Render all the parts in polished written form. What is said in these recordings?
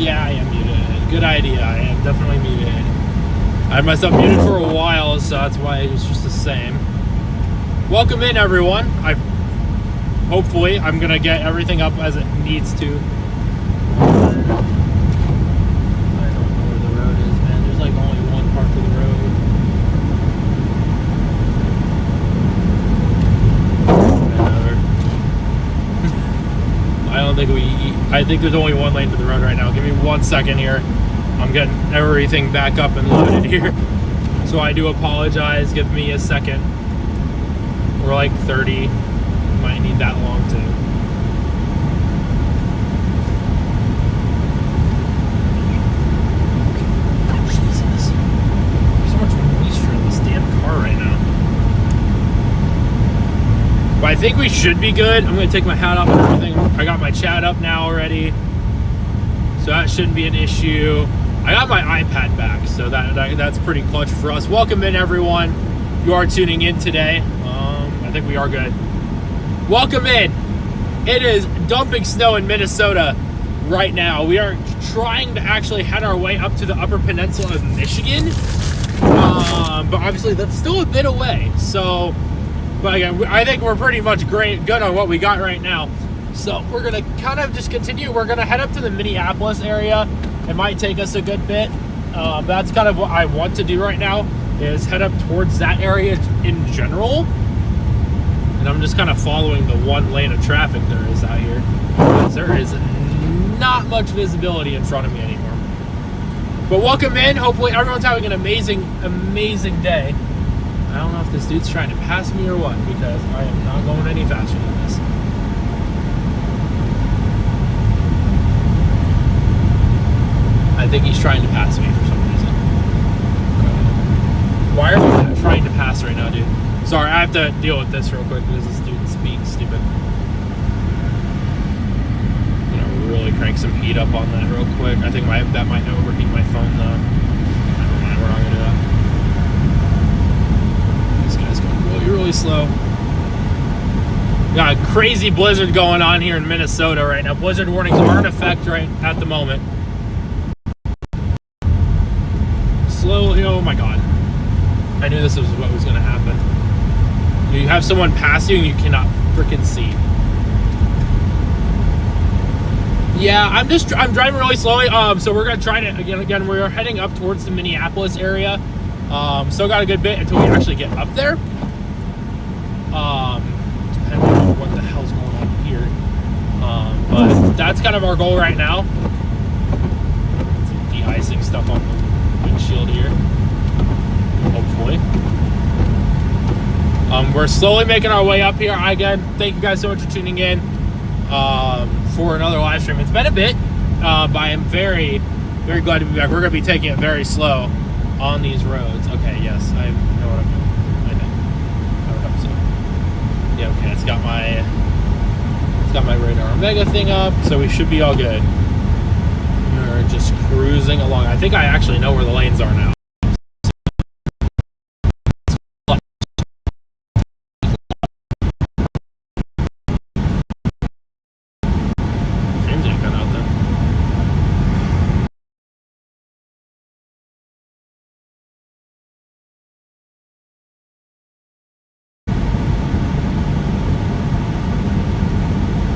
Yeah, I am muted. Good idea. I am definitely muted. I had myself muted for a while, so that's why it was just the same. Welcome in, everyone. Hopefully, I'm gonna get everything up as it needs to. I don't know where the road is, man. There's like only one part of the road. I don't think I think there's only one lane to the road right now. Give me 1 second here. I'm getting everything back up and loaded here. So I do apologize. Give me a second. We're like 30. Might need that long too. Jesus. There's so much moisture in this damn car right now. But I think we should be good. I'm going to take my hat off and everything. I got my chat up now already. So that shouldn't be an issue. I got my iPad back, so that's pretty clutch for us. Welcome in, everyone. You are tuning in today. I think we are good. Welcome in. It is dumping snow in Minnesota right now. We are trying to actually head our way up to the Upper Peninsula of Michigan. But obviously that's still a bit away. So, but again, I think we're pretty much good on what we got right now. So we're going to kind of just continue. We're going to head up to the Minneapolis area. It might take us a good bit. That's kind of what I want to do right now, is head up towards that area in general. And I'm just kind of following the one lane of traffic there is out here. Because there is not much visibility in front of me anymore. But welcome in. Hopefully everyone's having an amazing, amazing day. I don't know if this dude's trying to pass me or what, because I am not going any faster than this. I think he's trying to pass me for some reason. Why are we trying to pass right now, dude? Sorry, I have to deal with this real quick because this dude's being stupid. I'm gonna really crank some heat up on that real quick. I think that might overheat my phone though. Never mind, we're not gonna do that. This guy's going really, really slow. Got a crazy blizzard going on here in Minnesota right now. Blizzard warnings are in effect right at the moment. Slowly, oh my god. I knew this was what was gonna happen. You have someone pass you and you cannot freaking see. Yeah, I'm driving really slowly. So we're gonna try to again we're heading up towards the Minneapolis area. Still got a good bit until we actually get up there. Depending on what the hell's going on here. But that's kind of our goal right now. Some de-icing stuff on the windshield here. Hopefully. We're slowly making our way up here. Again, thank you guys so much for tuning in for another live stream. It's been a bit, but I am very, very glad to be back. We're going to be taking it very slow on these roads. Okay, yes, I know what I'm doing. I hope so. Yeah, okay, it's got my radar Omega thing up, so we should be all good. We're just cruising along. I think I actually know where the lanes are now.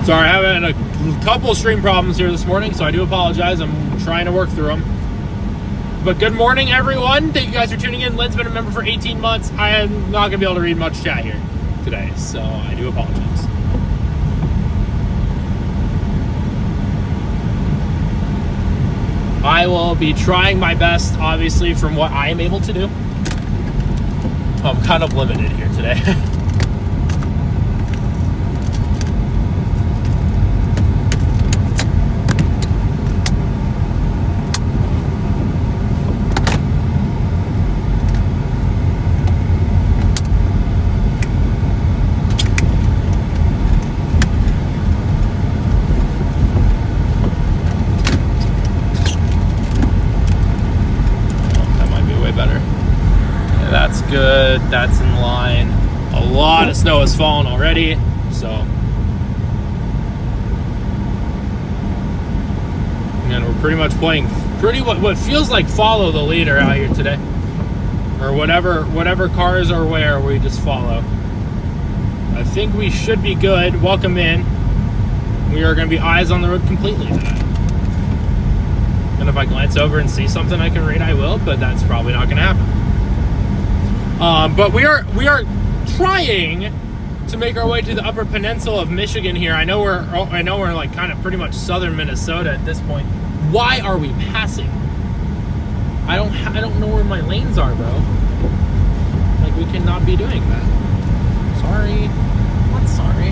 Sorry, I had a couple of stream problems here this morning, so I do apologize. I'm trying to work through them. But good morning, everyone. Thank you guys for tuning in. Lynn's been a member for 18 months. I am not going to be able to read much chat here today, so I do apologize. I will be trying my best, obviously, from what I am able to do. I'm kind of limited here today. Good, that's in line. A lot of snow has fallen already, so and we're We're pretty much playing what feels like follow the leader out here today, or whatever cars are where, we just follow. I think we should be good. Welcome in. We are going to be eyes on the road completely today. And if I glance over and see something I can read, I will, but that's probably not going to happen. But we are trying to make our way to the Upper Peninsula of Michigan here. I know we're like kind of pretty much southern Minnesota at this point. Why are we passing? I don't know where my lanes are, bro. Like, we cannot be doing that. Sorry. Not sorry.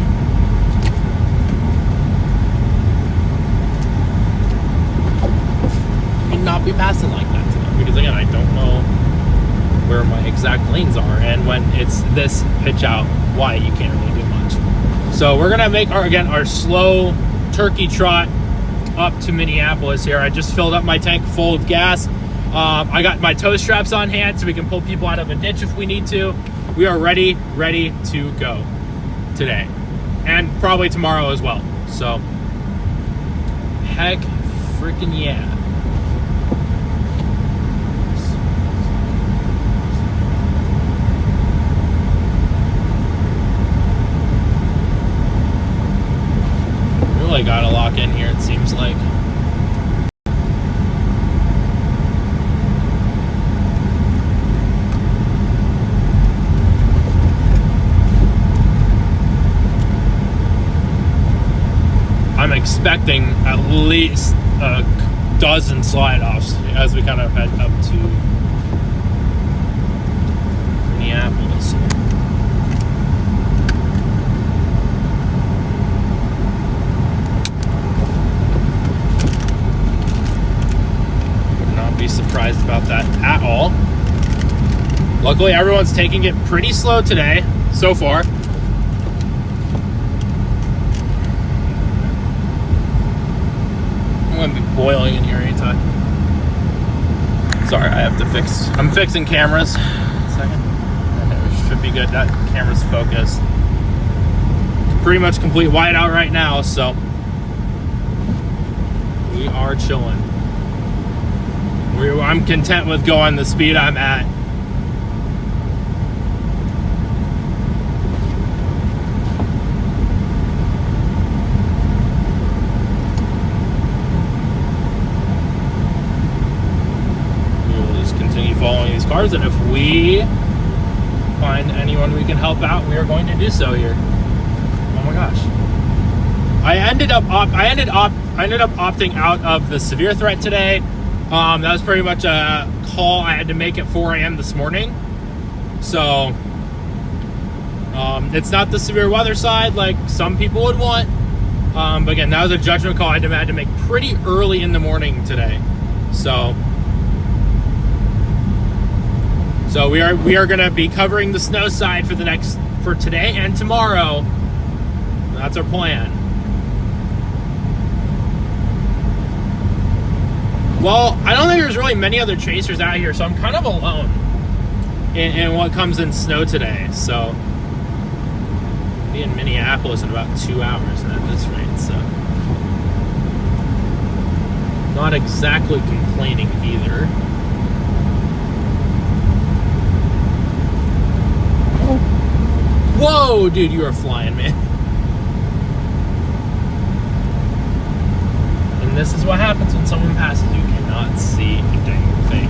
We cannot be passing like that today because, again, I don't know where my exact lanes are, and when it's this pitch out wide, you can't really do much. So we're gonna make our slow turkey trot up to Minneapolis here. I just filled up my tank full of gas. I got my tow straps on hand so we can pull people out of a ditch if we need to. We are ready to go today, and probably tomorrow as well. So heck freaking yeah. Really gotta lock in here, it seems like. I'm expecting at least a dozen slide-offs as we kind of head up to Minneapolis. Be surprised about that at all. Luckily, everyone's taking it pretty slow today so far. I'm gonna be boiling in here anytime. Sorry, I'm fixing cameras. Second. It should be good. That camera's focused. Pretty much complete whiteout right now, so we are chilling. I'm content with going the speed I'm at. We will just continue following these cars, and if we find anyone we can help out, we are going to do so here. Oh my gosh. I ended up opting out of the severe threat today. That was pretty much a call I had to make at 4 a.m. this morning. So, it's not the severe weather side like some people would want. But again, that was a judgment call I had to make pretty early in the morning today. So we are going to be covering the snow side for today and tomorrow. That's our plan. Well, I don't think there's really many other chasers out here, so I'm kind of alone in what comes in snow today. So, I'll be in Minneapolis in about 2 hours at this rate, so not exactly complaining either. Whoa, dude, you are flying, man. And this is what happens when someone passes you. Cannot see a dang thing.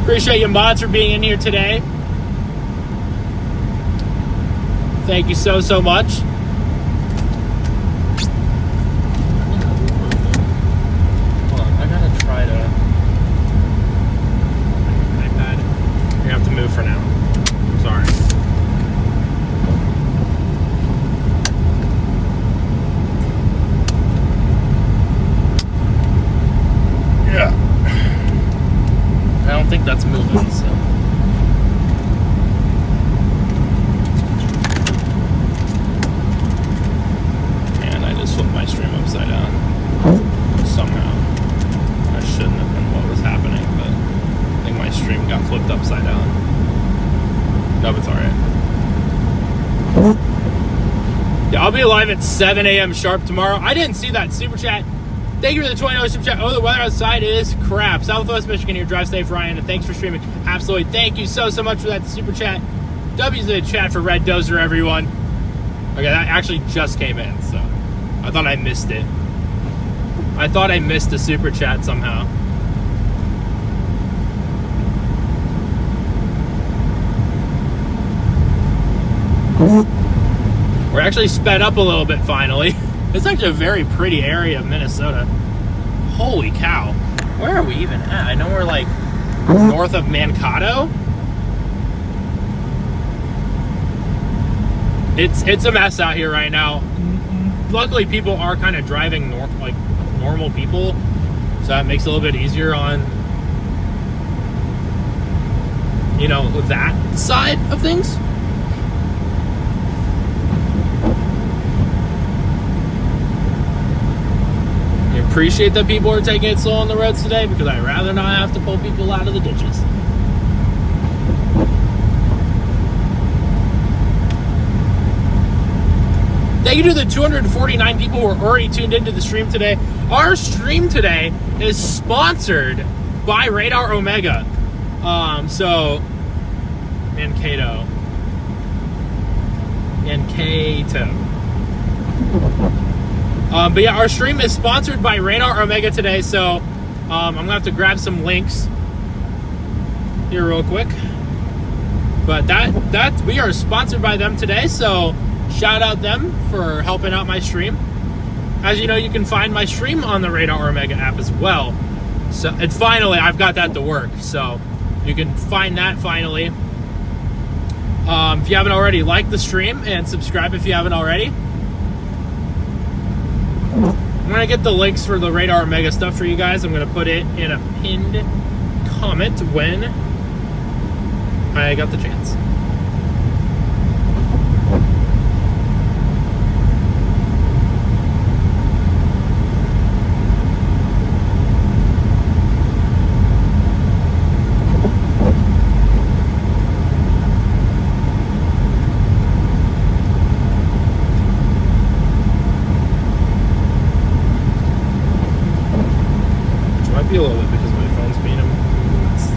Appreciate you mods for being in here today. Thank you so much. Hold on, I gotta try to iPad. You're gonna have to move for now. Sorry. I don't think that's moving, so. And I just flipped my stream upside down. Somehow. That shouldn't have been what was happening, but I think my stream got flipped upside down. No, it's alright. Yeah, I'll be live at 7 a.m. sharp tomorrow. I didn't see that super chat Thank you for the $20 super chat. Oh, the weather outside is crap. Southwest Michigan here. Drive safe, Ryan, and thanks for streaming. Absolutely. Thank you so much for that super chat. W's in the chat for Red Dozer, everyone. Okay, that actually just came in, so I thought I missed it. I thought I missed a super chat somehow. We're actually sped up a little bit finally. It's actually a very pretty area of Minnesota. Holy cow. Where are we even at? I know we're like north of Mankato. It's a mess out here right now. Luckily, people are kind of driving like normal people, so that makes it a little bit easier on, you know, that side of things. I appreciate that people are taking it slow on the roads today because I'd rather not have to pull people out of the ditches. Thank you to the 249 people who are already tuned into the stream today. Our stream today is sponsored by Radar Omega. So Mankato. But yeah, our stream is sponsored by Radar Omega today. So I'm gonna have to grab some links here real quick. But that we are sponsored by them today. So shout out them for helping out my stream. As you know, you can find my stream on the Radar Omega app as well. So, and finally, I've got that to work. So you can find that finally. If you haven't already, like the stream and subscribe if you haven't already. I'm gonna get the links for the Radar Omega stuff for you guys. I'm gonna put it in a pinned comment when I got the chance. A little bit because my phone's being a mess.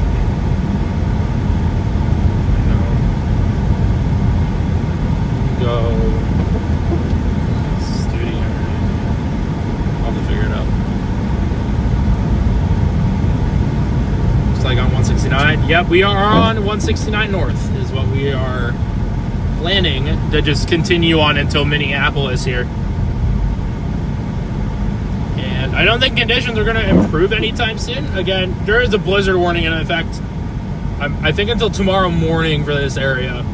I know. Go studio. I'll have to figure it out. Looks like on 169. Yep, we are on 169 North is what we are planning to just continue on until Minneapolis here. I don't think conditions are going to improve anytime soon. Again, there is a blizzard warning in effect, I think, until tomorrow morning for this area.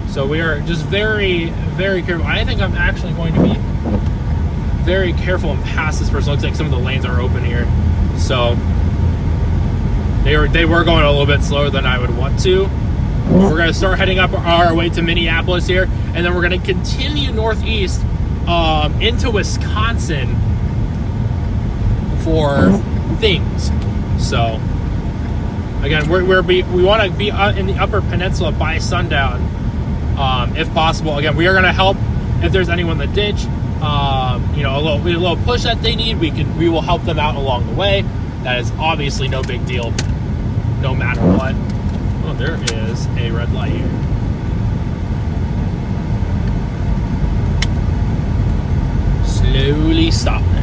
So we are just very, very careful. I think I'm actually going to be very careful and pass this person. Looks like some of the lanes are open here. So they were going a little bit slower than I would want to. We're going to start heading up our way to Minneapolis here, and then we're going to continue northeast into Wisconsin for things. So again, we want to be in the Upper Peninsula by sundown, if possible. Again, we are going to help if there's anyone in the ditch. You know, a little push that they need. We will help them out along the way. That is obviously no big deal, no matter what. Oh, there is a red light here. Slowly stopping.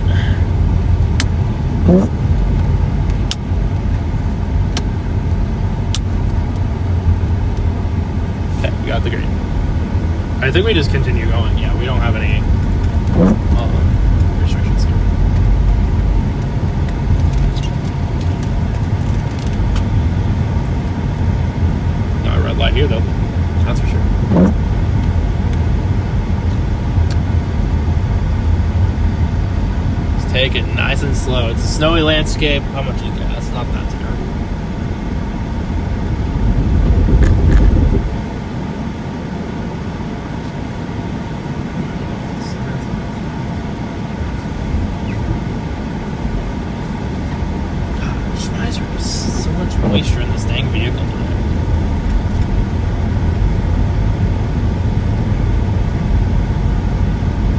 Okay, we got the green. I think we just continue going. Yeah, we don't have any restrictions here. Not a red light here, though. That's for sure. Take it nice and slow. It's a snowy landscape. How much is gas? Not that terrible. Gosh, why is there so much moisture in this dang vehicle today?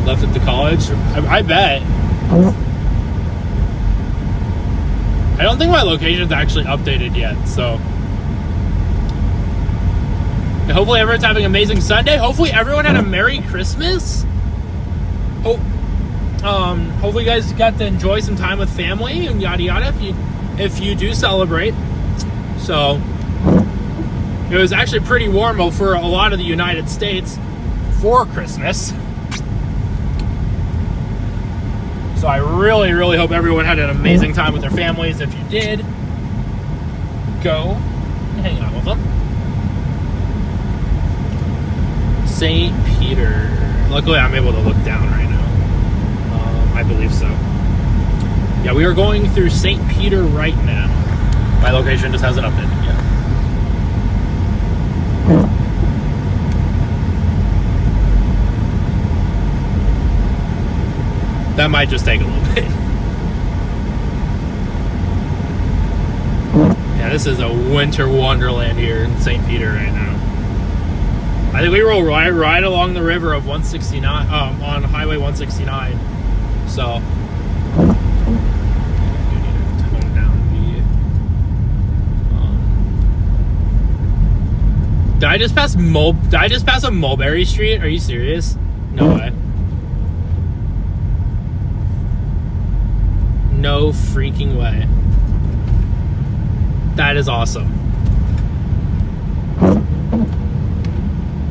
Left at the college? I bet. don't think my location's actually updated yet, so. Hopefully everyone's having an amazing Sunday. Hopefully everyone had a Merry Christmas. Hopefully you guys got to enjoy some time with family and yada yada if you do celebrate. So it was actually pretty warm for a lot of the United States for Christmas. So I really, really hope everyone had an amazing time with their families. If you did, go and hang out with them. St. Peter. Luckily, I'm able to look down right now. I believe so. Yeah, we are going through St. Peter right now. My location just hasn't updated yet. That might just take a little bit. Yeah, this is a winter wonderland here in St. Peter right now. I think we roll right along the river of 169, on Highway 169. So, I do need to tone down the. Did I just pass a Mulberry Street? Are you serious? No way. No freaking way. That is awesome.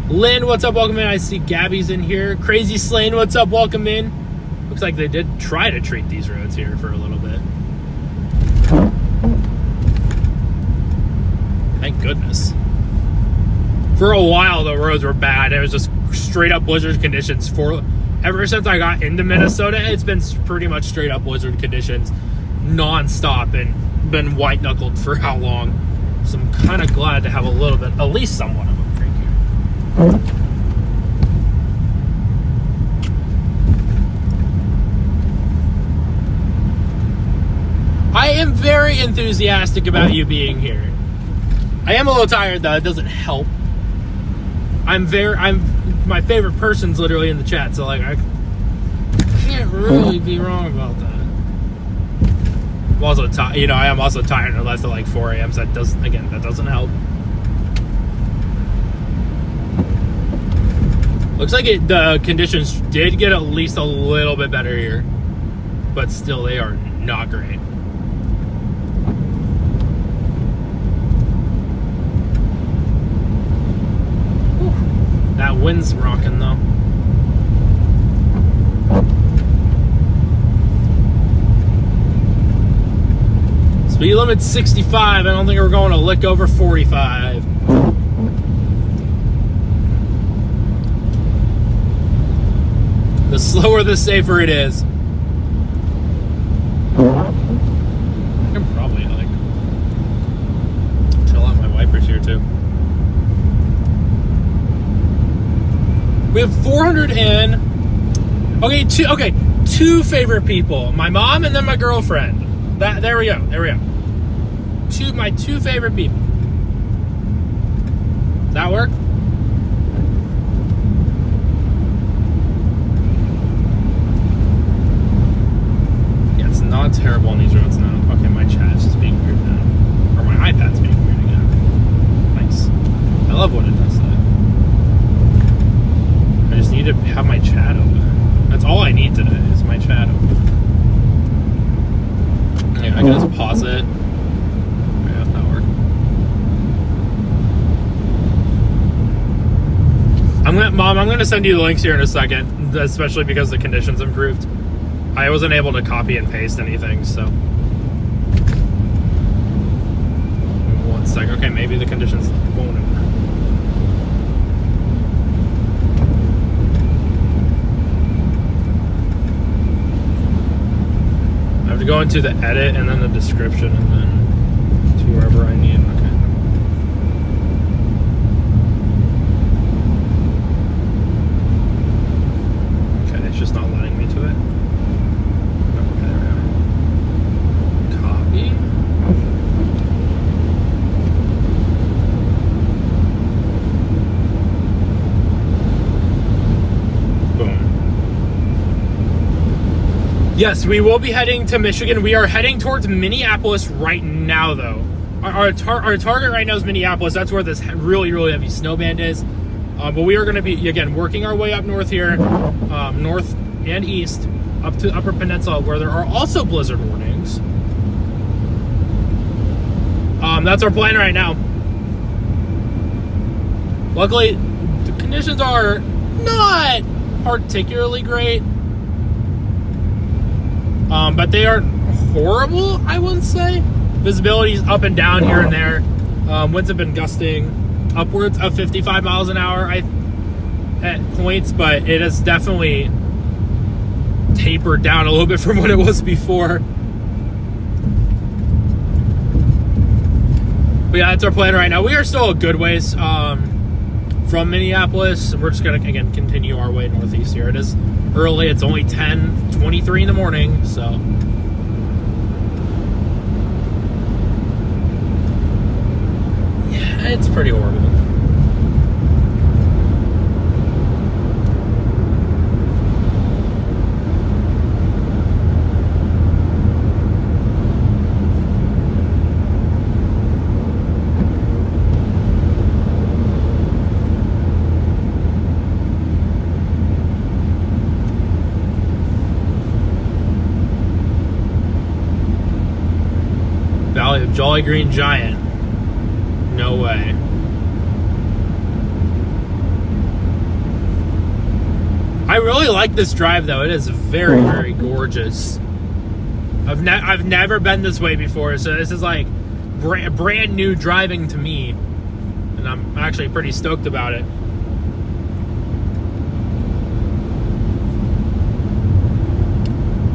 Lynn, what's up? Welcome in. I see Gabby's in here. Crazy Slane, what's up? Welcome in. Looks like they did try to treat these roads here for a little bit. Thank goodness. For a while, the roads were bad. It was just straight up blizzard conditions. Ever since I got into Minnesota, it's been pretty much straight up blizzard conditions non-stop and been white knuckled for how long. So I'm kind of glad to have a little bit, at least somewhat of a break here. I am very enthusiastic about you being here. I am a little tired though, it doesn't help. My favorite person's literally in the chat, so like I can't really be wrong about that. I'm also tired, I am also tired unless at like 4 a.m. So that doesn't help. Looks like the conditions did get at least a little bit better here, but still they are not great. That wind's rocking though. Speed limit's 65. I don't think we're going to lick over 45. The slower, the safer it is. I can probably like chill out my wipers here too. We have 400 in. Two favorite people. My mom and then my girlfriend. There we go. My two favorite people. Does that work? Yeah, it's not terrible on these roads now. Okay, my chat's just being weird now. Or my iPad's being weird again. Nice. I love when it does that. I just need to have my chat open. That's all I need today is my chat open. Yeah, I can just pause it. Yeah, that worked. Mom, I'm gonna send you the links here in a second, especially because the conditions improved. I wasn't able to copy and paste anything, so. 1 second. Okay, maybe the conditions won't improve. I have to go into the edit and then the description and then to wherever I need. Okay, it's just not letting me to it. Okay, there we go. Copy. Boom. Yes, we will be heading to Michigan. We are heading towards Minneapolis right now, though. Our target right now is Minneapolis. That's where this really, really heavy snow band is. But we are going to be, again, working our way up north here, north and east, up to Upper Peninsula, where there are also blizzard warnings. That's our plan right now. Luckily, the conditions are not particularly great. But they aren't horrible, I wouldn't say. Visibility's up and down here and there. Winds have been gusting upwards of 55 miles an hour at points, but it has definitely tapered down a little bit from what it was before. But yeah, that's our plan right now. We are still a good ways from Minneapolis. We're just going to, again, continue our way northeast here. It is early. It's only 10:23 in the morning, so... yeah, it's pretty horrible. Valley of Jolly Green Giant. No way. I really like this drive, though. It is very, very gorgeous. I've never been this way before, so this is like brand new driving to me, and I'm actually pretty stoked about it.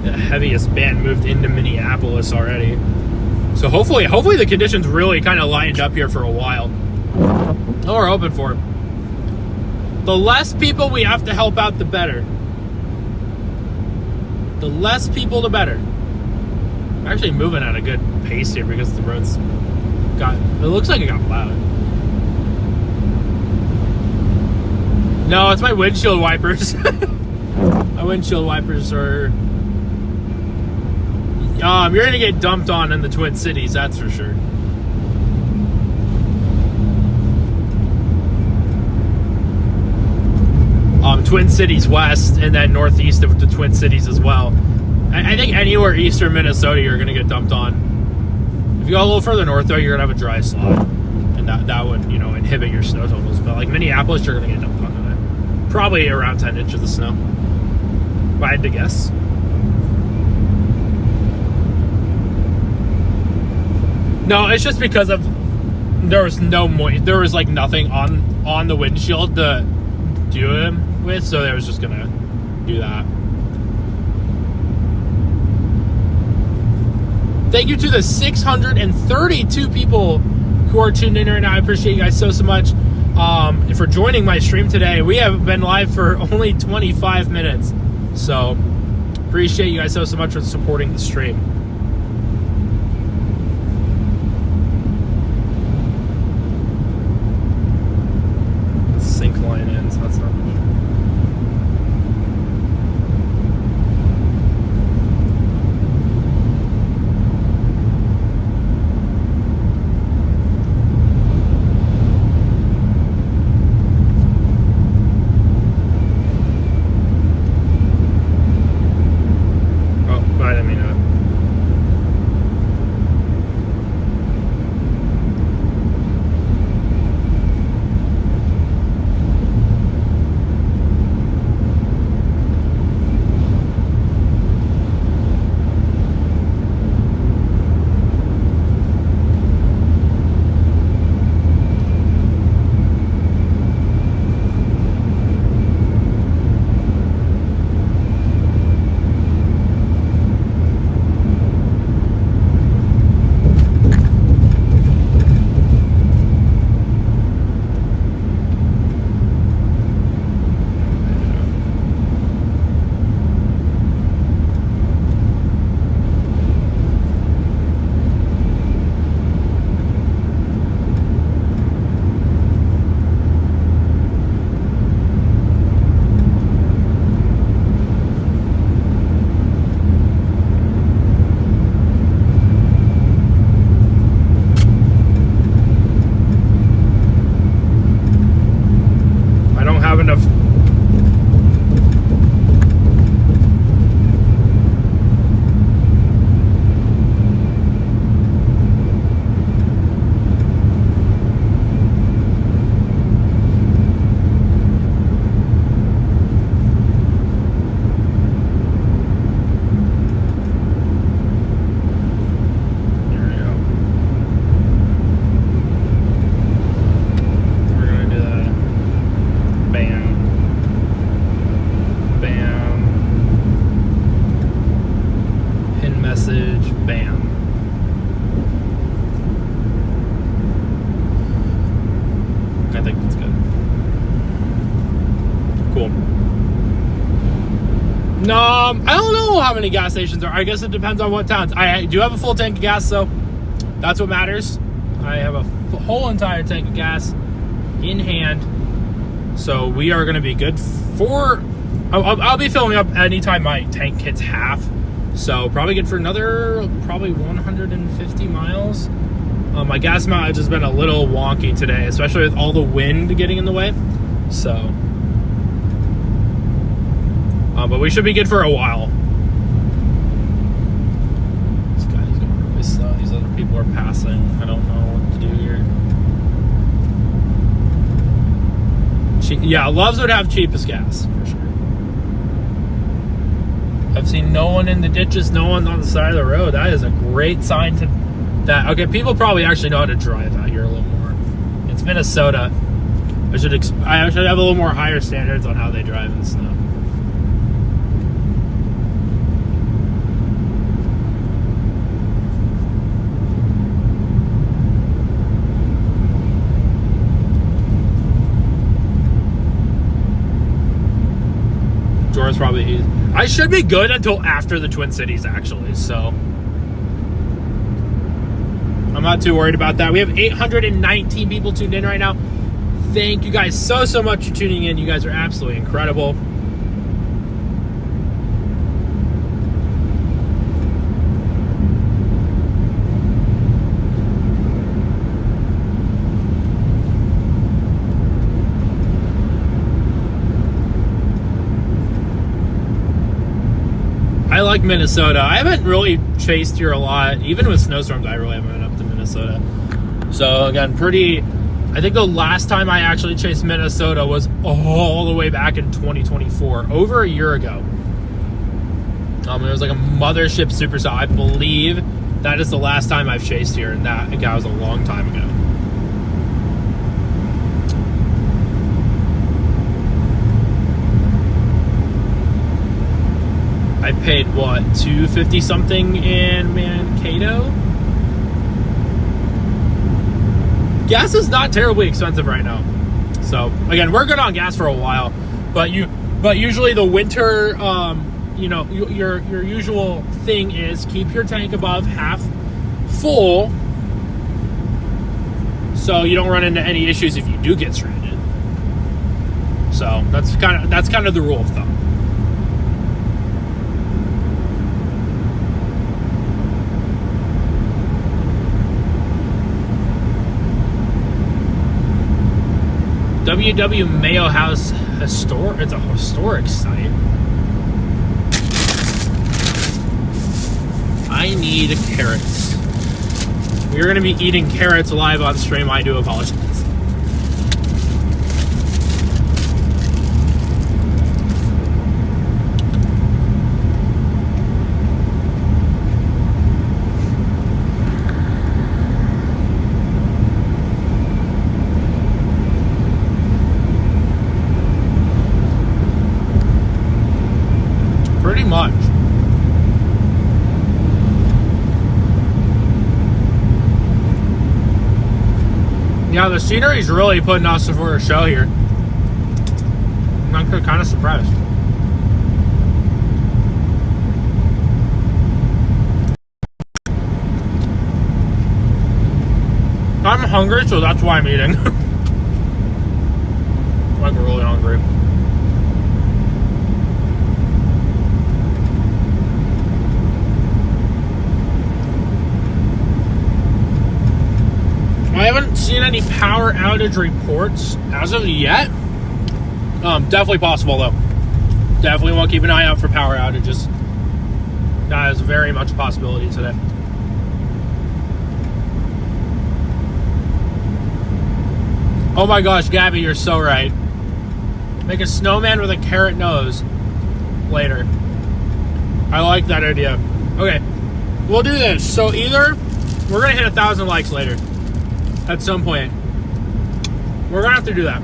The heaviest band moved into Minneapolis already. So hopefully the conditions really kind of lined up here for a while. Oh, we're hoping for it. The less people we have to help out, the better. The less people, the better. I'm actually moving at a good pace here because the road's it looks like it got plowed. No, it's my windshield wipers. My windshield wipers are... you're going to get dumped on in the Twin Cities, that's for sure. Twin Cities west, and then northeast of the Twin Cities as well. I think anywhere eastern Minnesota, you're going to get dumped on. If you go a little further north, though, you're going to have a dry slot. And that would, inhibit your snow totals. But like Minneapolis, you're going to get dumped on it. Probably around 10 inches of snow, if I had to guess. No, it's just because of there was like nothing on the windshield to do it with, so they was just gonna do that. Thank you to the 632 people who are tuned in right now. I appreciate you guys so much for joining my stream today. We have been live for only 25 minutes, so appreciate you guys so much for supporting the stream. Sync line in, so that's not much. Oh, I didn't mean that. I don't know how many gas stations are. I guess it depends on what towns. I do have a full tank of gas, so that's what matters. I have a whole entire tank of gas in hand, so we are going to be good for. I'll be filling up anytime my tank hits half, so probably good for another 150 miles. My gas mileage has been a little wonky today, especially with all the wind getting in the way. So. But we should be good for a while. This guy's going really slow. These other people are passing. I don't know what to do here. Yeah, Loves would have cheapest gas, for sure. I've seen no one in the ditches, no one on the side of the road. That is a great sign to that. Okay, people probably actually know how to drive out here a little more. It's Minnesota. I should have a little more higher standards on how they drive and stuff. Probably I should be good until after the Twin Cities, actually, so I'm not too worried about that. We have 819 people tuned in right now. Thank you guys so much for tuning in. You guys are absolutely incredible. I like Minnesota. I haven't really chased here a lot. Even with snowstorms, I really haven't been up to Minnesota. So again, I think the last time I actually chased Minnesota was all the way back in 2024, over a year ago. It was like a Mothership Supercell. I believe that is the last time I've chased here, and that was a long time ago. I paid what, $250 something in Mankato? Gas is not terribly expensive right now. So again, we're good on gas for a while, but usually the winter, your usual thing is keep your tank above half full, so you don't run into any issues if you do get stranded. So that's kind of the rule of thumb. WW Mayo House it's a historic site. I need carrots. We're going to be eating carrots live on stream. I do apologize. Pretty much. Yeah, the scenery's really putting us for a show here. I'm kind of surprised. I'm hungry, so that's why I'm eating. I'm really hungry. I haven't seen any power outage reports as of yet. Definitely possible, though. Definitely want to keep an eye out for power outages. That is very much a possibility today. Oh my gosh, Gabby, you're so right. Make a snowman with a carrot nose later. I like that idea. Okay, we'll do this. So either we're going to hit 1,000 likes later. At some point. We're going to have to do that.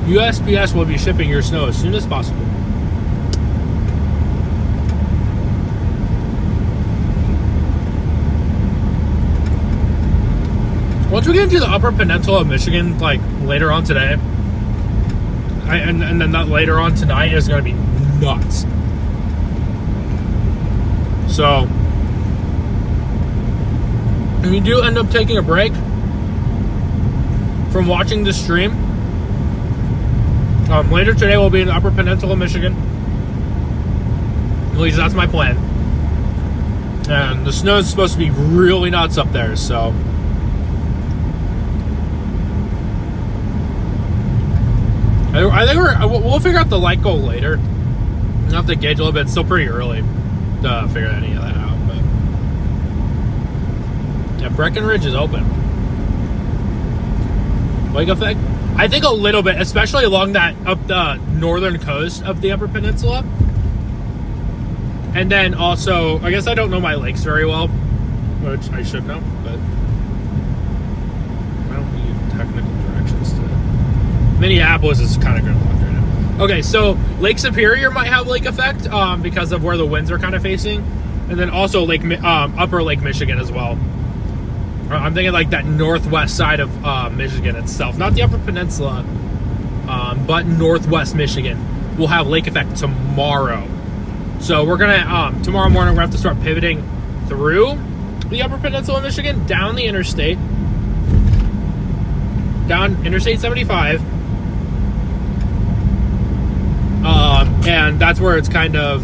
USPS will be shipping your snow as soon as possible. once we get into the Upper Peninsula of Michigan, like later on today, and then that later on tonight is going to be nuts. So, if you do end up taking a break from watching this stream, later today we'll be in the Upper Peninsula of Michigan. At least that's my plan. And the snow is supposed to be really nuts up there, so I think we'll figure out the light goal later. I'll have to gauge a little bit. It's still pretty early to figure any of that out. But yeah, Breckenridge is open. Lake effect? I think a little bit, especially along that up the northern coast of the Upper Peninsula. And then also, I guess I don't know my lakes very well, which I should know, but I don't need technical directions to. Minneapolis is kind of gridlocked right now. Okay, so Lake Superior might have lake effect because of where the winds are kind of facing, and then also Upper Lake Michigan as well. I'm thinking like that northwest side of Michigan itself, not the Upper Peninsula, but northwest Michigan will have lake effect tomorrow. So we're gonna tomorrow morning we're gonna have to start pivoting through the Upper Peninsula of Michigan, down the interstate, down Interstate 75, and that's where it's kind of,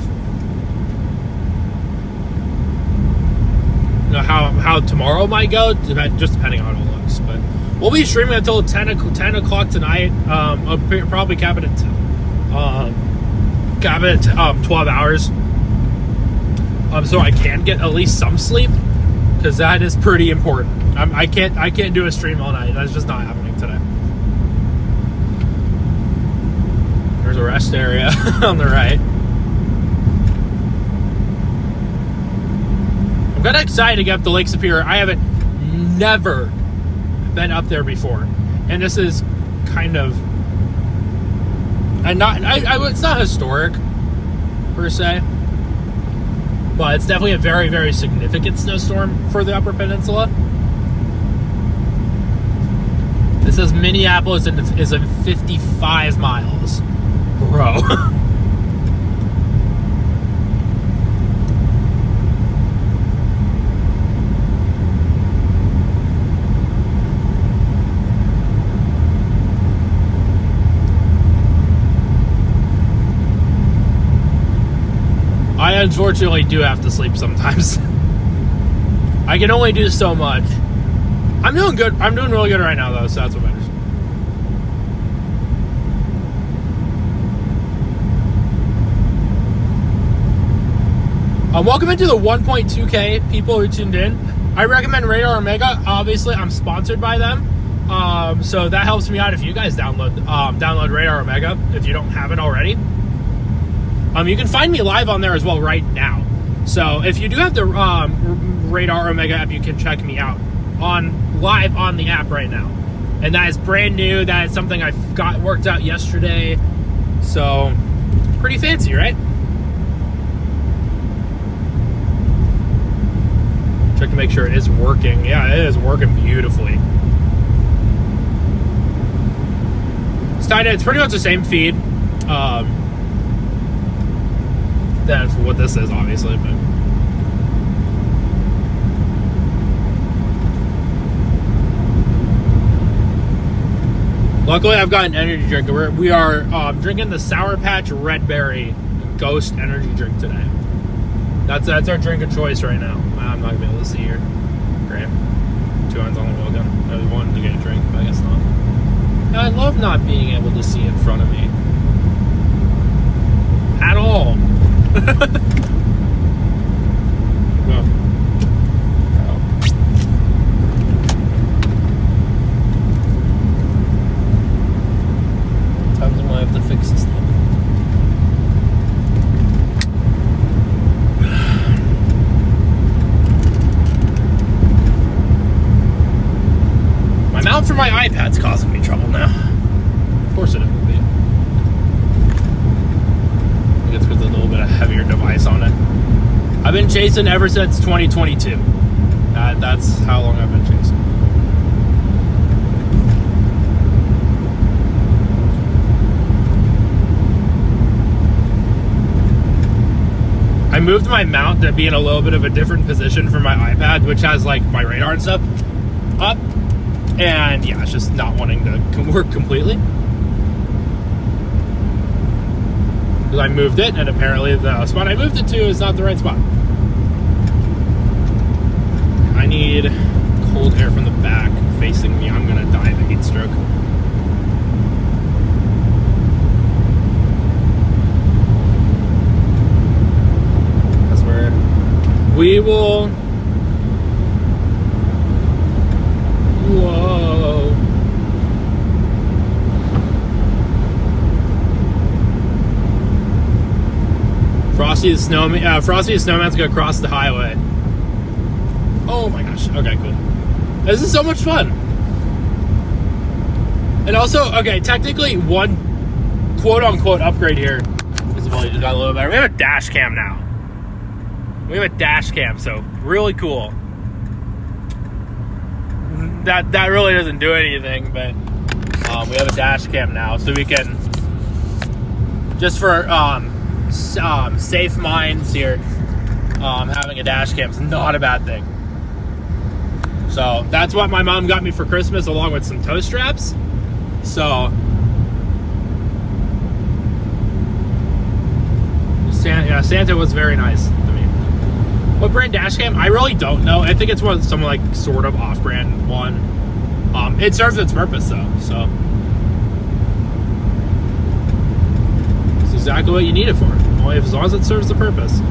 you know, how tomorrow might go, just depending on how it looks. But we'll be streaming until 10 o'clock tonight. I'll probably cap it at 12 hours, so I can get at least some sleep, because that is pretty important. I can't do a stream all night. That's just not happening today. There's a rest area on the right. I'm kind of excited to get up to Lake Superior. I haven't never been up there before, and this is kind of, and it's not historic per se, but it's definitely a very, very significant snowstorm for the Upper Peninsula. It says Minneapolis is in 55 miles. Bro. I unfortunately do have to sleep sometimes. I can only do so much. I'm doing good. I'm doing really good right now, though, so that's what matters. Welcome into the 1.2K people who tuned in. I recommend Radar Omega. Obviously, I'm sponsored by them, so that helps me out if you guys download Radar Omega if you don't have it already. You can find me live on there as well right now. So if you do have the Radar Omega app, you can check me out live on the app right now. And that is brand new. That is something I got worked out yesterday. So pretty fancy, right? Check to make sure it is working. Yeah, it is working beautifully. It's pretty much the same feed. That's what this is, obviously, but luckily I've got an energy drink. We are drinking the Sour Patch Red Berry Ghost energy drink today. That's our drink of choice right now. I'm not gonna be able to see here. Great. 2 hands on the wheel gun. I really wanted to get a drink, but I guess not. I love not being able to see in front of me at all. Times I might have to fix this thing. My mount for my iPad's causing me trouble now. Of course it would be. It's with a little bit of heavier device on it. I've been chasing ever since 2022. That's how long I've been chasing. moved my mount to be in a little bit of a different position for my iPad, which has like my radar and stuff up. And yeah, it's just not wanting to work completely. Because I moved it, and apparently the spot I moved it to is not the right spot. I need cold air from the back facing me. I'm gonna die of a heat stroke. That's where we will. Whoa. Frosty the Snowman's gonna cross the highway. Oh my gosh. Okay, cool. This is so much fun. And also, okay, technically one quote-unquote upgrade here is the volume just got a little better. We have a dash cam now. We have a dash cam, so really cool. That really doesn't do anything, but we have a dash cam now, so we can, just for safe minds here, having a dash cam is not a bad thing. So that's what my mom got me for Christmas, along with some toe straps. So Santa was very nice to me. What brand dash cam? I really don't know. I think it's some like sort of off-brand one. It serves its purpose though, so it's exactly what you need it for. Only as long as it serves the purpose.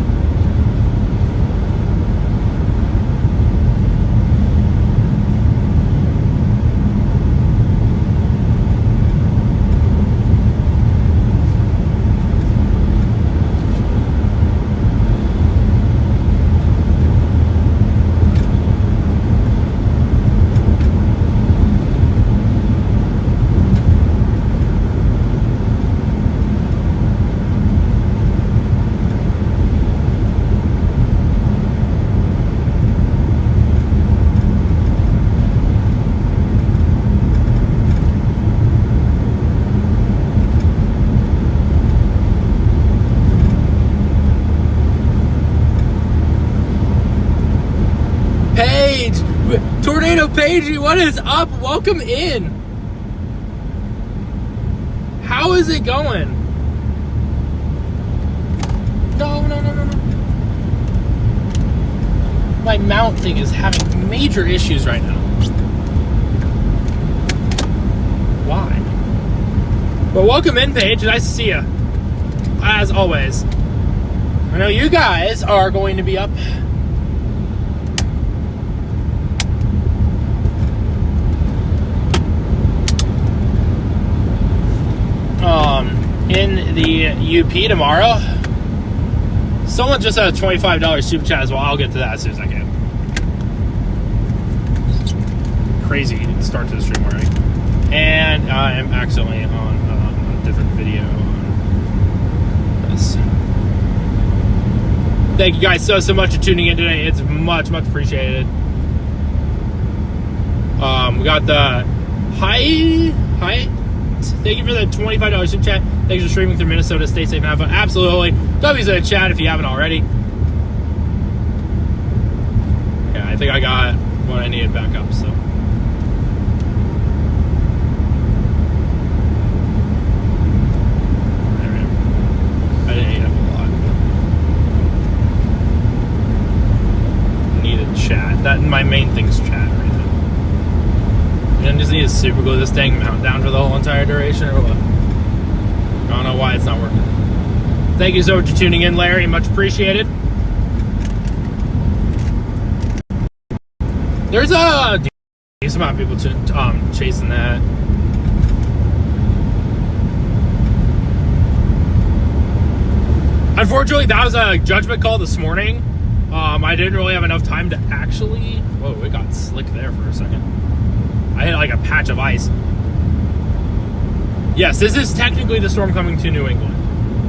Tornado Pagey, what is up? Welcome in. How is it going? No. My mount thing is having major issues right now. Why? But welcome in, Paige. Nice to see you. As always. I know you guys are going to be up in the UP tomorrow. Someone just had a $25 super chat as well. I'll get to that as soon as I can. Crazy start to the stream already. And I am accidentally on a different video on this. Thank you guys so much for tuning in today. It's much appreciated. We got the hi. Thank you for the $25 super chat. Thanks for streaming through Minnesota. Stay safe and have fun. Absolutely. W's in the chat if you haven't already. Yeah, I think I got what I needed back up, so. I didn't eat up a lot. Needed chat. That my main thing's chat right now. I just need to super glue this dang mount down for the whole entire duration or what? I don't know why it's not working. Thank you so much for tuning in, Larry. Much appreciated. There's a decent amount of people chasing that. Unfortunately, that was a judgment call this morning. I didn't really have enough time to actually... Whoa, it got slick there for a second. I hit like a patch of ice. Yes, this is technically the storm coming to New England.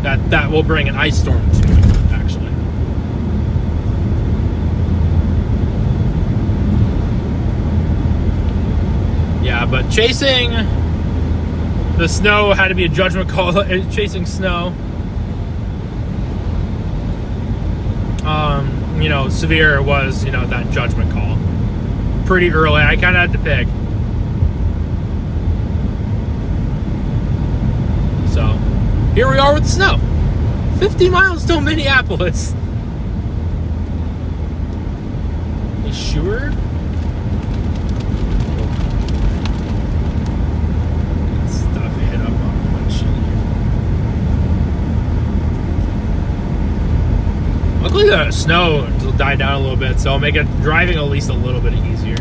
That will bring an ice storm to New England, actually. Yeah, but chasing the snow had to be a judgment call. Chasing snow. severe was, that judgment call. Pretty early. I kind of had to pick. So, here we are with snow. 50 miles till Minneapolis. You sure? Stuff hit up on windshield. Luckily the snow will die down a little bit, so it'll make it driving at least a little bit easier.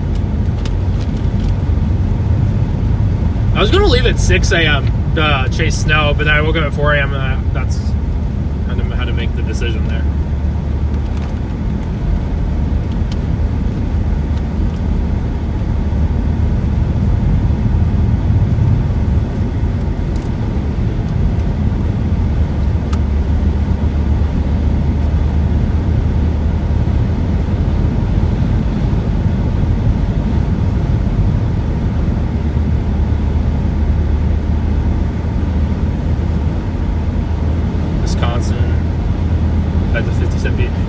I was going to leave at 6 a.m. to chase snow, but then I woke up at 4 a.m. and that's how to make the decision there.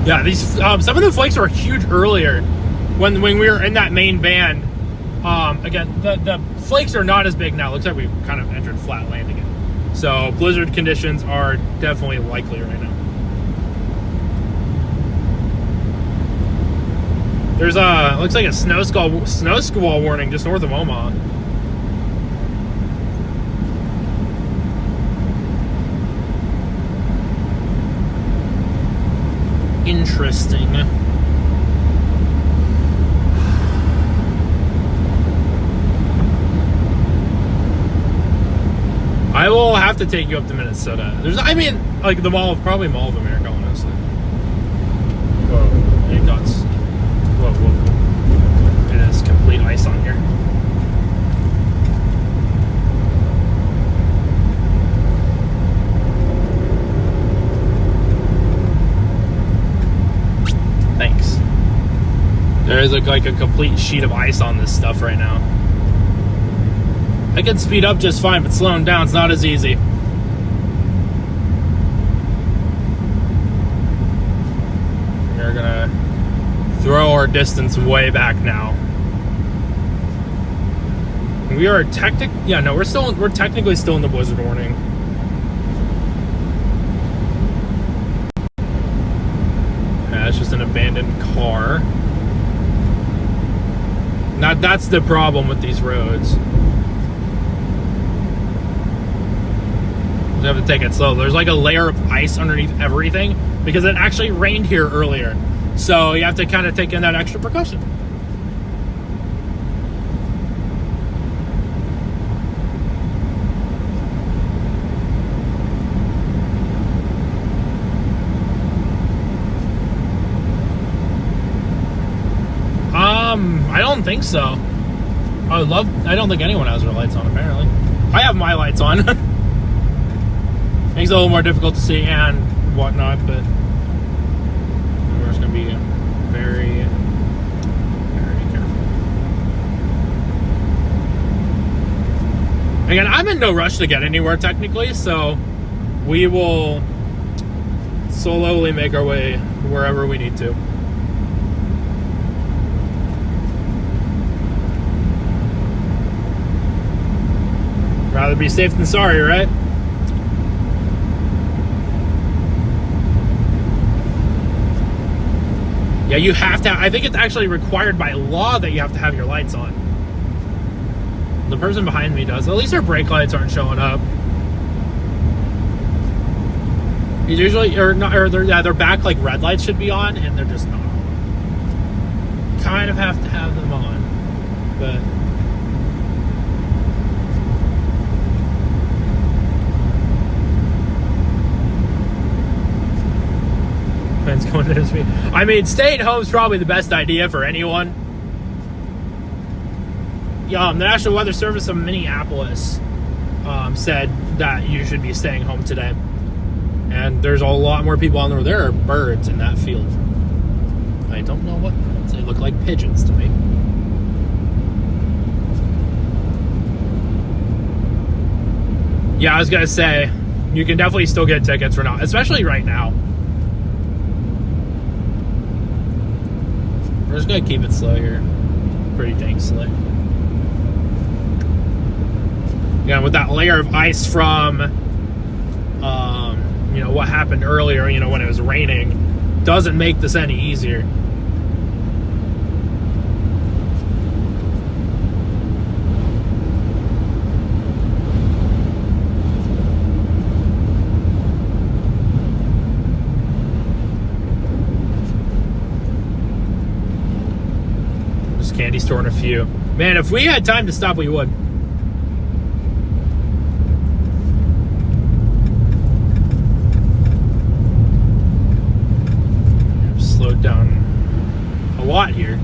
Yeah, these some of the flakes were huge earlier when we were in that main band. Again, the flakes are not as big now. It looks like we kind of entered flat land again. So blizzard conditions are definitely likely right now. There's looks like a snow squall warning just north of Omaha. Interesting. I will have to take you up to Minnesota. Like the probably Mall of America, honestly. Whoa, any thoughts? Whoa. It is complete ice on here. Thanks. There is like a complete sheet of ice on this stuff right now. I can speed up just fine, but slowing down is not as easy. We're gonna throw our distance way back now. We are we're technically still in the blizzard warning. It's just an abandoned car. That's the problem with these roads. You have to take it slow. There's like a layer of ice underneath everything because it actually rained here earlier. So you have to kind of take in that extra precaution. I don't think so. I don't think anyone has their lights on, apparently. I have my lights on. Makes it a little more difficult to see and whatnot, but we're just going to be very, very careful. Again, I'm in no rush to get anywhere technically, so we will slowly make our way wherever we need to. Rather be safe than sorry, right? Yeah, you have to. I think it's actually required by law that you have to have your lights on. The person behind me does. At least their brake lights aren't showing up. He's usually, their back like red lights should be on, and they're just not. Kind of have to have them on, but. Going to speed. I mean, staying home is probably the best idea for anyone. The National Weather Service of Minneapolis said that you should be staying home today. And there's a lot more people on there. There are birds in that field. I don't know what birds. They look like pigeons to me. Yeah, I was going to say, you can definitely still get tickets for now, especially right now. We're just gonna keep it slow here. Pretty dang slow. Again, with that layer of ice from, what happened earlier, when it was raining, doesn't make this any easier. Just candy store and a few. Man, if we had time to stop, we would. Slowed down a lot here.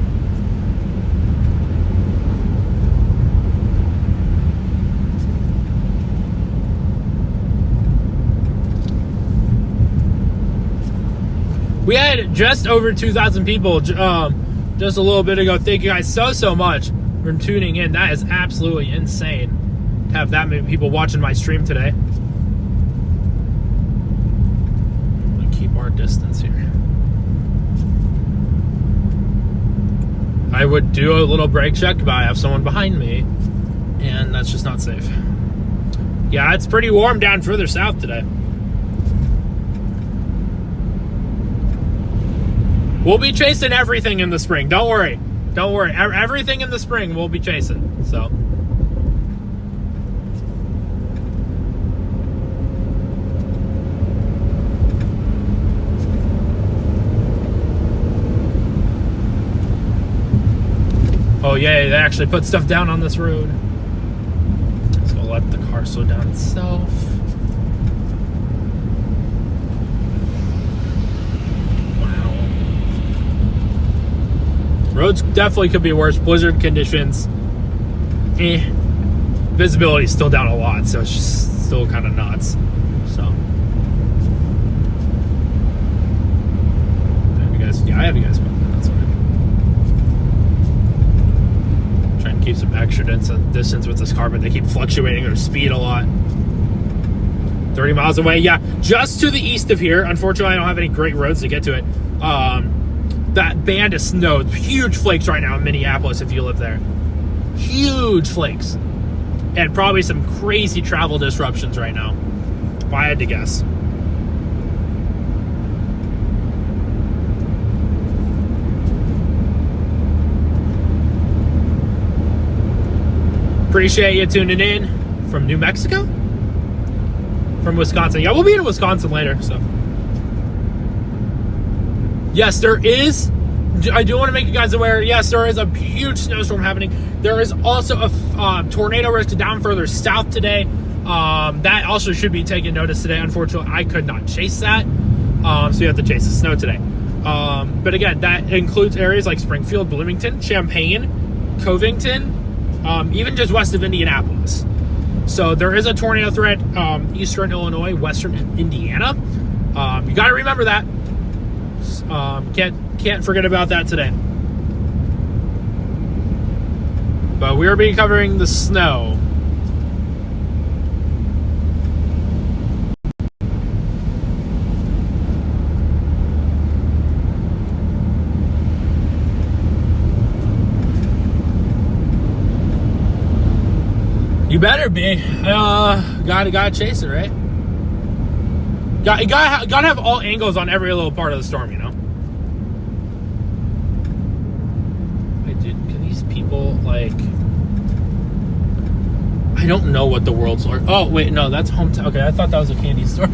We had just over 2,000 people just a little bit ago. Thank you guys so much for tuning in. That is absolutely insane to have that many people watching my stream today. I'm gonna keep our distance here. I would do a little brake check, but I have someone behind me, and that's just not safe. Yeah, it's pretty warm down further south today. We'll be chasing everything in the spring. Don't worry. Don't worry. Everything in the spring we'll be chasing. So. Oh yeah, they actually put stuff down on this road. So I'll let the car slow down itself. Wow. Roads definitely could be worse. Blizzard conditions. Visibility is still down a lot, so it's just still kind of nuts. So. I have you guys. That's fine. Keep some extra distance with this car, but they keep fluctuating their speed a lot. 30 miles away, yeah, just to the east of here. Unfortunately, I don't have any great roads to get to it. That band of snow, huge flakes right now in Minneapolis if you live there. Huge flakes. And probably some crazy travel disruptions right now, if I had to guess. Appreciate you tuning in from New Mexico? From Wisconsin. Yeah, we'll be in Wisconsin later, so. Yes, there is. I do want to make you guys aware, yes, there is a huge snowstorm happening. There is also a tornado risk down further south today. That also should be taken notice today. Unfortunately, I could not chase that. So you have to chase the snow today. But again, that includes areas like Springfield, Bloomington, Champaign, Covington, even just west of Indianapolis. So there is a tornado threat, eastern Illinois, western Indiana. You got to remember that. Can't forget about that today. But we will be covering the snow. You better be. Gotta chase it, right? Gotta have all angles on every little part of the storm, you know? Wait, dude, can these people, like... I don't know what the world's... Oh, wait, no, that's hometown. Okay, I thought that was a candy store.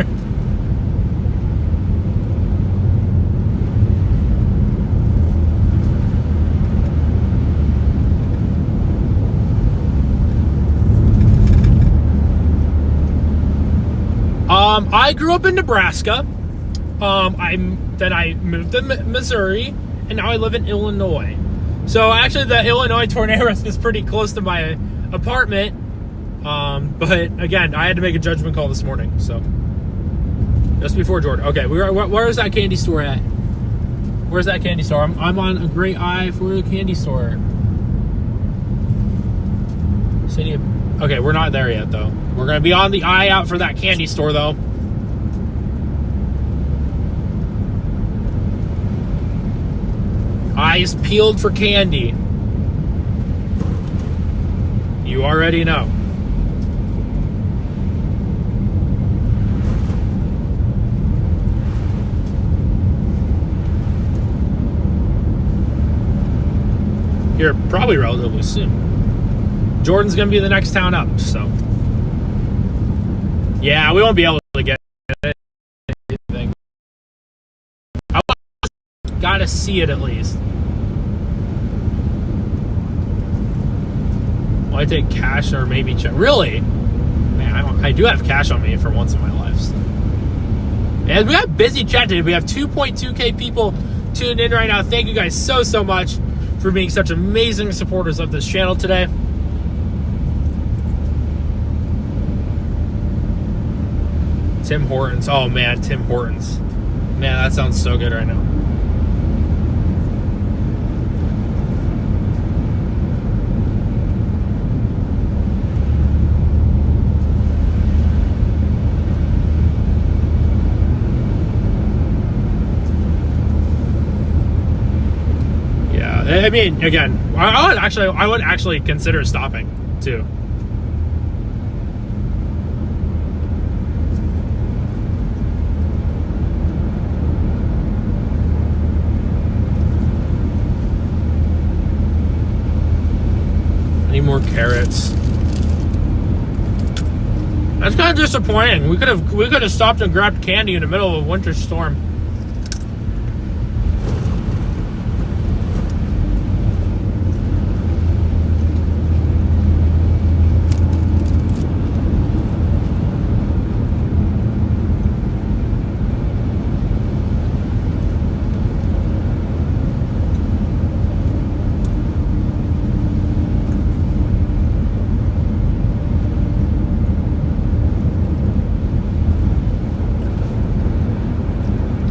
I grew up in Nebraska. I moved to Missouri, and now I live in Illinois. So actually, the Illinois tornado risk is pretty close to my apartment. But again, I had to make a judgment call this morning. So just before Jordan. Okay, where's that candy store at? Where's that candy store? I'm on a great eye for the candy store. City of... Okay, we're not there yet, though. We're going to be on the eye out for that candy store, though. Eyes peeled for candy. You already know. Here, probably relatively soon. Jordan's going to be the next town up, so. Yeah, we won't be able to get anything. I gotta see it at least. Well, I take cash or maybe check. Really? Man, I do have cash on me for once in my life. So. And we got busy chat today. We have 2.2K people tuned in right now. Thank you guys so much for being such amazing supporters of this channel today. Tim Hortons. Oh man, Tim Hortons. Man, that sounds so good right now. I mean, again, I would actually consider stopping too. I need more carrots. That's kind of disappointing. We could have stopped and grabbed candy in the middle of a winter storm.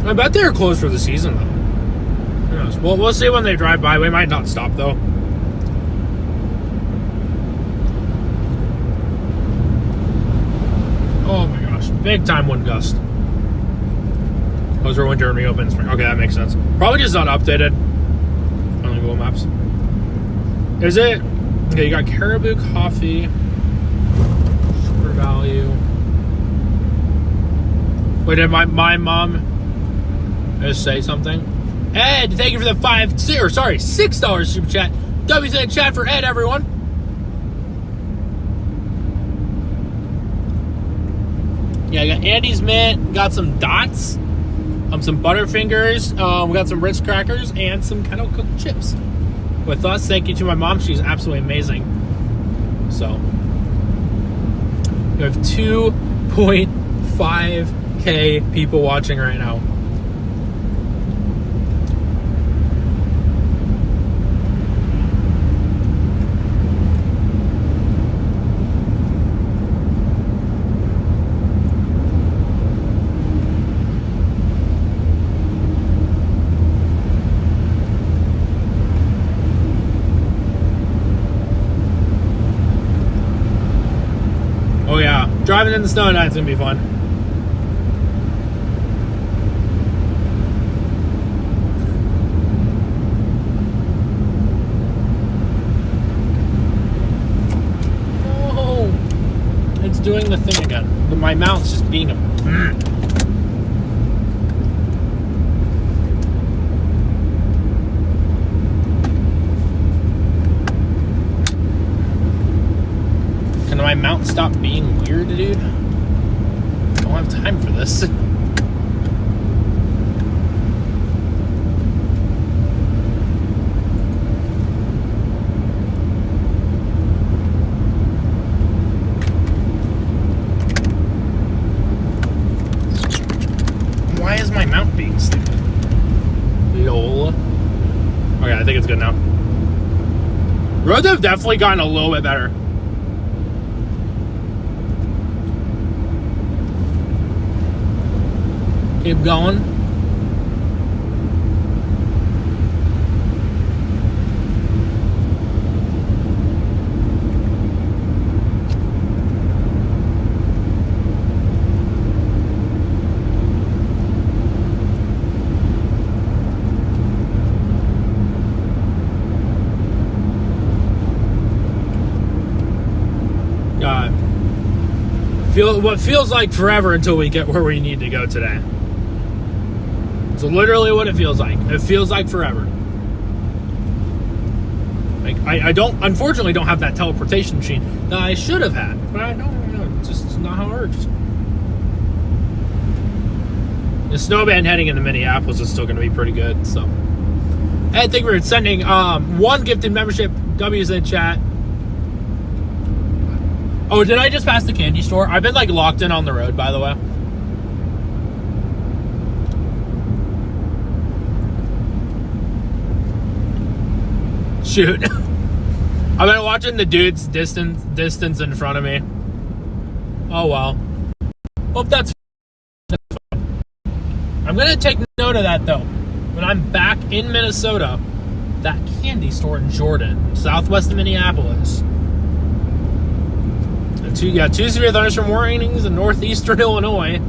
I bet they're closed for the season, though. Who knows? Well, we'll see when they drive by. We might not stop, though. Oh my gosh. Big time wind gust. Close for winter and reopen spring. Okay, that makes sense. Probably just not updated on Google Maps. Is it? Okay, you got Caribou Coffee. Super value. Wait, did my mom just say something? Ed, thank you for the $6 super chat. W's in the chat for Ed, everyone. Yeah, I got Andy's Mint, got some dots, some Butterfingers, we got some Ritz crackers, and some kettle cooked chips. With us, thank you to my mom. She's absolutely amazing. So, we have 2.5K people watching right now. Oh yeah, driving in the snow tonight is gonna be fun. Oh, it's doing the thing again. My mouth's just being a. Can my mount stop being weird, dude? I don't have time for this. Why is my mount being stupid? Yola. Okay, I think it's good now. Roads have definitely gotten a little bit better. Keep going. what feels like forever until we get where we need to go today. So literally what it feels like. It feels like forever. Like I unfortunately don't have that teleportation machine that I should have had, but I don't know. It's just not how it works. The snowband heading into Minneapolis is still going to be pretty good. So, I think we're sending one gifted membership. W's in chat. Oh, did I just pass the candy store? I've been like locked in on the road, by the way. Shoot. I've been watching the dude's distance in front of me. Oh well. Hope that's fun. I'm gonna take note of that though. When I'm back in Minnesota, that candy store in Jordan, southwest of Minneapolis. And two severe thunderstorm warnings in northeastern Illinois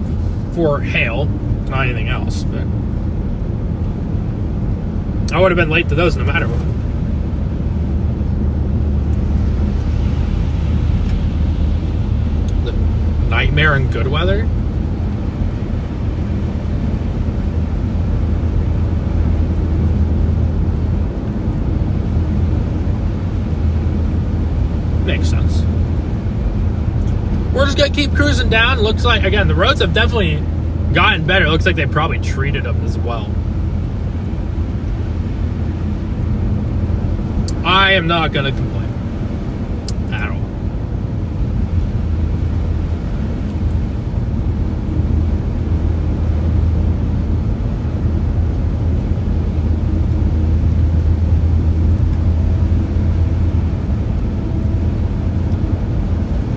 for hail, not anything else, but I would have been late to those no matter what. Nightmare in good weather? Makes sense. We're just gonna keep cruising down. Looks like, again, the roads have definitely gotten better. Looks like they probably treated them as well. I am not gonna complain at all.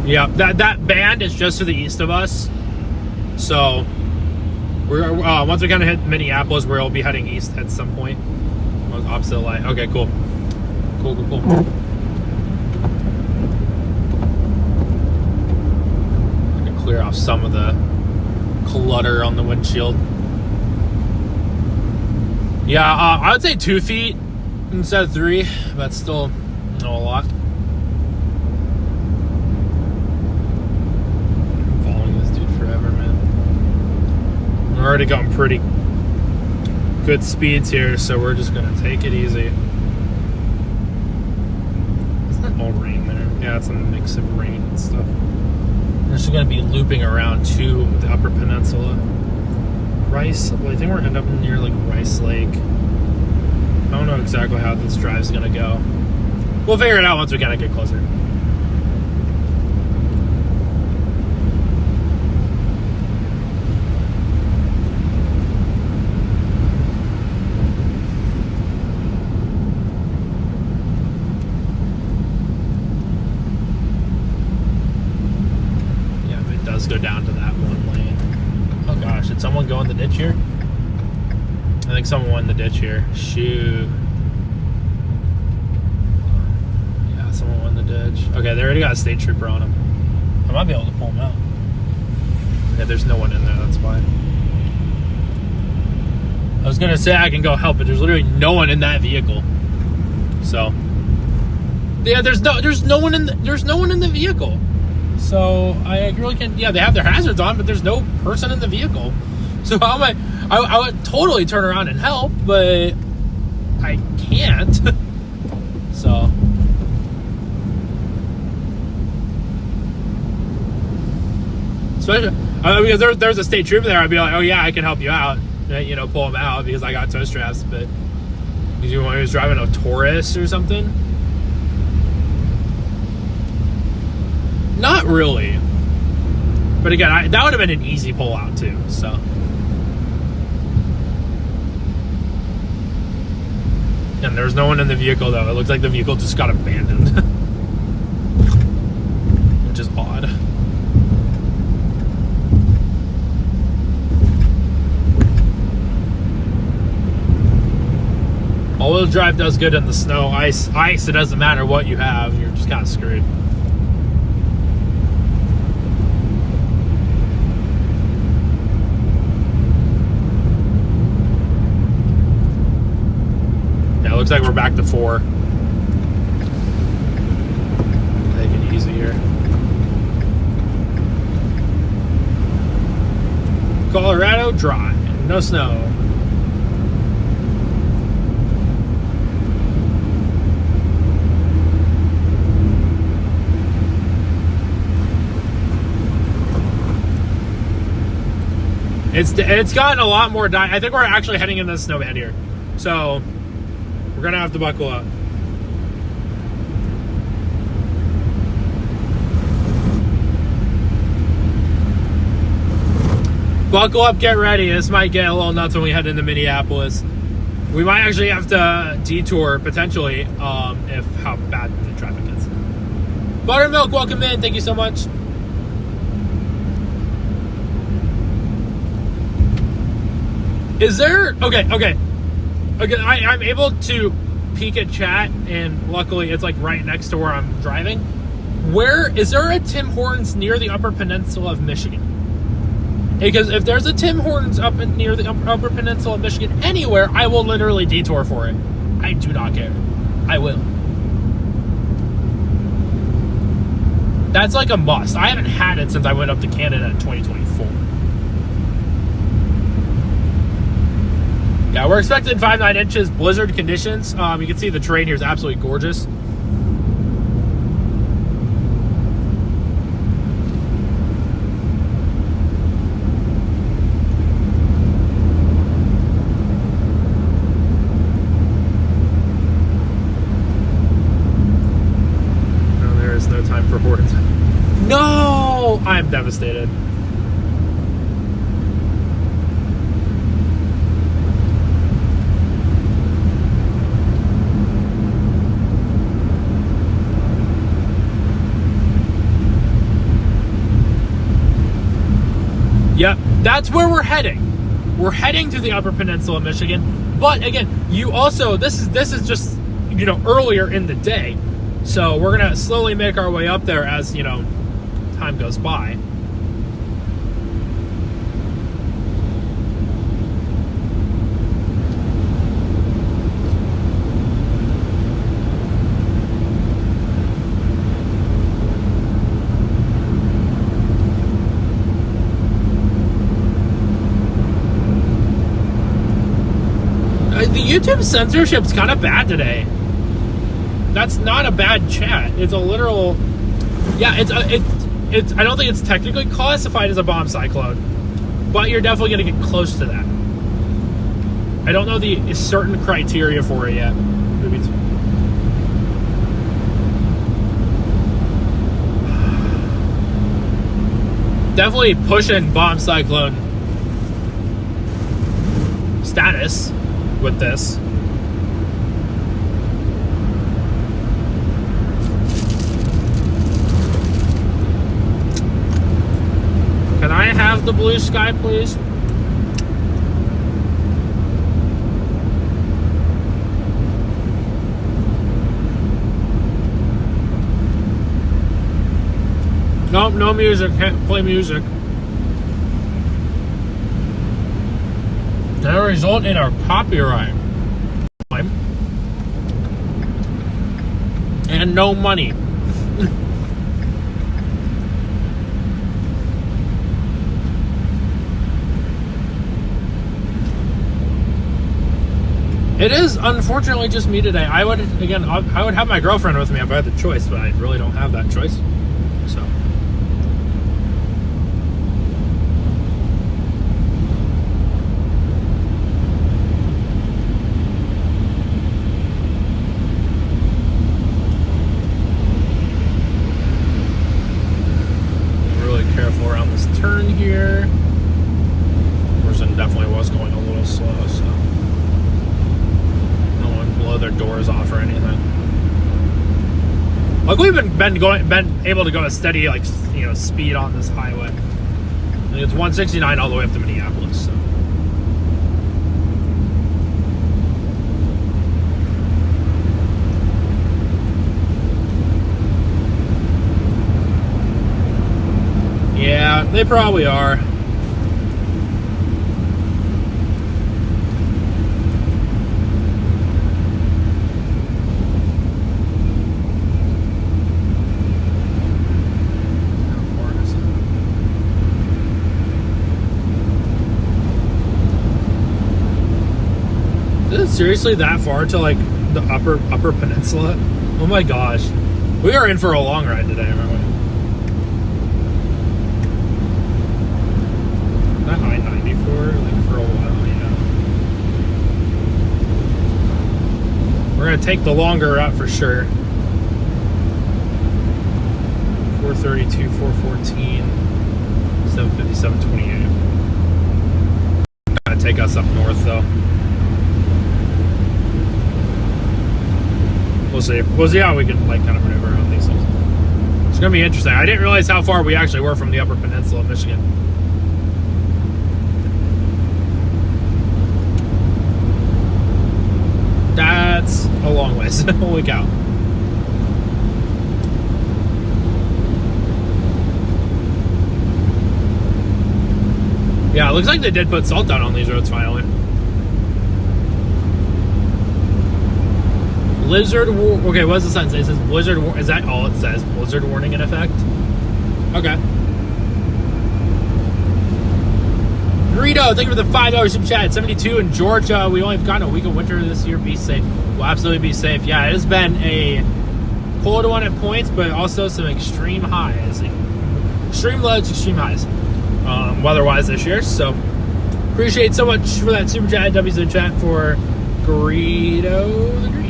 Yeah, that band is just to the east of us. So we're once we kind of hit Minneapolis, we'll be heading east at some point. Opposite light. Okay, cool. Cool. I'm gonna clear off some of the clutter on the windshield. Yeah, I would say 2 feet instead of 3. That's still a lot. We're already going pretty good speeds here, so we're just gonna take it easy. It's not all rain there. Yeah, it's a mix of rain and stuff. We're just gonna be looping around to the Upper Peninsula. Rice, well, I think we're end up near like Rice Lake. I don't know exactly how this drive's gonna go. We'll figure it out once we kind of get closer. Go down to that one lane. Oh gosh, did someone go in the ditch here? I think someone went in the ditch here. Shoot. Yeah, someone went in the ditch. Okay, they already got a state trooper on them. I might be able to pull them out. Yeah, there's no one in there, that's why. I was gonna say I can go help, but there's literally no one in that vehicle. So yeah, there's no one in the vehicle. So I really can't. Yeah, they have their hazards on, but there's no person in the vehicle. So how am I would totally turn around and help, but I can't. So especially because there's a state trooper there, I'd be like, oh yeah, I can help you out. You know, pull him out because I got tow straps. But because he was driving a Taurus or something. Not really. But again, that would have been an easy pull out too, so. And there's no one in the vehicle though. It looks like the vehicle just got abandoned. Which is odd. All-wheel drive does good in the snow. Ice, it doesn't matter what you have. You're just kind of screwed. Looks like we're back to 4. Take it easy here. Colorado, dry. No snow. It's gotten a lot more. I think we're actually heading into the snow band here, so we're gonna have to buckle up. Buckle up, get ready. This might get a little nuts when we head into Minneapolis. We might actually have to detour potentially if how bad the traffic is. Buttermilk, welcome in. Thank you so much. Is there okay? I'm able to peek at chat, and luckily it's like right next to where I'm driving. Where is there a Tim Hortons near the Upper Peninsula of Michigan? Because if there's a Tim Hortons up near the Upper Peninsula of Michigan anywhere, I will literally detour for it. I do not care. I will. That's like a must. I haven't had it since I went up to Canada in 2024. Yeah, we're expecting 5-9 inches, blizzard conditions. You can see the terrain here is absolutely gorgeous. No, there is no time for hordes. No! I'm devastated. Yep, that's where we're heading. We're heading to the Upper Peninsula of Michigan. But again, you also this is just, you know, earlier in the day. So we're gonna slowly make our way up there as, you know, time goes by. The YouTube censorship's kind of bad today. That's not a bad chat. It's a literal, yeah. It's I don't think it's technically classified as a bomb cyclone, but you're definitely going to get close to that. I don't know the certain criteria for it yet. Maybe it's, definitely pushing bomb cyclone status with this. Can I have the blue sky, please? Nope, no music. Can't play music. That'll result in our copyright and no money. It is unfortunately just me today. I would have my girlfriend with me if I had the choice, but I really don't have that choice. So careful around this turn here. Person definitely was going a little slow, so no one blow their doors off or anything. Like we've been able to go a steady, like, you know, speed on this highway. I think it's 169 all the way up to Minneapolis. So. Yeah, they probably are. Is it seriously that far to like the upper peninsula? Oh my gosh. We are in for a long ride today, aren't we? That I-94, like for a while, yeah. We're gonna take the longer route for sure. 432, 414, 750, 728. Gotta take us up north though. We'll see. We'll see how we can like kind of maneuver around these things. It's gonna be interesting. I didn't realize how far we actually were from the Upper Peninsula of Michigan. That's a long ways. Holy cow. Yeah, it looks like they did put salt down on these roads finally. Blizzard war. Okay, what does the sign say? It says blizzard war. Is that all it says? Blizzard warning in effect? Okay. Greedo, thank you for the $5 super chat. 72 in Georgia. We only have gotten a week of winter this year. Be safe. We'll absolutely be safe. Yeah, it has been a cold one at points, but also some extreme highs. Extreme lows, extreme highs. Weather-wise this year. So, appreciate so much for that super chat. W's in chat for Greedo the Green.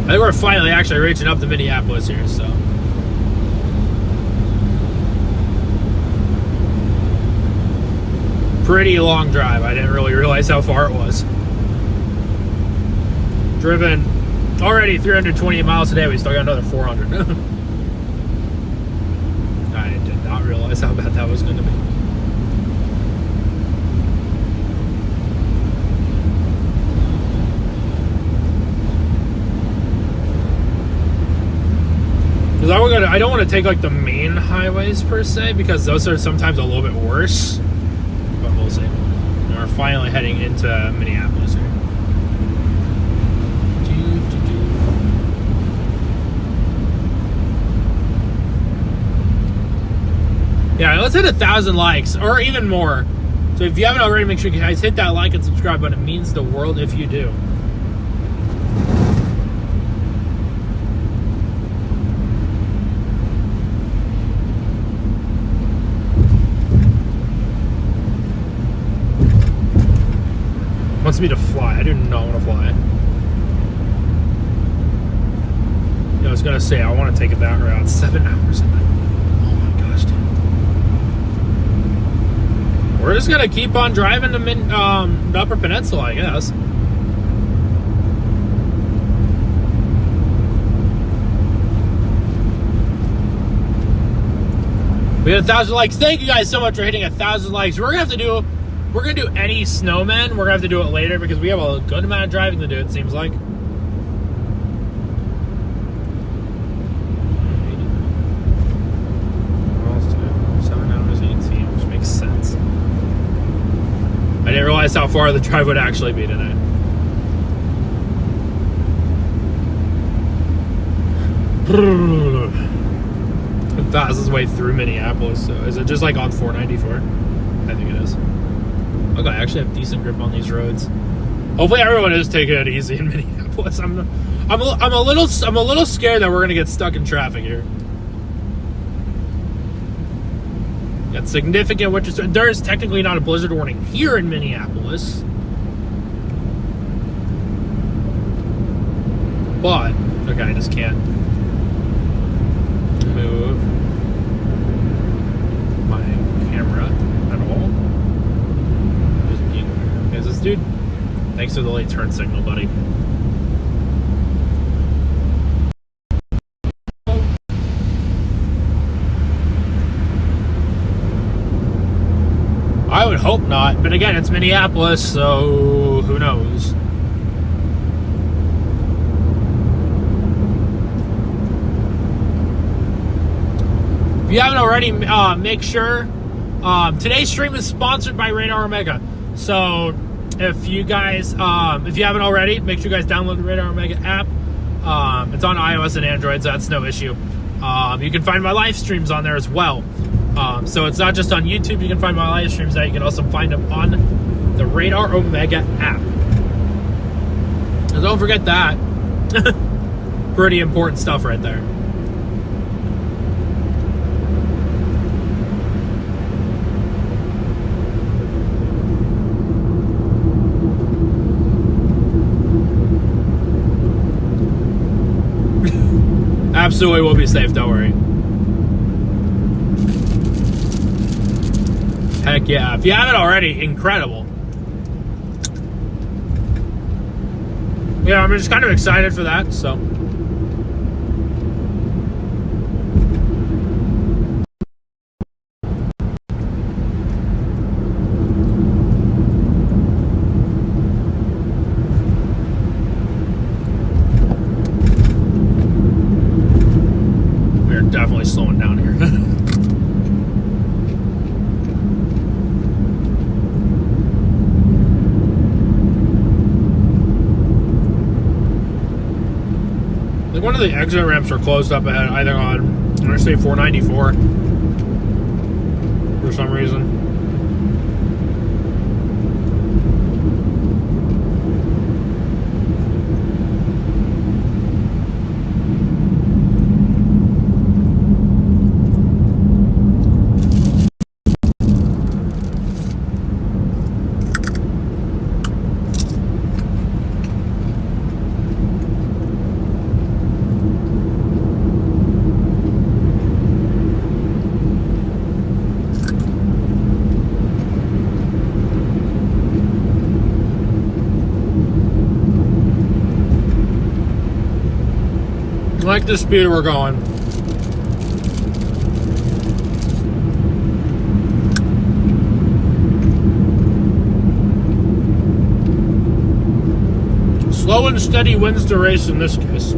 I think we're finally actually reaching up to Minneapolis here, so. Pretty long drive. I didn't really realize how far it was. Driven already 328 miles a day. We still got another 400. I did not realize how bad that was going to be. I don't want to take like the main highways per se, because those are sometimes a little bit worse, but we'll see. And we're finally heading into Minneapolis here. Yeah, let's hit 1,000 likes or even more. So if you haven't already, make sure you guys hit that like and subscribe button. It means the world if you do. Wants me to fly. I do not want to fly. Yeah, I was gonna say I want to take it that route. 7 hours. Oh my gosh, dude. We're just gonna keep on driving to the Upper Peninsula, I guess. We had 1,000 likes. Thank you guys so much for hitting 1,000 likes. We're gonna do any snowmen. We're gonna have to do it later because we have a good amount of driving to do, it seems like. Almost 7 hours 18, which makes sense. I didn't realize how far the drive would actually be today. The fastest way through Minneapolis. So is it just like on 494? I think it is. Okay, I actually have decent grip on these roads. Hopefully, everyone is taking it easy in Minneapolis. I'm a little scared that we're gonna get stuck in traffic here. Got significant winter. There is technically not a blizzard warning here in Minneapolis, but okay, I just can't move my camera at all. Is this dude? Thanks for the late turn signal, buddy. I would hope not, but again, it's Minneapolis, so who knows? If you haven't already, make sure. Today's stream is sponsored by Radar Omega. So if you guys, if you haven't already, make sure you guys download the Radar Omega app. It's on iOS and Android, so that's no issue. You can find my live streams on there as well. So it's not just on YouTube. You can find my live streams there. You can also find them on the Radar Omega app. So don't forget that. Pretty important stuff right there. Absolutely will be safe, don't worry. Heck yeah. If you haven't already, incredible. Yeah, I'm just kind of excited for that, so. We're definitely slowing down here. One of the exit ramps are closed up ahead, either on Interstate 494 for some reason. I like the speed we're going. Slow and steady wins the race in this case.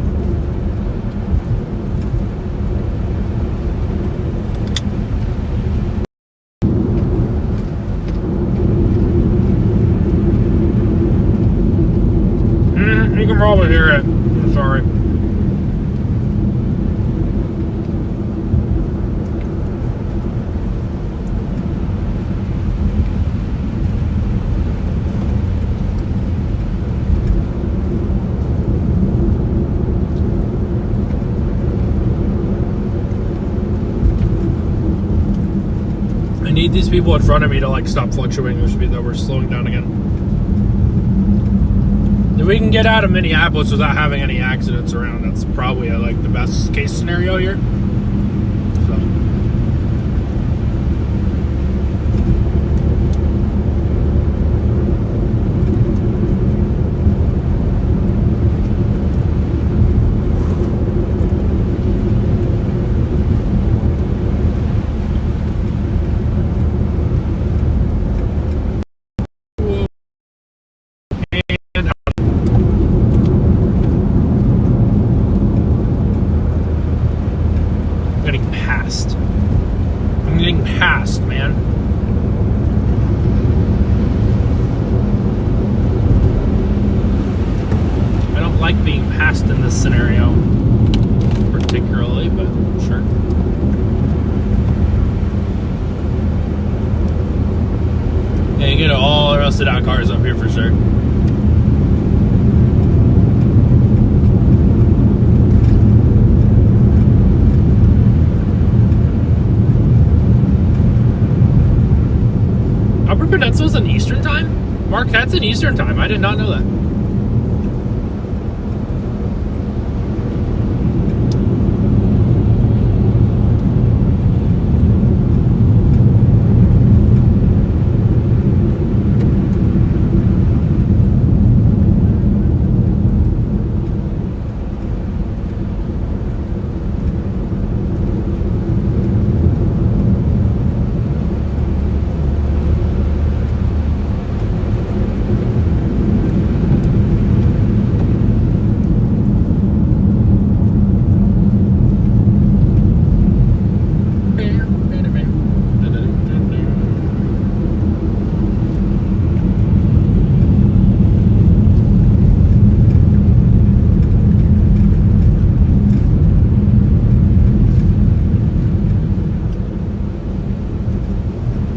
You can probably hear it. I'm sorry. I need these people in front of me to like stop fluctuating their speed, though. We're slowing down again. If we can get out of Minneapolis without having any accidents around, that's probably like the best case scenario here. So. I'm getting passed, man. I don't like being passed in this scenario, particularly, but sure. Yeah, you get all the rusted out cars up here for sure. Upper Peninsula's in Eastern time? Marquette's in Eastern time. I did not know that.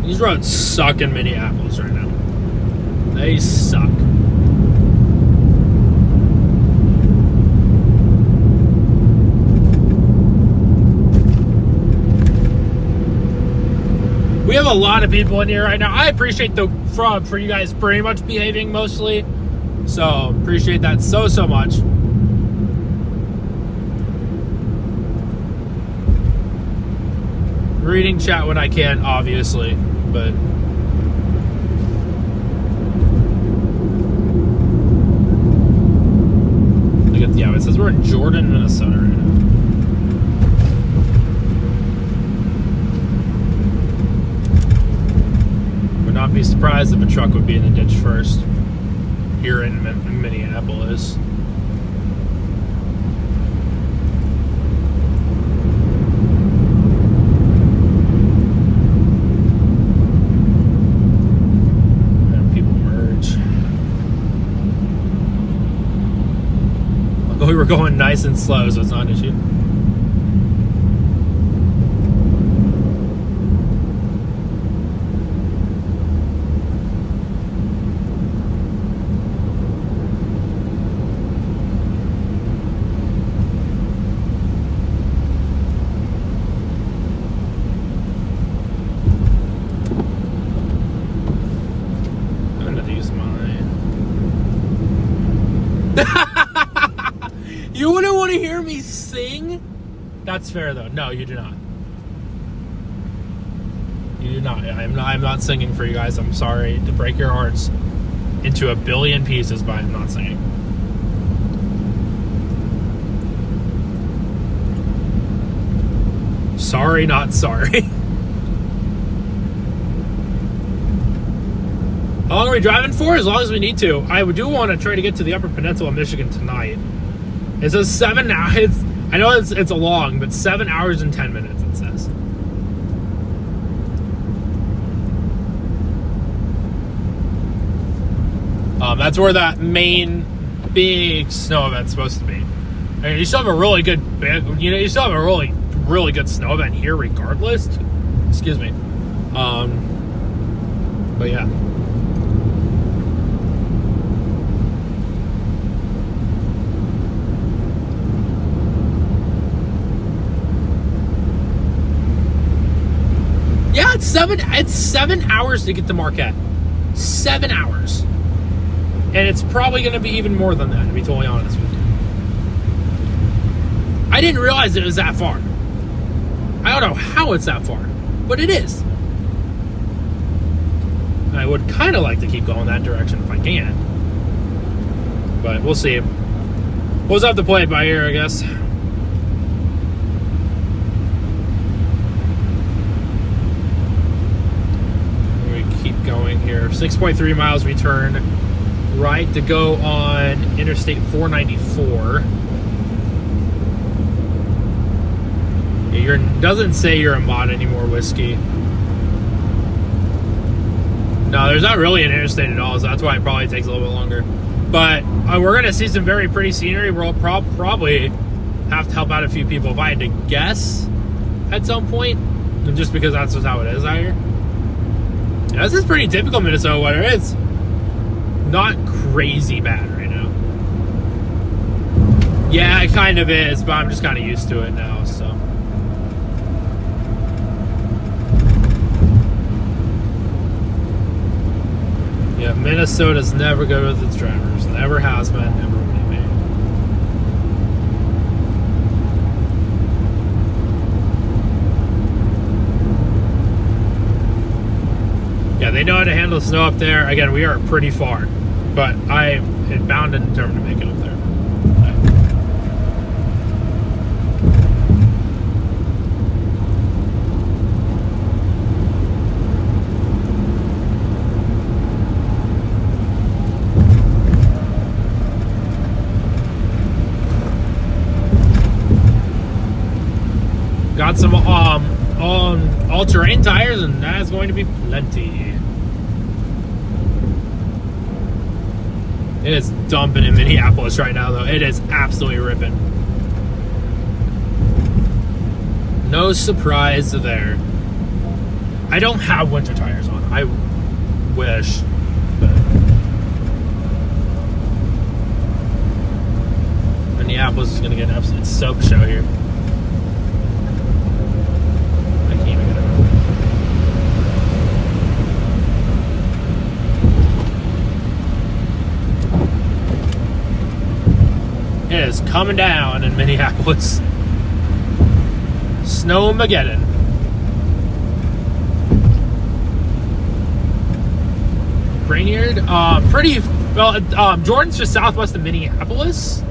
These roads suck in Minneapolis right now. They suck. We have a lot of people in here right now. I appreciate for you guys pretty much behaving mostly. So appreciate that so much. Reading chat when I can, obviously, but look at it says we're in Jordan, Minnesota right now. Not be surprised if a truck would be in the ditch first here in Minneapolis. And people merge. Although we were going nice and slow, so it's not an issue. You wouldn't want to hear me sing? That's fair though. No, you do not. You do not. I'm not singing for you guys. I'm sorry to break your hearts into a billion pieces, but I'm not singing. Sorry, not sorry. How long are we driving for? As long as we need to. I do want to try to get to the Upper Peninsula of Michigan tonight. It says 7 hours. I know it's a long, but 7 hours and 10 minutes it says. That's where that main big snow event's supposed to be. I mean, you still have a really good, you still have a really good snow event here regardless. Excuse me. But yeah. Yeah, it's 7 hours to get to Marquette. 7 hours. And it's probably going to be even more than that, to be totally honest with you. I didn't realize it was that far. I don't know how it's that far, but it is. I would kind of like to keep going that direction if I can. But we'll see. We'll just have to play it by ear, I guess. Going here, 6.3 miles return right to go on Interstate 494. Doesn't say you're a mod anymore, Whiskey. No, there's not really an interstate at all, so that's why it probably takes a little bit longer. But we're going to see some very pretty scenery. We'll probably have to help out a few people if I had to guess at some point, just because that's just how it is out here. This is pretty typical Minnesota weather. It's not crazy bad right now. Yeah, it kind of is, but I'm just kind of used to it now, so. Yeah, Minnesota's never good with its drivers. Never has been, never will be. Yeah, they know how to handle snow up there. Again, we are pretty far, but I am bound and determined to make it up there. Got some all-terrain tires, and that's going to be plenty. It is dumping in Minneapolis right now, though. It is absolutely ripping. No surprise there. I don't have winter tires on. I wish. But Minneapolis is going to get an absolute soap show here. I can't even get it. It is coming down in Minneapolis. Snowmageddon. Brainerd, pretty well. Jordan's just southwest of Minneapolis,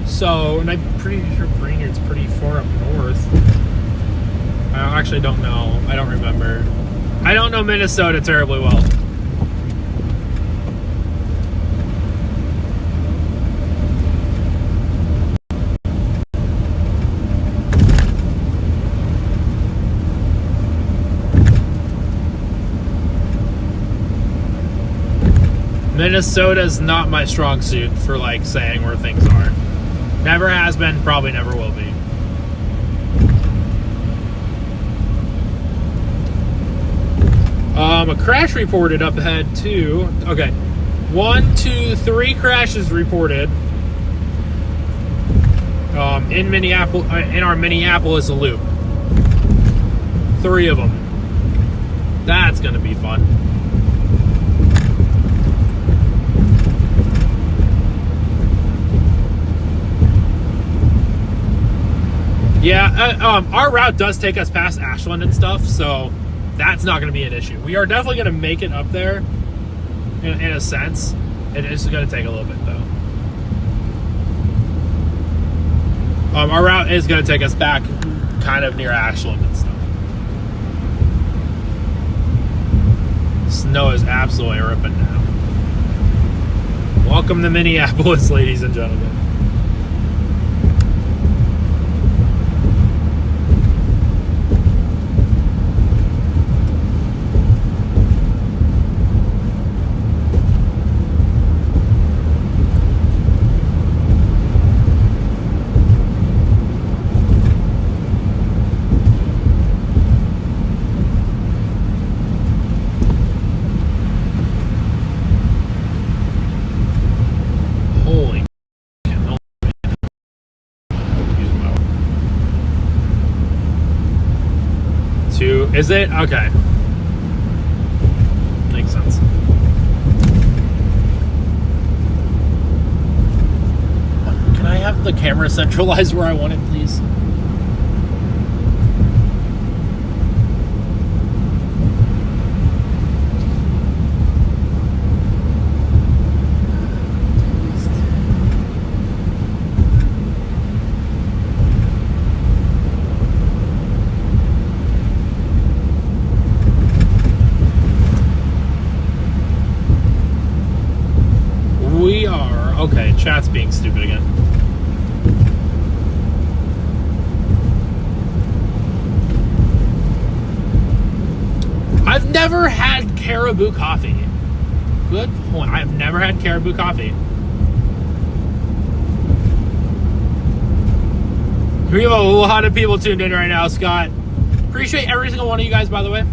so, and I'm pretty sure Brainerd's pretty far up north. I actually don't know. I don't remember. I don't know Minnesota terribly well. Minnesota's not my strong suit for like saying where things are. Never has been, probably never will be. A crash reported up ahead too. Okay. 1, 2, 3 crashes reported. In Minneapolis, in our Minneapolis loop. 3 of them. That's gonna be fun. Yeah, our route does take us past Ashland and stuff, so that's not going to be an issue. We are definitely going to make it up there, in a sense. It is going to take a little bit, though. Our route is going to take us back kind of near Ashland and stuff. Snow is absolutely ripping now. Welcome to Minneapolis, ladies and gentlemen. Is it? Okay. Makes sense. Can I have the camera centralized where I want it, please? Okay, chat's being stupid again. I've never had Caribou coffee. Good point. I've never had Caribou coffee. We have a lot of people tuned in right now, Scott. Appreciate every single one of you guys, by the way.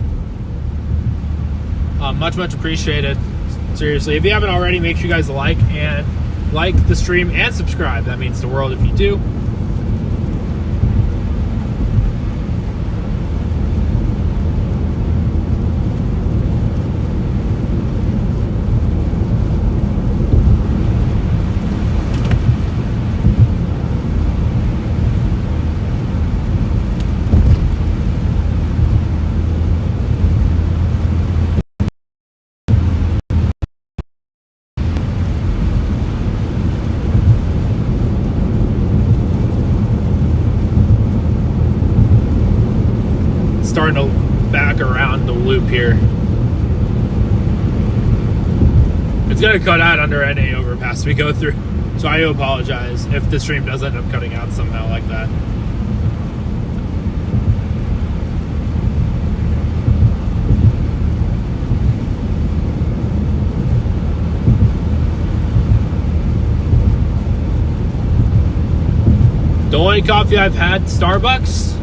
Much appreciated. Seriously, if you haven't already, make sure you guys like the stream and subscribe. That means the world if you do. Starting to back around the loop here. It's gonna cut out under NA overpass we go through, so I do apologize if the stream does end up cutting out somehow like that. The only coffee I've had, Starbucks.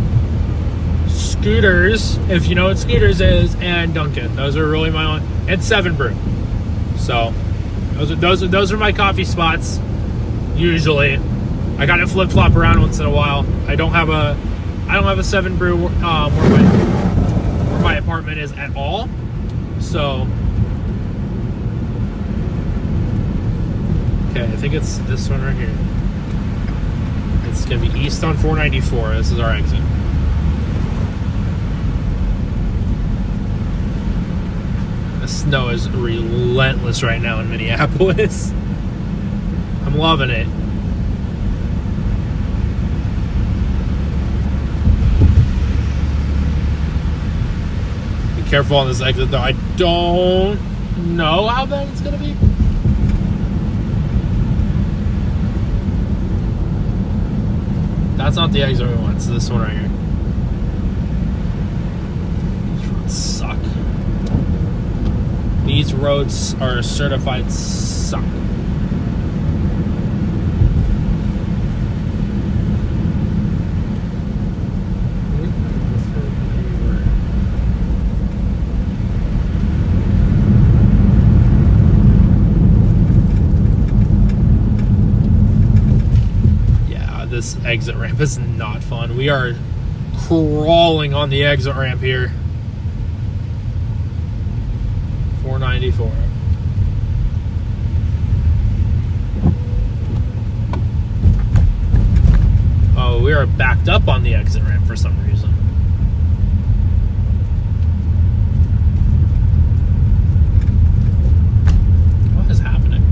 Scooters, if you know what Scooters is, and Dunkin'. Those are really my own, and 7 Brew. So those are my coffee spots. Usually, I gotta flip flop around once in a while. I don't have a 7 Brew where my apartment is at all. So okay, I think it's this one right here. It's gonna be east on 494. This is our exit. The snow is relentless right now in Minneapolis. I'm loving it. Be careful on this exit though. I don't know how bad it's gonna be. That's not the exit we want. It's this one right here. These roads suck. These roads are certified suck. This exit ramp is not fun. We are crawling on the exit ramp here. 494. Oh, we are backed up on the exit ramp for some reason. What is happening?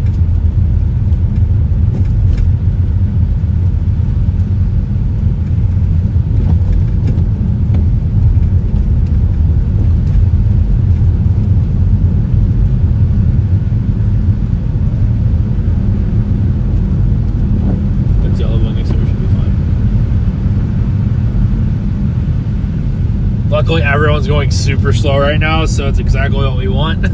Luckily, everyone's going super slow right now, so it's exactly what we want. Be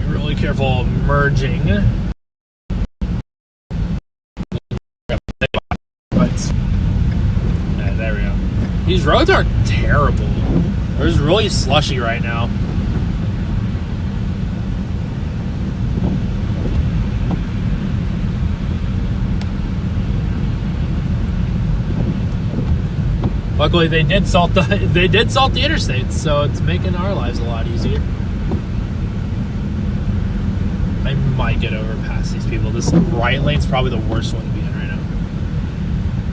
really careful of merging. There we go. These roads are terrible. It's really slushy right now. Luckily, they did salt the interstates, so it's making our lives a lot easier. I might get over past these people. This right lane's probably the worst one to be in right now.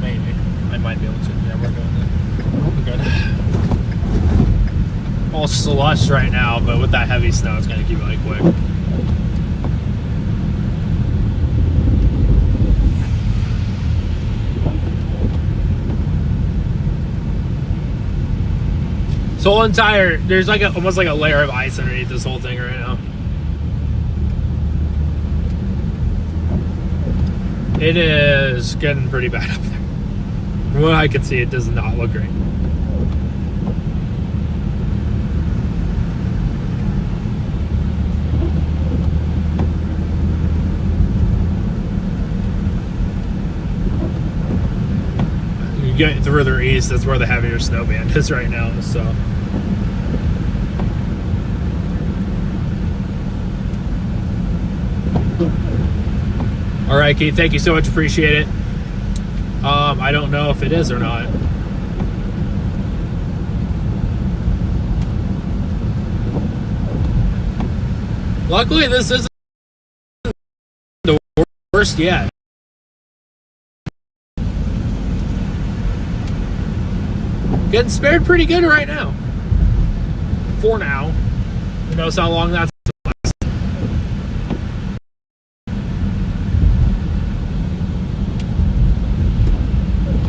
Maybe. I might be able to. Yeah, we're going there. We're good. All slush right now, but with that heavy snow, it's going to keep really quick. So whole entire, there's like almost like a layer of ice underneath this whole thing right now. It is getting pretty bad up there. From what I can see, it does not look great. You get further east, that's where the heavier snow band is right now, so. All right, Keith, thank you so much. Appreciate it. I don't know if it is or not. Luckily, this isn't the worst yet. Getting spared pretty good right now. For now. Who knows how long that's going to last.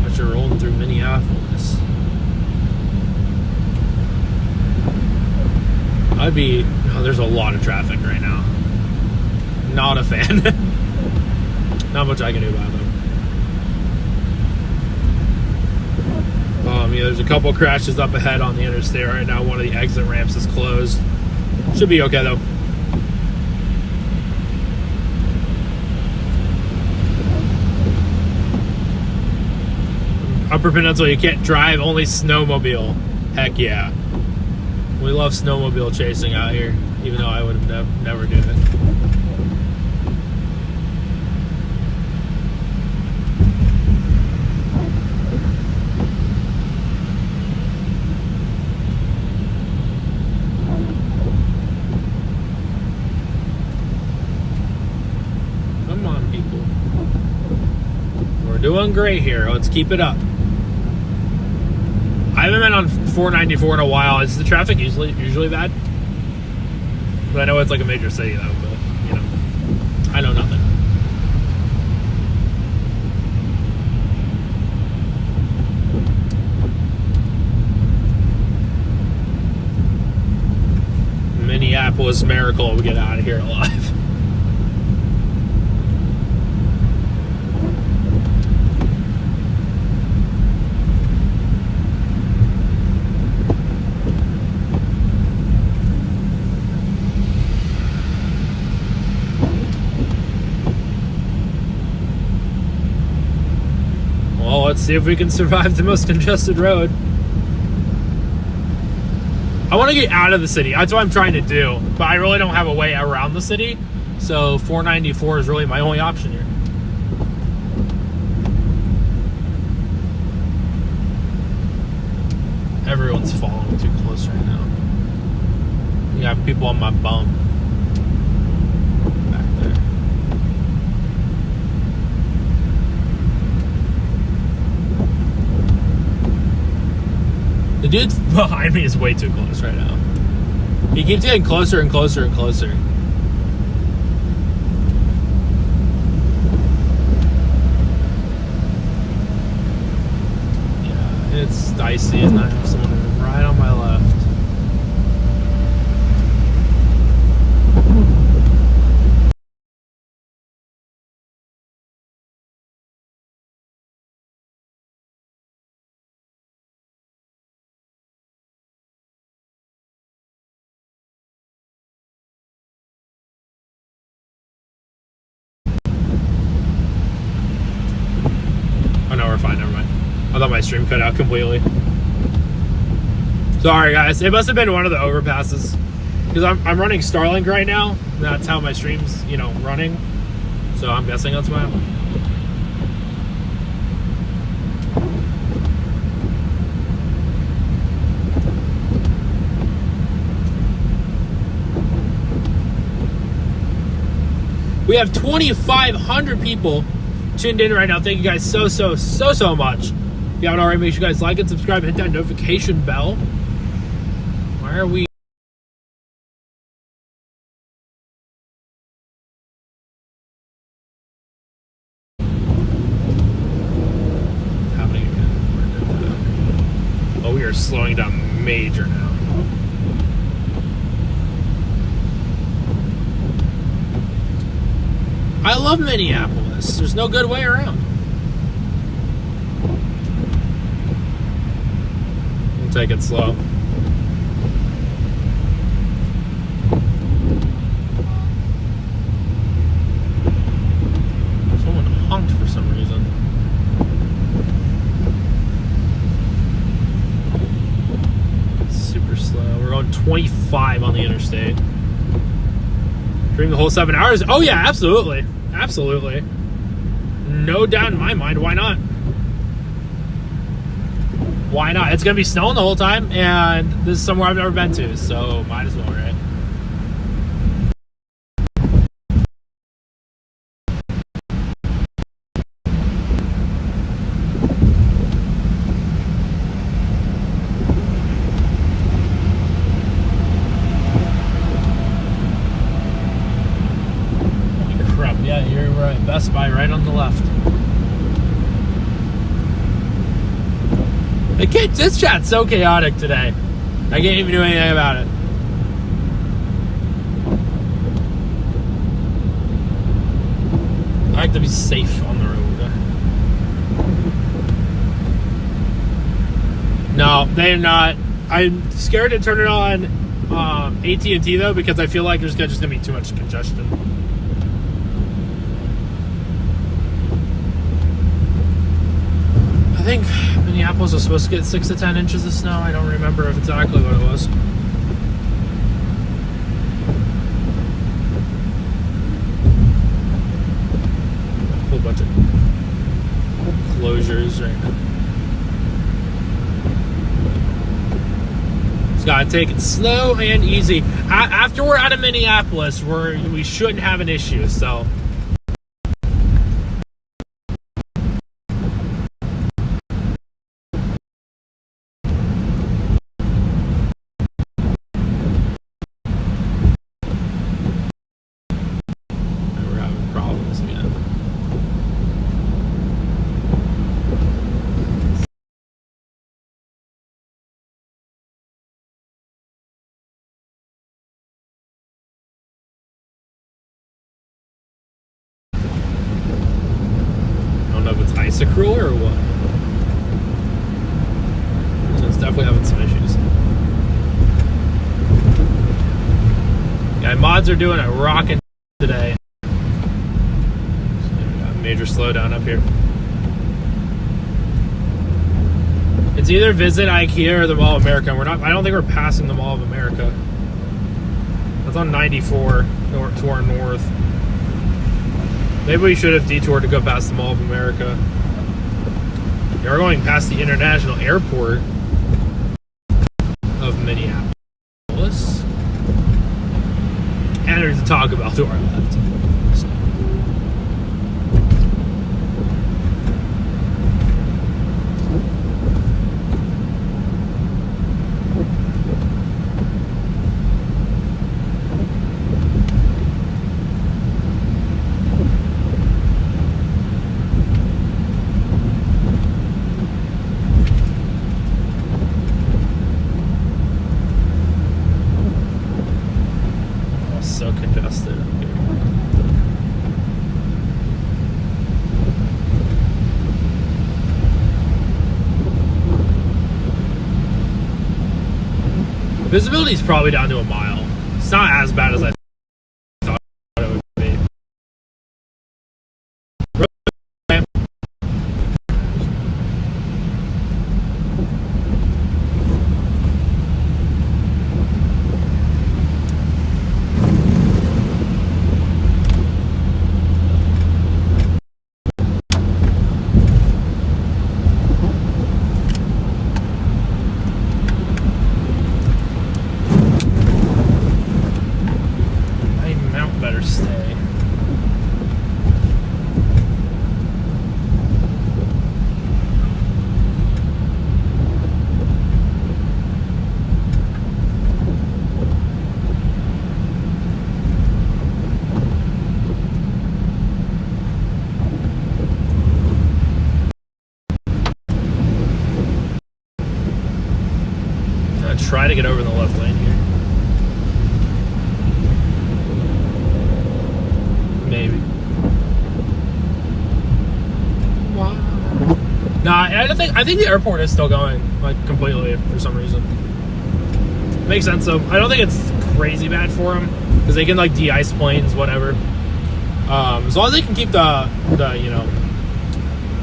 But you're rolling through Minneapolis. There's a lot of traffic right now. not a fan. Not much I can do about them. Yeah, there's a couple crashes up ahead on the interstate right now. One of the exit ramps is closed. Should be okay though. Upper Peninsula, you can't drive, only snowmobile. Heck yeah. We love snowmobile chasing out here, even though I would have never do it. Come on, people. We're doing great here. Let's keep it up. I haven't been on 494 in a while. Is the traffic usually bad? But I know it's like a major city though, but you know, I know nothing. Minneapolis miracle, we get out of here alive. Well, let's see if we can survive the most congested road. I want to get out of the city. That's what I'm trying to do. But I really don't have a way around the city. So 494 is really my only option here. Everyone's following too close right now. You got people on my bum. Back there. The dude behind me is way too close right now. He keeps getting closer and closer and closer. Yeah, it's dicey, and I have someone right on my left. Fine, never mind. I thought my stream cut out completely. Sorry guys, it must have been one of the overpasses, because I'm running Starlink right now. That's how my stream's, you know, running. So I'm guessing that's why. We have 2,500 people tuned in right now. Thank you guys so much. If you haven't already, make sure you guys like and subscribe, hit that notification bell. Why are we happening again? Oh, we are slowing down major now. I love Minneapolis. There's no good way around. We'll take it slow. Someone honked for some reason. It's super slow. We're on 25 on the interstate. During the whole 7 hours? Oh yeah, absolutely. Absolutely. No doubt in my mind. Why not? Why not? It's going to be snowing the whole time, and this is somewhere I've never been to, so might as well, right? Holy crap. Yeah, you're right. Best Buy right on the left. This chat's so chaotic today. I can't even do anything about it. I like to be safe on the road. No, they're not. I'm scared to turn it on AT&T though, because I feel like there's just gonna be too much congestion. I think Minneapolis was supposed to get 6 to 10 inches of snow. I don't remember exactly what it was. A whole bunch of closures right now. Just gotta take it slow and easy. After we're out of Minneapolis, we shouldn't have an issue. So. We're having problems again. I don't know if it's Isocruel or what. It's definitely having some issues. Yeah, mods are doing a rockin' today. So we got a major slowdown up here. It's either visit IKEA or the Mall of America. I don't think we're passing the Mall of America. That's on 94 to our north. Maybe we should have detoured to go past the Mall of America. We're going past the International Airport of Minneapolis. And there's a Taco Bell to our left. So congested up here. Visibility is probably down to a mile. It's not as bad as I thought it would be. Better stay. I'm gonna try to get over in the left lane here. Maybe. Wow. Nah, I think the airport is still going, like, completely for some reason. Makes sense though. I don't think it's crazy bad for them because they can like de-ice planes, whatever. As long as they can keep the you know,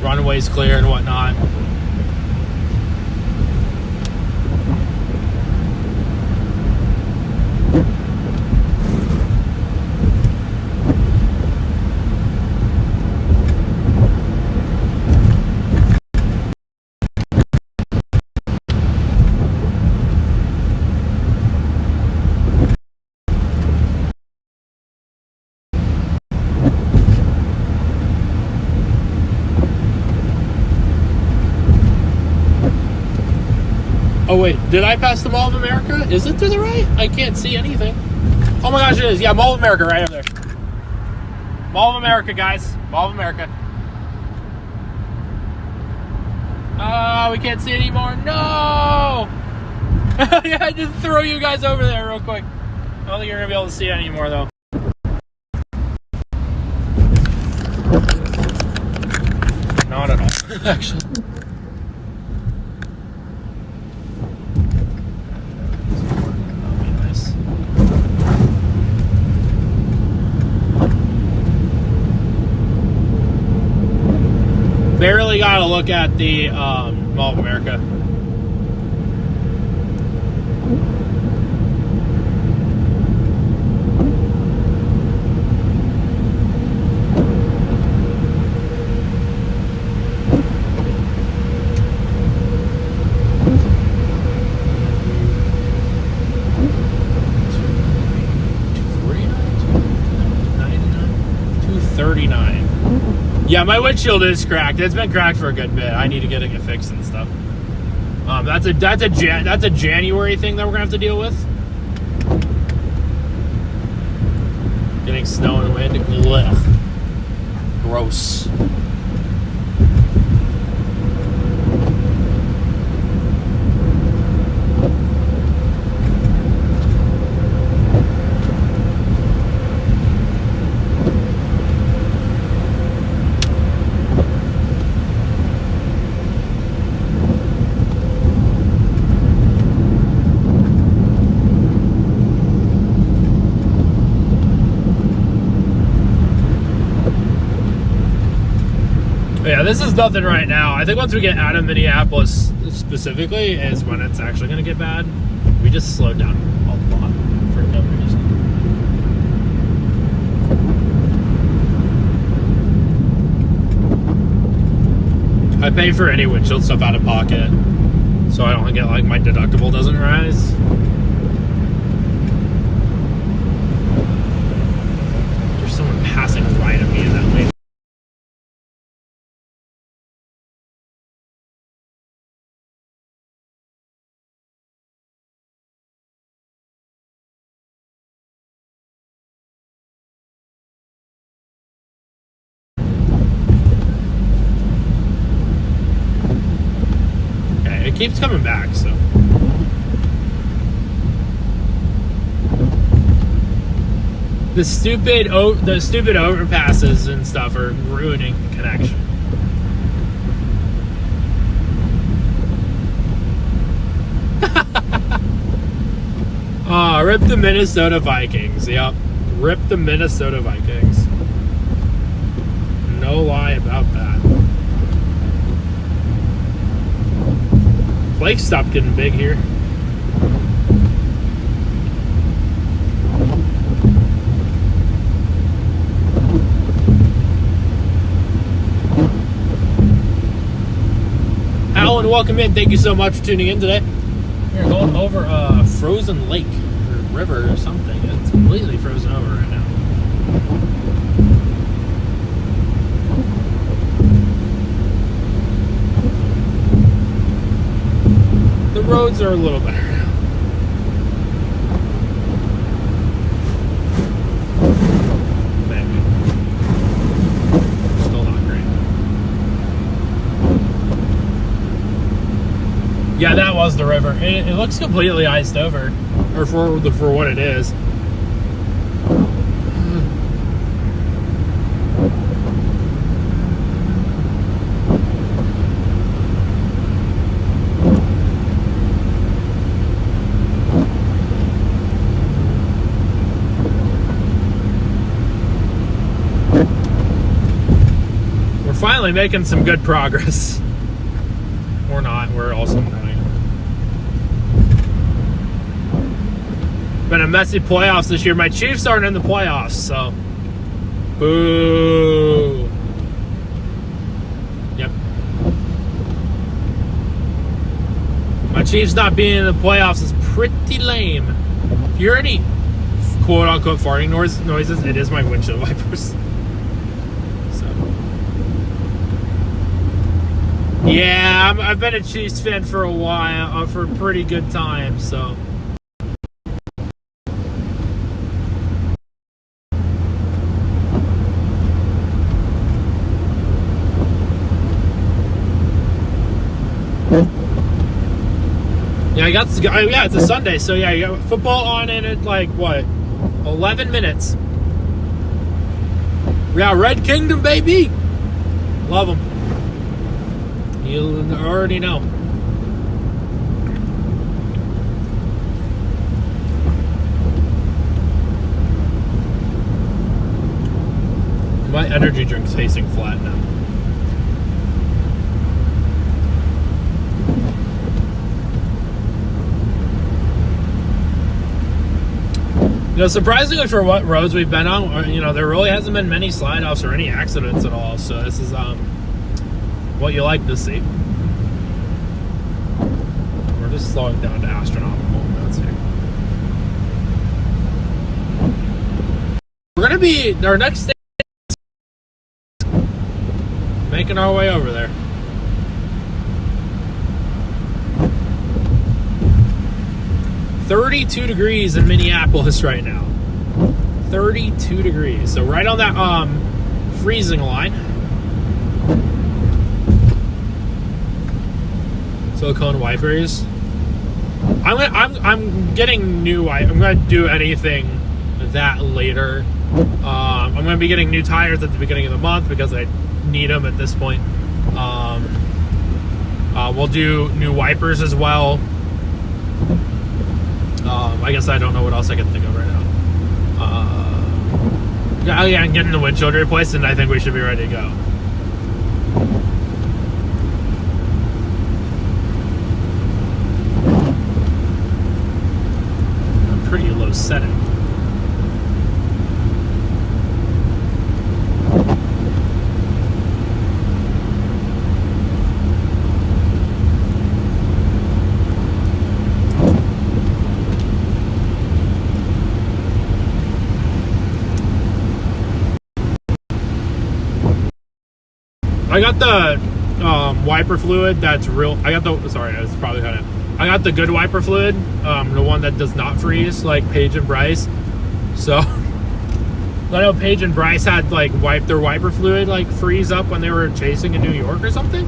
runways clear and whatnot. Oh wait, did I pass the Mall of America? Is it to the right? I can't see anything. Oh my gosh, it is. Yeah, Mall of America right over there. Mall of America, guys. Mall of America. We can't see anymore. No! Yeah, I did throw you guys over there real quick. I don't think you're going to be able to see it anymore, though. Actually. That'll be nice. Barely got to look at the Mall of America. Yeah, my windshield is cracked. It's been cracked for a good bit. I need to get it fixed and stuff. That's a January thing that we're gonna have to deal with. Getting snow and wind. Blech. Gross. Yeah, this is nothing right now. I think once we get out of Minneapolis specifically is when it's actually going to get bad. We just slowed down a lot for no reason. I pay for any windshield stuff out of pocket, so I don't get like my deductible doesn't rise. There's someone passing right at me in that lane. It keeps coming back, so. The stupid overpasses and stuff are ruining the connection. Rip the Minnesota Vikings. Yep. Rip the Minnesota Vikings. No lie about that. Flake stopped getting big here. Alan, welcome in. Thank you so much for tuning in today. We're going over a frozen lake or river or something. It's completely frozen over right now. The roads are a little better now. Maybe. Still not great. Yeah, that was the river. It looks completely iced over, or for what it is. Finally making some good progress. Or not, we're also annoying. Been a messy playoffs this year. My Chiefs aren't in the playoffs, so boo. Yep. My Chiefs not being in the playoffs is pretty lame. If you're any quote unquote farting noises, it is my windshield wipers. Yeah, I've been a Chiefs fan for a while, for a pretty good time, so. Yeah, it's a Sunday, so yeah, you got football on in at like, what, 11 minutes. Yeah, Red Kingdom, baby. Love them. You already know. My energy drink's facing flat now. You know, surprisingly for what roads we've been on, you know, there really hasn't been many slide offs or any accidents at all. So this is what you like to see. We're just slowing down to astronomical amounts here. We're gonna be our next station, making our way over there. $32 degrees in Minneapolis right now. 32 degrees. So right on that freezing line. Silicone wipers. I'm getting new. I'm gonna do anything that later. I'm gonna be getting new tires at the beginning of the month because I need them at this point. We'll do new wipers as well. I guess I don't know what else I can think of right now. Yeah, I'm getting the windshield replaced, and I think we should be ready to go. A pretty low setting. I got the wiper fluid that's real. I got the good wiper fluid, the one that does not freeze like Paige and Bryce. So I know Paige and Bryce had like their wiper fluid like freeze up when they were chasing in New York or something.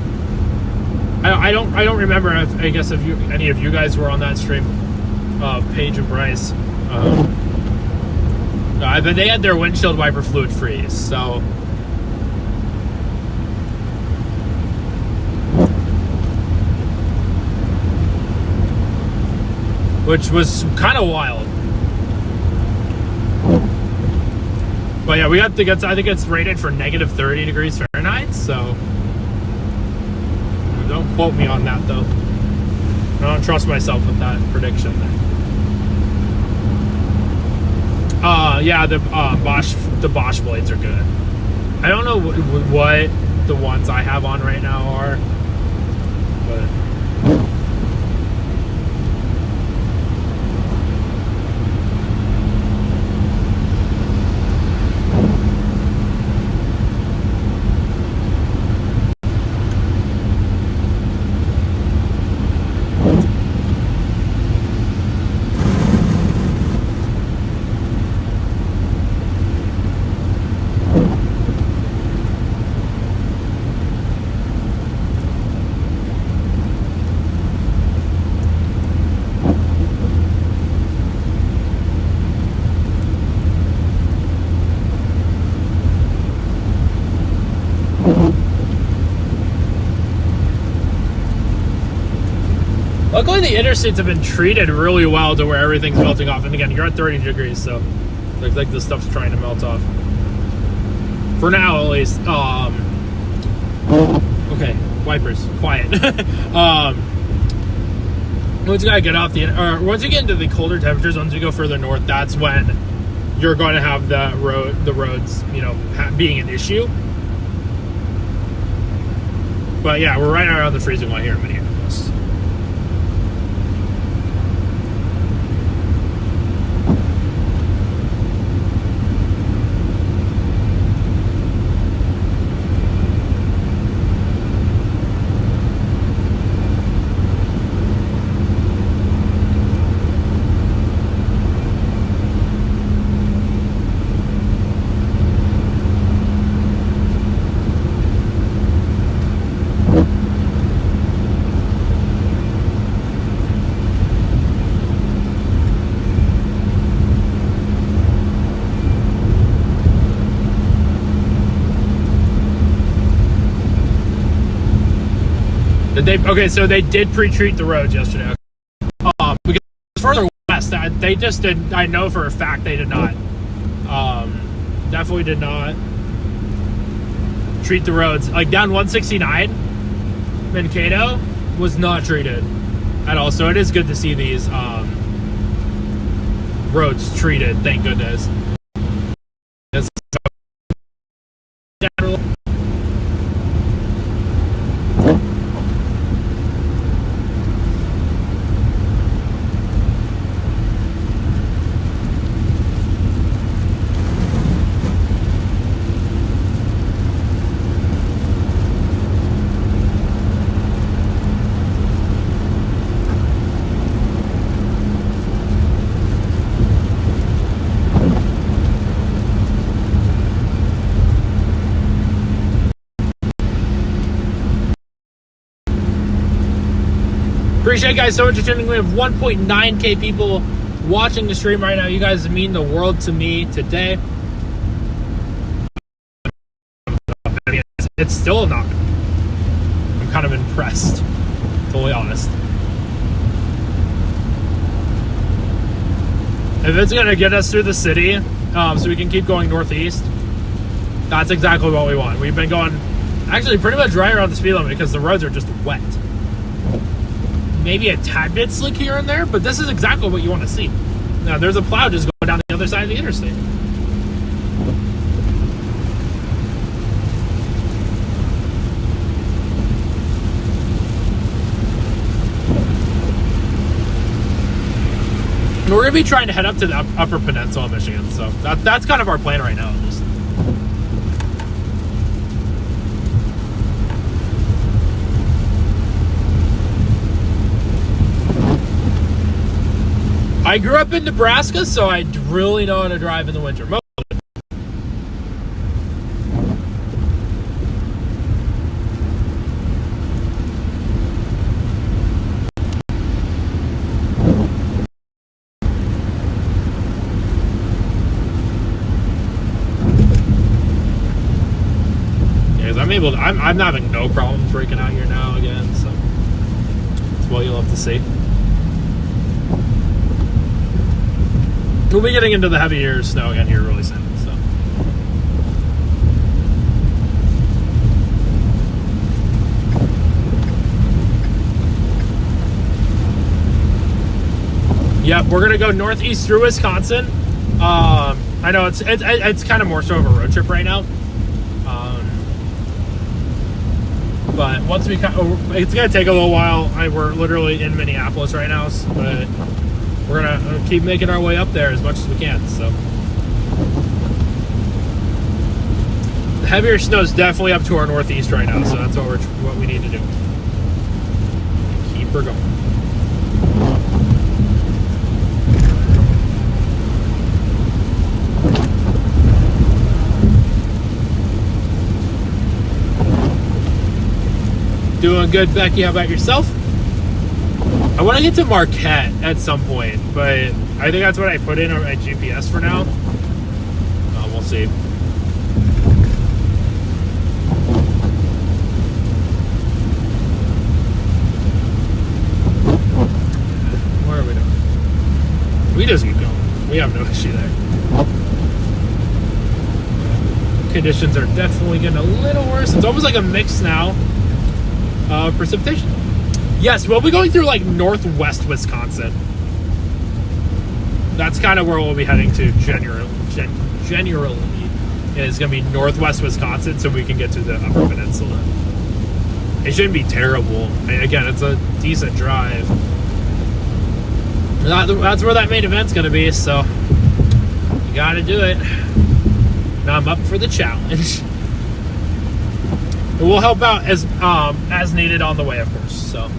I don't remember. I guess if any of you guys were on that stream of Paige and Bryce, but they had their windshield wiper fluid freeze. So. Which was kind of wild. But yeah, we have to get, I think it's rated for negative 30 degrees Fahrenheit, so don't quote me on that though. I don't trust myself with that prediction there. Yeah, the Bosch blades are good. I don't know what the ones I have on right now are, but luckily the interstates have been treated really well to where everything's melting off. And again, you're at 30 degrees, so looks like this stuff's trying to melt off. For now, at least. Okay, wipers, quiet. Once you gotta get off once you get into the colder temperatures, once you go further north, that's when you're going to have the roads, you know, being an issue. But yeah, we're right around the freezing line here in Minneapolis. Okay, so they did pre-treat the roads yesterday. Because further west, they just did. I know for a fact they did not. Definitely did not treat the roads. Like down 169, Mankato was not treated at all. So it is good to see these roads treated. Thank goodness. Appreciate you guys so much for tuning in. We have 1.9k people watching the stream right now. You guys mean the world to me today. It's still not. I'm kind of impressed, fully honest. If it's gonna get us through the city, so we can keep going northeast, that's exactly what we want. We've been going actually pretty much right around the speed limit because the roads are just wet. Maybe a tad bit slick here and there, but this is exactly what you want to see. Now, there's a plow just going down the other side of the interstate. We're going to be trying to head up to the Upper Peninsula of Michigan, so that's kind of our plan right now. Just I grew up in Nebraska, so I really know how to drive in the winter. I'm having no problems breaking out here now again, so that's what you'll have to see. We'll be getting into the heavier snow again here really soon, so. Yep, we're gonna go northeast through Wisconsin. I know it's kind of more so of a road trip right now. But once it's gonna take a little while. We're literally in Minneapolis right now, but we're gonna keep making our way up there as much as we can. So the heavier snow is definitely up to our northeast right now, so that's what we need to do. Keep her going. Doing good, Becky. How about yourself? I want to get to Marquette at some point, but I think that's what I put in on my GPS for now. We'll see. Where are we doing? We just keep going. We have no issue there. Conditions are definitely getting a little worse. It's almost like a mix now. Precipitation. Yes, we'll be going through like northwest Wisconsin. That's kind of where we'll be heading to generally. It's going to be northwest Wisconsin so we can get to the Upper Peninsula. It shouldn't be terrible. Again, it's a decent drive. That's where that main event's going to be, so you got to do it. Now I'm up for the challenge. We'll help out as needed on the way, of course. So.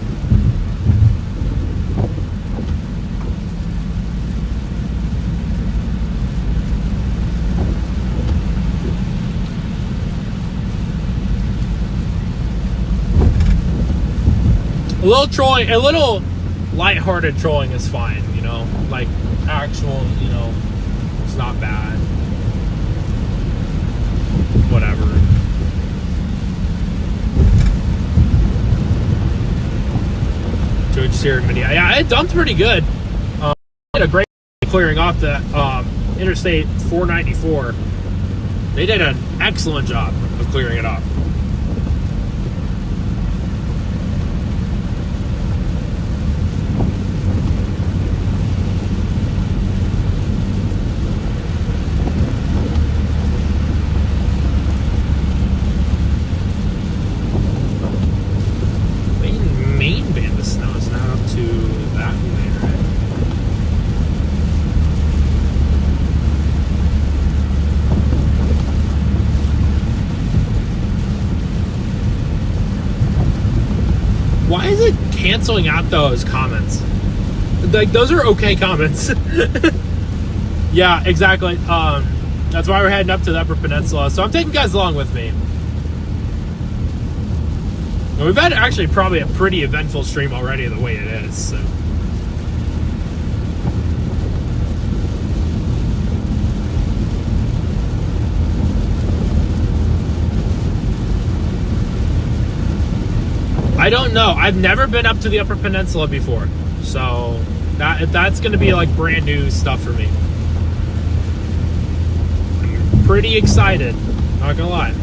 A little trolling, a little lighthearted trolling is fine, you know, like actual, you know, it's not bad. Whatever. switched here in Minneapolis. Yeah, it dumped pretty good. Did a great clearing off the Interstate 494. They did an excellent job of clearing it off. Main band of snow is not up to that way, right? Why is it canceling out those comments? Like, those are okay comments. Yeah, exactly. That's why we're heading up to the Upper Peninsula. So I'm taking you guys along with me. We've had actually probably a pretty eventful stream already the way it is. So. I don't know. I've never been up to the Upper Peninsula before. So that's going to be like brand new stuff for me. I'm pretty excited. Not going to lie.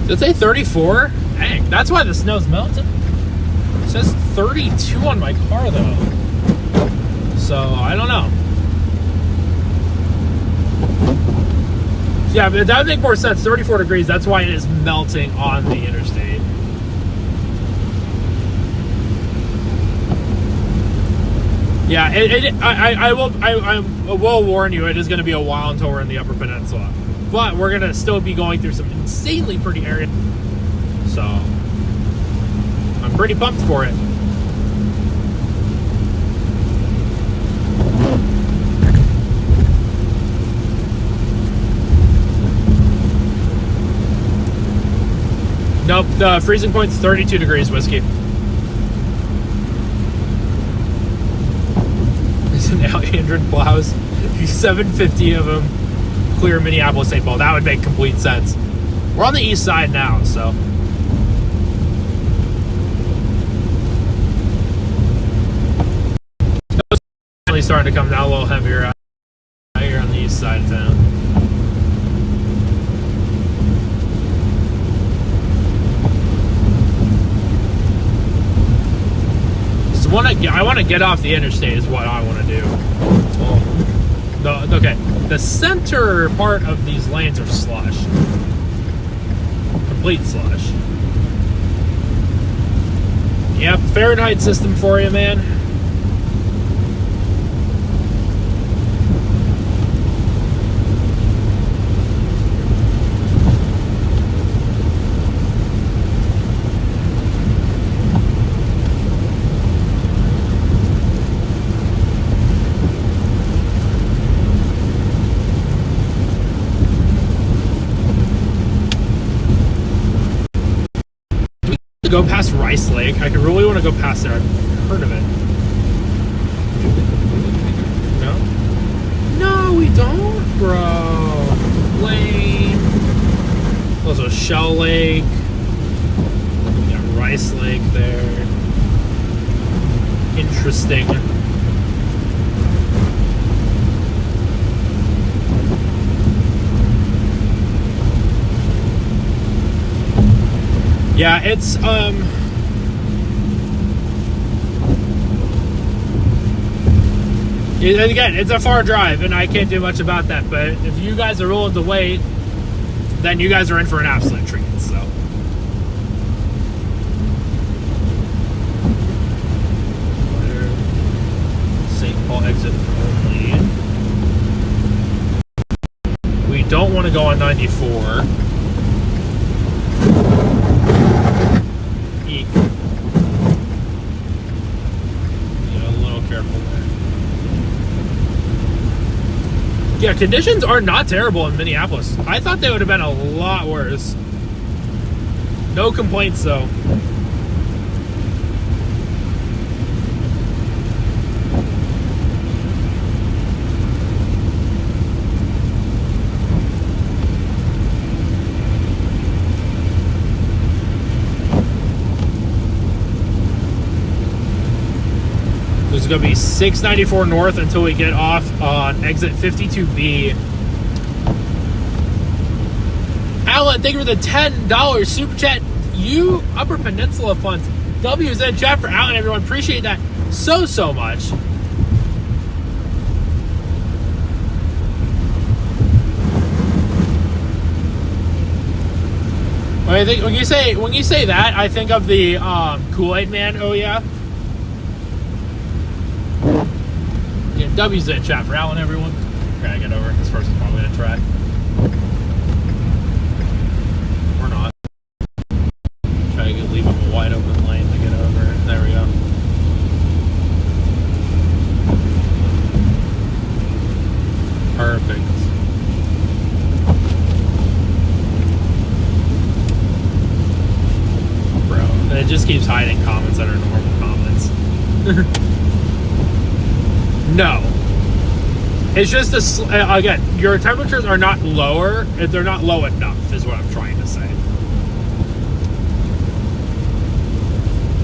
Did it say 34? Dang, that's why the snow's melting. It says 32 on my car, though. So, I don't know. Yeah, but that would make more sense. 34 degrees, that's why it is melting on the interstate. Yeah, I will warn you, it is going to be a while until we're in the Upper Peninsula. But we're going to still be going through some insanely pretty areas. So, I'm pretty pumped for it. Nope, the freezing point's 32 degrees, Whiskey. There's an Andron blouse. 750 of them. Clear Minneapolis St. Paul. That would make complete sense. We're on the east side now, so. It's really starting to come down a little heavier out here on the east side of town. I want to get off the interstate is what I want to do. Okay, the center part of these lanes are slush. Complete slush. Yep, Fahrenheit system for you, man. Go past Rice Lake. I really want to go past there. I've heard of it. No? No, we don't, bro. Lane. Also Shell Lake. We got Rice Lake there. Interesting. Yeah, it's and again, it's a far drive, and I can't do much about that. But if you guys are willing to wait, then you guys are in for an absolute treat. So, St. Paul exit only. We don't want to go on 94. Yeah, conditions are not terrible in Minneapolis. I thought they would have been a lot worse. No complaints, though. This is going to be 694 north until we get off on exit 52B. Alan, thank you for the $10 super chat. You Upper Peninsula funds. W's in chat for Alan, everyone. Appreciate that so much. When you say that, I think of the Kool-Aid Man. Oh yeah. Yeah, W's in chat for Alan, everyone. Try to get over. This person's probably gonna try. Or not. Try to leave him a wide open lane to get over. There we go. Perfect. Bro, it just keeps hiding comments that are normal comments. No. It's just again, your temperatures are not lower. They're not low enough, is what I'm trying to say.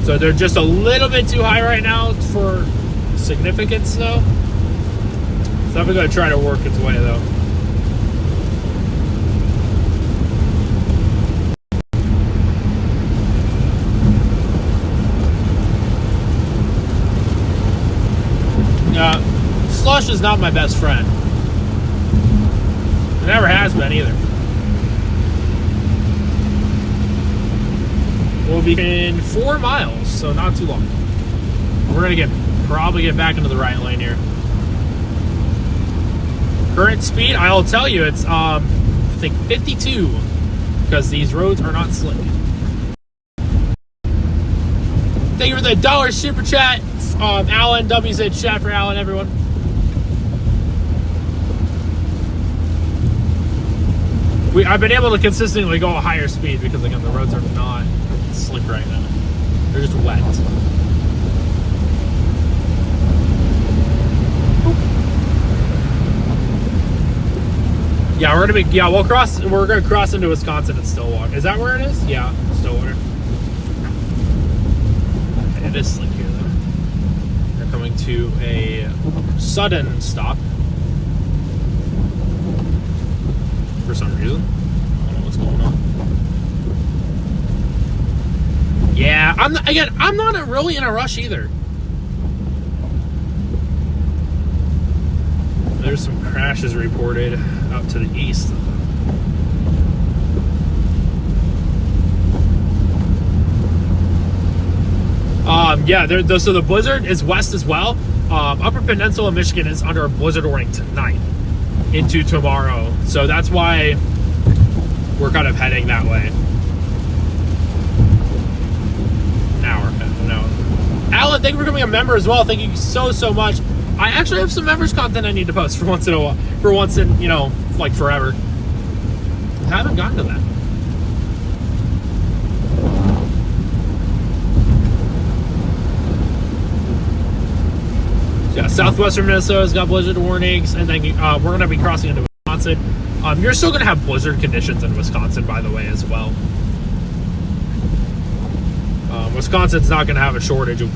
So they're just a little bit too high right now for significant snow. It's definitely going to try to work its way, though. Slush is not my best friend. It never has been either. We'll be in 4 miles, so not too long. We're gonna probably get back into the right lane here. Current speed, I'll tell you, it's I think 52, because these roads are not slick. Thank you for the $1 super chat. Alan, W said chat for Alan, everyone. I've been able to consistently go a higher speed because, again, the roads are not slick right now. They're just wet. Yeah, we're gonna cross into Wisconsin at Stillwater. Is that where it is? Yeah, Stillwater. Okay, it is slick here though. We're coming to a sudden stop. For some reason. I don't know what's going on. Yeah, I'm not really in a rush either. There's some crashes reported out to the east. Yeah, so the blizzard is west as well. Upper Peninsula, Michigan is under a blizzard warning tonight into tomorrow, so that's why we're kind of heading that way. Now Alan, thank you for becoming a member as well. Thank you so much. I actually have some members content I need to post for once in a while, like forever. I haven't gotten to that. Yeah, southwestern Minnesota's got blizzard warnings, and then we're going to be crossing into Wisconsin. You're still going to have blizzard conditions in Wisconsin, by the way, as well. Wisconsin's not going to have a shortage of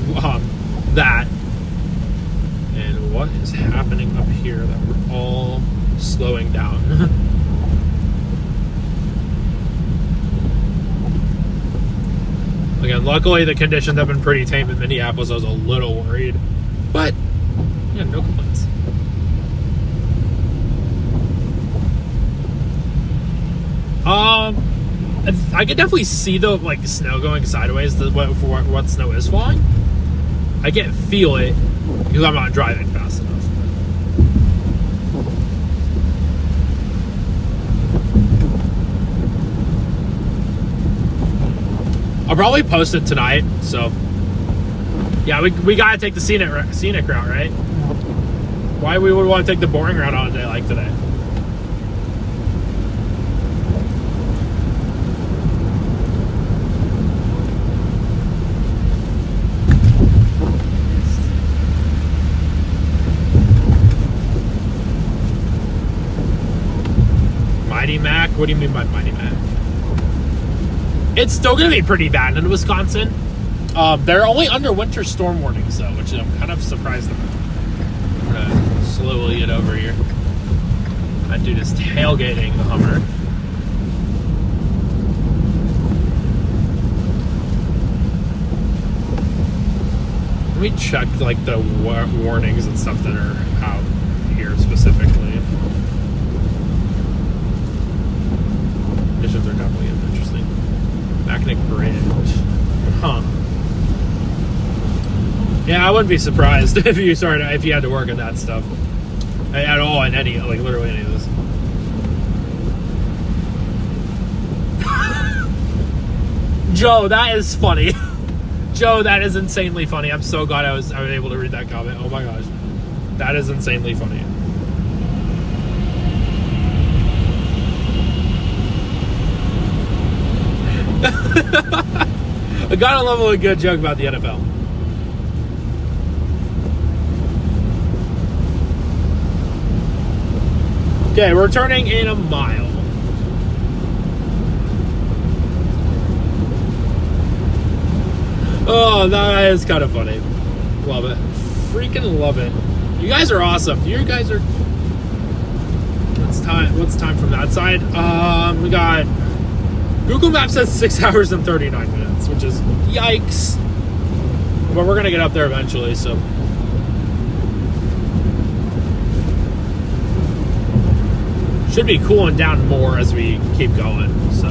that. And what is happening up here that we're all slowing down? Again, luckily the conditions have been pretty tame in Minneapolis. I was a little worried, but yeah, no complaints. I could definitely see the snow going sideways. For what snow is falling, I can't feel it because I'm not driving fast enough. I'll probably post it tonight. So yeah, we gotta take the scenic route, right? Why we would want to take the boring route on a day like today? Mighty Mac? What do you mean by Mighty Mac? It's still gonna be pretty bad in Wisconsin. They're only under winter storm warnings though, which I'm kind of surprised about. I'm gonna slowly get over here. That dude is tailgating the Hummer. Let me check like the warnings and stuff that are out here specifically. Conditions are definitely interesting. Mackinac Bridge. Huh. Yeah, I wouldn't be surprised if you had to work on that stuff at all in any, like literally any of this. Joe, that is funny. Joe, that is insanely funny. I'm so glad I was able to read that comment. Oh my gosh, that is insanely funny. I gotta love a good joke about the NFL. Okay, we're turning in a mile. Oh, that is kind of funny. Love it. Freaking love it. You guys are awesome. You guys are... What's time from that side? We got... Google Maps says 6 hours and 39 minutes, which is yikes. But we're going to get up there eventually, so... Should be cooling down more as we keep going, so...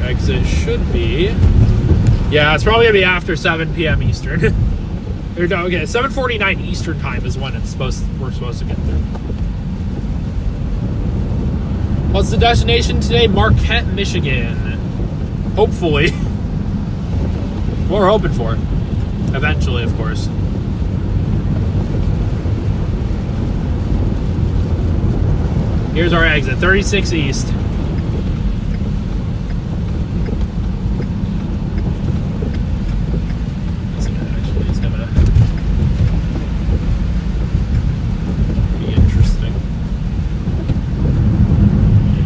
Exit should be, yeah, it's probably gonna be after 7 p.m. Eastern. Or no, okay, 7:49 Eastern time is when we're supposed to get there. What's the destination today? Marquette, Michigan. Hopefully. What we're hoping for. Eventually, of course. Here's our exit, 36 East.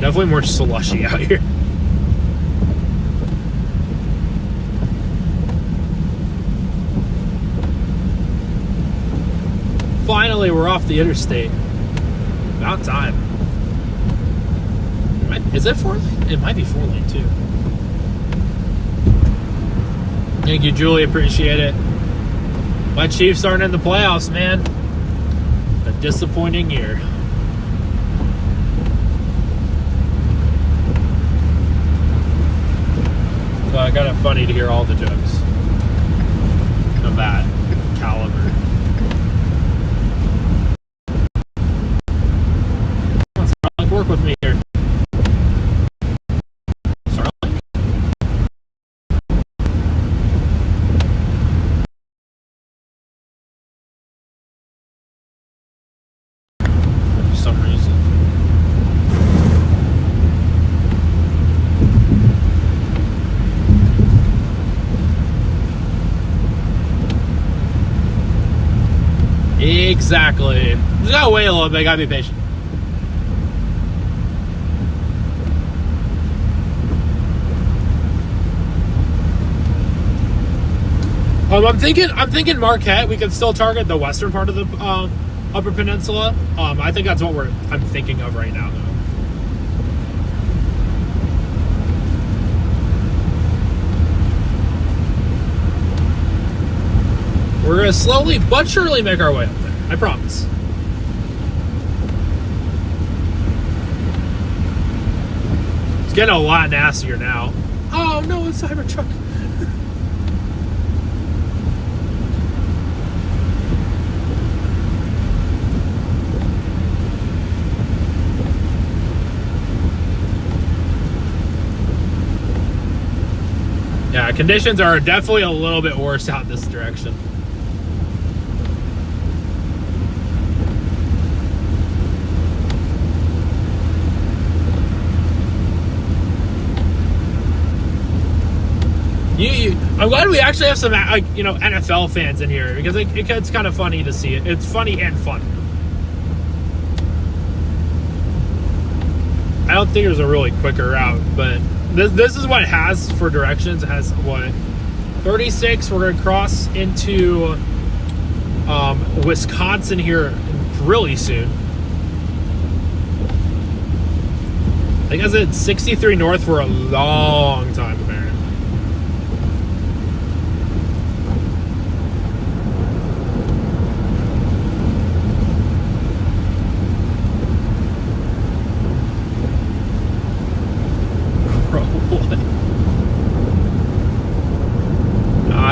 Definitely more slushy out here. Finally, we're off the interstate. About time. Is it 4-lane? It might be 4-lane too. Thank you, Julie. Appreciate it. My Chiefs aren't in the playoffs, man. A disappointing year. Kind of funny to hear all the jokes of that caliber. Come on, Starlink, work with me here. Starlink? For some reason. Exactly. Just gotta wait a little bit, gotta be patient. I'm thinking Marquette. We could still target the western part of the Upper Peninsula. I think that's what I'm thinking of right now, though. We're gonna slowly but surely make our way up there. I promise. It's getting a lot nastier now. Oh no, it's Cybertruck. Yeah, conditions are definitely a little bit worse out this direction. I'm glad we actually have some, like, you know, NFL fans in here because it's kind of funny to see it. It's funny and fun. I don't think there's a really quicker route, but this is what it has for directions. It has what 36. We're gonna cross into Wisconsin here really soon. I think I said 63 north for a long time, apparently.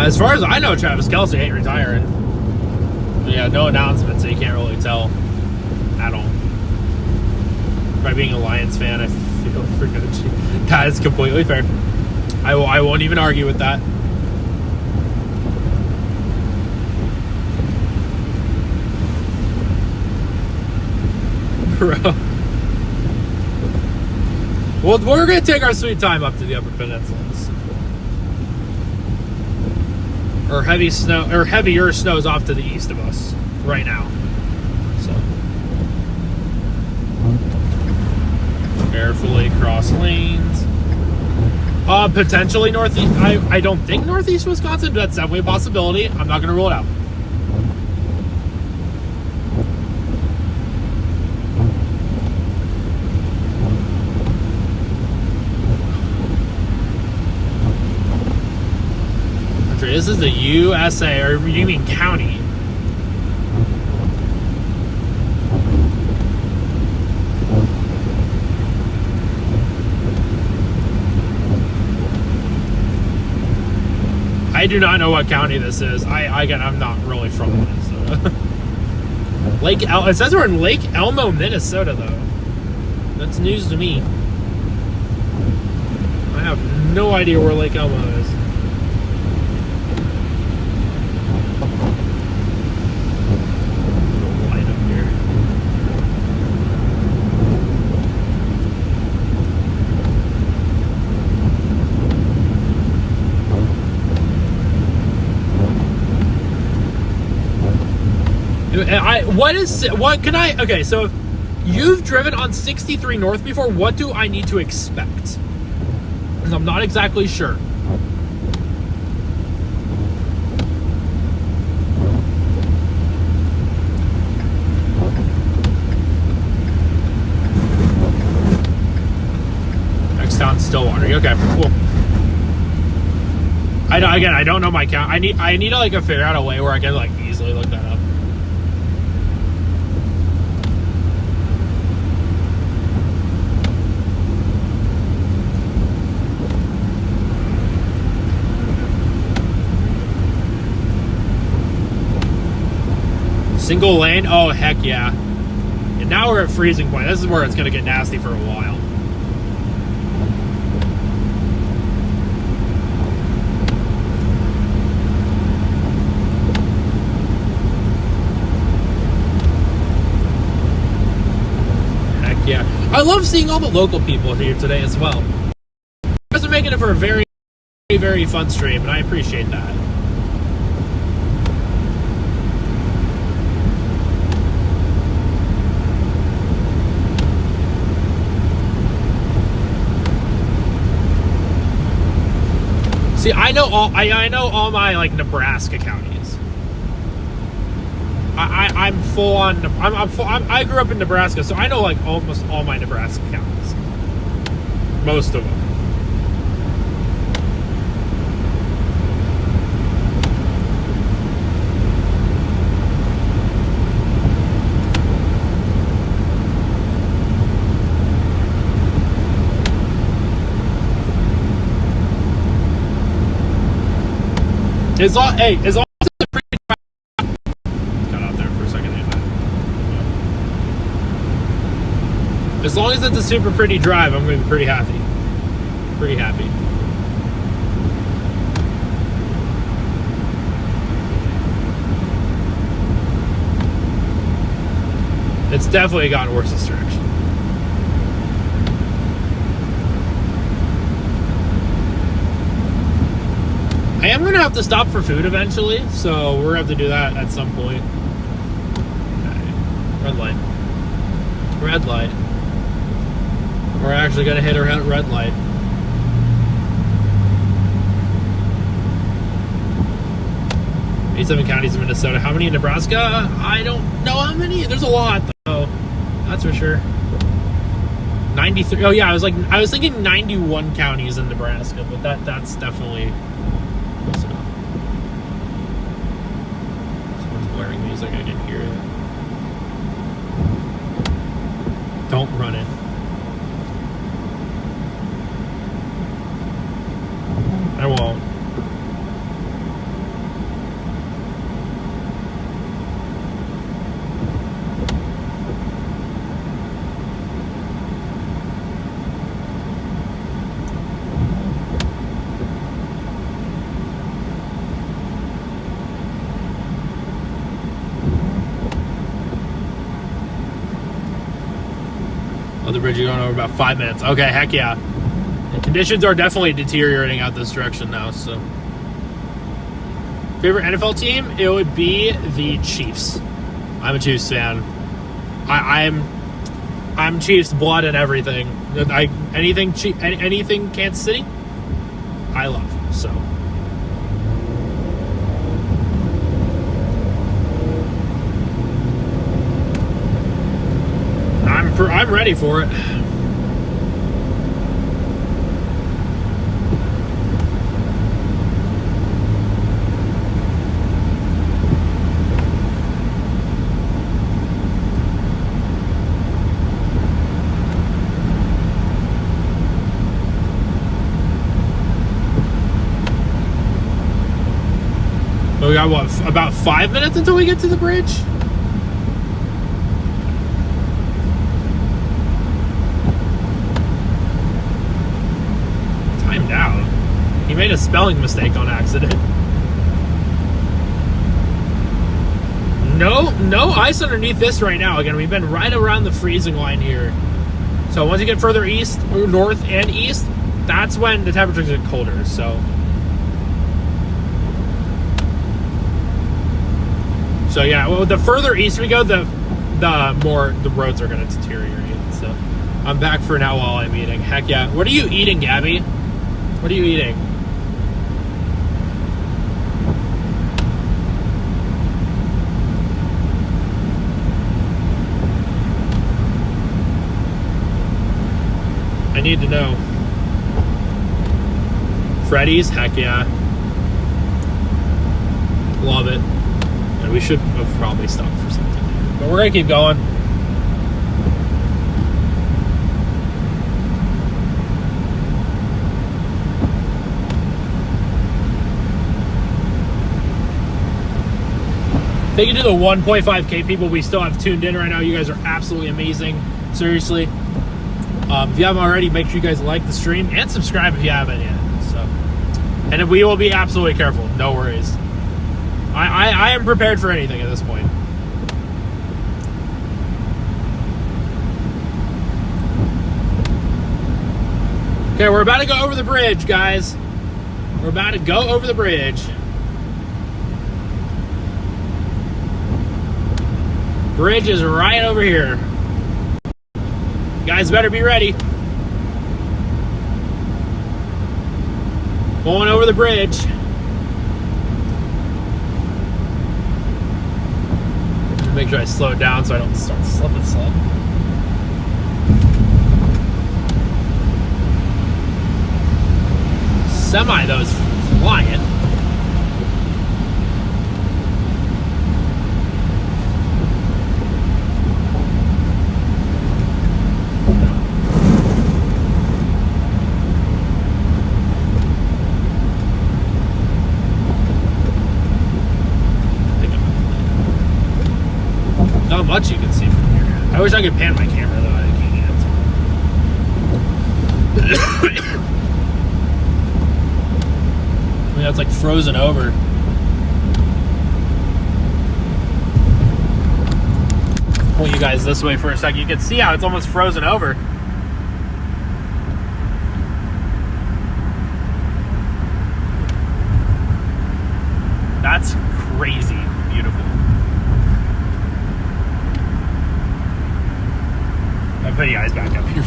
As far as I know, Travis Kelce ain't retiring. Yeah, no announcement, so you can't really tell at all. By being a Lions fan, I feel for Gucci. That is completely fair. I won't even argue with that. Bro. Well, we're going to take our sweet time up to the Upper Peninsulas. Or heavy snow, or heavier snows off to the east of us right now. So carefully cross lanes. Potentially northeast. I don't think northeast Wisconsin, but that's definitely a possibility. I'm not going to rule it out. This is the USA, or you mean county? I do not know what county this is. I'm not really from Minnesota. It says we're in Lake Elmo, Minnesota, though. That's news to me. I have no idea where Lake Elmo is. Okay, so you've driven on 63 North before. What do I need to expect? Because I'm not exactly sure. Next town, Stillwater. Okay, cool. I don't know my count. I need to like figure out a way where I can like easily look that up. Single lane? Oh, heck yeah. And now we're at freezing point. This is where it's going to get nasty for a while. Heck yeah. I love seeing all the local people here today as well. You guys are making it for a very, very fun stream, and I appreciate that. See, I know all my like Nebraska counties. I'm full on. I grew up in Nebraska, so I know like almost all my Nebraska counties. Most of them. As long as it's a pretty cut out there for a second. As long as it's a super pretty drive, I'm going to be pretty happy. Pretty happy. It's definitely gotten worse this direction. I am gonna have to stop for food eventually, so we're gonna have to do that at some point. Okay. Red light. Red light. We're actually gonna hit a red light. Seven counties in Minnesota. How many in Nebraska? I don't know how many. There's a lot, though. That's for sure. 93. Oh yeah, I was thinking 91 counties in Nebraska, but that's definitely close enough. Someone's blaring music. I didn't hear it. Don't run it. I won't. The bridge you're going over about 5 minutes. Okay, heck yeah. The conditions are definitely deteriorating out this direction now. So, favorite NFL team? It would be the Chiefs. I'm a Chiefs fan. I'm Chiefs blood and everything. Anything Kansas City, I love. So. I'm ready for it. We got what, about 5 minutes until we get to the bridge? He made a spelling mistake on accident. No ice underneath this right now. Again, we've been right around the freezing line here. So once you get further east, or north and east, that's when the temperatures get colder. So yeah, well, the further east we go, the more the roads are going to deteriorate. So I'm back for now while I'm eating. Heck yeah. What are you eating, Gabby? What are you eating? I need to know. Freddy's? Heck yeah. Love it. And we should have probably stopped for something. But we're going to keep going. Thank you to the 1.5K people we still have tuned in right now. You guys are absolutely amazing. Seriously. If you haven't already, make sure you guys like the stream and subscribe if you haven't yet. So, and we will be absolutely careful. No worries. I am prepared for anything at this point. Okay, we're about to go over the bridge, guys. We're about to go over the bridge. Bridge is right over here. You guys better be ready. Going over the bridge. Make sure I slow it down so I don't start slipping. Semi, though, is flying. Not much you can see from here. I wish I could pan my camera, though. I can't. I mean, it's like frozen over. Pull you guys this way for a second. You can see how it's almost frozen over. put you guys back up here.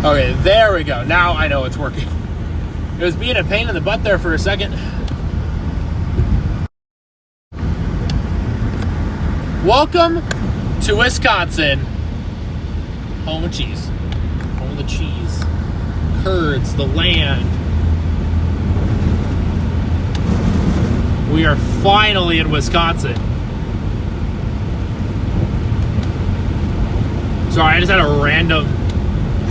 Okay, there we go. Now I know it's working. It was being a pain in the butt there for a second. Welcome to Wisconsin. Home of cheese. Home of the cheese. Curds, the land. We are finally in Wisconsin. Sorry, I just had a random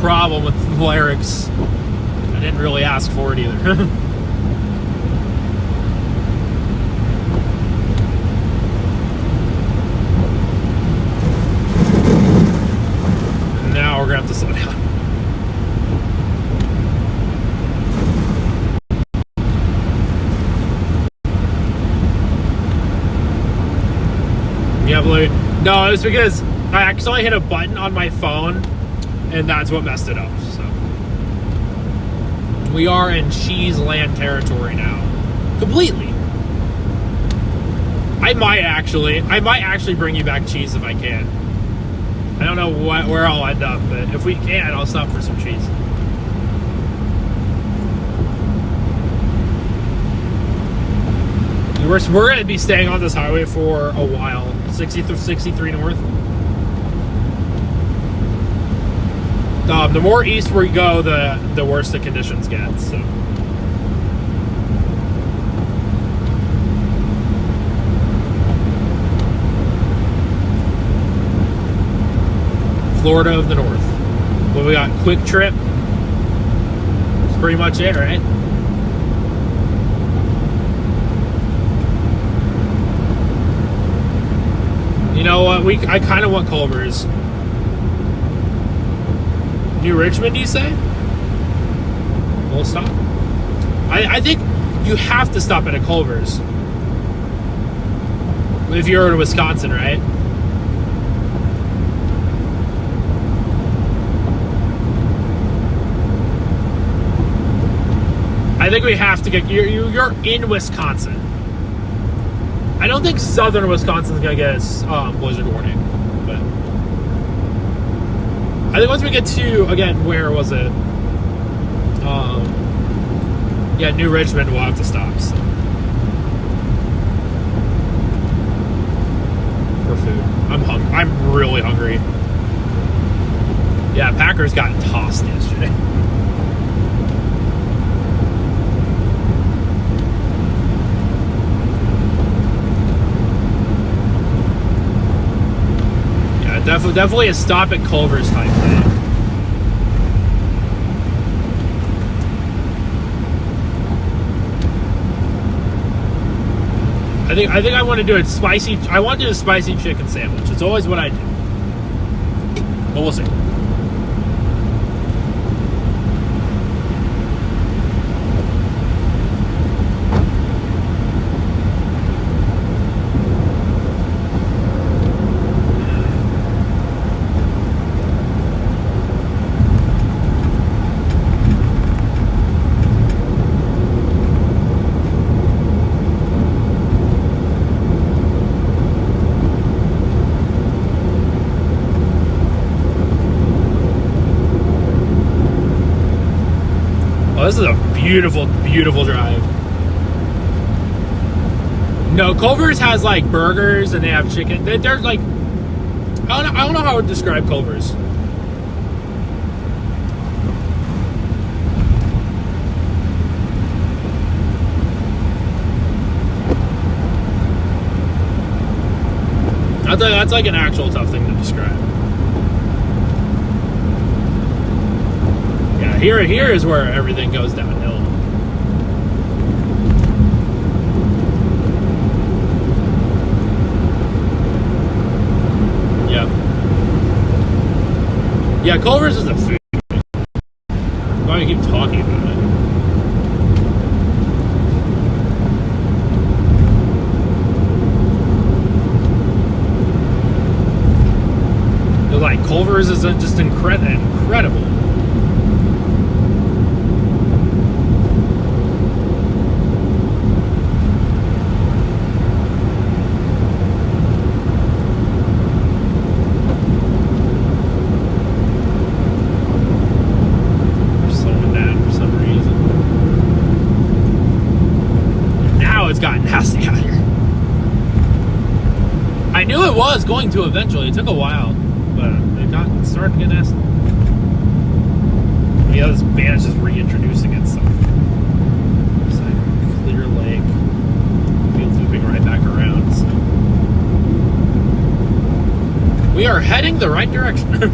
problem with the lyrics. I didn't really ask for it either. Now we're gonna have to slow down. Yeah, Blue. No, it was because I accidentally hit a button on my phone, and that's what messed it up. So we are in cheese land territory now, completely. I might actually bring you back cheese if I can. I don't know where I'll end up, but if we can, I'll stop for some cheese. We're going to be staying on this highway for a while. 63 north. The more east we go, the worse the conditions get. So. Florida of the North. Well, we got Quick Trip. That's pretty much it, right? You know what? I kind of want Culver's. New Richmond, do you say? We'll stop. I think you have to stop at a Culver's if you're in Wisconsin, right? I think we have to get you're in Wisconsin. I don't think southern Wisconsin's gonna get a blizzard warning, but I think once we get to, again, where was it? Yeah, New Richmond, we'll have to stop. So. For food. I'm really hungry. Yeah, Packers got tossed yesterday. Definitely a stop at Culver's type thing. I think I want to do it spicy. I want to do a spicy chicken sandwich. It's always what I do. But we'll see. This is a beautiful, beautiful drive. No, Culver's has like burgers and they have chicken. They're like, I don't know how I would describe Culver's. That's like an actual tough thing to describe. Yeah, here is where everything goes downhill. Yeah. Yeah, Culver's is a food. Why do you keep talking about it? Like Culver's is just incredible. We're slowing down for some reason. Now it's gotten nasty out here. I knew it was going to eventually. It took a while. But it started to get nasty. Yeah, this band is just reintroducing itself. It's like Clear Lake. It's looping right back around. So. We are heading the right direction.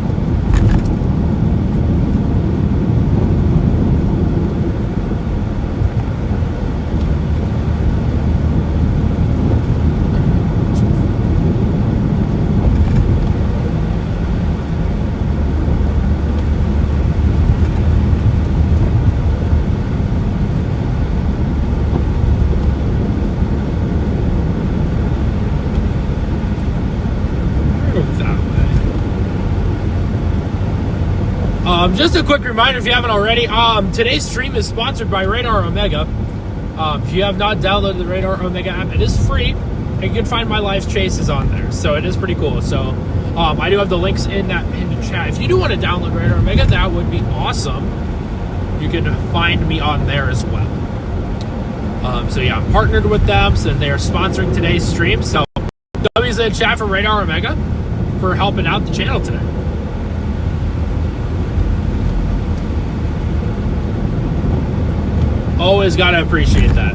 Just a quick reminder, if you haven't already, today's stream is sponsored by Radar Omega. If you have not downloaded the Radar Omega app, it is free, and you can find my live chases on there, so it is pretty cool. So I do have the links in the chat. If you do want to download Radar Omega, that would be awesome. You can find me on there as well. So yeah, I'm partnered with them, so they are sponsoring today's stream. So W's in the chat for Radar Omega for helping out the channel today. Always gotta appreciate that.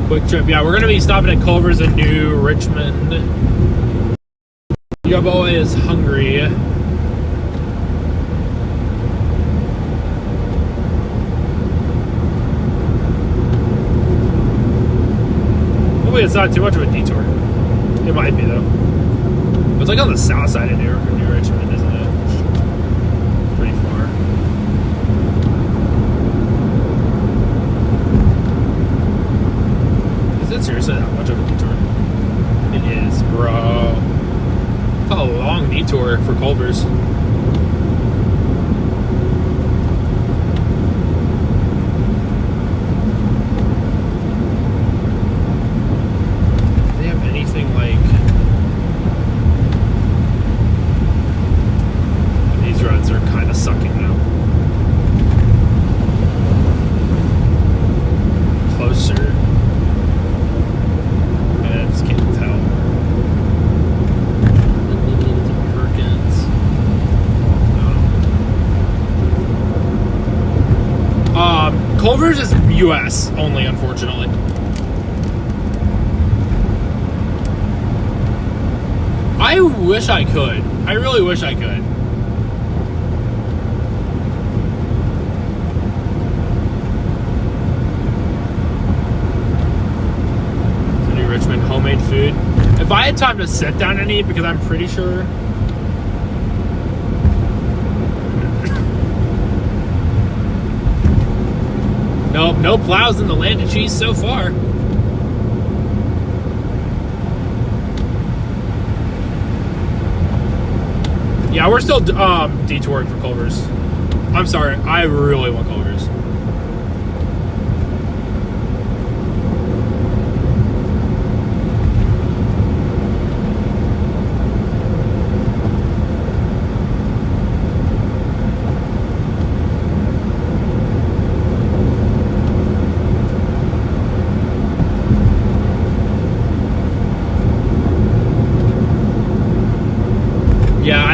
Quick trip. Yeah, we're gonna be stopping at Culver's in New Richmond. Your boy is hungry. It's not too much of a detour. It might be though. It's like on the south side of New Richmond, isn't it? It's pretty far. Is it seriously that much of a detour? It is, bro. It's a long detour for Culver's. Culver's is US only, unfortunately. I wish I could. I really wish I could. New Richmond homemade food. If I had time to sit down and eat, because I'm pretty sure. Nope, no plows in the land of cheese so far. Yeah, we're still detouring for Culver's. I'm sorry, I really want Culver's.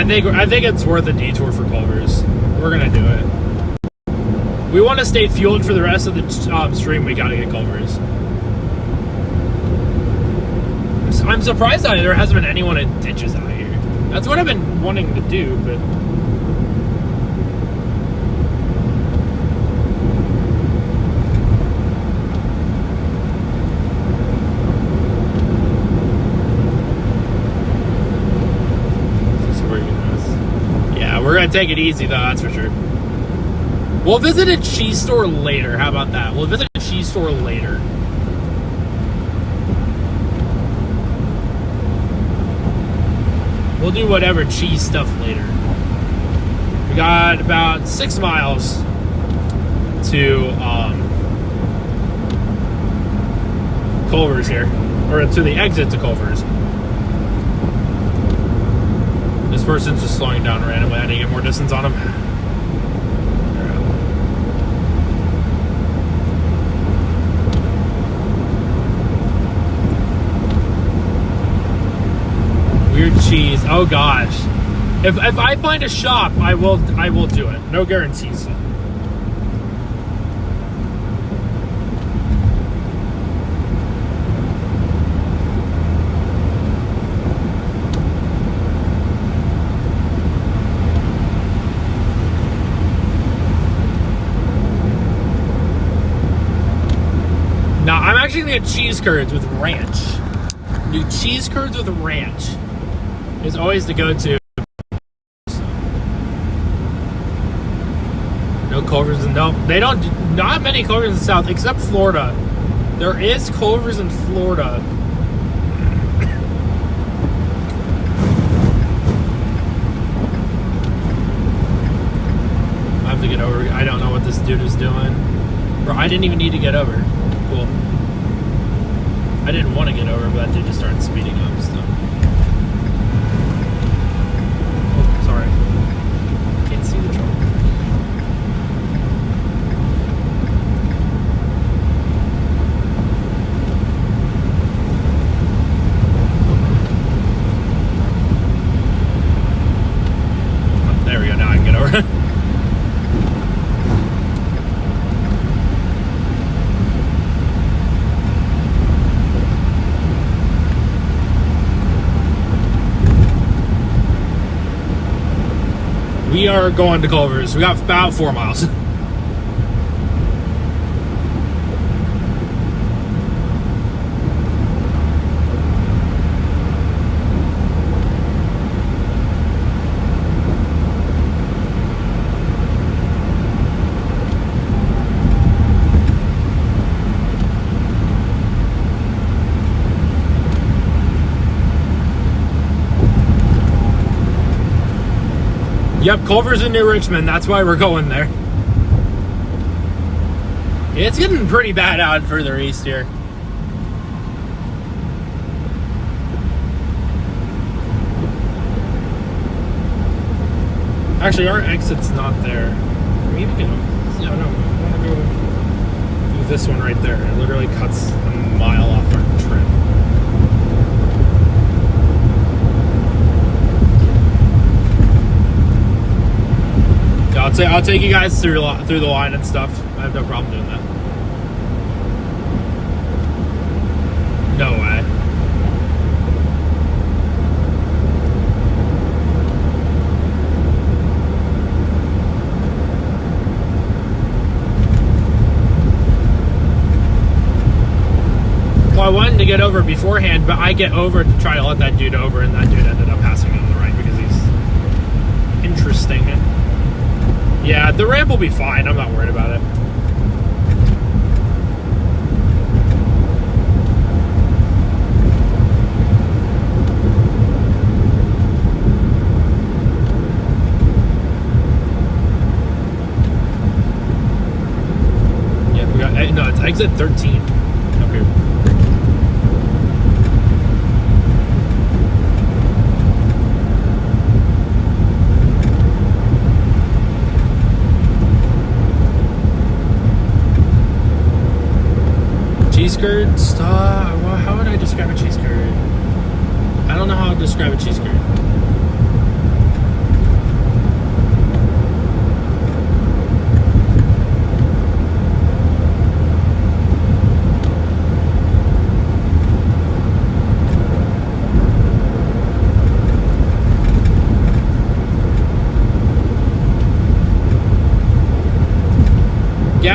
I think it's worth a detour for Culver's. We're gonna do it. We want to stay fueled for the rest of the stream. We gotta get Culver's. I'm surprised that there hasn't been anyone in ditches out here. That's what I've been wanting to do, but. We're gonna take it easy though, that's for sure. We'll visit a cheese store later. How about that? We'll visit a cheese store later. We'll do whatever cheese stuff later. We got about 6 miles to Culver's here, or to the exit to Culver's. This person's just slowing down randomly. I need to get more distance on him. Weird cheese. Oh gosh. If I find a shop, I will do it. No guarantees. Now, I'm actually gonna get cheese curds with ranch. Do cheese curds with ranch is always the go-to. No Culver's, no, they don't. Not many Culver's in the South, except Florida. There is Culver's in Florida. I have to get over. I don't know what this dude is doing. Bro, I didn't even need to get over. Cool. I didn't want to get over, but that dude just started speeding up, so. Oh, sorry. Can't see the truck. Oh, there we go, now I can get over it. We are going to Culver's. We got about 4 miles. Yep, Culver's in New Richmond. That's why we're going there. It's getting pretty bad out further east here. Actually, our exit's not there. Maybe we can. Yeah, no. I want to go do this one right there. It literally cuts a mile off our trip. I'll take you guys through the line and stuff. I have no problem doing that. No way. Well, I wanted to get over beforehand, but I get over to try to let that dude over, and that dude ended up passing me on the right because he's interesting. Yeah, the ramp will be fine. I'm not worried about it. Yeah, we got. No, it's exit 13 up here. Cheese curd, well, how would I describe a cheese curd? I don't know how to describe a cheese curd.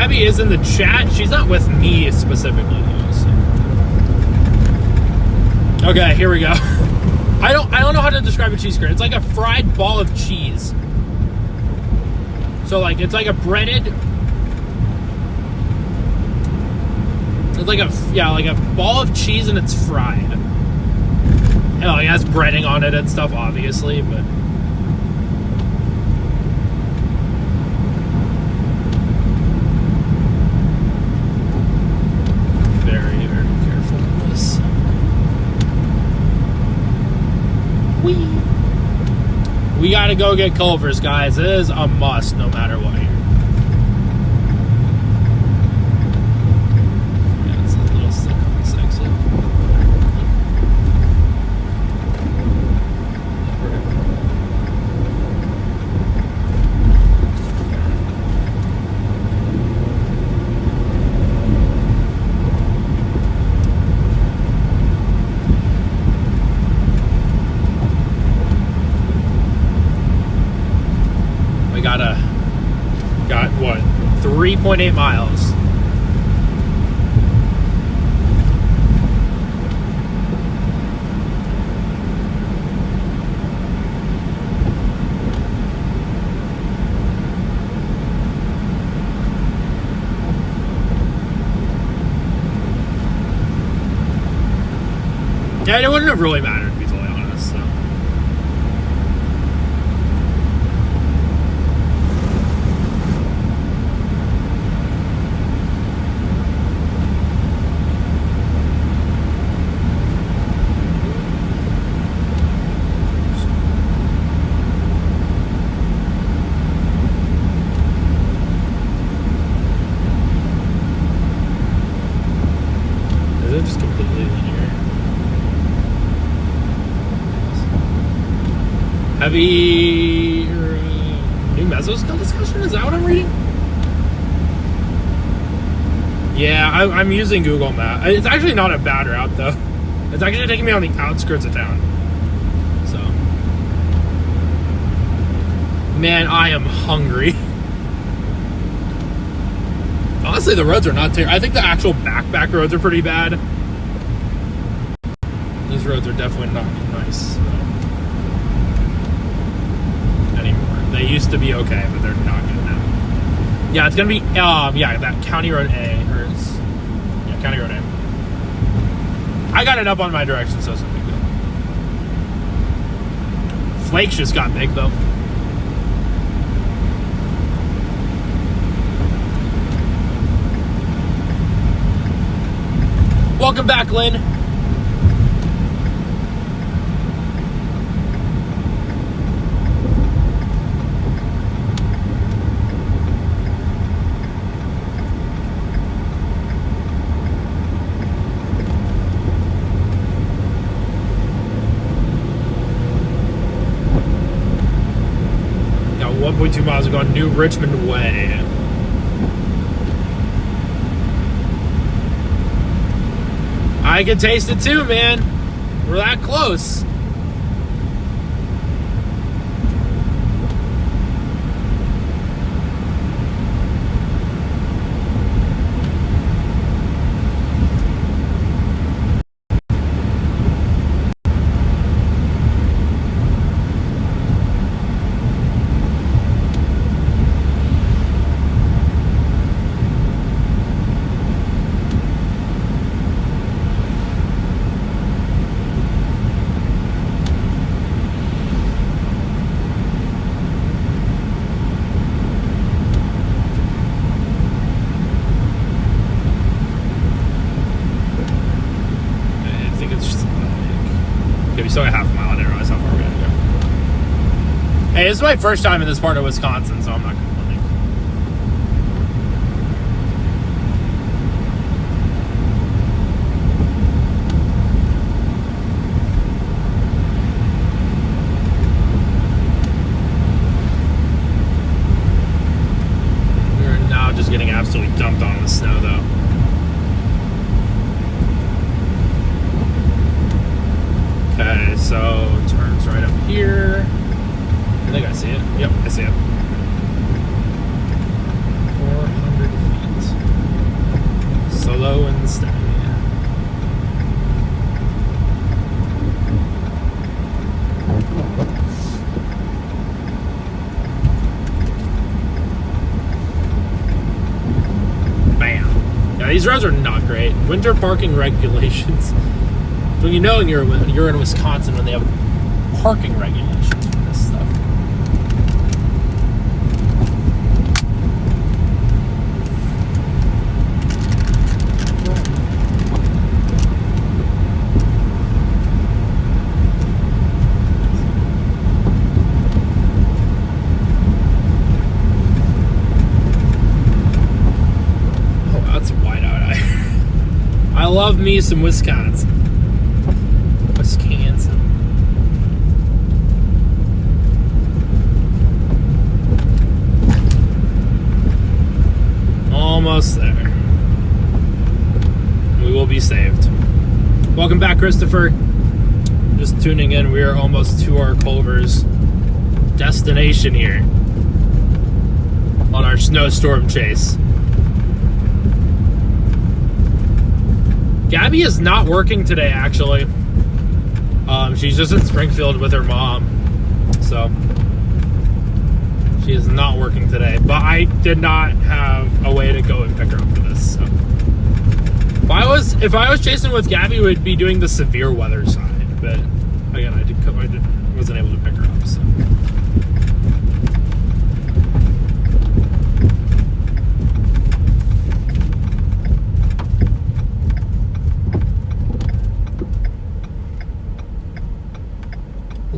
Abby is in the chat. She's not with me specifically, though. So. Okay, here we go. I don't know how to describe a cheese curd. It's like a fried ball of cheese. So like it's like a breaded. It's like a ball of cheese and it's fried. Oh, it has breading on it and stuff, obviously, but. Very, very careful with this. We gotta go get Culver's, guys. It is a must, no matter what here. Yeah, it's a little slick on this exit. Got what? 3.8 miles. Yeah, it wouldn't have really mattered, to be totally honest. So. Just completely linear. Heavy new mesoskeleton discussion? Is that what I'm reading? Yeah, I'm using Google Maps. It's actually not a bad route though. It's actually taking me on the outskirts of town. So, man, I am hungry. Honestly, the roads are not terrible. I think the actual back roads are pretty bad. These roads are definitely not nice anymore. They used to be okay, but they're not good now. Yeah, it's gonna be that County Road A, County Road A. I got it up on my direction, so it's no big deal. Flakes just got big though. Welcome back, Lynn. Got 1.2 miles to go on New Richmond Way. I can taste it too, man. We're that close. We still got half a mile. I didn't realize how far we had to go. Hey, this is my first time in this part of Wisconsin, so I'm not complaining. We're now just getting absolutely dumped on in the snow, though. Okay, so turns right up here. I think I see it. Yep, I see it. 400 feet. slow and steady. Bam. Yeah, these roads are not great. Winter parking regulations. When you know you're in Wisconsin when they have parking regulations for this stuff. Oh, that's wide out. I love me some Wisconsin. Almost there. We will be saved. Welcome back, Christopher. Just tuning in. We are almost to our Culver's destination here on our snowstorm chase. Gabby is not working today, actually. She's just in Springfield with her mom. So she is not working today. But I did not have a way to go and pick her up for this. So if I was chasing with Gabby, we would be doing the severe weather side. But again, I wasn't able to pick her up. So.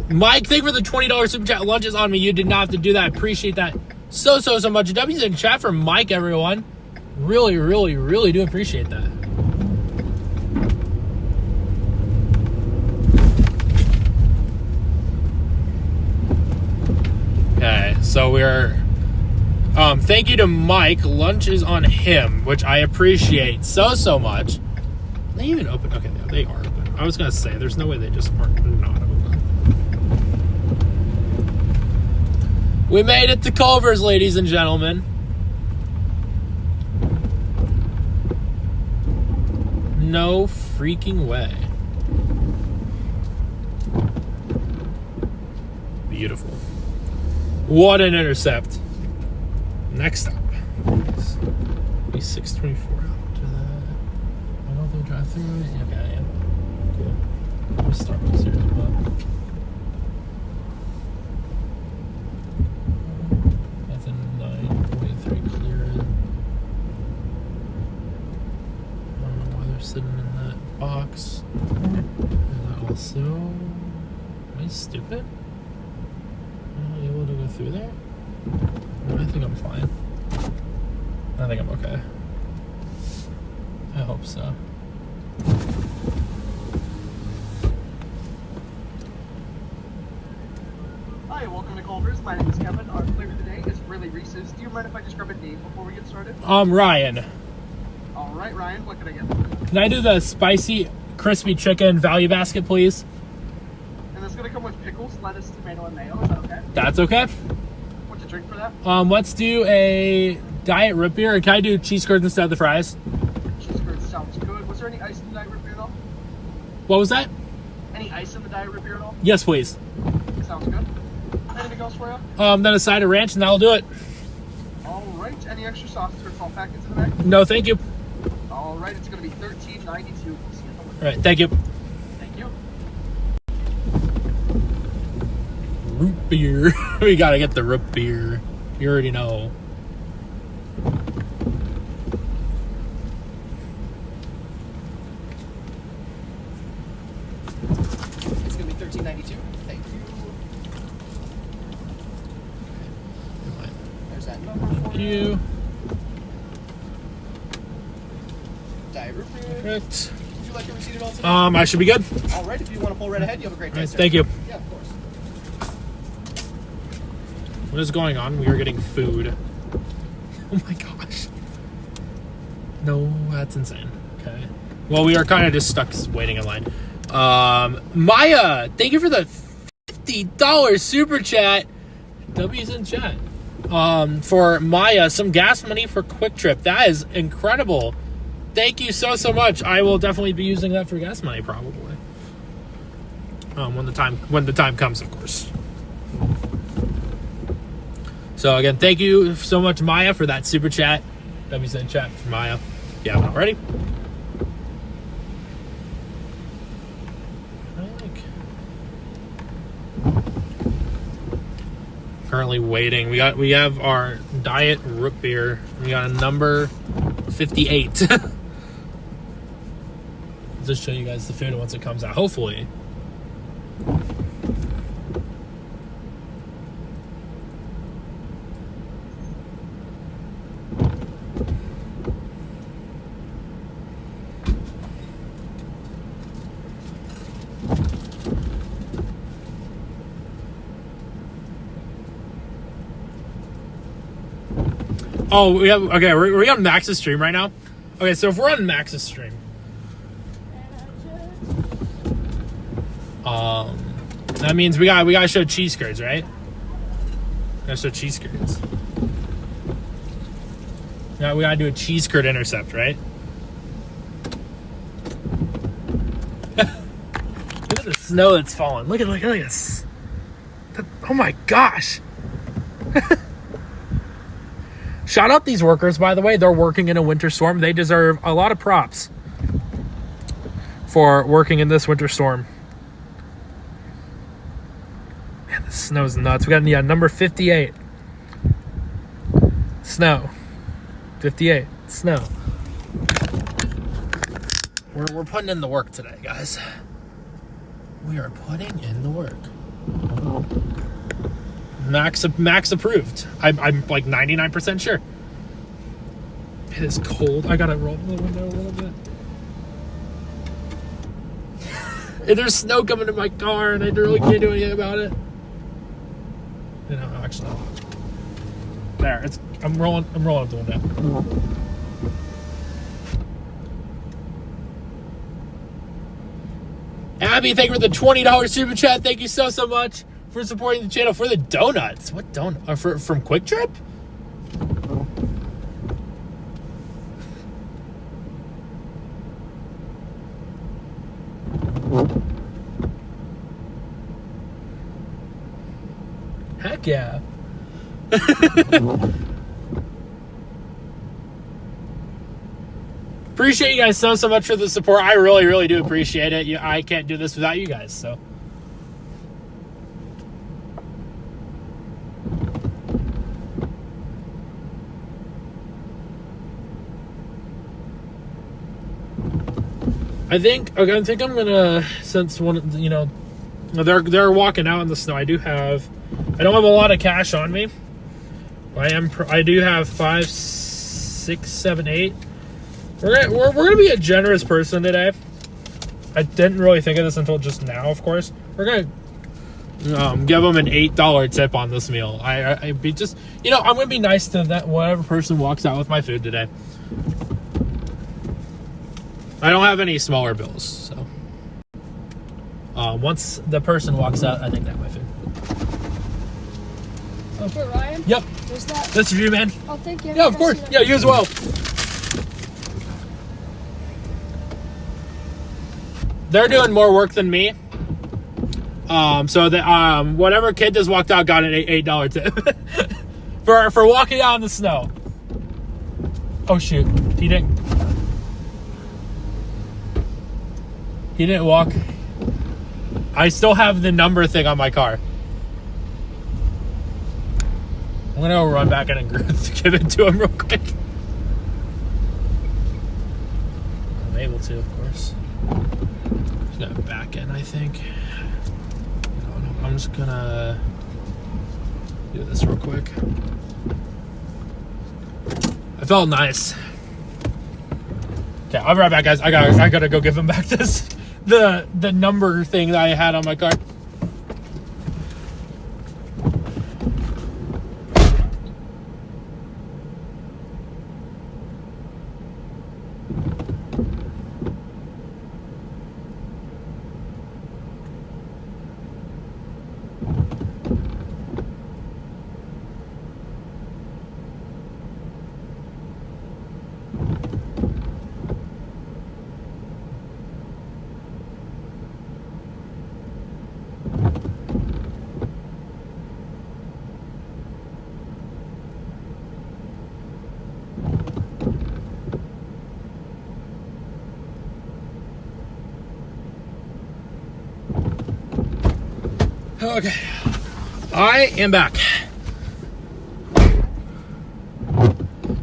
Mike, thank you for the $20 super chat. Lunch is on me. You did not have to do that. I appreciate that so much. W's in chat for Mike, everyone. Really, really, really do appreciate that. Okay, so we're... thank you to Mike. Lunch is on him, which I appreciate so much. Are they even open? Okay, they are open. I was going to say, there's no way they just aren't not open. We made it to Culver's, ladies and gentlemen. No freaking way. Beautiful. What an intercept. Next up. Be 624 out to that. I don't think drive through it. Okay, I am. Cool. Let me start this here as well. Sitting in that box. And also, am I stupid? Am I able to go through there? No, I think I'm fine. I think I'm okay. I hope so. Hi, welcome to Culver's. My name is Kevin. Our flavor today is really Reese's. Do you mind if I just grab a name before we get started? Ryan. All right, Ryan. What can I get? Can I do the spicy crispy chicken value basket, please? And it's going to come with pickles, lettuce, tomato, and mayo. Is that okay? That's okay. What's a drink for that? Let's do a diet root beer. Can I do cheese curds instead of the fries? Cheese curds sounds good. Was there any ice in the diet root beer at all? What was that? Any ice in the diet root beer at all? Yes, please. Sounds good. Anything else for you? Then a side of ranch, and that'll do it. All right. Any extra sauces or salt packets in the bag? No, thank you. All right. It's going to be $13.92. We'll see you at the All right, thank you. Thank you. Root beer. We gotta get the root beer. You already know. It's going to be $13.92. Thank you. There's that number for Thank you. Diet root beer. Correct. Would you like a receipt at all today? I should be good. All right. If you want to pull right ahead, you have a great day, All right, sir. thank you. Yeah, of course. What is going on? We are getting food. Oh my gosh. No, that's insane. Okay. Well, we are kind of just stuck waiting in line. Maya, thank you for the $50 super chat. W's in chat. For Maya, some gas money for Quick Trip. That is incredible. Thank you so much. I will definitely be using that for gas money probably. When the time comes, of course. So again, thank you so much, Maya, for that super chat. WZ chat for Maya. Yeah, I'm not ready. Currently waiting. We have our diet root beer. We got a number 58. Just show you guys the food once it comes out. Hopefully. Oh, we have, okay, we're on Max's stream right now. Okay, so if we're on Max's stream, that means we gotta show cheese curds, right? Gotta show cheese curds. Yeah, we gotta do a cheese curd intercept, right? Look at the snow that's falling. Look at this. Oh my gosh. Shout out these workers, by the way. They're working in a winter storm. They deserve a lot of props for working in this winter storm. Man, the snow's nuts. We got number 58. Snow. 58. Snow. We're putting in the work today, guys. We are putting in the work. Max approved. I'm like 99% sure. It is cold. I gotta roll the window a little bit. There's snow coming in my car, and I really can't do anything about it. You know, actually, there. I'm rolling up the window. Abby, thank you for the $20 super chat. Thank you so much for supporting the channel. For the donuts. What donut? From Quick Trip? Heck yeah. Appreciate you guys so much for the support. I really do appreciate it. I can't do this without you guys, so. I think I'm gonna, since one, you know, they're walking out in the snow. I don't have a lot of cash on me. I do have 5, 6, 7, 8. We're gonna be a generous person today. I didn't really think of this until just now. Of course, we're gonna give them an $8 tip on this meal. I be just, you know, I'm gonna be nice to that whatever person walks out with my food today. I don't have any smaller bills, so once the person walks out, I think they have my food. Oh. For Ryan? Yep. Where's that? That's for you, man. Oh, thank you. Yeah, of course. Yeah, you as well. They're doing more work than me. So that whatever kid just walked out got an $8 tip for walking out in the snow. Oh shoot, he didn't walk. I still have the number thing on my car. I'm gonna go run back in and give it to him real quick. I'm able to, of course. Just gonna back in, I think. I'm just gonna do this real quick. I felt nice. Okay, I'll be right back, guys. I gotta go give him back the number thing that I had on my car. Okay. I am back.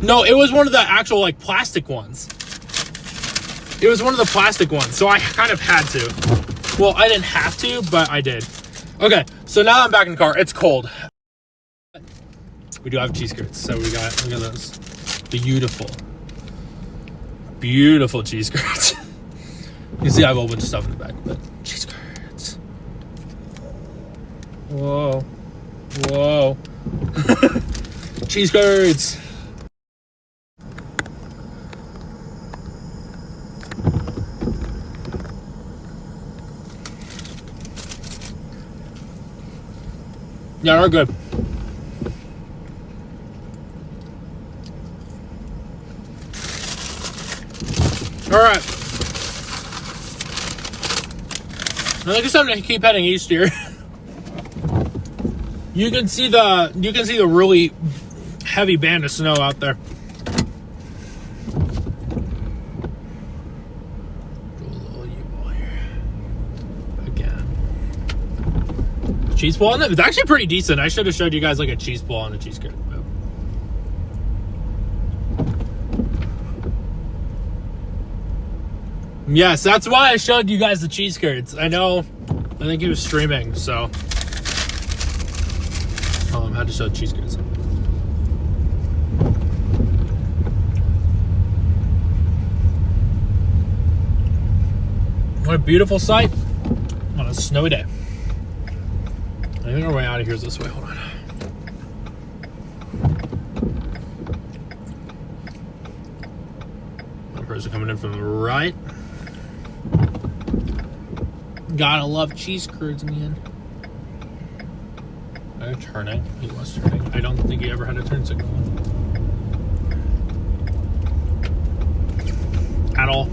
No, it was one of the actual, like, plastic ones. It was one of the plastic ones, so I kind of had to. Well, I didn't have to, but I did. Okay, so now I'm back in the car. It's cold. We do have cheese curds, so we got, look at those. Beautiful. Beautiful cheese curds. You can see I have a whole bunch of stuff in the back, but cheese curds. Whoa. Whoa. Cheese curds. Yeah, they're good. All right. I think it's time to keep heading east here. You can see the really heavy band of snow out there. Cheese ball on it? It's actually pretty decent. I should have showed you guys like a cheese ball on a cheese curd. Yes, that's why I showed you guys the cheese curds. I know, I think he was streaming, so I had to show the cheese curds. What a beautiful sight on a snowy day. I think our way out of here is this way. Hold on. One person coming in from the right. Gotta love cheese curds in the end. They're turning. He was turning. I don't think he ever had a turn signal on. At all.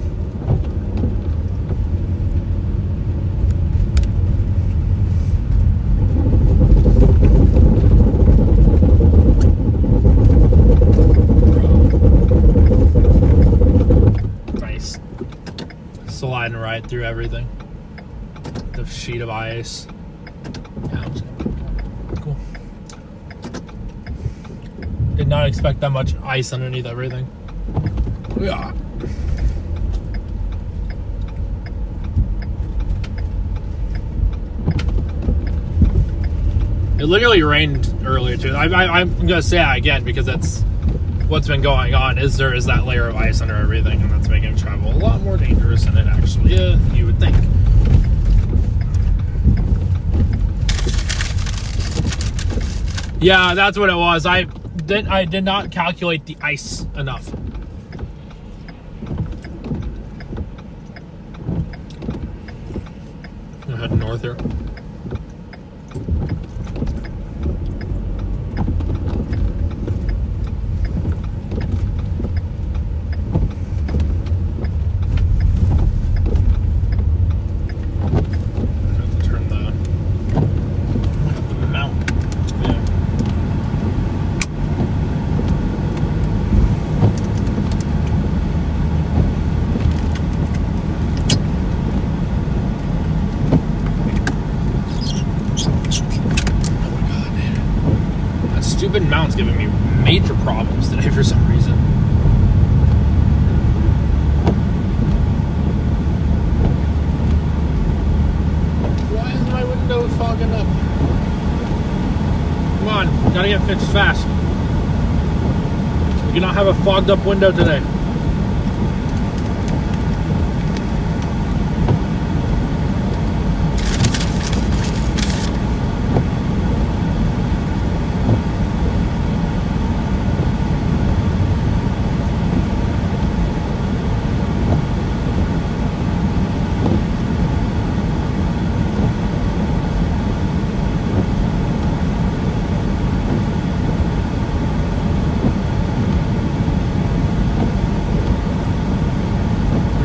Nice. Sliding right through everything. The sheet of ice. Yeah, I'm just gonna cool. Did not expect that much ice underneath everything. Yeah. It literally rained earlier too. I'm gonna say that again because that's what's been going on. Is there is that layer of ice under everything, and that's making travel a lot more dangerous than it actually is. You would think. Yeah, that's what it was. I did not calculate the ice enough. I'm heading north here. Stupid mount's giving me major problems today for some reason. Why is my window fogging up? Come on, gotta get fixed fast. We cannot have a fogged up window today.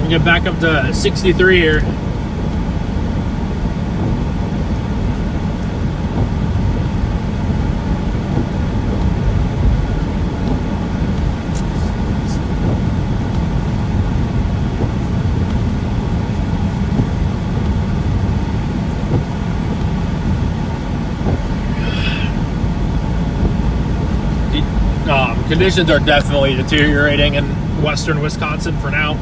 Get back up to 63 here. Conditions are definitely deteriorating in western Wisconsin for now.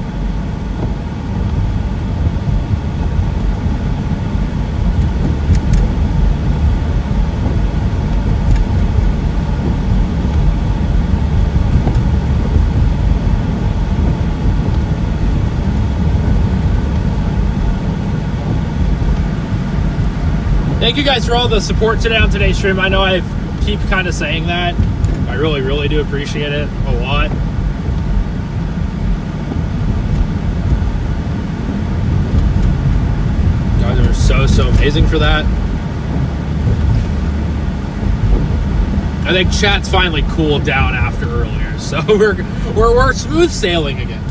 Thank you guys for all the support today on today's stream. I know I keep kind of saying that. I really, really do appreciate it a lot. You guys are so amazing for that. I think chat's finally cooled down after earlier, so we're smooth sailing again.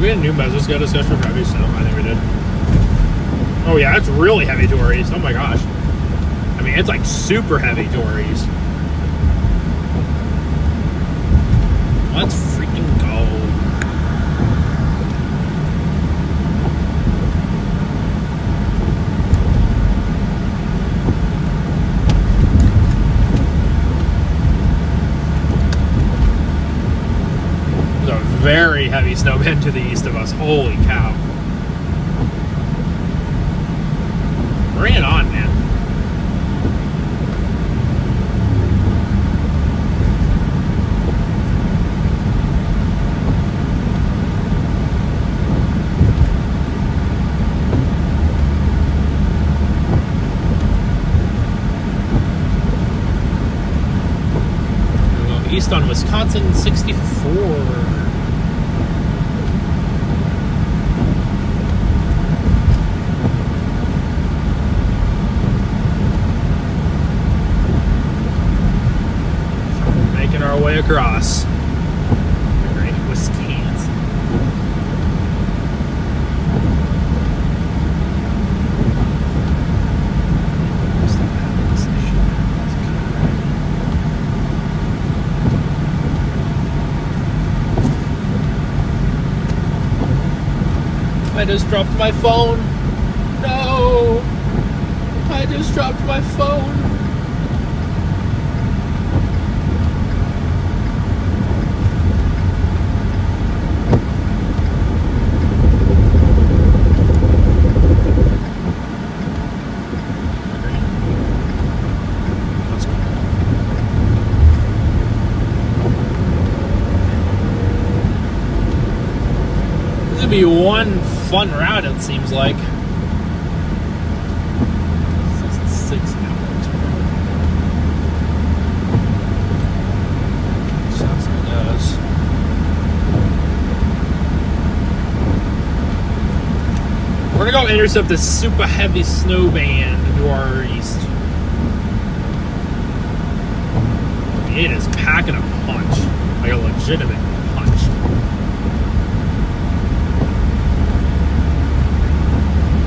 We had a new Mesoska discussion for heavy snow. I think we did. Oh yeah, it's really heavy dories. Oh my gosh. I mean, it's like super heavy dories. Let's freaking go. Very heavy snowman to the east of us. Holy cow. Bring it on, man. We'll go east on Wisconsin 64. Our way across great Wisconsin. I just dropped my phone. No, I just dropped my phone. Be one fun route, it seems like. 6 hours. Sounds like it does. We're gonna go intercept this super heavy snow band to our east. It is packing a punch, like a legitimate punch.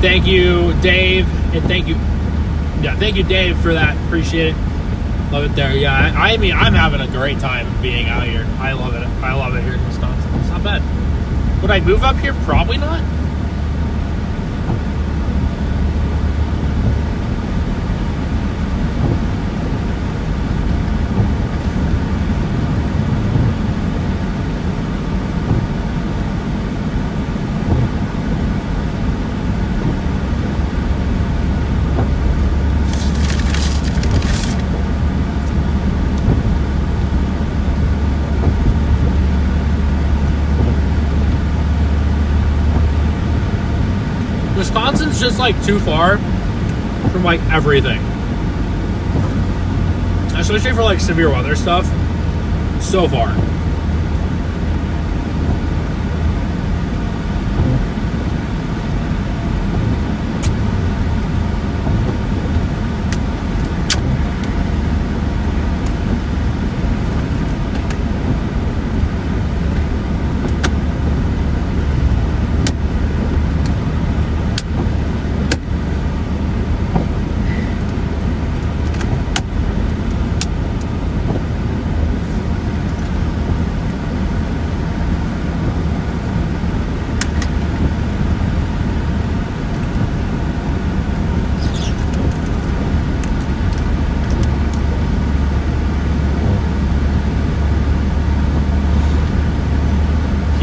Thank you, Dave, and thank you, Dave, for that. Appreciate it. Love it there. Yeah, I mean, I'm having a great time being out here. I love it. I love it here in Wisconsin. It's not bad. Would I move up here? Probably not. Wisconsin's just like too far from like everything, especially for like severe weather stuff. So far.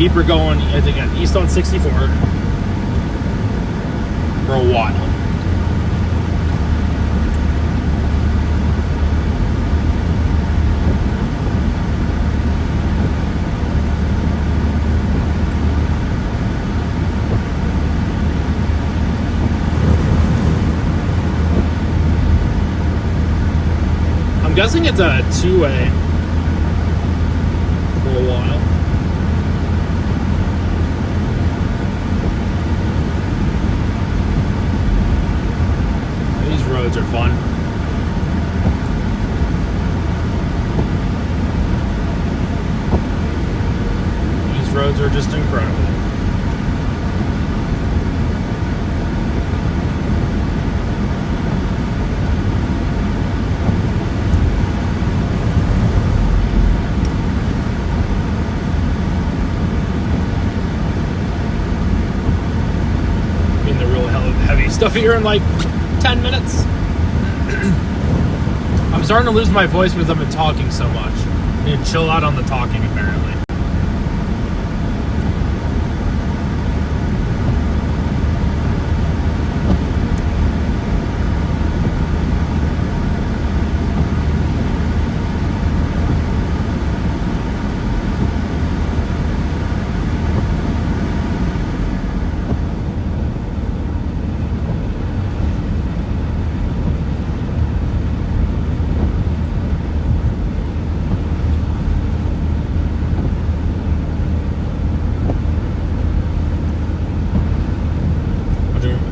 keep her going, I think, at east on 64 for a while. I'm guessing it's a two-way for a while. These roads are fun. These roads are just incredible. Stuff here in like 10 minutes. I'm starting to lose my voice because I've been talking so much. I need to chill out on the talking, apparently.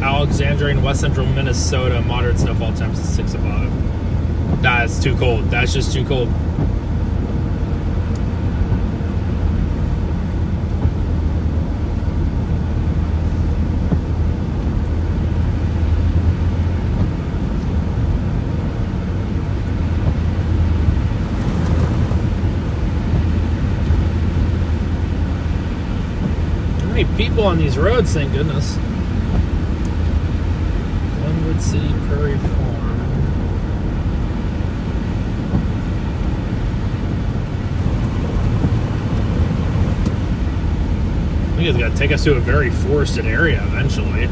Alexandria in west central Minnesota, moderate snowfall temps 6 above. That's too cold. That's just too cold. How many people on these roads, thank goodness. City Prairie Farm. I think it's going to take us to a very forested area eventually.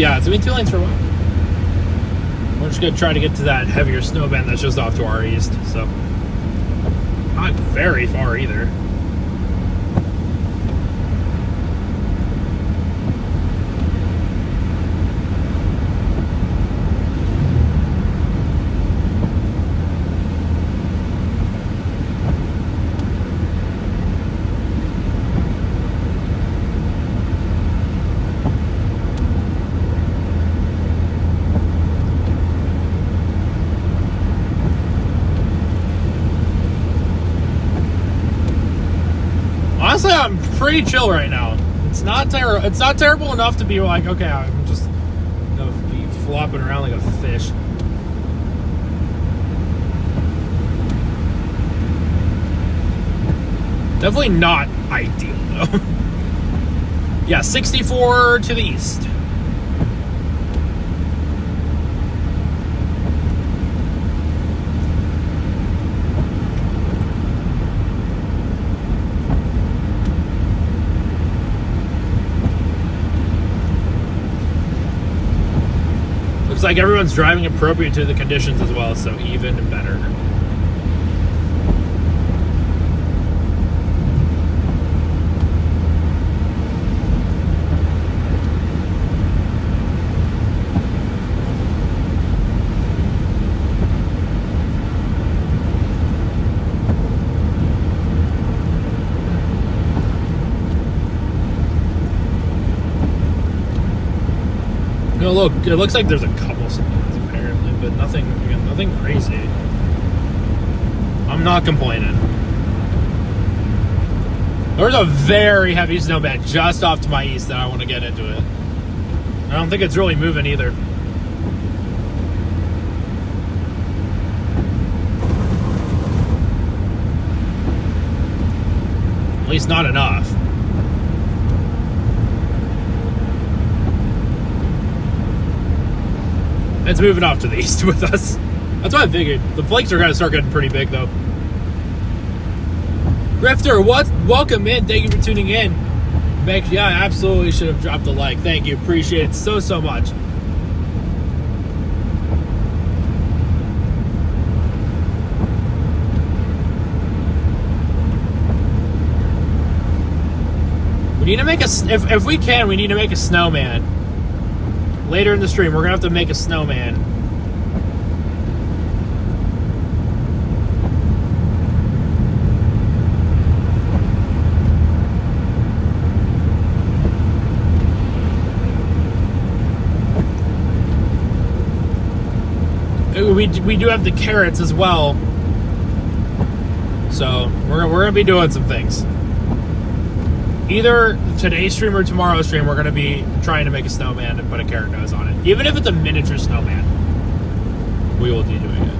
It's only 2 lanes for a while. We're just going to try to get to that heavier snow band that's just off to our east. So, not very far either. Honestly, I'm pretty chill right now. It's not terrible enough to be like, okay, I'm just gonna be flopping around like a fish. Definitely not ideal though. Yeah, 64 to the east. Looks like everyone's driving appropriate to the conditions as well, so even better. No, look, it looks like there's a couple signs apparently, but nothing, again, nothing crazy. I'm not complaining. There's a very heavy snowbank just off to my east that I want to get into it. I don't think it's really moving either. least not enough. It's moving off to the east with us. That's what I figured. The flakes are going to start getting pretty big, though. Grifter, what? Welcome in. Thank you for tuning in. Yeah, I absolutely should have dropped a like. Thank you. Appreciate it so much. We need to make if we can, we need to make a snowman. Later in the stream, we're going to have to make a snowman. We do have the carrots as well. So, we're going to be doing some things. Either today's stream or tomorrow's stream, we're going to be trying to make a snowman and put a carrot nose on it. Even if it's a miniature snowman, we will be doing it.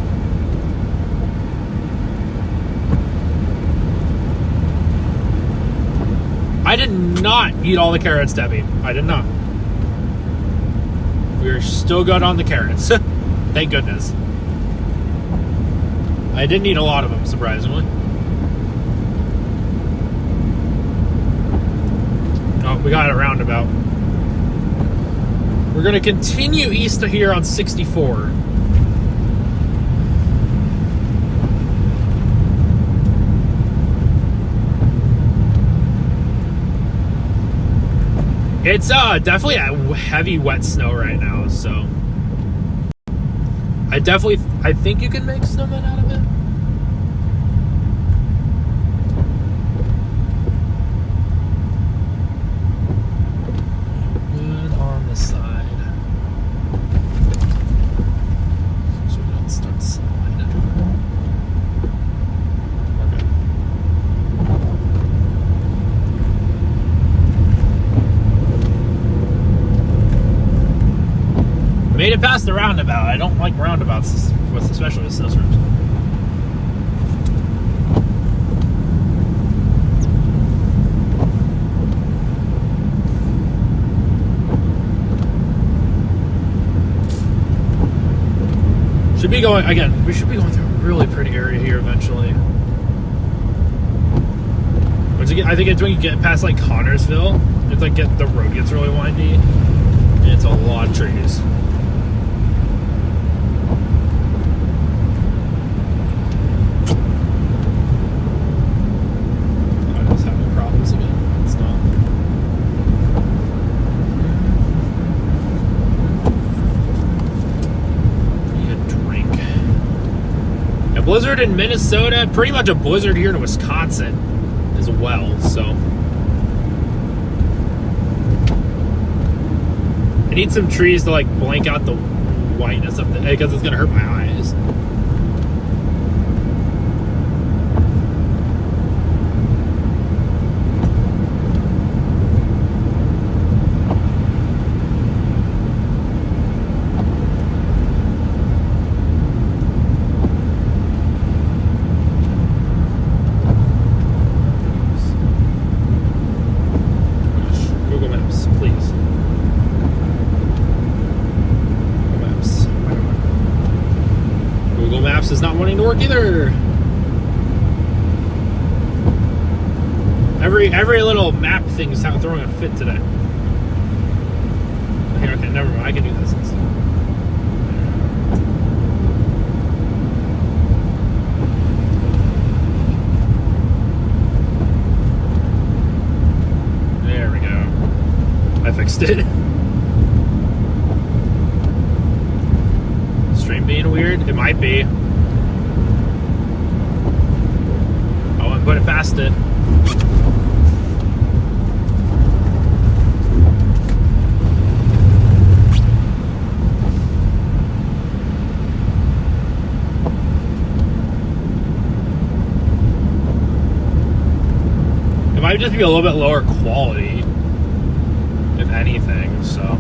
I did not eat all the carrots, Debbie. I did not. We are still good on the carrots. Thank goodness. I didn't eat a lot of them, surprisingly. Oh, we got a roundabout. We're going to continue east of here on 64. It's definitely a heavy wet snow right now, so I think you can make snowmen out of it. Good on the side. So we don't start sliding. Okay. Made it past the roundabout. I don't like roundabouts, especially with snowstorms. Should be going again. We should be going through a really pretty area here eventually. I think it's when you get past like Connorsville, it's like the road gets really windy, and it's a lot of trees. Blizzard in Minnesota, pretty much a blizzard here in Wisconsin as well, so I need some trees to like blank out the whiteness of the, because it's gonna hurt my eyes. Is not wanting to work either. Every little map thing is throwing a fit today. Okay, never mind. I can do this instead. There we go. I fixed it. Stream being weird? It might be. Put it past it. It might just be a little bit lower quality, if anything, so.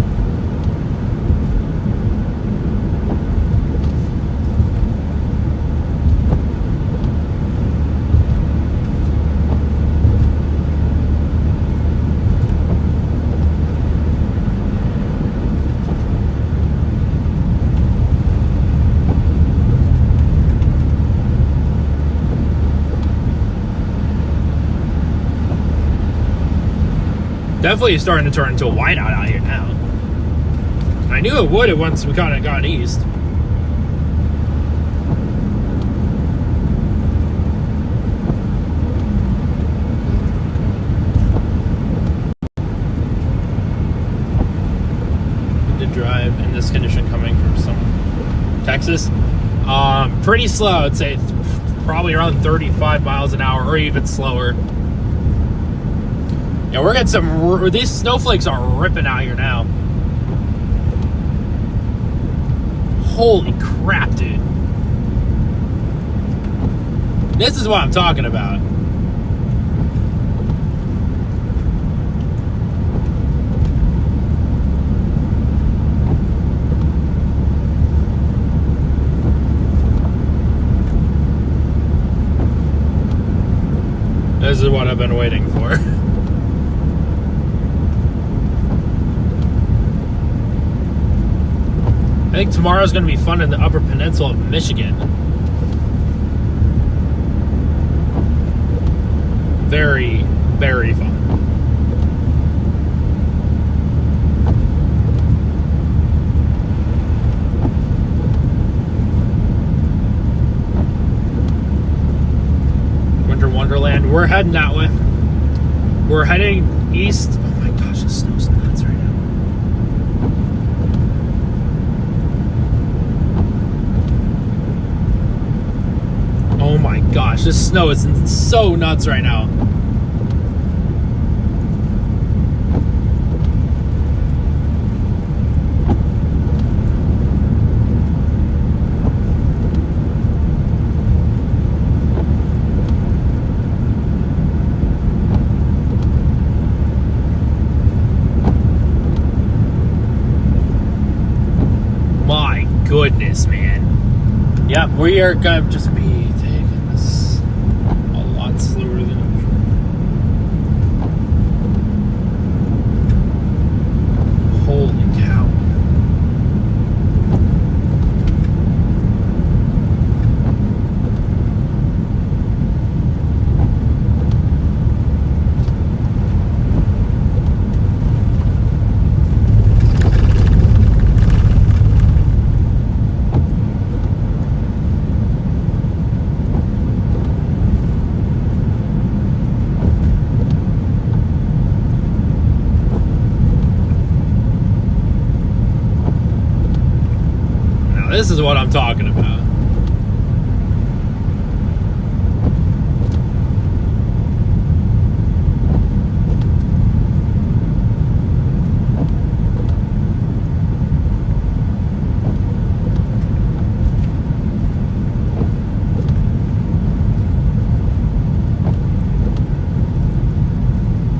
definitely starting to turn into a whiteout out here now. I knew it would once we kind of got east. To drive in this condition coming from Texas, pretty slow. I'd say probably around 35 miles an hour or even slower. Yeah, we're getting these snowflakes are ripping out here now. Holy crap, dude. This is what I'm talking about. This is what I've been waiting for. I think tomorrow's going to be fun in the Upper Peninsula of Michigan. Very, very fun. Winter Wonderland. We're heading that way. We're heading east. Oh my gosh, the snow's nuts right now. Oh my gosh, this snow is so nuts right now. My goodness, man. Yep, we are going to just be taking this a lot slower than usual. Holy cow. This is what I'm talking about.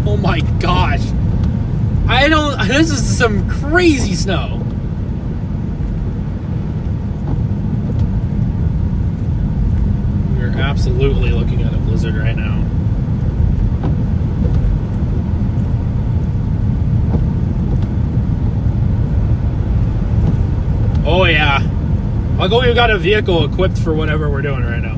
Oh my gosh. This is some crazy snow. Absolutely looking at a blizzard right now. Oh yeah. Luckily we've got a vehicle equipped for whatever we're doing right now.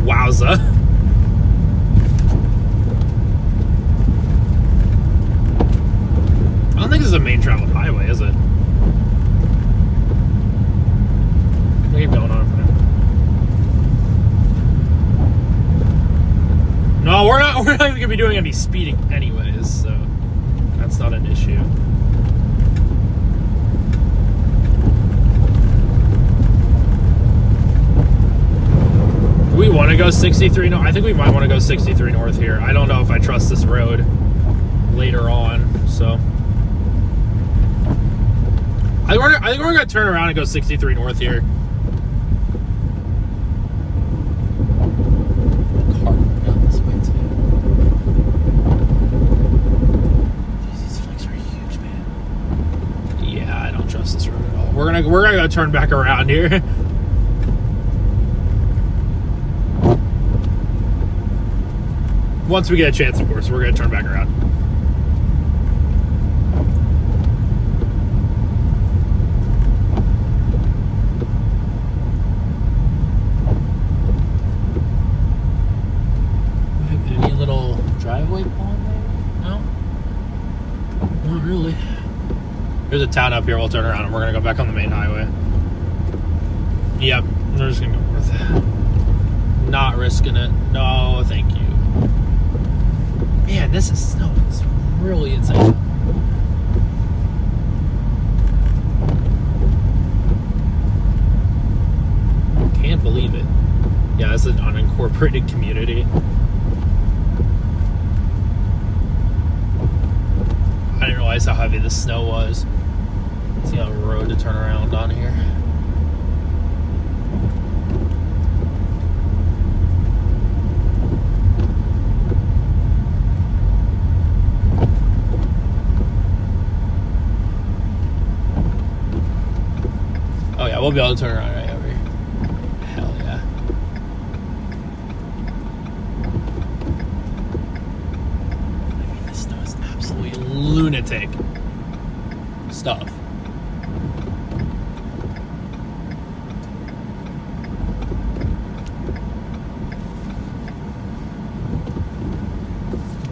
Wowza. I don't think this is a main traveled highway, is it? We'll keep going on for now. No, we're not even gonna be doing any speeding anyways, so that's not an issue. We want to go 63 north. I think we might want to go 63 north here. I don't know if I trust this road later on, so I think we're gonna turn around and go 63 north here. Car down this way too. These flicks are huge, man. Yeah, I don't trust this road at all. We're gonna go turn back around here. once we get a chance, of course, we're going to turn back around. Any little driveway pond there? No? Not really. There's a town up here. We'll turn around and we're going to go back on the main highway. Yep. We're just going to go north. Not risking it. No, thank you. Man, this is snow. It's really insane. Can't believe it. Yeah, it's an unincorporated community. I didn't realize how heavy the snow was. See how a road to turn around on here. Oh yeah, we'll be able to turn around right over here. Hell yeah. I mean, this snow is absolutely lunatic stuff.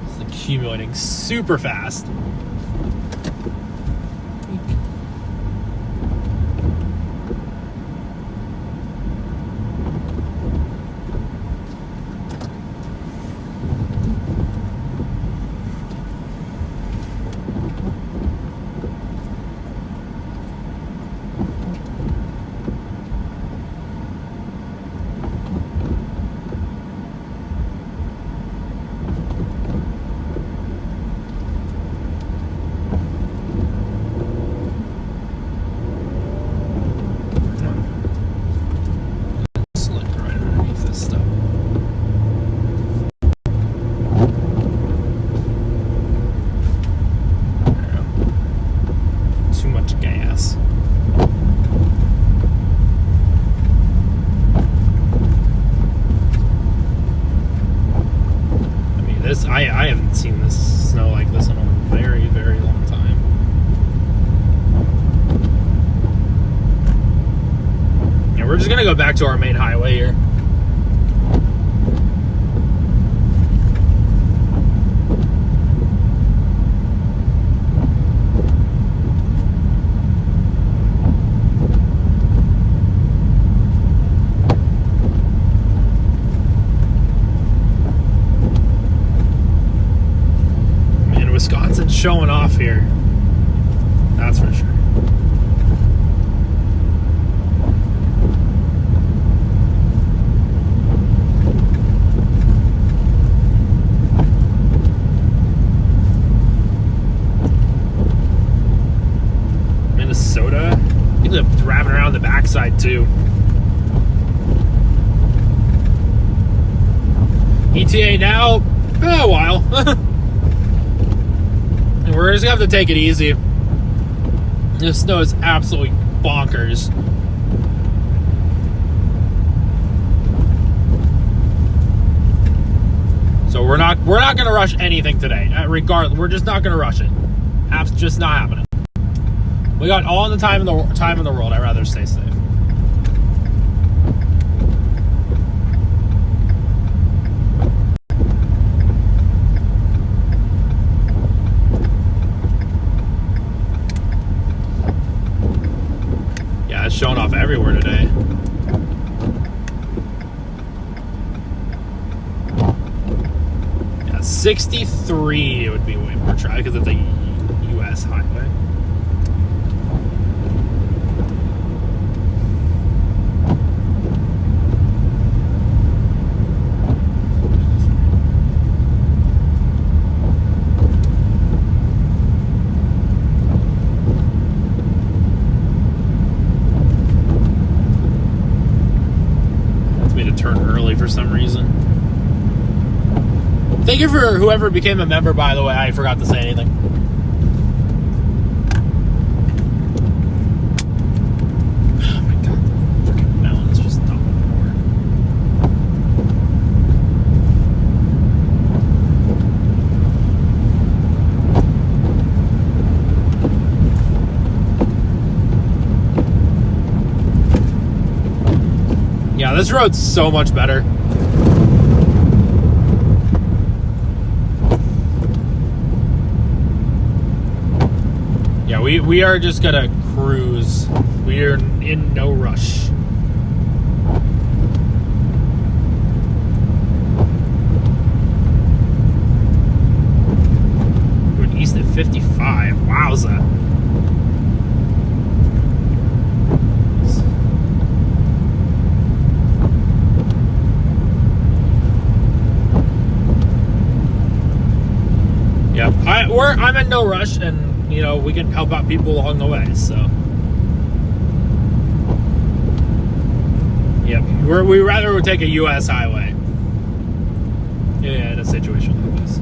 It's accumulating super fast. I haven't seen this snow like this in a very, very long time. Yeah, we're just gonna go back to our main highway here. Wisconsin's showing off here. That's for sure. Minnesota. I think they're driving around the backside too. ETA now, a while. We're just gonna have to take it easy. This snow is absolutely bonkers. So we're not gonna rush anything today. Regardless, we're just not gonna rush it. Just not happening. We got all the time in the world. I'd rather stay safe. It's showing off everywhere today. Yeah, 63 it would be way more try because it's a U.S. highway. Turn early for some reason. Thank you for whoever became a member, by the way. I forgot to say anything. Oh my god, the freaking mountain's just not gonna work. this road's so much better. Yeah, we are just gonna cruise. We are in no rush. We're east at 55. Wowza. Yep, I'm in no rush, and you know we can help out people along the way. So, yep, we rather would take a U.S. highway. Yeah, in a situation like this.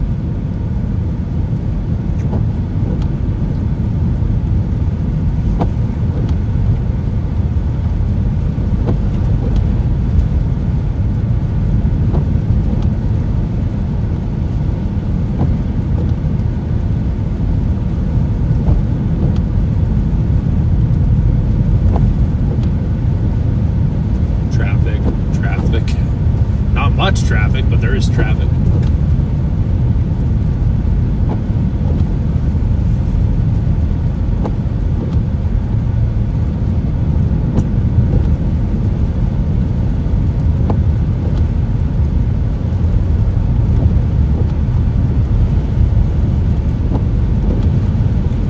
Much traffic, but there is traffic.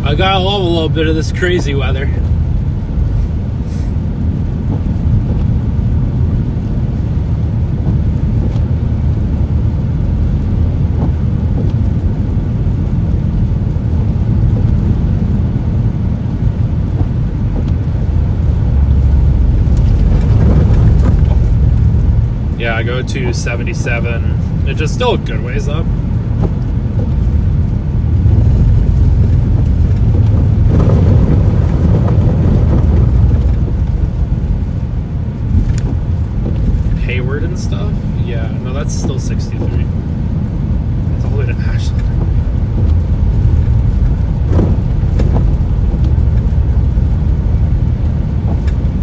I gotta love a little bit of this crazy weather. Yeah, I go to 77. It's just still a good ways up. Hayward and stuff? Yeah, no, that's still 63. It's all the way to Ashland.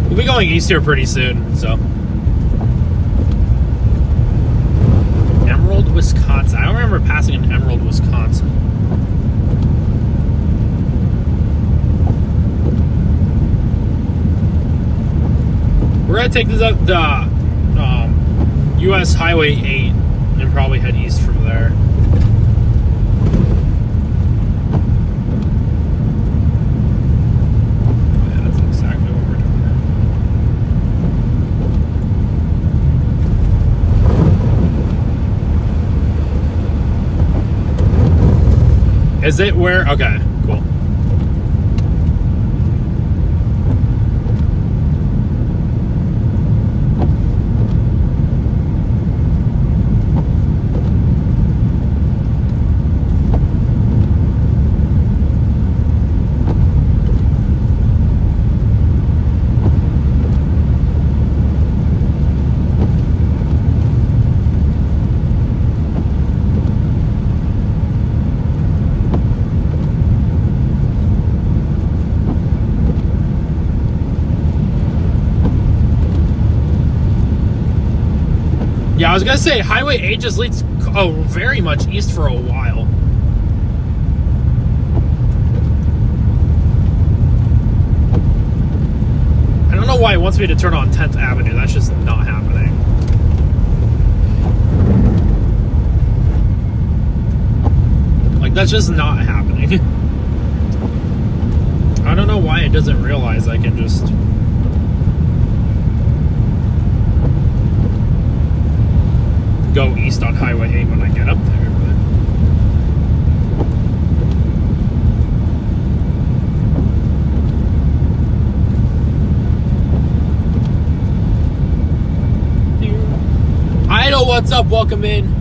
We'll be going east here pretty soon, so. Wisconsin. I don't remember passing in Emerald, Wisconsin. We're gonna take this up the U.S. Highway 8 and probably head east from there. Yeah, that's exactly what we're doing. Is it where? Okay, cool. Yeah, I was gonna say Highway 8 just leads very much east for a while. I don't know why it wants me to turn on 10th Avenue. That's just not happening. Like, that's just not happening. I don't know why it doesn't realize I can just... go east on Highway 8 when I get up there, but... Idle, what's up? Welcome in.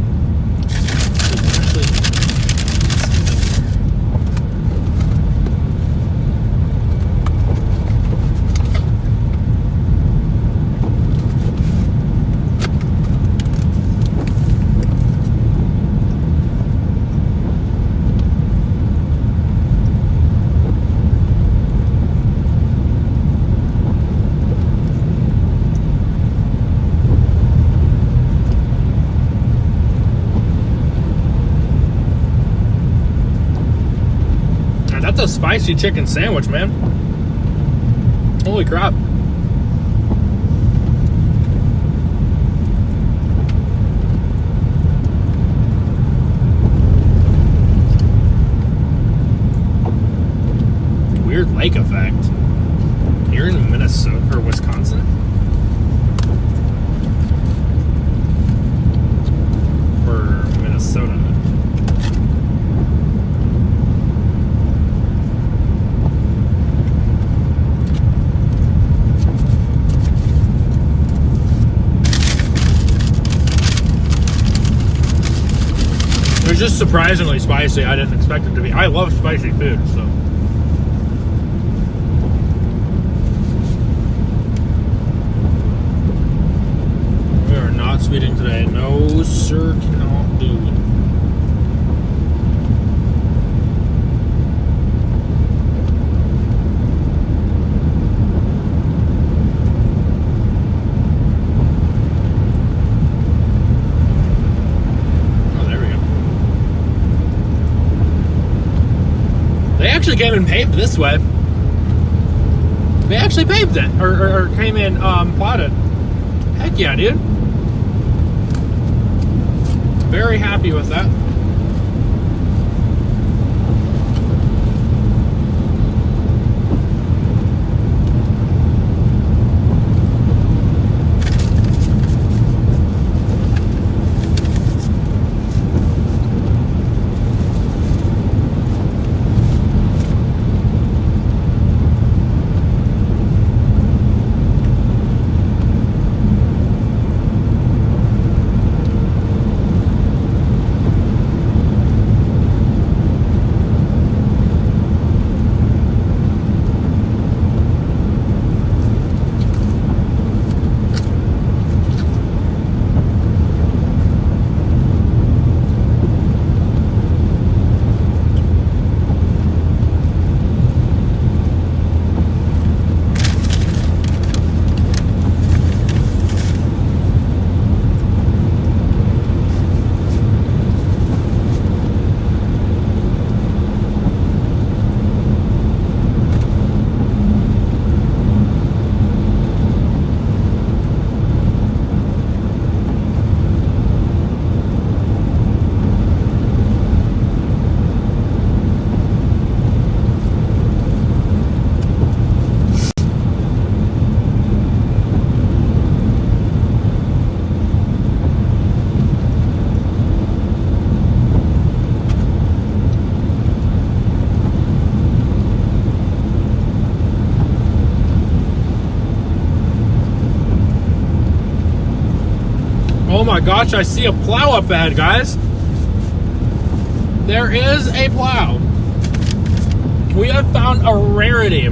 That's a spicy chicken sandwich, man. Holy crap. Weird lake effect. You're in Minnesota or Wisconsin? Or Minnesota? It was just surprisingly spicy. I didn't expect it to be. I love spicy food, so. We are not speeding today. No, sir, cannot do it. They actually came and paved this way. They actually paved it, or came in, plowed it. Heck yeah, dude. Very happy with that. Oh my gosh, I see a plow up ahead, guys. There is a plow. We have found a rarity.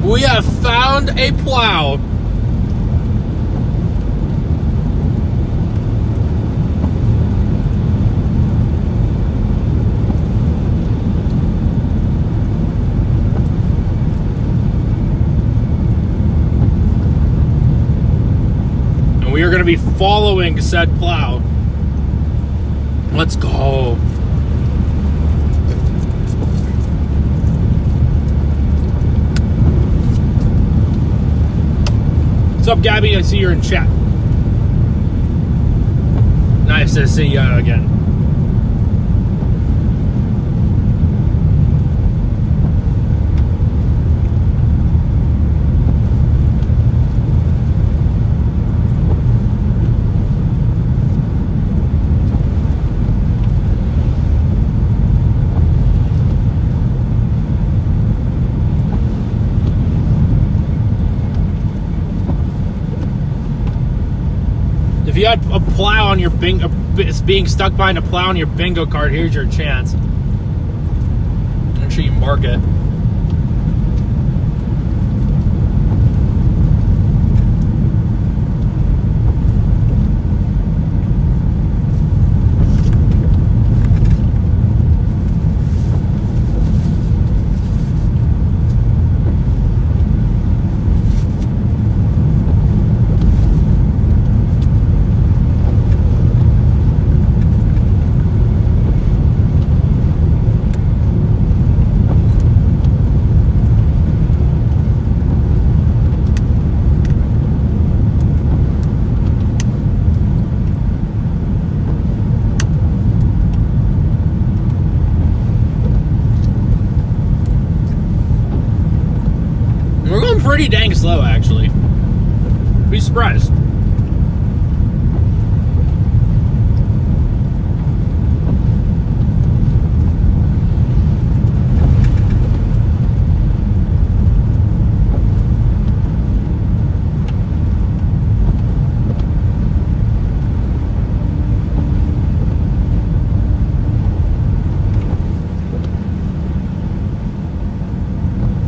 We have found a plow. And we are going to be following said plow. Let's go. What's up, Gabby? I see you're in chat. Nice to see you again. If you had a plow on your bingo, being stuck behind a plow on your bingo card, here's your chance. Make sure you mark it. pretty dang slow, actually. Be surprised.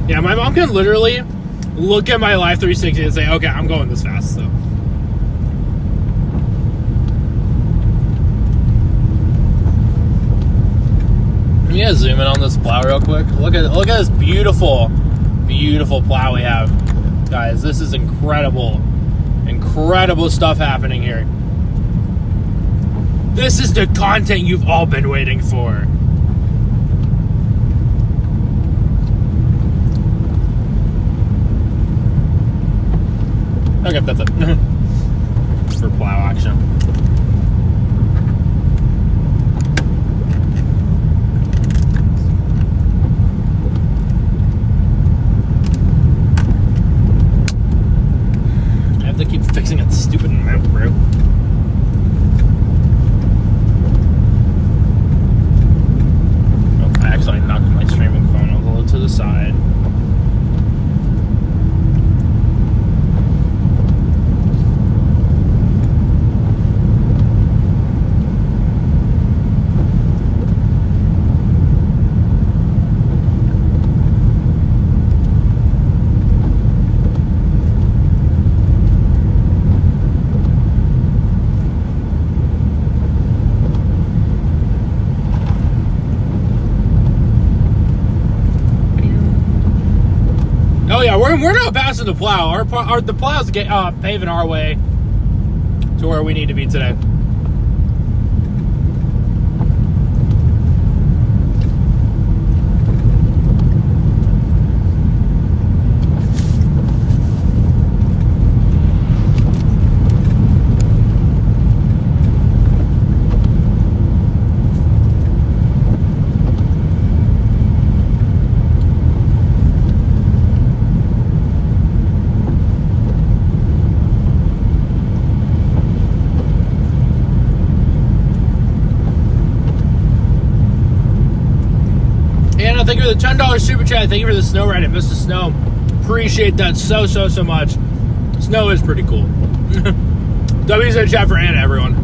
Yeah, my mom can literally look at my Life 360 and say, okay, I'm going this fast, so. Let me zoom in on this plow real quick. Look at this beautiful, beautiful plow we have. Guys, this is incredible. Incredible stuff happening here. This is the content you've all been waiting for. Okay, that's it. For plow action. I have to keep fixing that stupid mount, bro. Oh, I actually knocked my streaming phone a little to the side. Oh yeah, we're not passing the plow. The plow's paving our way to where we need to be today. Thank you for the $10 super chat. Thank you for the snow ride at Mr. Snow. Appreciate that so much. Snow is pretty cool. W's in the chat for Anna, everyone.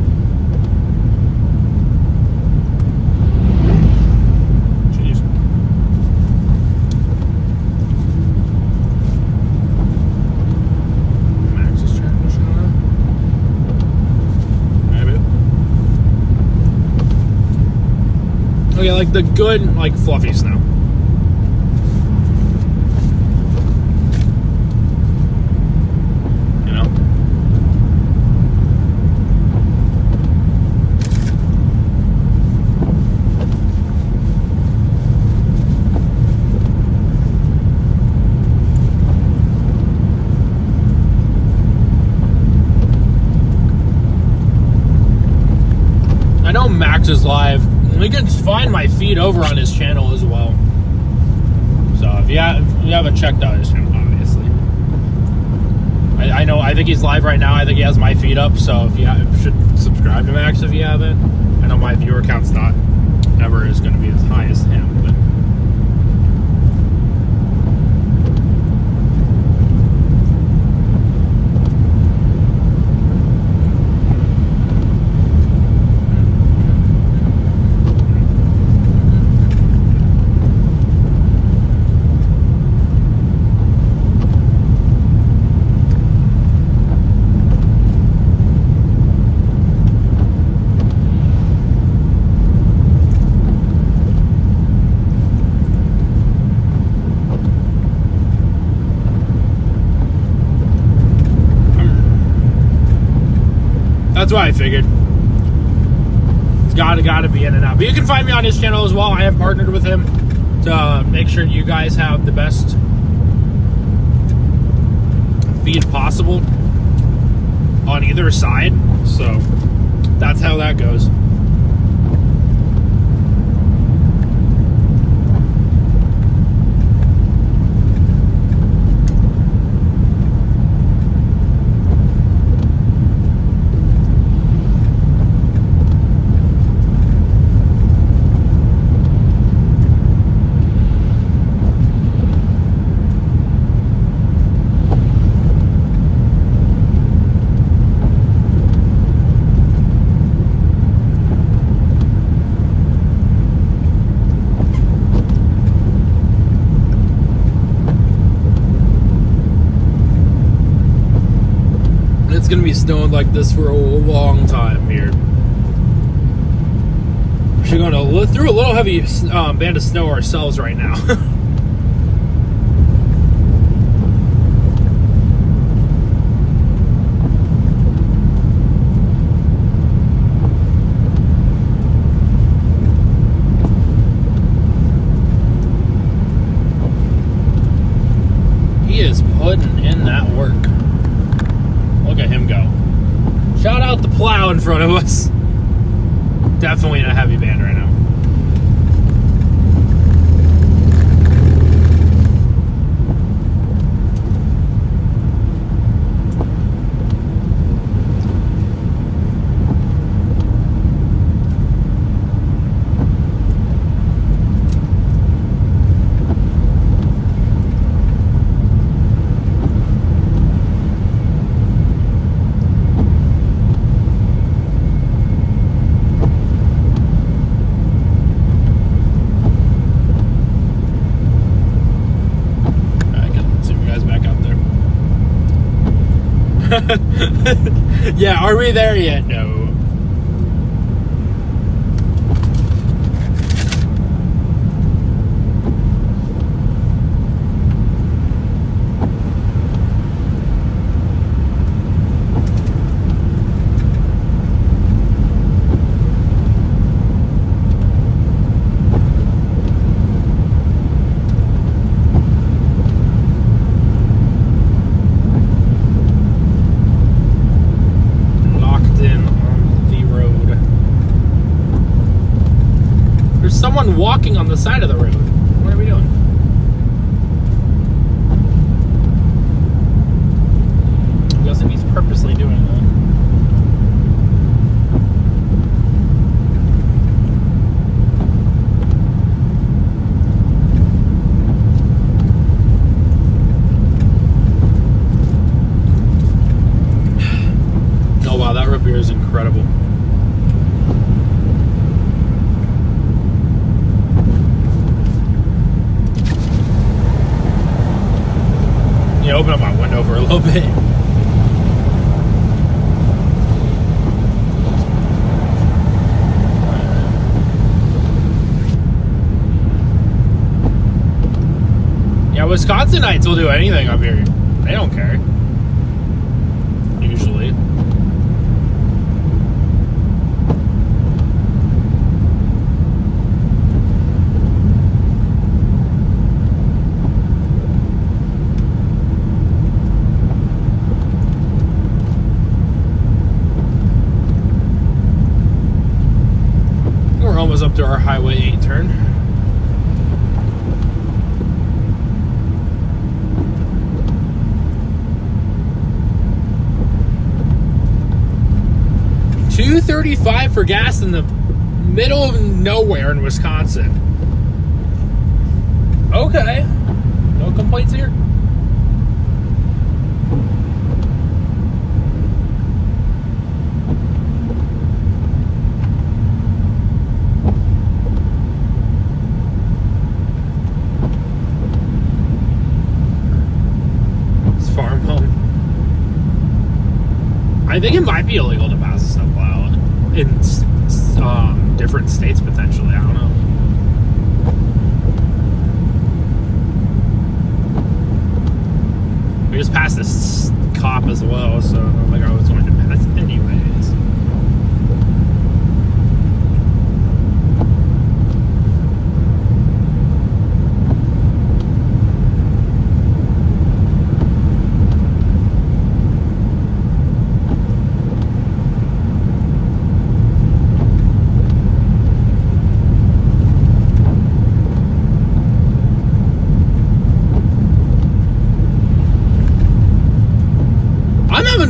Jeez. Max is transmission on. Maybe. Okay, like the good, like fluffy snow. Max is live. You can find my feed over on his channel as well. So if you haven't checked out his channel, obviously. I think he's live right now. I think he has my feed up. So if you should subscribe to Max if you haven't. I know my viewer count's not ever is going to be as high as him, but. That's what I figured. It's gotta be in and out. But you can find me on his channel as well. I have partnered with him to make sure you guys have the best feed possible on either side. So that's how that goes. it's gonna be snowing like this for a long time here. We're going to live through a little heavy band of snow ourselves right now. He is putting in that work. Look at him go. Shout out the plow in front of us. Definitely in a heavy band right now. Yeah, are we there yet? No. Someone walking on the side of the road. What are we doing? I'm guessing he's purposely doing that. Oh wow, that root beer is incredible. Open up my window for a little bit. Yeah, Wisconsinites will do anything up here. They don't care. Usually. Up to our Highway 8 turn. $2.35 for gas in the middle of nowhere in Wisconsin. Okay, no complaints here. I think it might be illegal to pass a snowplow in different states potentially. I don't know. We just passed this cop as well, so like I was going to pass anyways.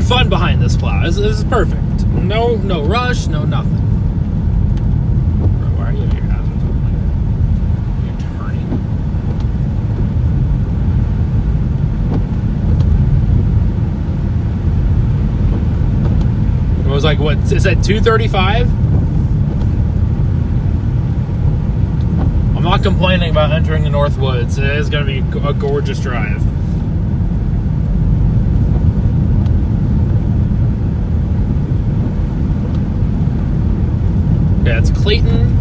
Fun behind this plow. This is perfect. No rush, no nothing. Bro, why are you at your hazards? You're turning. It was like, what, is that 235? I'm not complaining about entering the North Woods. It is going to be a gorgeous drive. yeah, it's Clayton.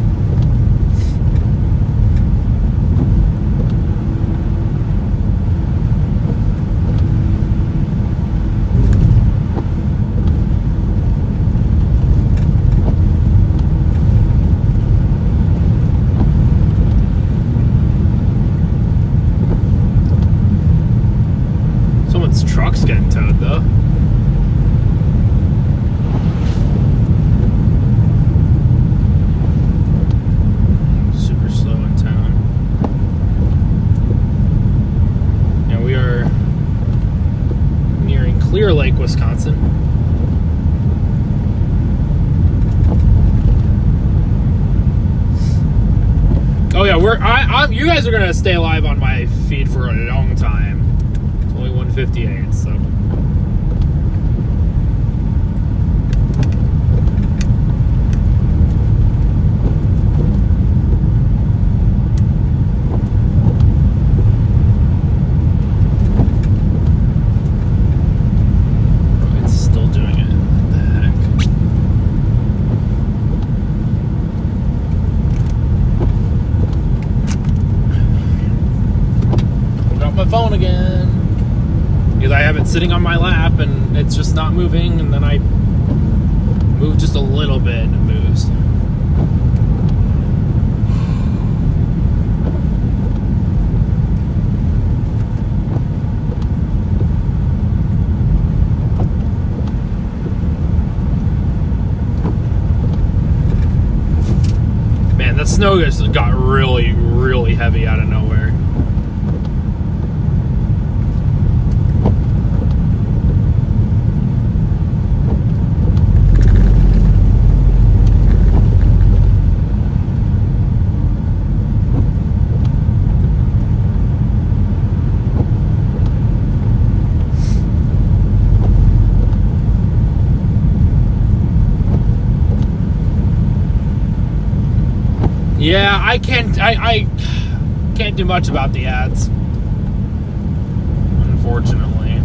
Someone's truck's getting towed though. Super slow in town. Yeah, we are nearing Clear Lake, Wisconsin. Oh yeah, you guys are gonna stay alive on my feed for a long time. It's only 1:58, so. Oh, it's still doing it. What the heck? Got my phone again because I have it sitting on my lap and it's just not moving, and then I move just a little bit and it moves. Man, that snow just got really, really heavy out of nowhere. Yeah, I can't do much about the ads, unfortunately.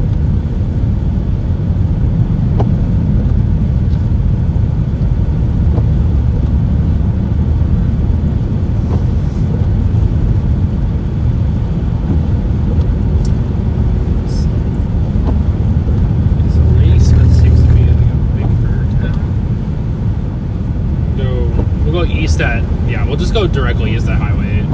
We'll go east at, yeah, we'll just go directly east at Highway 8.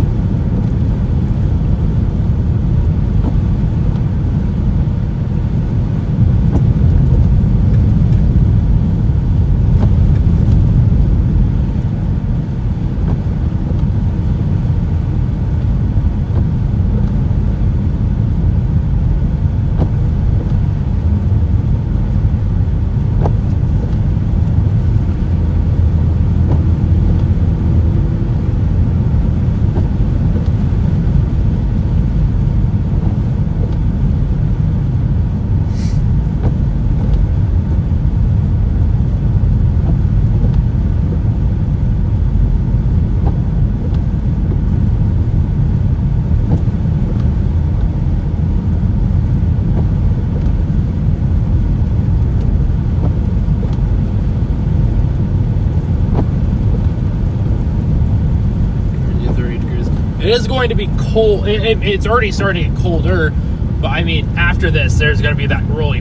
It is going to be cold. It's already starting to get colder, but I mean, after this, there's going to be that really,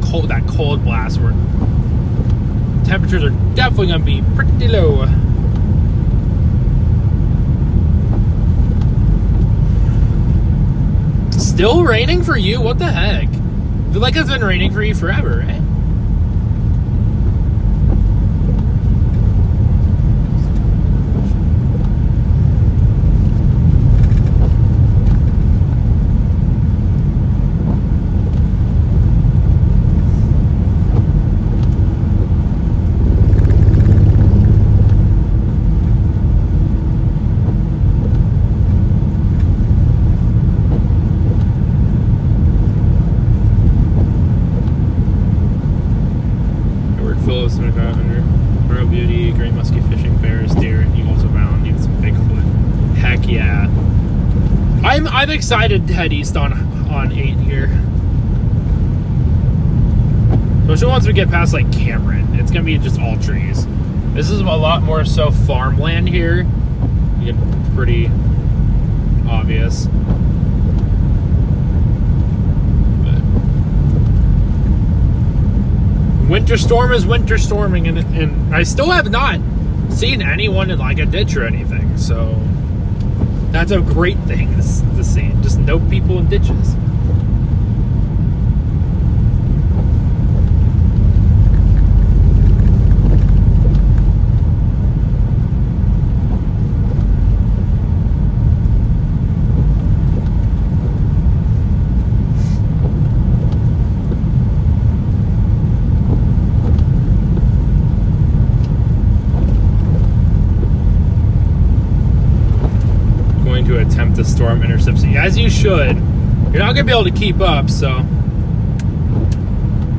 cold, that cold blast where temperatures are definitely going to be pretty low. Still raining for you? What the heck? I feel like it's been raining for you forever, right? Phillips, 2500, Royal Beauty, Great Muskie Fishing, Bears, Deer, Eagles Abound, even some Bigfoot. Heck yeah. I'm excited to head east on 8 here. Especially once we get past like Cameron. It's gonna be just all trees. This is a lot more so farmland here. It's pretty obvious. But winter storm is winter storming, and I still have not seen anyone in like a ditch or anything. So that's a great thing to see. Just no people in ditches. To attempt to storm intercept, as you should. You're not gonna be able to keep up, so,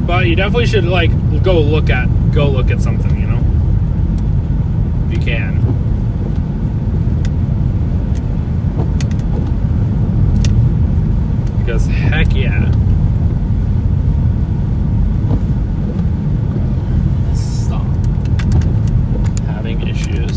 but you definitely should like go look at something, you know, if you can. Because heck yeah. Stop having issues.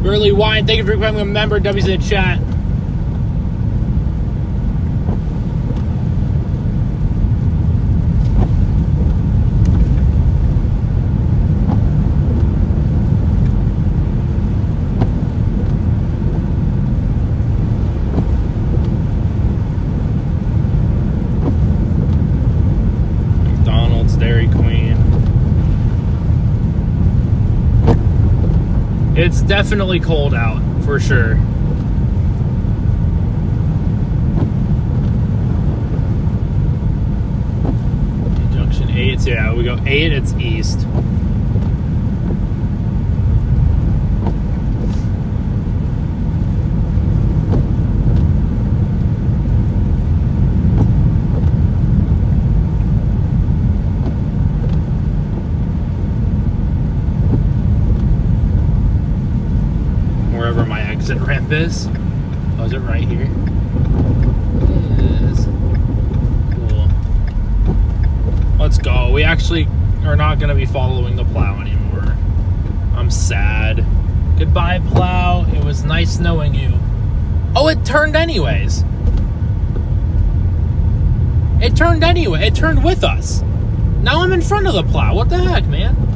Burley Wine, thank you for becoming a member. W's in the chat. McDonald's, Dairy Queen. It's definitely cold out, for sure. Junction 8, yeah, we go 8, it's east. Wherever my exit ramp is. Oh, is it right here? It is. Cool. Let's go. We actually are not going to be following the plow anymore. I'm sad. Goodbye, plow. It was nice knowing you. Oh, it turned anyways. It turned anyway. It turned with us. Now I'm in front of the plow. What the heck, man?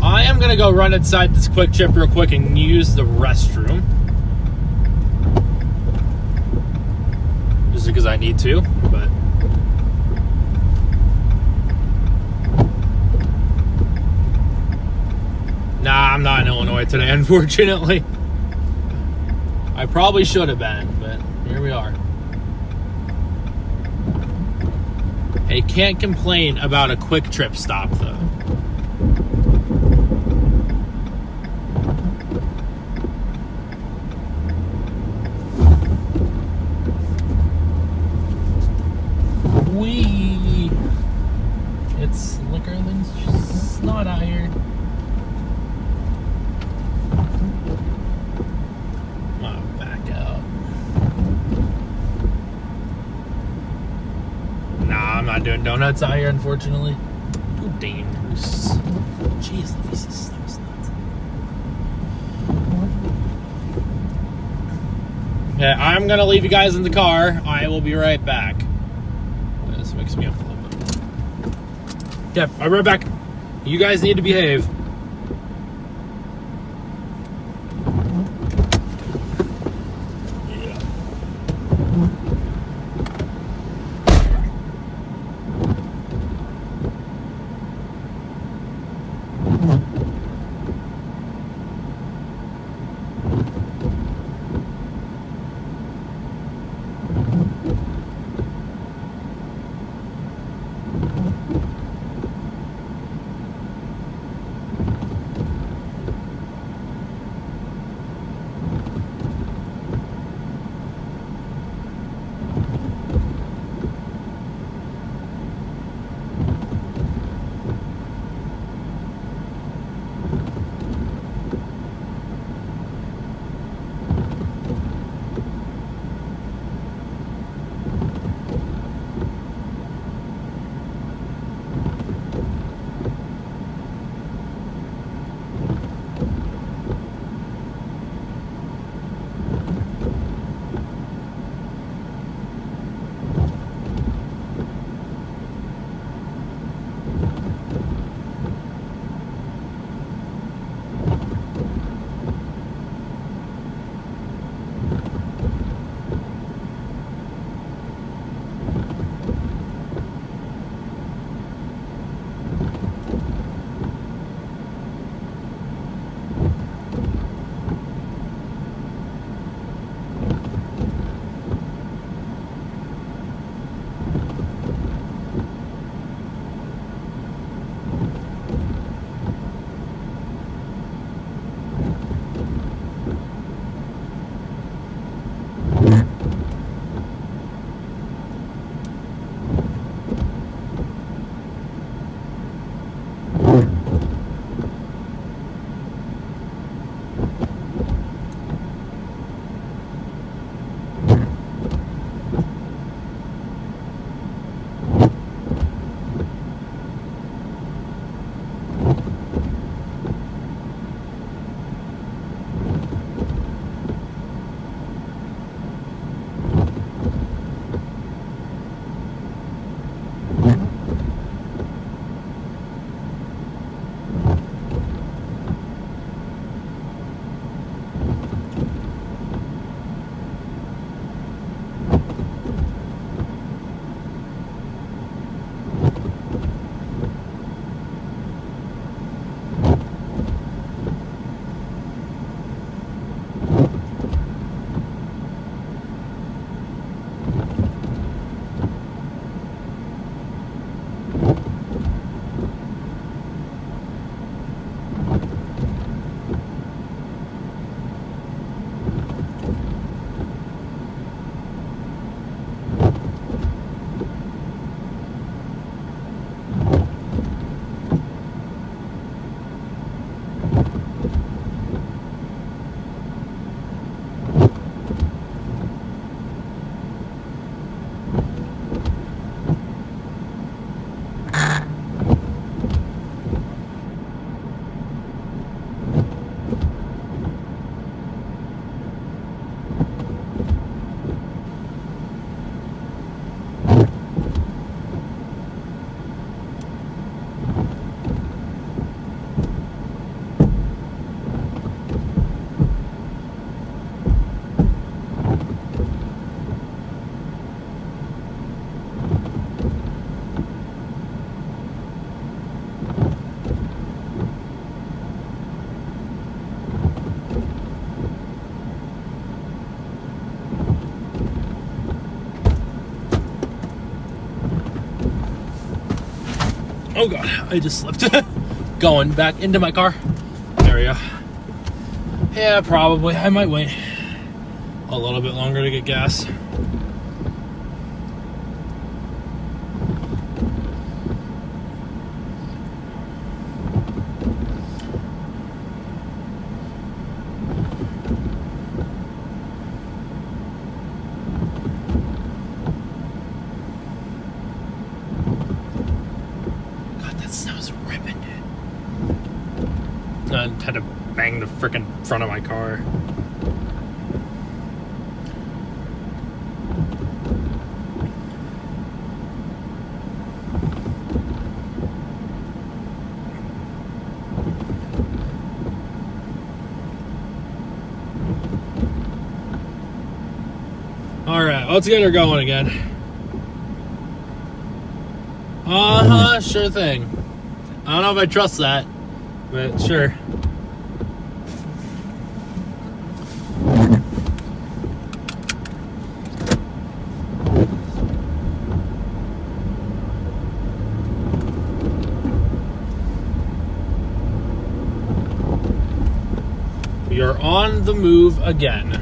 I am going to go run inside this Quick Trip real quick and use the restroom. Just because I need to, but... Nah, I'm not in Illinois today, unfortunately. I probably should have been, but here we are. Hey, can't complain about a Quick Trip stop, though. It's slicker than snot out here. Oh, back out. Nah, I'm not doing donuts out here, unfortunately. Too dangerous. Jeez, let me see some nuts. Okay, I'm gonna leave you guys in the car. I will be right back. This makes me up a little bit. Yep, I'll be right back. You guys need to behave. Yeah. Oh god, I just slipped. Going back into my car. There we go. Yeah, probably. I might wait a little bit longer to get gas. I had to bang the freaking front of my car. Alright, let's get her going again. Sure thing. I don't know if I trust that, but sure. We are on the move again.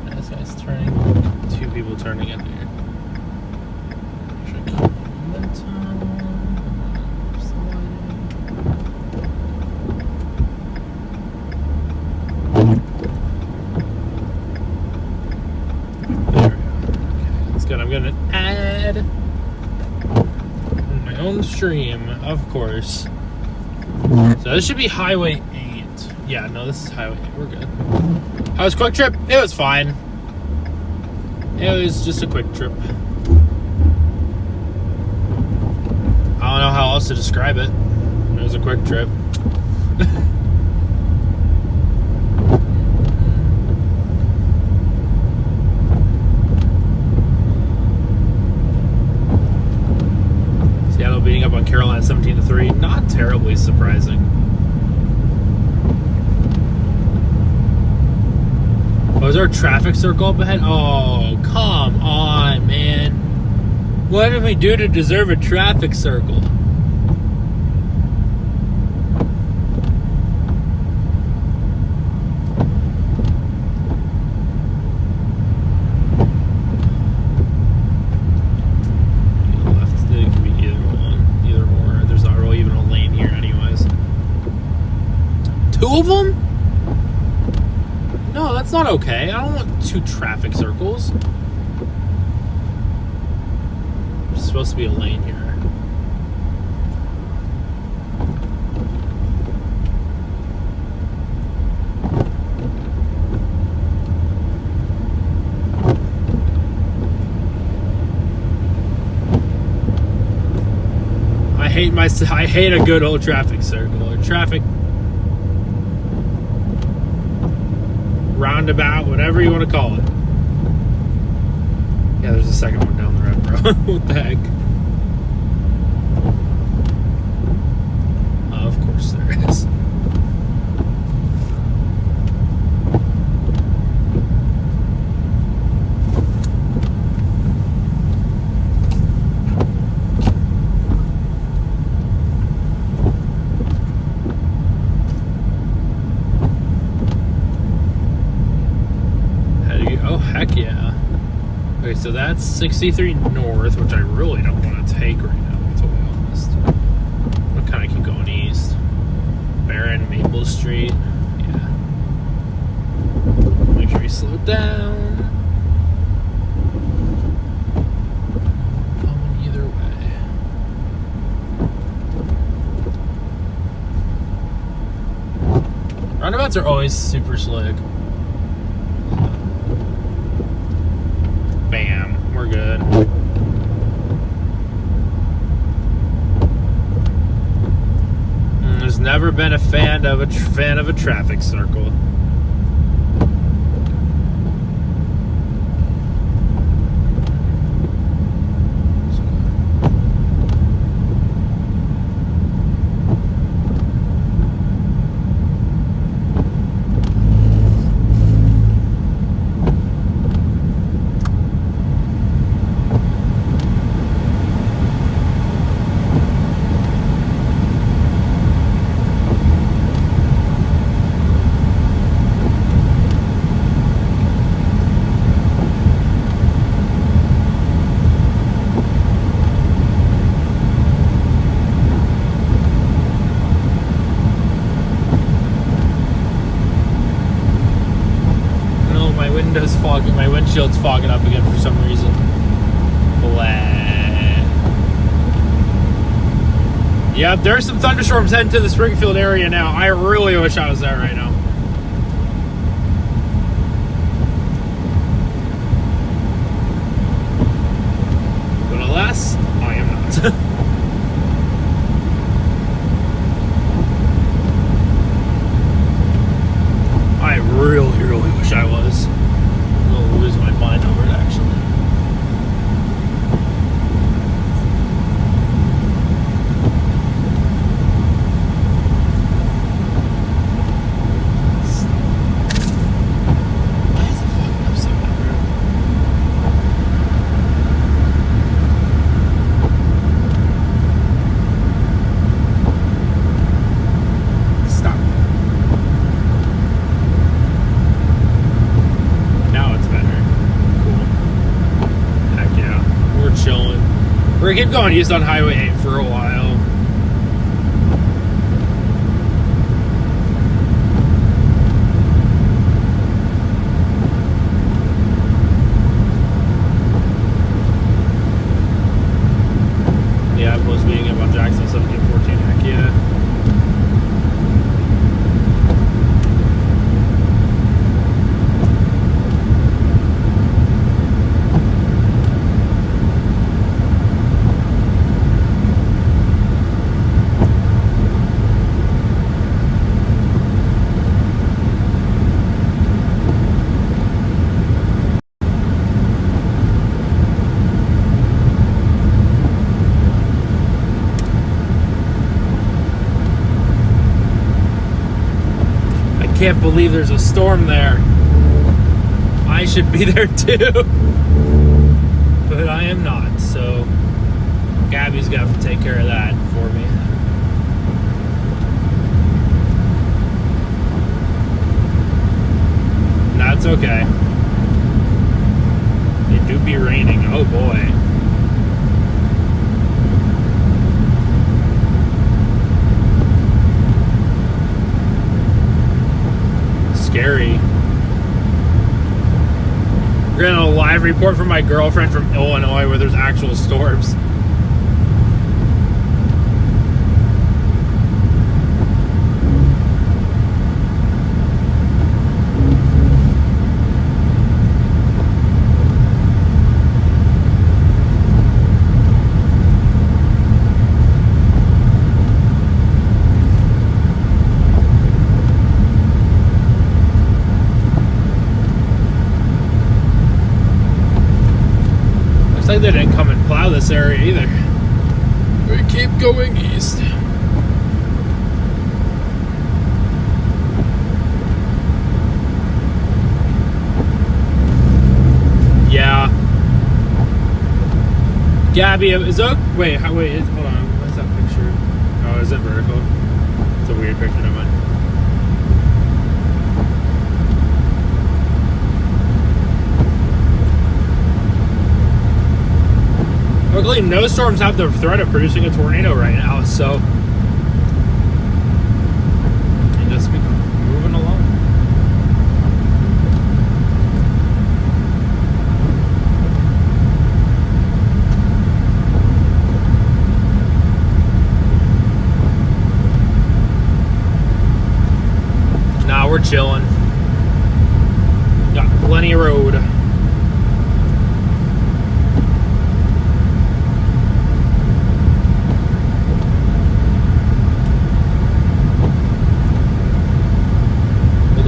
This guy's turning. Two people turning in here. I'm gonna add my own stream, of course. So this should be Highway 8. Yeah, no, this is Highway 8. We're good. How was Quick Trip? It was fine. It was just a quick trip. I don't know how else to describe it. It was a quick trip. Beating up on Carolina 17-3. Not terribly surprising. Oh, is there a traffic circle up ahead? Oh, come on, man. What did we do to deserve a traffic circle? Two of them? No, that's not okay. I don't want two traffic circles. There's supposed to be a lane here. I hate a good old traffic circle or traffic roundabout, whatever you want to call it. Yeah, there's a second one down the road, bro. What the heck? Of course there is. Heck yeah. Okay, so that's 63 North, which I really don't want to take right now, to be totally honest. I'll kind of keep going east. Barron, Maple Street. Yeah. Make sure we slow down. Coming either way. Roundabouts are always super slick. Bam, we're good. There's never been a fan of a traffic circle. my window's fogging. My windshield's fogging up again for some reason. Blah. Yep, there's some thunderstorms heading to the Springfield area now. I really wish I was there right now. But alas, I am not. I really, really wish I was. I'm gonna lose my mind over it, actually. Why is it fucking up so bad, bro? Stop. Now it's better. Cool. Heck yeah. We're chilling. We're gonna keep going east on Highway 8 for a while. Yeah, post meeting about Jackson 1714. Heck yeah. I can't believe there's a storm there. I should be there too. But I am not, so Gabby's gonna have to take care of that for me. That's okay. It do be raining. Oh boy. Scary. We're getting a live report from my girlfriend from Illinois where there's actual storms. Looks like they didn't come and plow this area either. We keep going east. Yeah. Gabby, is that... Wait, hold on. What's that picture? Oh, is it vertical? It's a weird picture, never mind. Luckily, no storms have the threat of producing a tornado right now, so you just be moving along. Nah, we're chilling. Got plenty of road.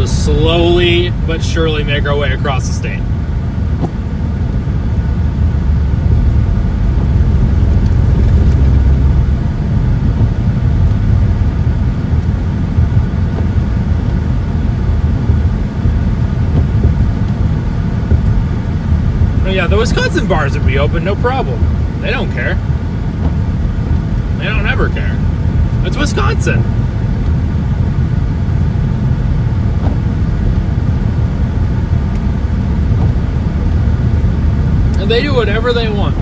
Slowly but surely make our way across the state. Oh yeah, the Wisconsin bars would be open, no problem. They don't care. They don't ever care. It's Wisconsin. They do whatever they want.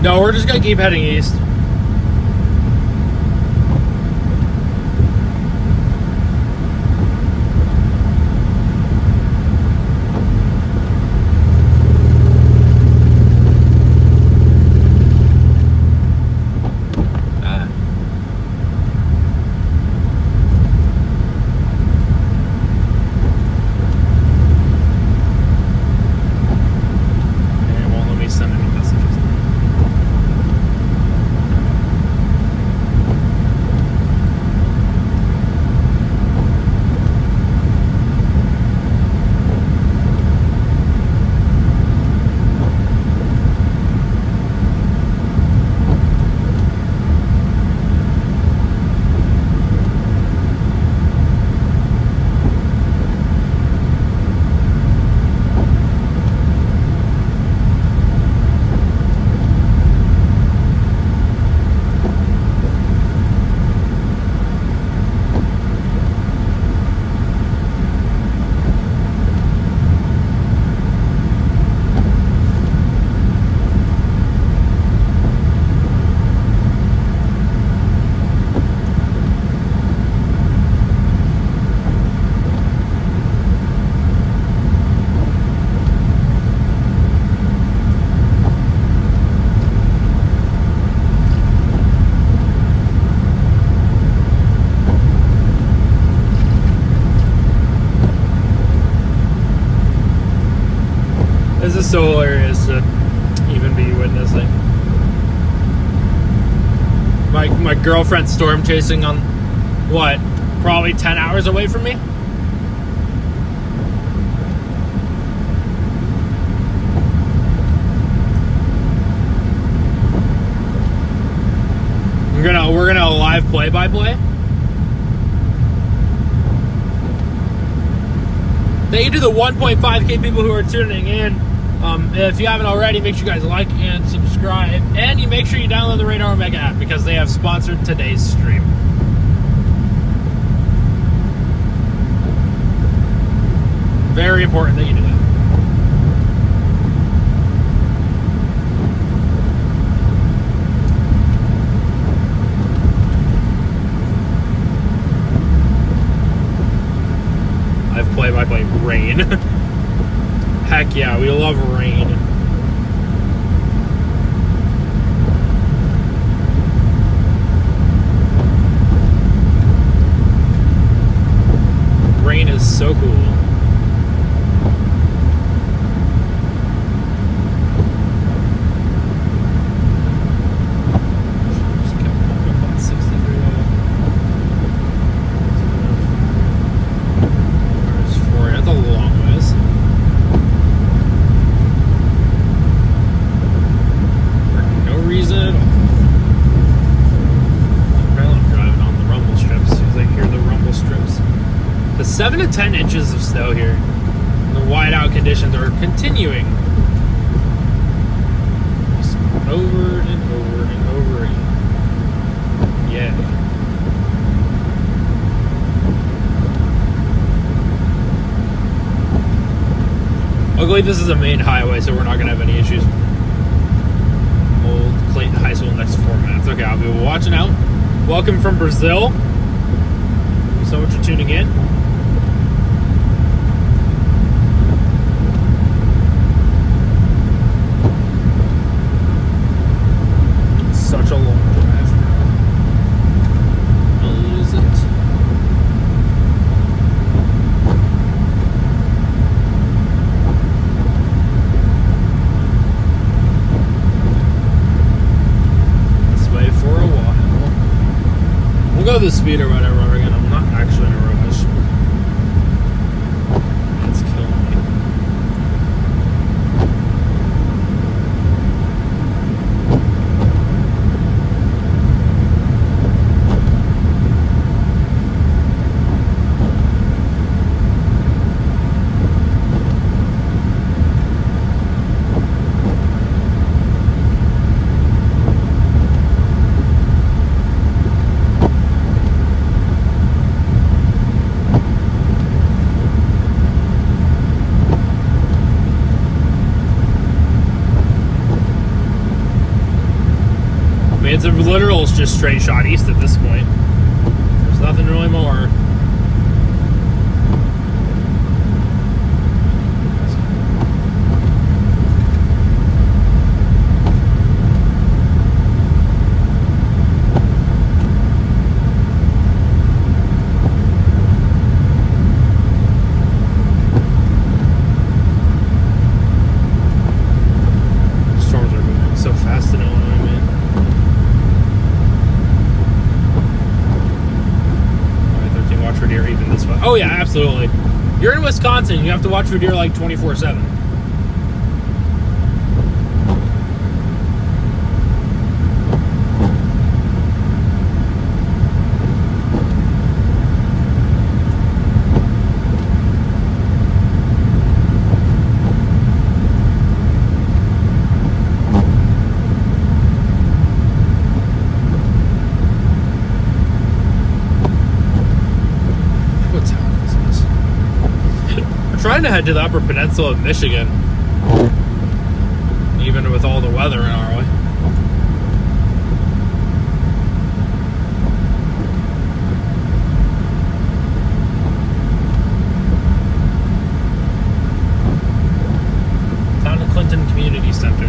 No, we're just gonna keep heading east. This is so hilarious to even be witnessing. My girlfriend's storm chasing on what? Probably 10 hours away from me? We're gonna live play-by-play. Thank you to the 1.5K people who are tuning in. If you haven't already, make sure you guys like and subscribe. And you make sure you download the Radar Omega app because they have sponsored today's stream. Very important that you do that. I've play-by-play rain. Heck yeah, we love rain. Rain is so cool. Just kept pumping up on 63. There's 4. That's a long ways. Reason at all. Apparently I'm driving on the rumble strips because I hear the rumble strips. The 7 to 10 inches of snow here. The whiteout conditions are continuing. Just over and over and over again. Yeah. Luckily this is a main highway, so we're not going to have any issues. Old Clayton High School next 4 minutes. Okay, I'll be watching out. Welcome from Brazil. Thank you so much for tuning in. It's such a long drive now. I'll lose it. Go the speed or whatever again. I'm not actually in a rush. It's killing me. mean, it's a literal just straight shot east at this point. There's nothing really more. Oh yeah, absolutely. You're in Wisconsin, you have to watch for deer like 24/7. Trying to head to the Upper Peninsula of Michigan, even with all the weather in our way. Town of Clinton Community Center.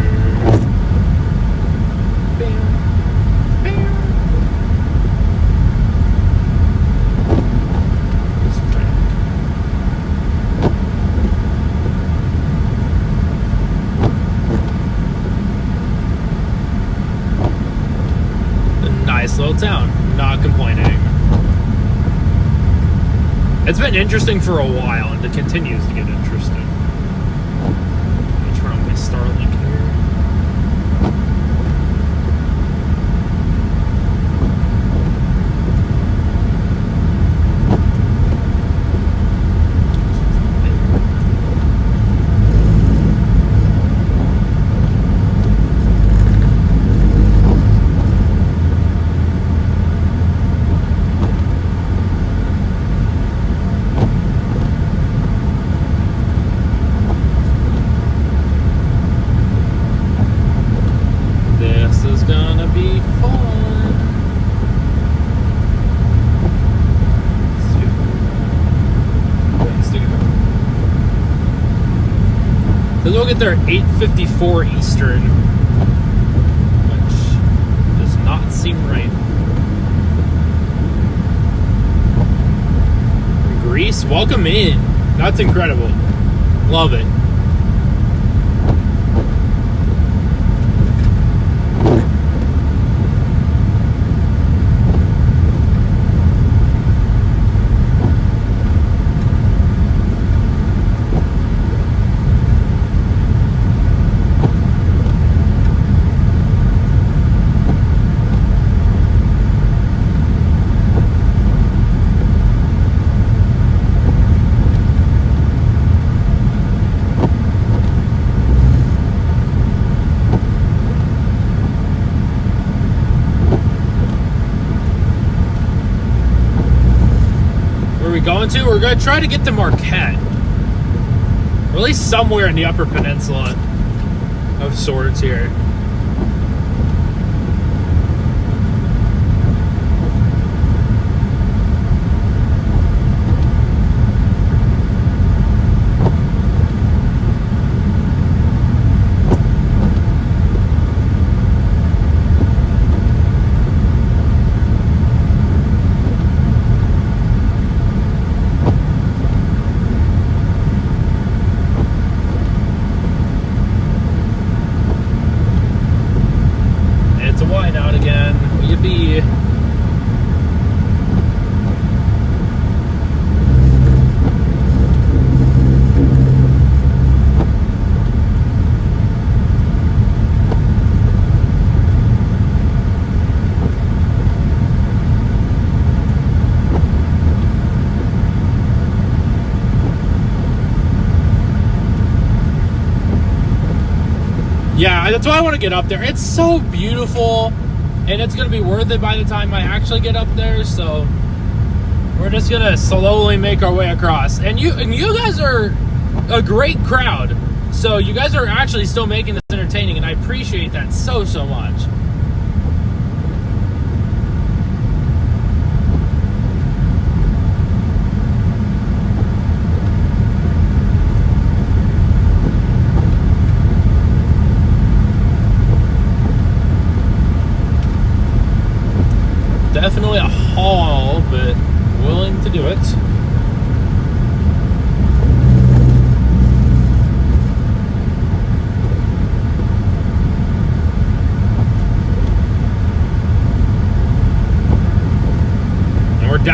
Little town, not complaining. It's been interesting for a while, and it continues to get interesting. Let me turn on my Starlink here. We'll get there at 8:54 Eastern, which does not seem right. Greece, welcome in. That's incredible. Love it. Going to? We're going to try to get to Marquette, or at least somewhere in the Upper Peninsula of sorts here. Yeah, that's why I want to get up there. It's so beautiful, and it's going to be worth it by the time I actually get up there, so we're just going to slowly make our way across. And you guys are a great crowd, so you guys are actually still making this entertaining, and I appreciate that so much.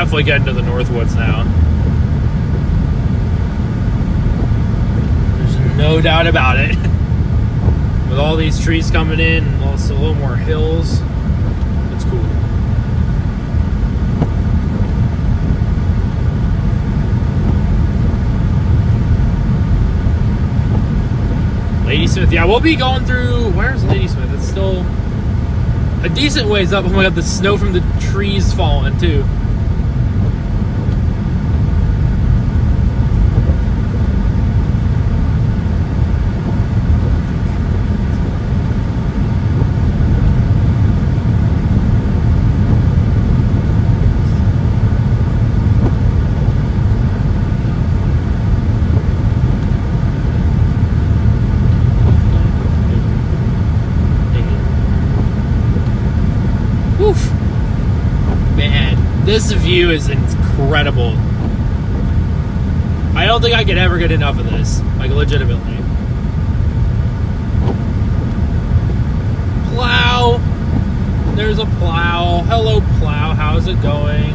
definitely getting to the Northwoods now. There's no doubt about it. With all these trees coming in and also a little more hills, it's cool. Ladysmith, yeah, we'll be going through. Where's Ladysmith? It's still a decent ways up. Oh my god, the snow from the trees falling too. This view is incredible. I don't think I could ever get enough of this. Like, legitimately. Plow. There's a plow. Hello, plow. How's it going?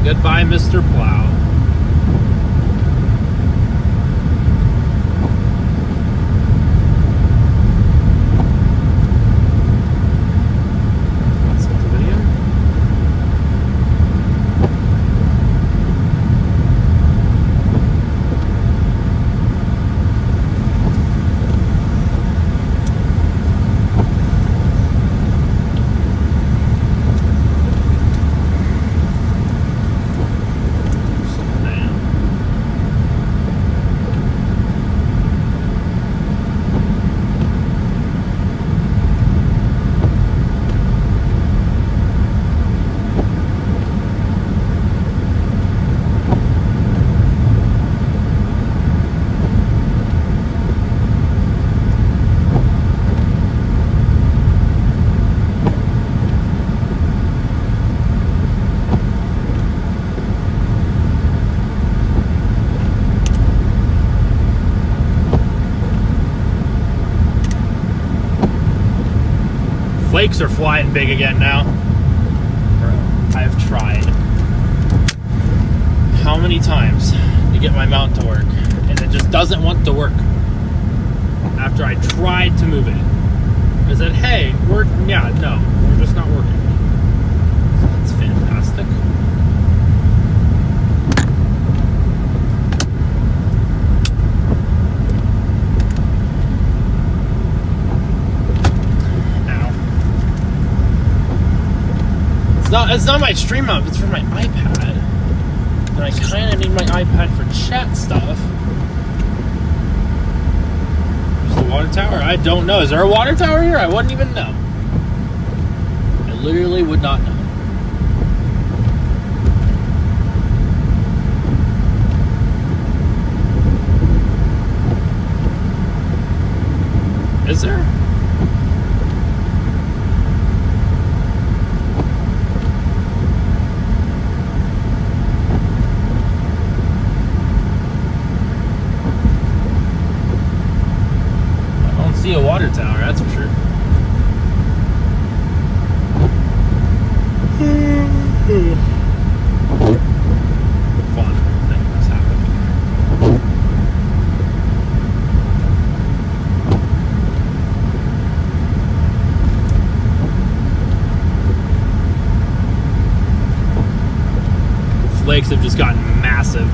Goodbye, Mr. Plow. Flakes are flying big again now. Bro, I've tried how many times to get my mount to work, and it just doesn't want to work. After I tried to move it, I said, hey, we're just not working. So that's fantastic. It's not my stream mount, it's for my iPad. And I kind of need my iPad for chat stuff. There's the water tower? I don't know. Is there a water tower here? I wouldn't even know. I literally would not know. Is there? See a water tower, that's for sure. Fun thing was happening. Flakes have just gotten massive.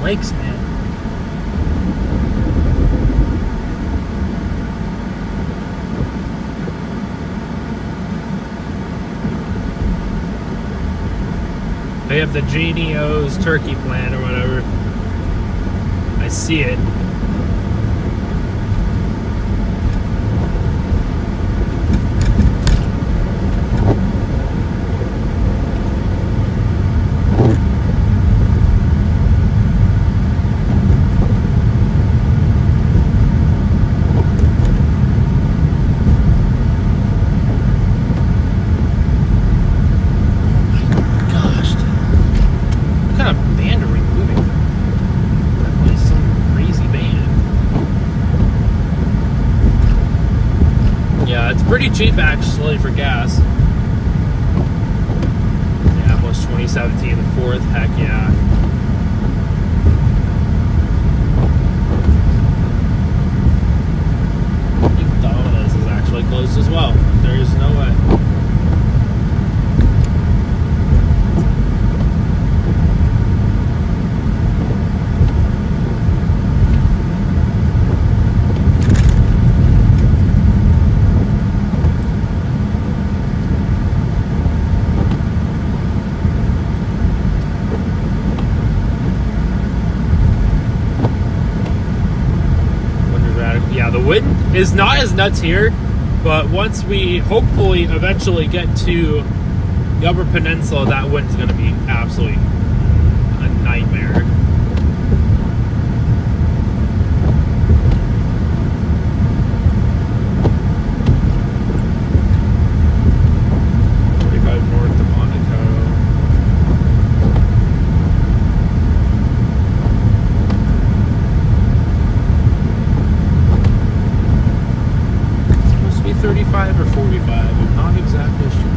Flakes, man. we have the Janie O's turkey plant or whatever. I see it. Pretty cheap actually for gas. Yeah, was 2017 the 4th. Heck yeah. Domino's is actually closed as well. There's no way. The wind is not as nuts here, but once we hopefully eventually get to the Upper Peninsula, that wind's going to be absolutely a nightmare. Or 45, I'm not exactly sure.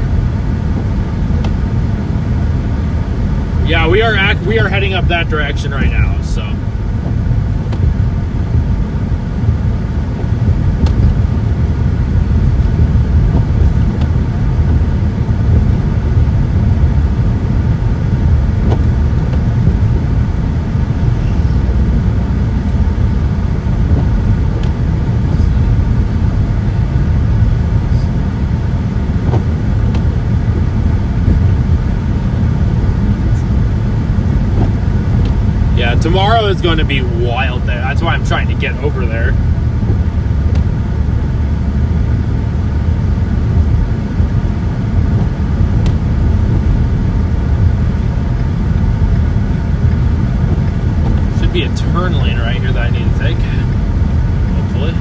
Yeah, we are heading up that direction right now, so. Tomorrow is going to be wild there. That's why I'm trying to get over there. Should be a turn lane right here that I need to take. Hopefully.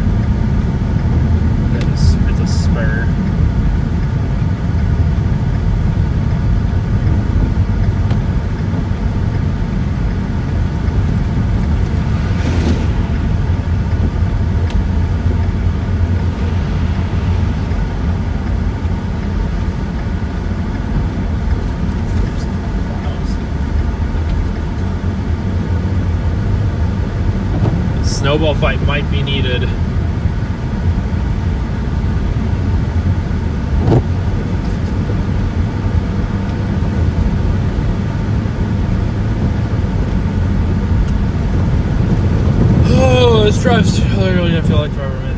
It's a spur. Snowball fight might be needed. Oh, this drive's really gonna feel like driving, man.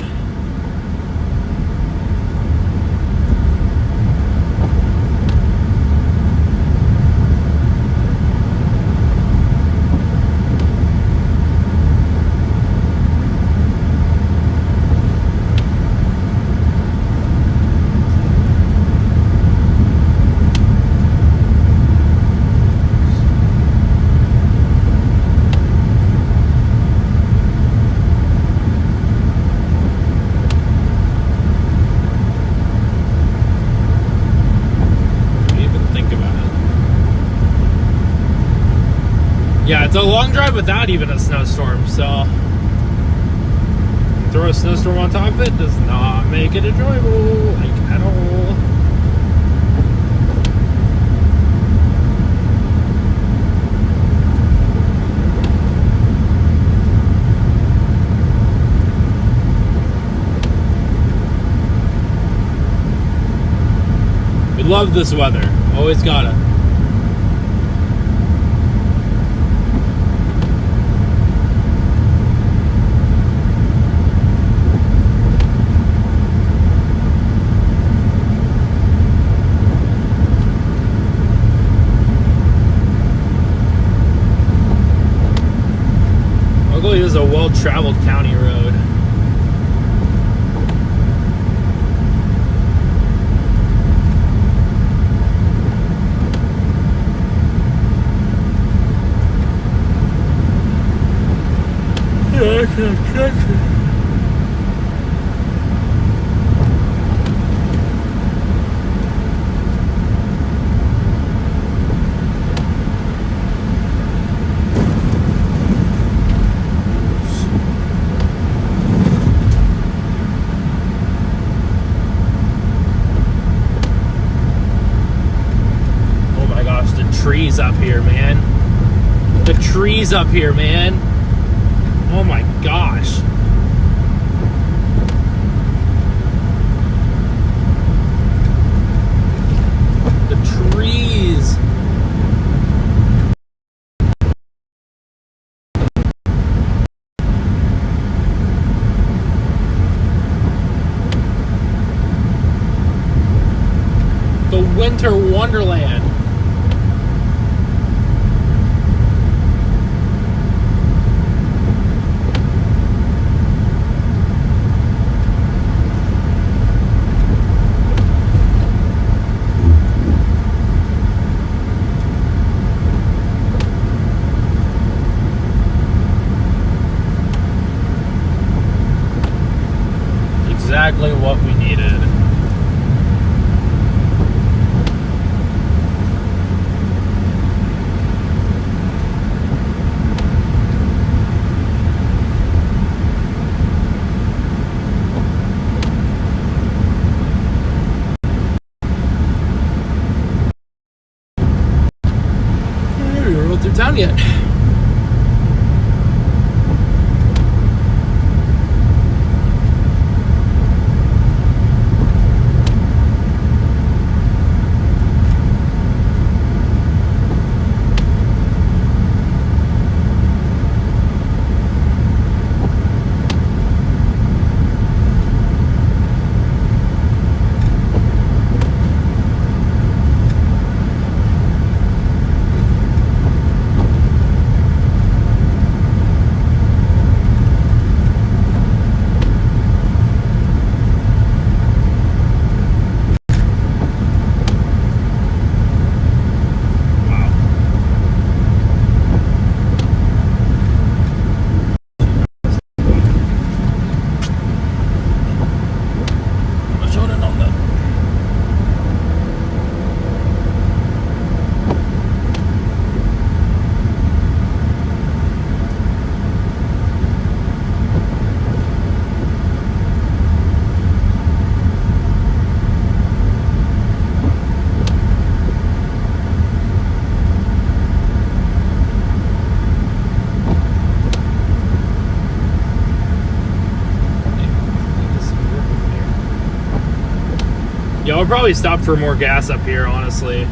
Yeah, it's a long drive without even a snowstorm, so throw a snowstorm on top of it does not make it enjoyable, like, at all. We love this weather, always gotta. Luckily, this is a well-traveled county road. Oh my gosh, the trees up here, man. The trees up here, man. Oh my gosh. The trees. The winter wonderland. Exactly what we needed. We haven't rolled through town yet. Yeah, I'll probably stop for more gas up here, honestly.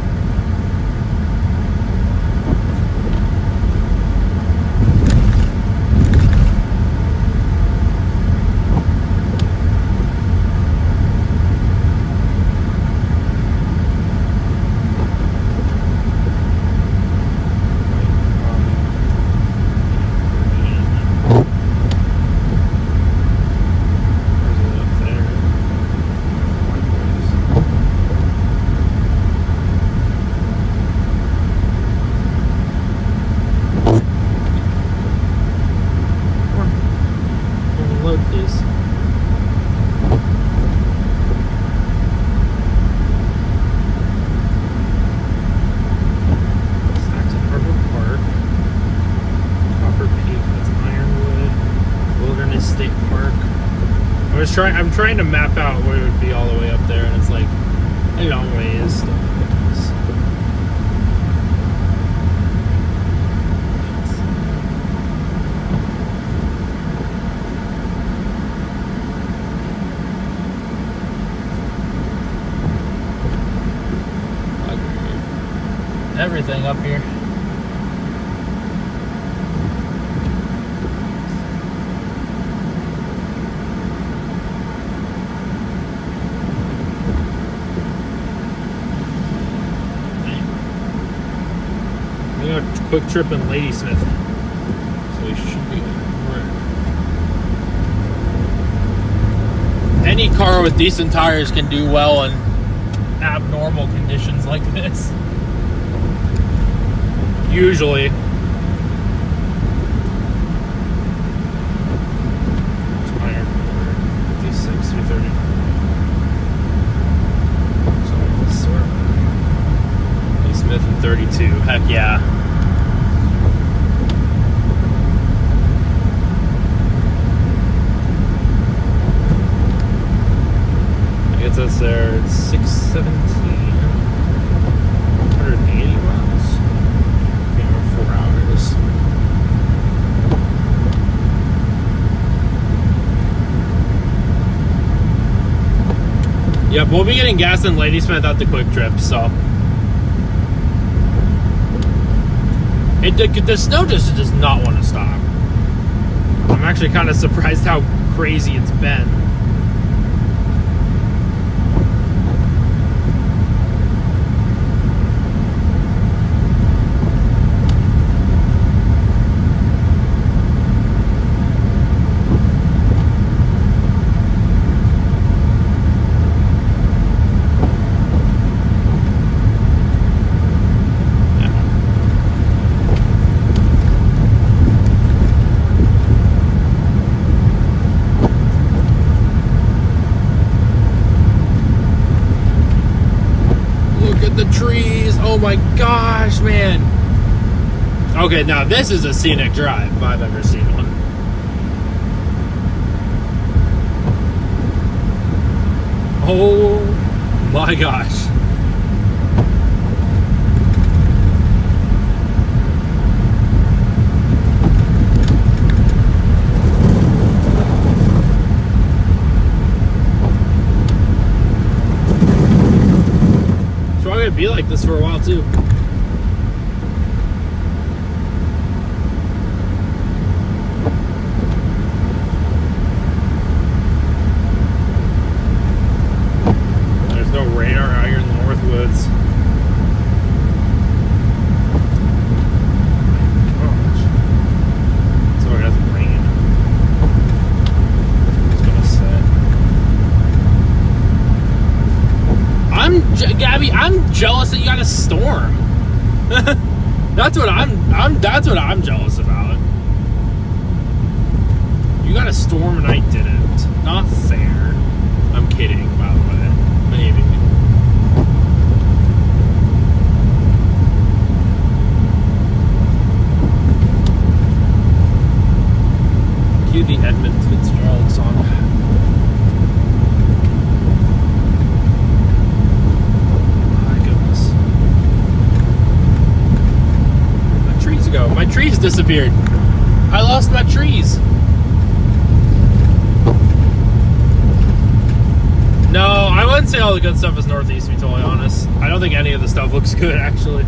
I'm trying to map out where it would be all the way up there, and it's like a long ways. Everything up here. Quick trip in Ladysmith, so we should be car with decent tires can do well in abnormal conditions like this. Usually. Tire 56 or 30. Smith and 32. Heck yeah. I guess that's there. It's 617. 180 miles. Yeah, 4 hours. Yep, we'll be getting gas in Ladysmith at the Quick Trip, so. The snow just does not want to stop. I'm actually kind of surprised how crazy it's been. Trees. Oh my gosh, man. Okay, now this is a scenic drive if I've ever seen one. Oh my gosh. It'd be like this for a while too. There's no radar out here in the Northwoods. Gosh. So it has rain. It's gonna set. Gabby, I'm jealous that you got a storm. That's what I'm jealous about. You got a storm and I didn't. Not fair. I'm kidding, by the way. Maybe. Cue the Edmund Fitzgerald song. My trees disappeared. I lost my trees. No, I wouldn't say all the good stuff is northeast, to be totally honest. I don't think any of the stuff looks good, actually.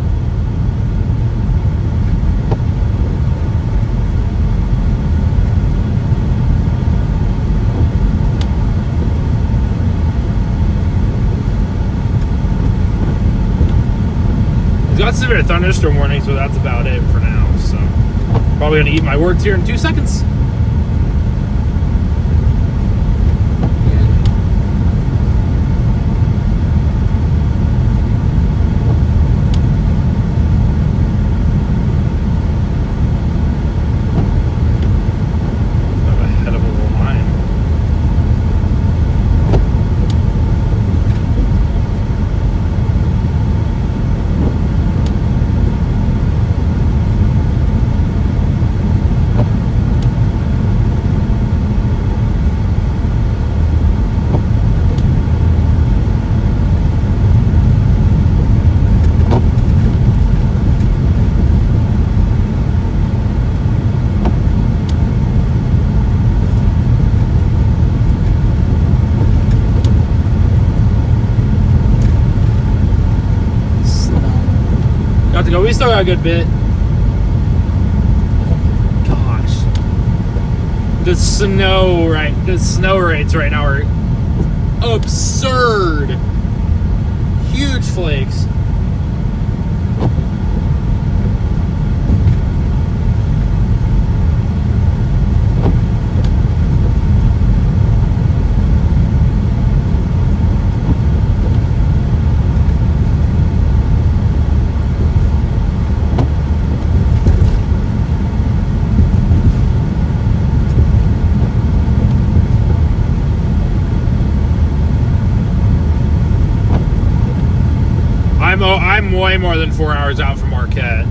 We've got severe thunderstorm warnings, but that's about it for now. So, probably gonna eat my words here in 2 seconds. I'm ahead of a line. Got to go. We still got a good bit. Gosh. The snow rates right now are absurd. Huge flakes. I'm way more than 4 hours out from Marquette.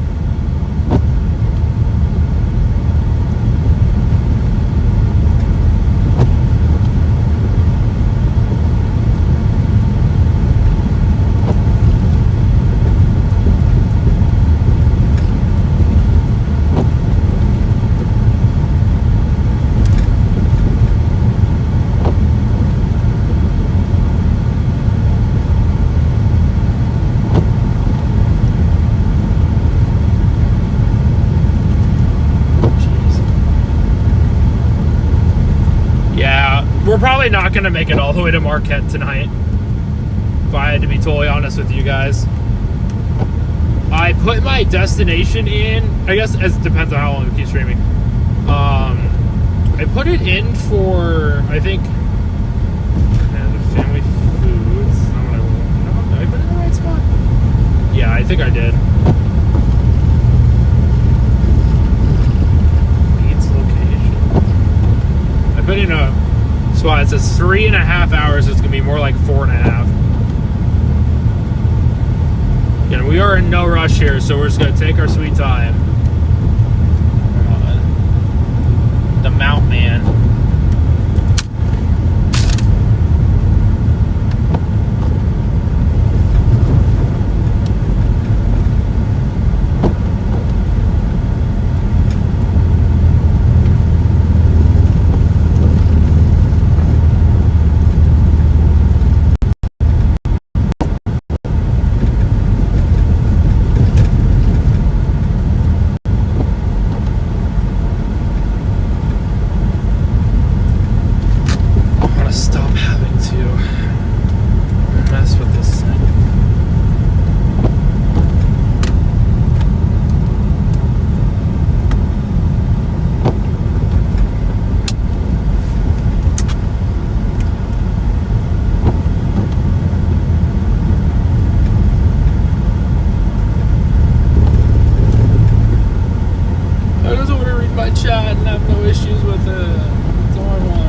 We're probably not going to make it all the way to Marquette tonight, if I had to be totally honest with you guys. I put my destination in, I guess it depends on how long we keep streaming. I put it in for, I think, the family foods. Did I put it in the right spot? Yeah, I think I did. Eats location. I put in a spot. It says 3.5 hours. It's gonna be more like 4.5. And we are in no rush here, so we're just gonna take our sweet time. The Mount Man. Chat and have no issues with it. That's all I want.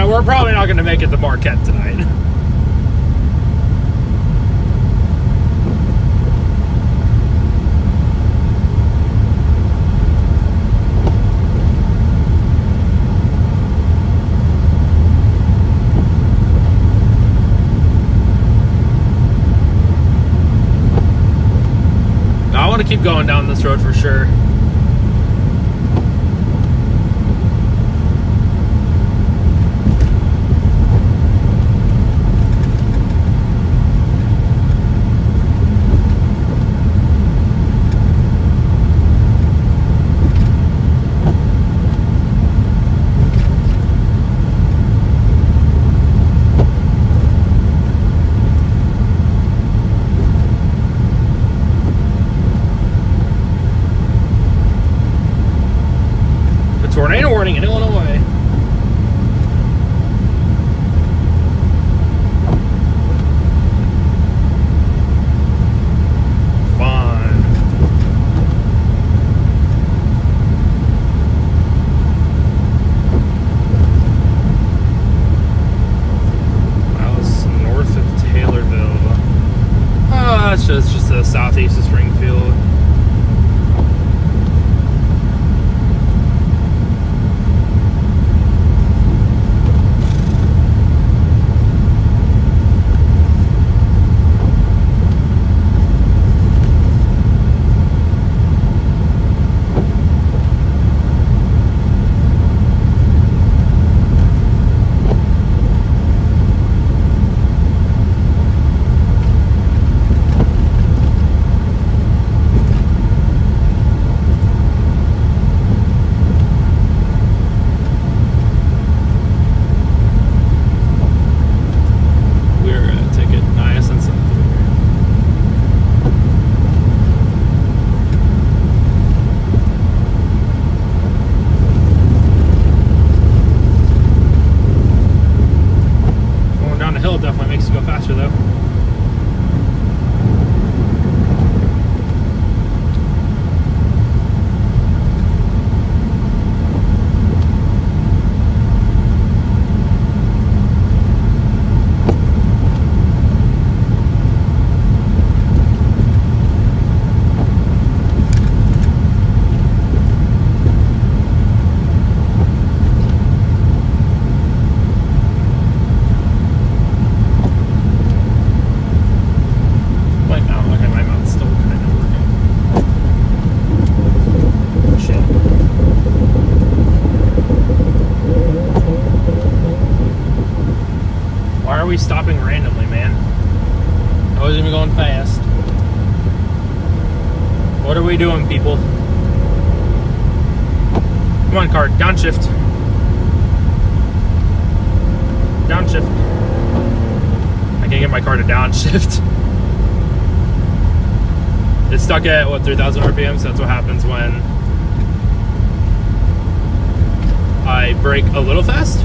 We're probably not going to make it to Marquette tonight. I want to keep going down this road for sure. Tornado warning in Illinois. Fun. That was north of Taylorville. Oh, it's just the southeast of Springfield. stopping randomly, man. I wasn't even going fast. What are we doing, people? Come on, car. Downshift. Downshift. I can't get my car to downshift. It's stuck at, what, 3,000 RPM? So that's what happens when I brake a little fast.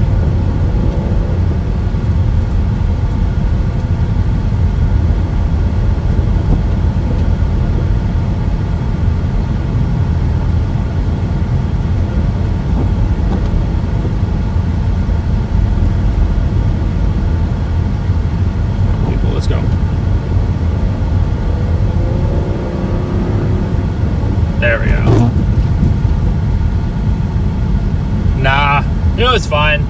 There we go. Nah, it was fine.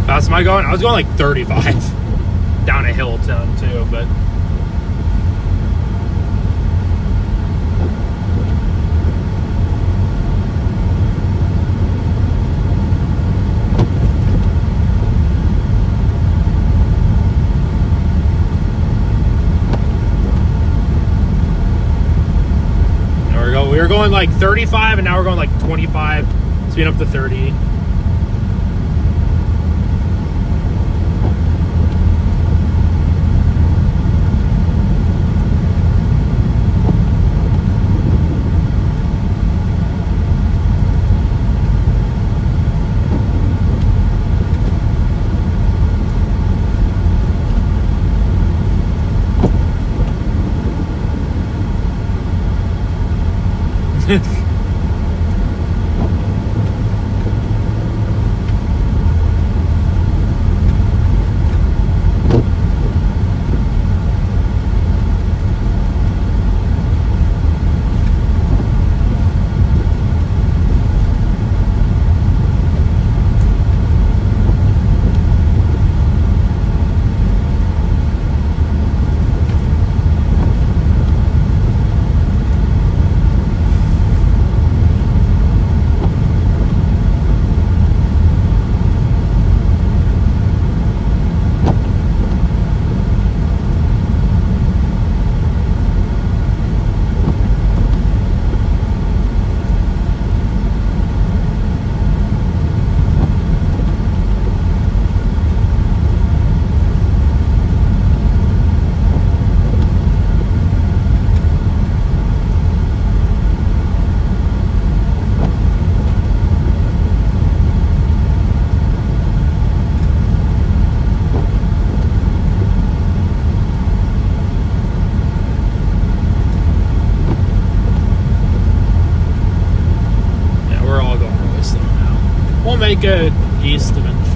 Fast am I going? I was going like 35 down a hill too, but we were going like 35 and now we're going like 25, speeding up to 30. Make it east eventually.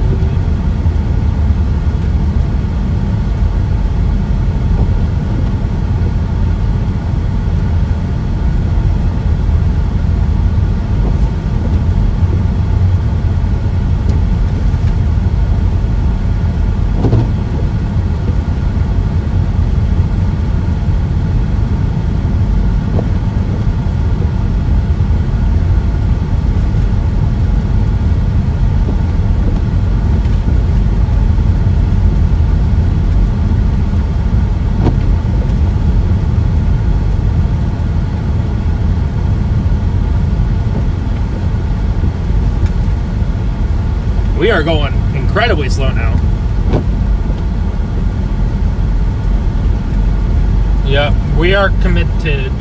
We are going incredibly slow now. Yep, we are committed.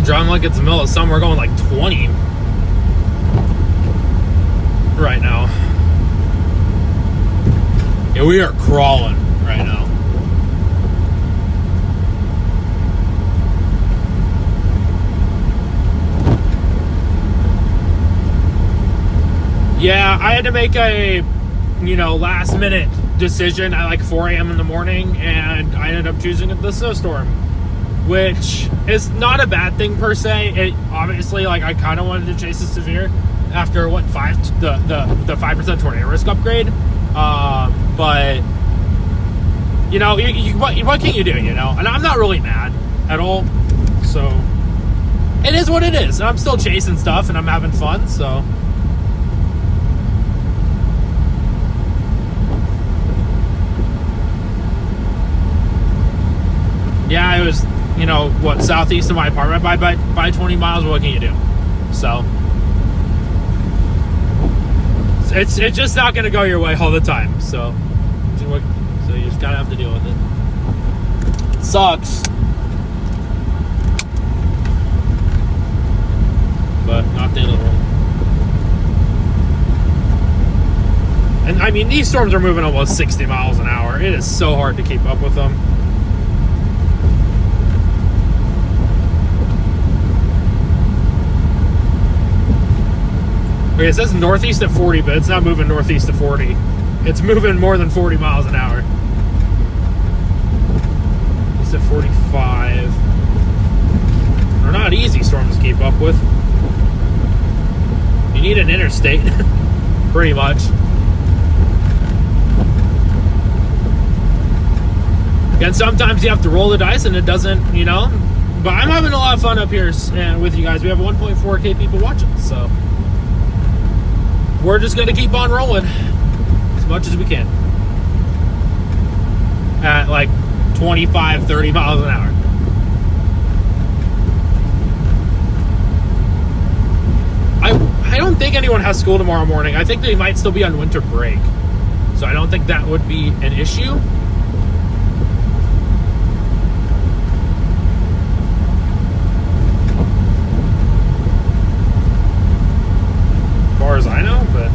not driving like it's the middle of summer. We're going like 20 right now. Yeah, we are crawling right now. Yeah, I had to make a, last minute decision at like 4 a.m. in the morning, and I ended up choosing the snowstorm, which is not a bad thing per se. It obviously, like, I kind of wanted to chase the severe after the 5% tornado risk upgrade. But what can you do? And I'm not really mad at all. So it is what it is. And I'm still chasing stuff, and I'm having fun. So. Yeah, it was, southeast of my apartment by 20 miles. What can you do? So it's just not going to go your way all the time. So you just kind of have to deal with it. Sucks, but not the end of the world. And I mean, these storms are moving almost 60 miles an hour. It is so hard to keep up with them. Okay, it says northeast at 40, but it's not moving northeast to 40. It's moving more than 40 miles an hour. It's at 45. They're not easy storms to keep up with. You need an interstate, pretty much. And sometimes you have to roll the dice and it doesn't, But I'm having a lot of fun up here with you guys. We have 1.4K people watching, so we're just going to keep on rolling as much as we can at like 25, 30 miles an hour. I don't think anyone has school tomorrow morning. I think they might still be on winter break. So I don't think that would be an issue. As far as I know, but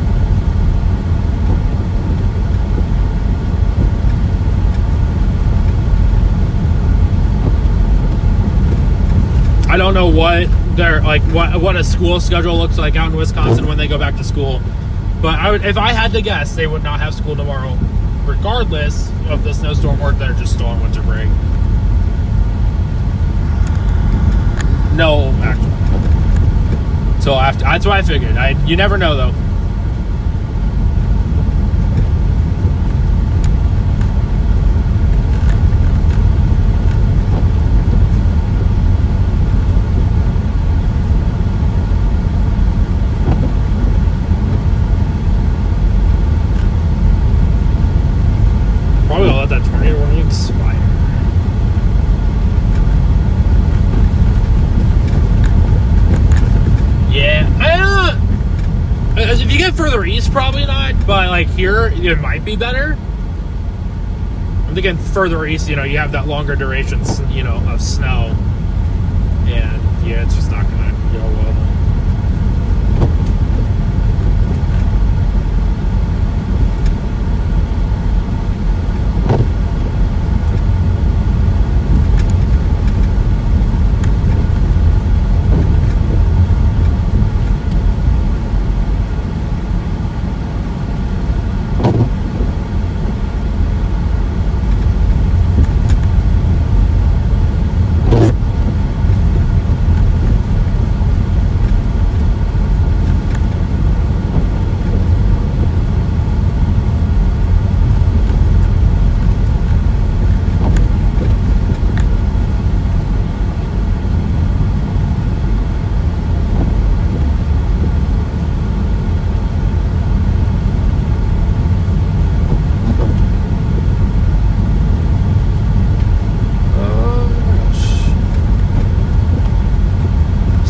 I don't know what their what a school schedule looks like out in Wisconsin when they go back to school. But if I had to guess, they would not have school tomorrow, regardless of the snowstorm, or they're just still on winter break. No, actually. So after, that's what I figured. You never know, though. Probably gonna let that tornado warning expire. Yeah, if you get further east, probably not. But like here, it might be better. I'm thinking further east. You have that longer duration, of snow, and yeah, it's just not gonna go well.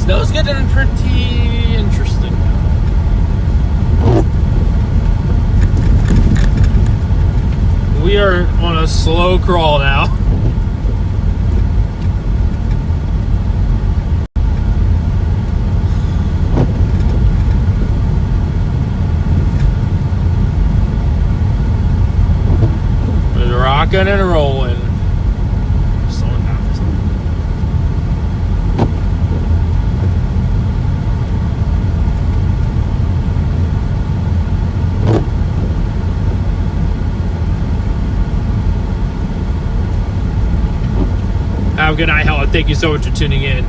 Snow's getting pretty interesting now. We are on a slow crawl now. rocking and rolling. Slowing down or something. Have a good night, Helen. Thank you so much for tuning in.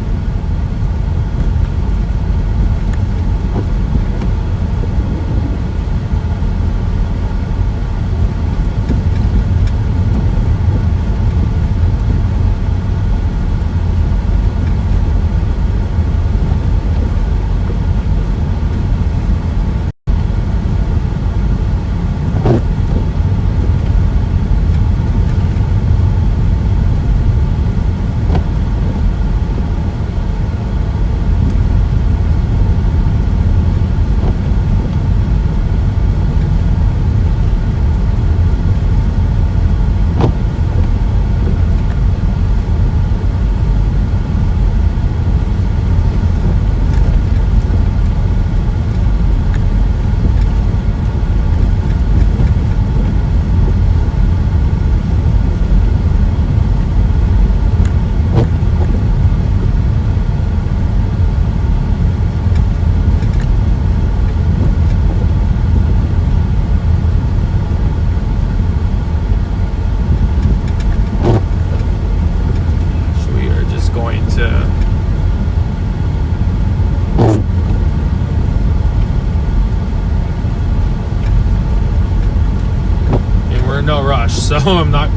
No rush, so I'm not.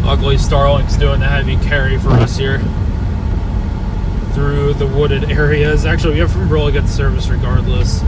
Luckily, Starlink's doing the heavy carry for us here through the wooded areas. Actually, we have really good service regardless.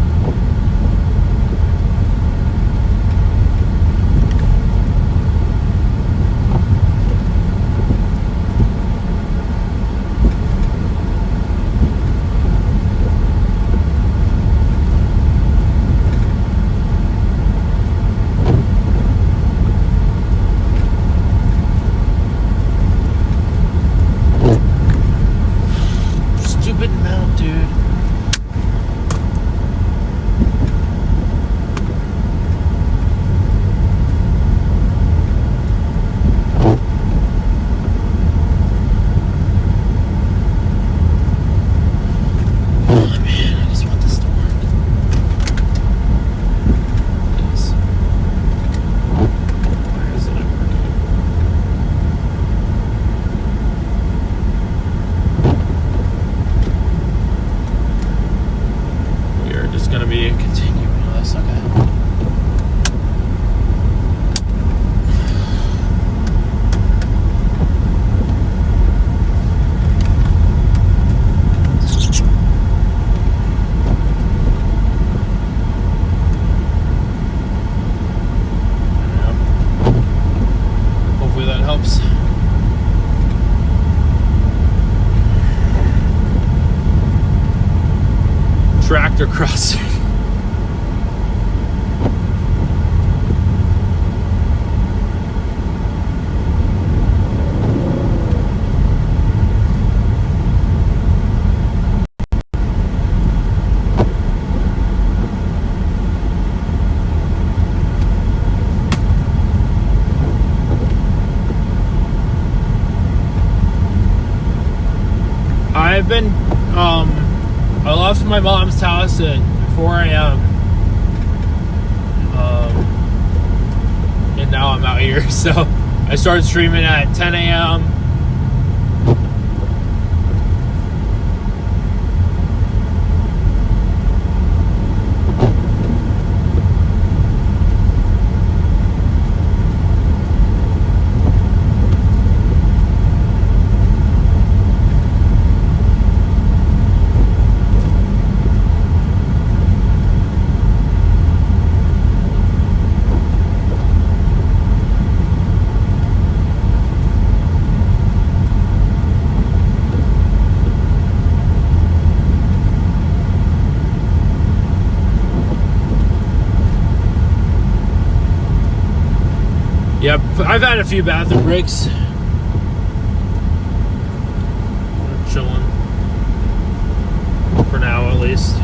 Tractor crossing. I've been I left my mom's house at 4 a.m. And now I'm out here. So I started streaming at 10 a.m. Yeah, I've had a few bathroom breaks. I'm chilling. For now, at least.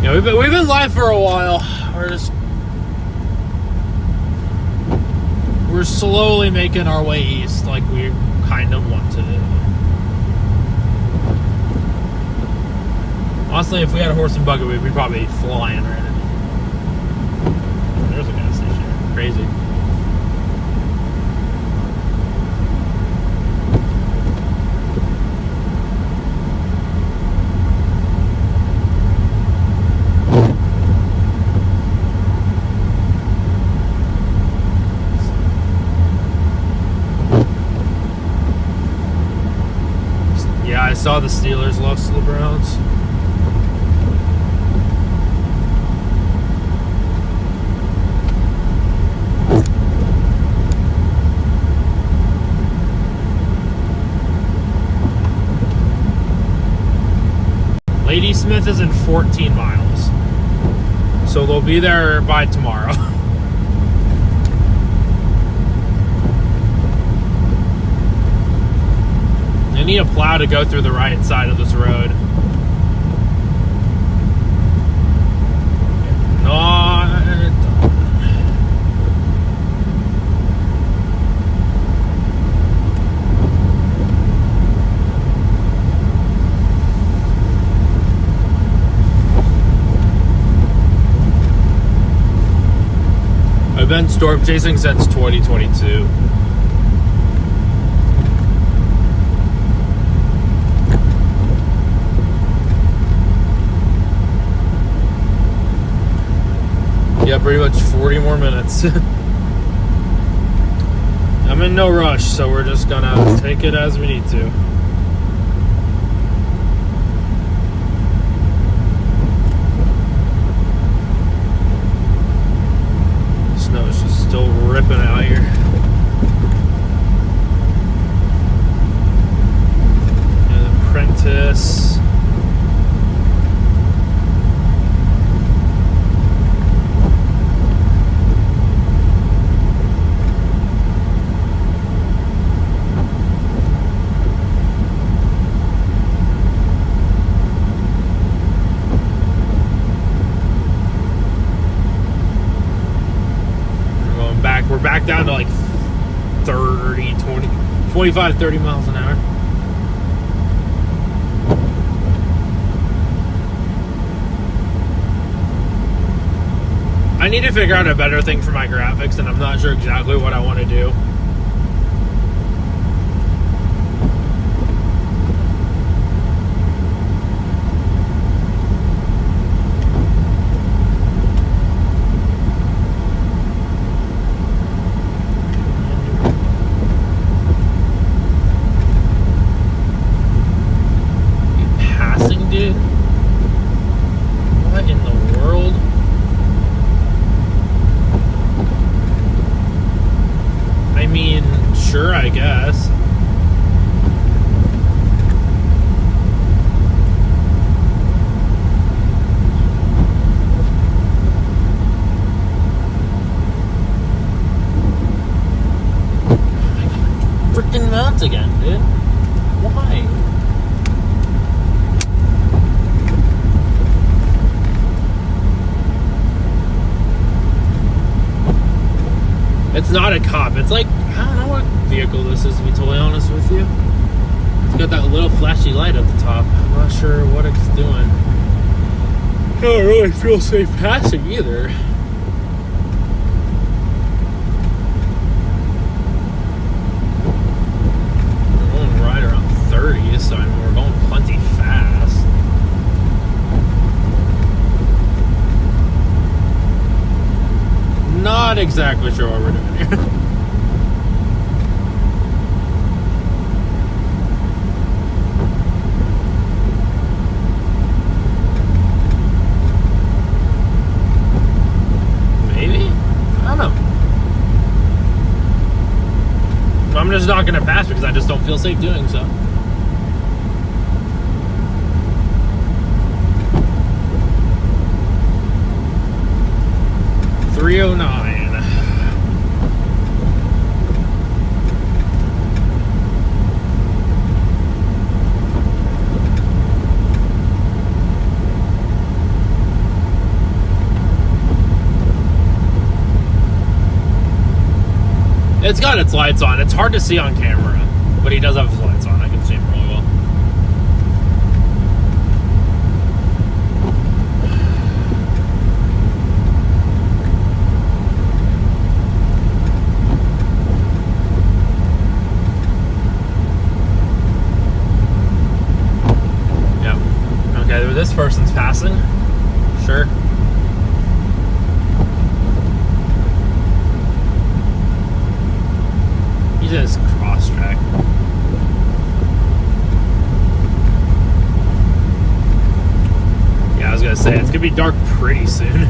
Yeah, we've been live for a while. We're slowly making our way east, like we kind of want to do. Honestly, if we had a horse and buggy, we'd be probably flying right in. There's a gas station. Crazy. Yeah, I saw the Steelers lost to the Browns. Ladysmith is in 14 miles. So they'll be there by tomorrow. They need a plow to go through the right side of this road. I've been storm chasing since 2022. Yeah, pretty much 40 more minutes. I'm in no rush, so we're just gonna take it as we need to. Snow is just still ripping out here. And Apprentice. We're back down to like 25, 30 miles an hour. I need to figure out a better thing for my graphics, and I'm not sure exactly what I want to do. Dude, what in the world? I mean, sure, I guess. Freaking mount again, dude. Why? It's not a cop. It's like, I don't know what vehicle this is, to be totally honest with you. It's got that little flashy light at the top. I'm not sure what it's doing. I don't really feel safe passing either. We're going right around 30, so I mean, we're going plenty fast. Not exactly sure what we're doing here. Maybe? I don't know. I'm just not going to pass because I just don't feel safe doing so. 309. It's got its lights on. It's hard to see on camera, but he does have his lights on. I can see him really well. Yep. Okay, this person's passing. Sure. This cross track. Yeah, I was gonna say it's gonna be dark pretty soon.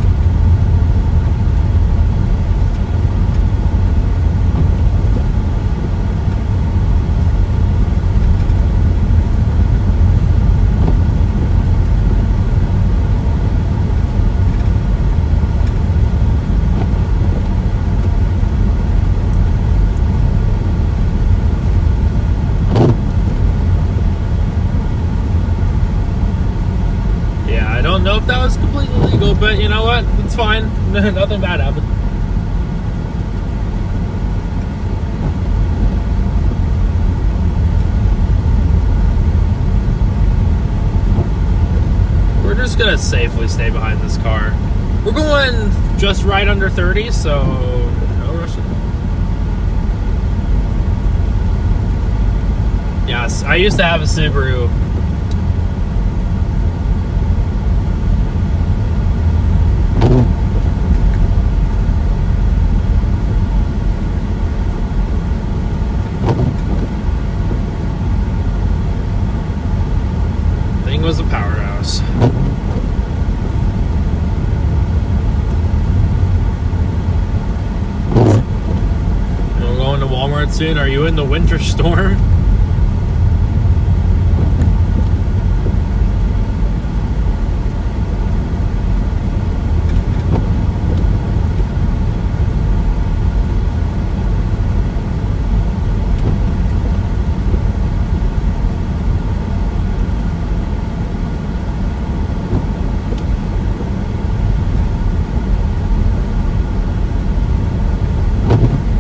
I don't know if that was completely legal, but you know what? It's fine. Nothing bad happened. We're just gonna safely stay behind this car. We're going just right under 30, so no rushing. Yes, I used to have a Subaru. Was a powerhouse. We're going to Walmart soon. Are you in the winter storm?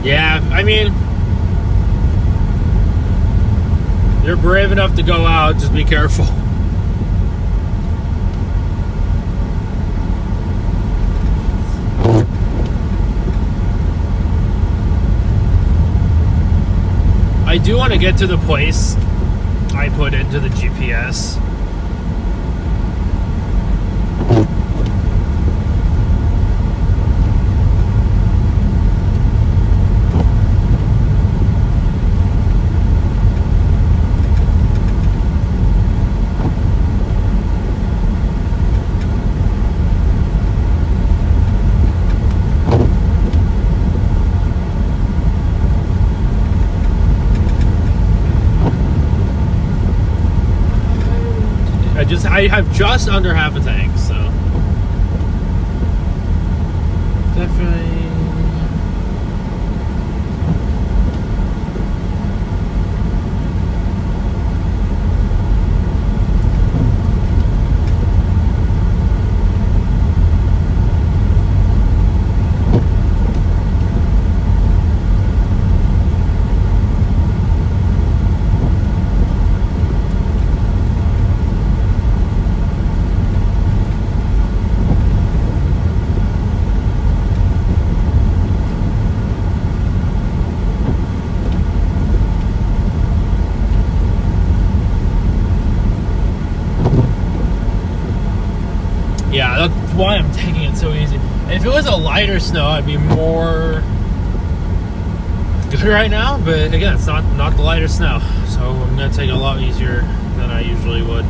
Yeah, I mean, you're brave enough to go out, just be careful. I do want to get to the place I put into the GPS. I have just under half a tank, so definitely. Yeah, that's why I'm taking it so easy. If it was a lighter snow, I'd be more good right now. But again, it's not the lighter snow, so I'm gonna take it a lot easier than I usually would.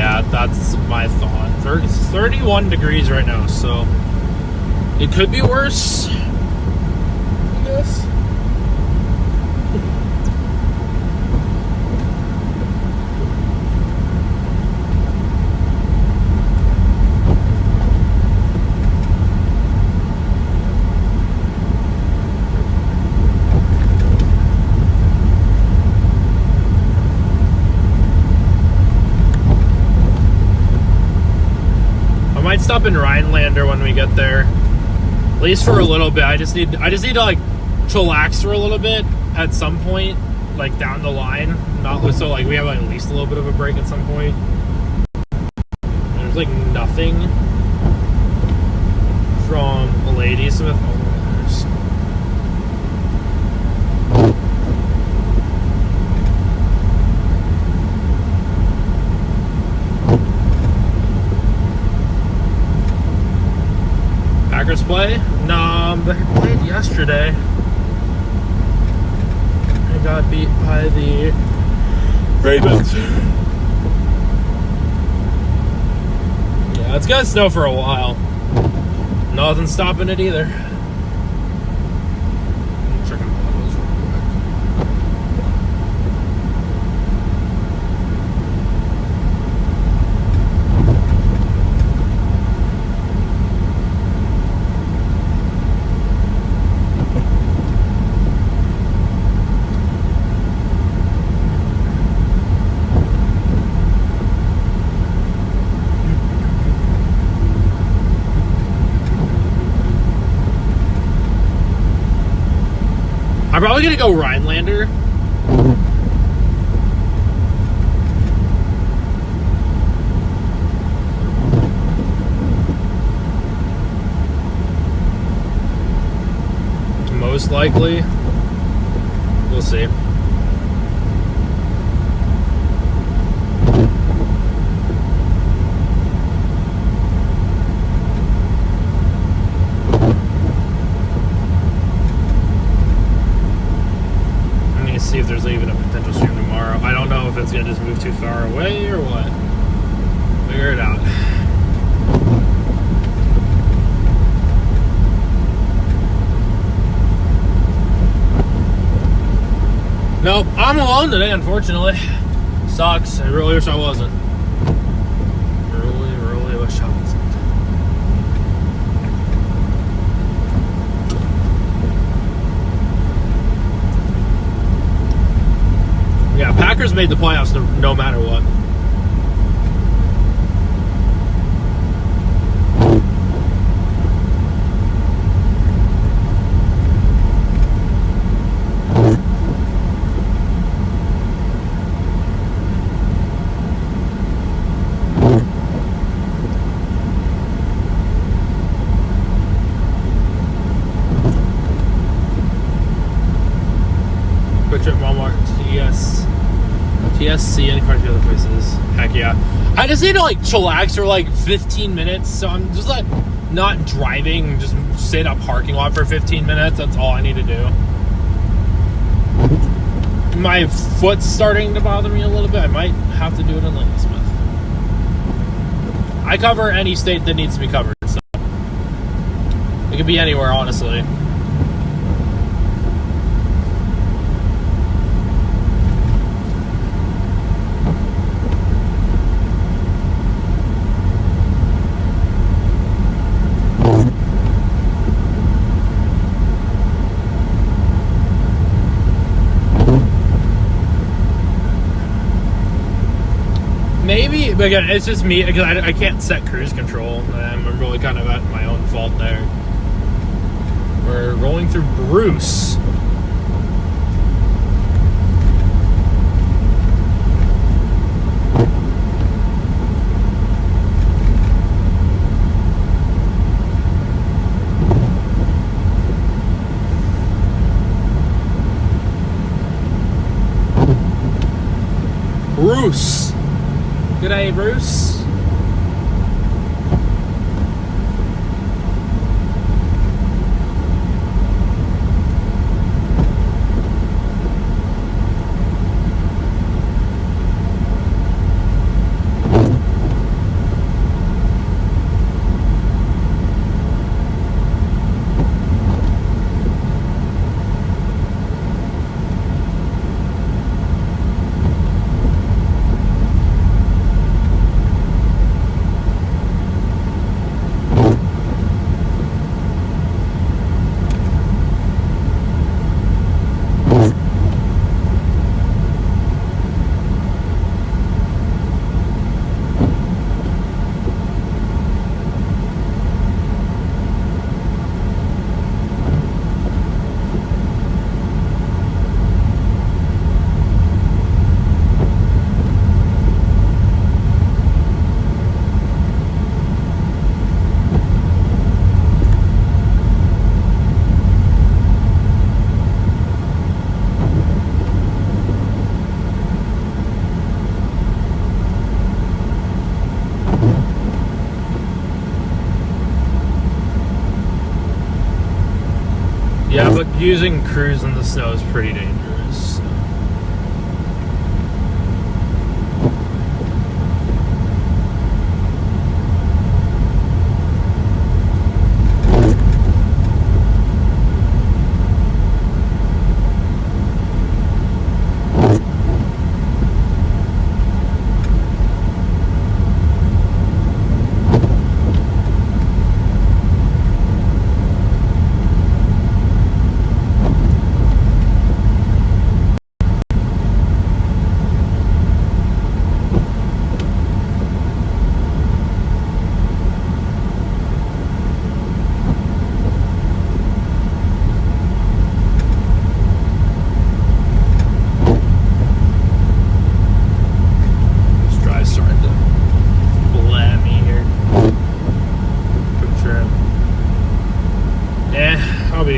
Yeah, that's my thought. 31 degrees right now, so it could be worse, I guess. Might stop in Rhinelander when we get there, at least for a little bit. I just need to like chillax for a little bit at some point, like down the line. Not so like we have at least a little bit of a break at some point. There's like nothing from Ladysmith. Packers play? No, they played yesterday. They got beat by the Ravens. Yeah, it's gonna snow for a while. Nothing's stopping it either. Check out those real quick. I'm probably gonna go Rhinelander. Most likely. We'll see. See if there's even a potential stream tomorrow. I don't know if it's gonna just move too far away or what. Figure it out. Nope, I'm alone today, unfortunately. Sucks. I really wish I wasn't. Really wish I wasn't. Yeah, Packers made the playoffs no matter what. Quick Trip, Walmart, TSC, and quite a few other places. Heck yeah. I just need to like chillax for like 15 minutes. So I'm just like not driving, just sit in a parking lot for 15 minutes. That's all I need to do. My foot's starting to bother me a little bit. I might have to do it in Ladysmith. I cover any state that needs to be covered. So it could be anywhere, honestly. Maybe, but again, it's just me because I can't set cruise control. I'm really kind of at my own fault there. We're going through Bruce. Bruce. Good day, Bruce. Yeah, but using cruise in the snow is pretty dangerous.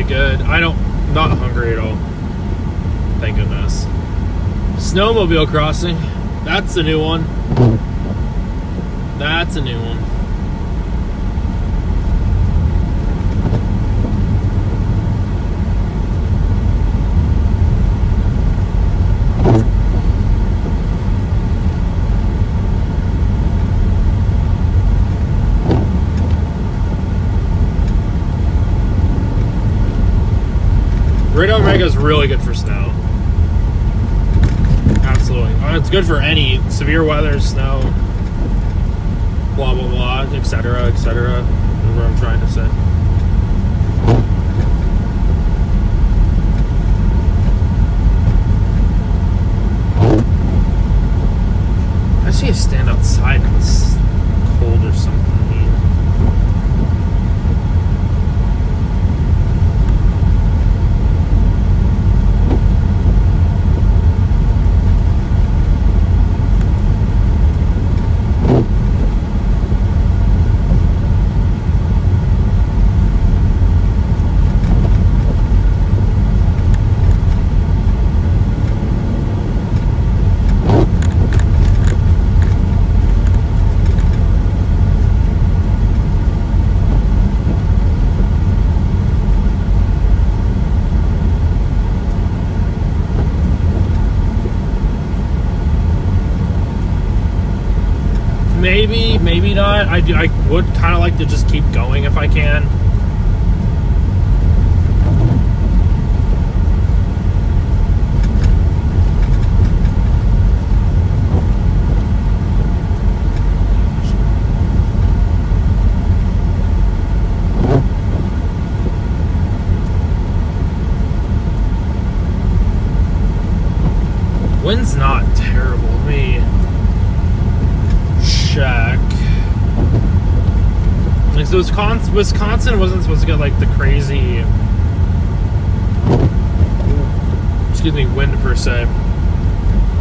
Good. Not hungry at all. Thank goodness. Snowmobile crossing. That's the new one. That's a new one. Red Omega is really good for snow. Absolutely. It's good for any severe weather, snow, blah, blah, blah, etc., etc. That's what I'm trying to say. I see you stand outside and it's cold or something. Maybe not. I would kind of like to just keep going if I can. Wind's not terrible. Let me check. Like, so Wisconsin wasn't supposed to get like the crazy, wind per se.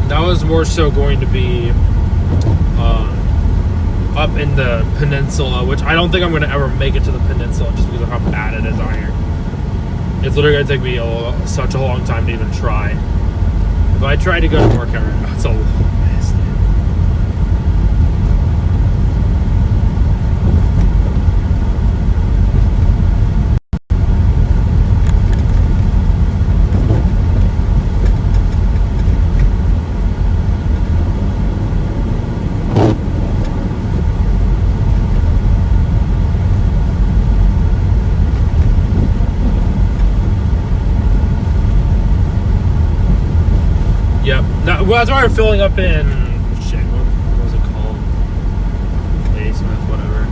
That was more so going to be up in the peninsula, which I don't think I'm going to ever make it to the peninsula just because of how bad it is out here. It's literally going to take me such a long time to even try. If I try to go to North Carolina, it's a mess. Yep. Well, that's why we're filling up in shit. What was it called? Ladysmith, whatever.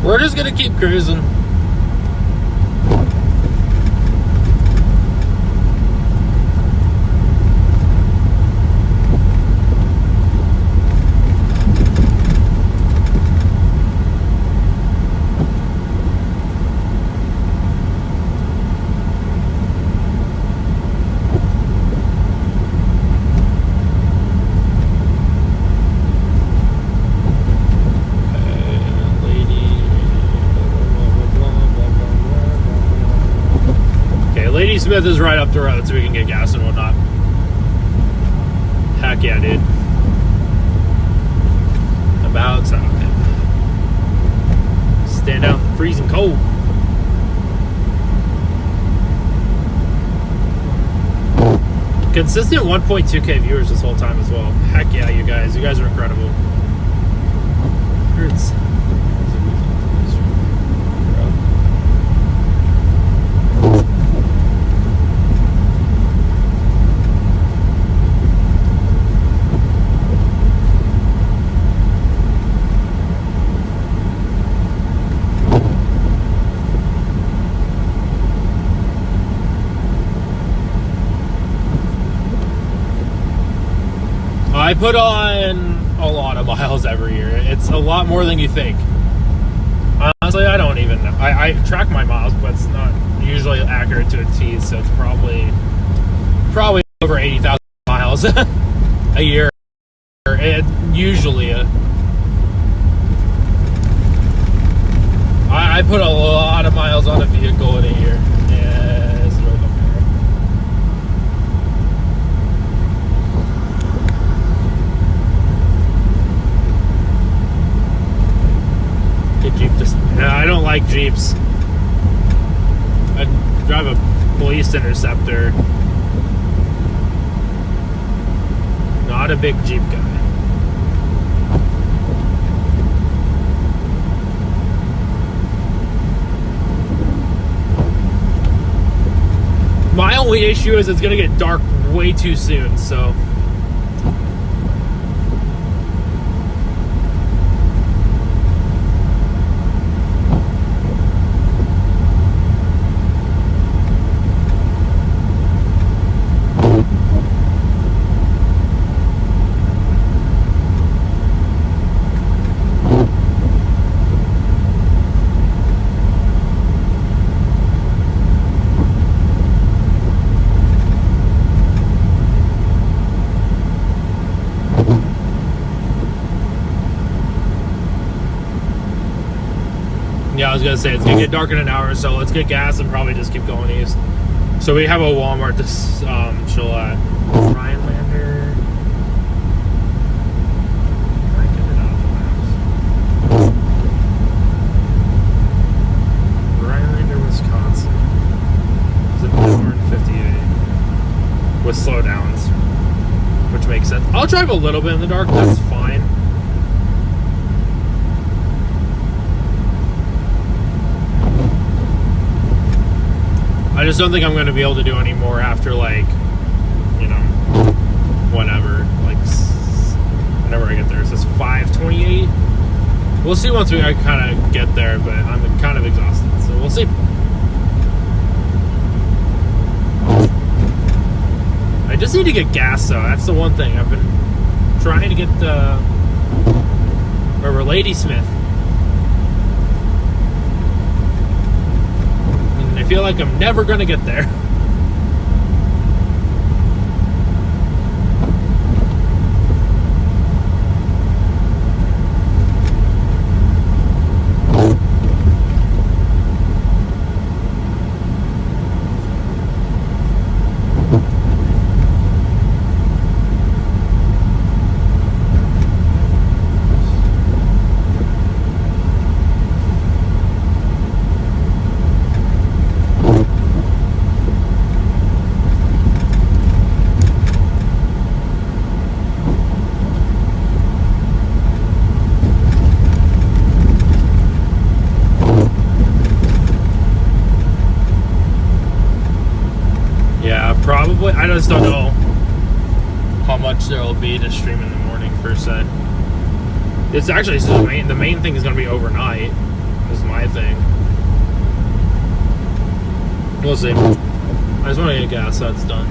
We're just gonna keep cruising. Lady Smith is right up the road, so we can get gas and whatnot. Heck yeah, dude. About time. Stand out in the freezing cold. Consistent 1.2K viewers this whole time as well. Heck yeah, you guys. You guys are incredible. Hurts. I put on a lot of miles every year. It's a lot more than you think. Honestly, I don't even know. I track my miles, but it's not usually accurate to a T, so it's probably over 80,000 miles a year. Usually. I put a lot of miles on a vehicle in a year. Yeah, it's right up there. Jeep just, I don't like Jeeps. I drive a police interceptor. Not a big Jeep guy. My only issue is it's gonna get dark way too soon, so yeah, I was gonna say it's gonna get dark in an hour, so let's get gas and probably just keep going east. So we have a Walmart to chill at. Rhinelander. I get it out of the maps. Rhinelander, Wisconsin. Is it 458 with slowdowns, which makes sense. I'll drive a little bit in the dark. That's fine. I just don't think I'm going to be able to do any more after, like, you know, whatever, like, whenever I get there. It says 5:28. We'll see once I kind of get there, but I'm kind of exhausted, so we'll see. I just need to get gas, though. That's the one thing. I've been trying to get wherever Lady Smith. I feel like I'm never gonna get there. Probably. I just don't know how much there will be to stream in the morning per se. It's actually the main thing is going to be overnight. Because thing. We'll see. I just want to get gas, so that's done.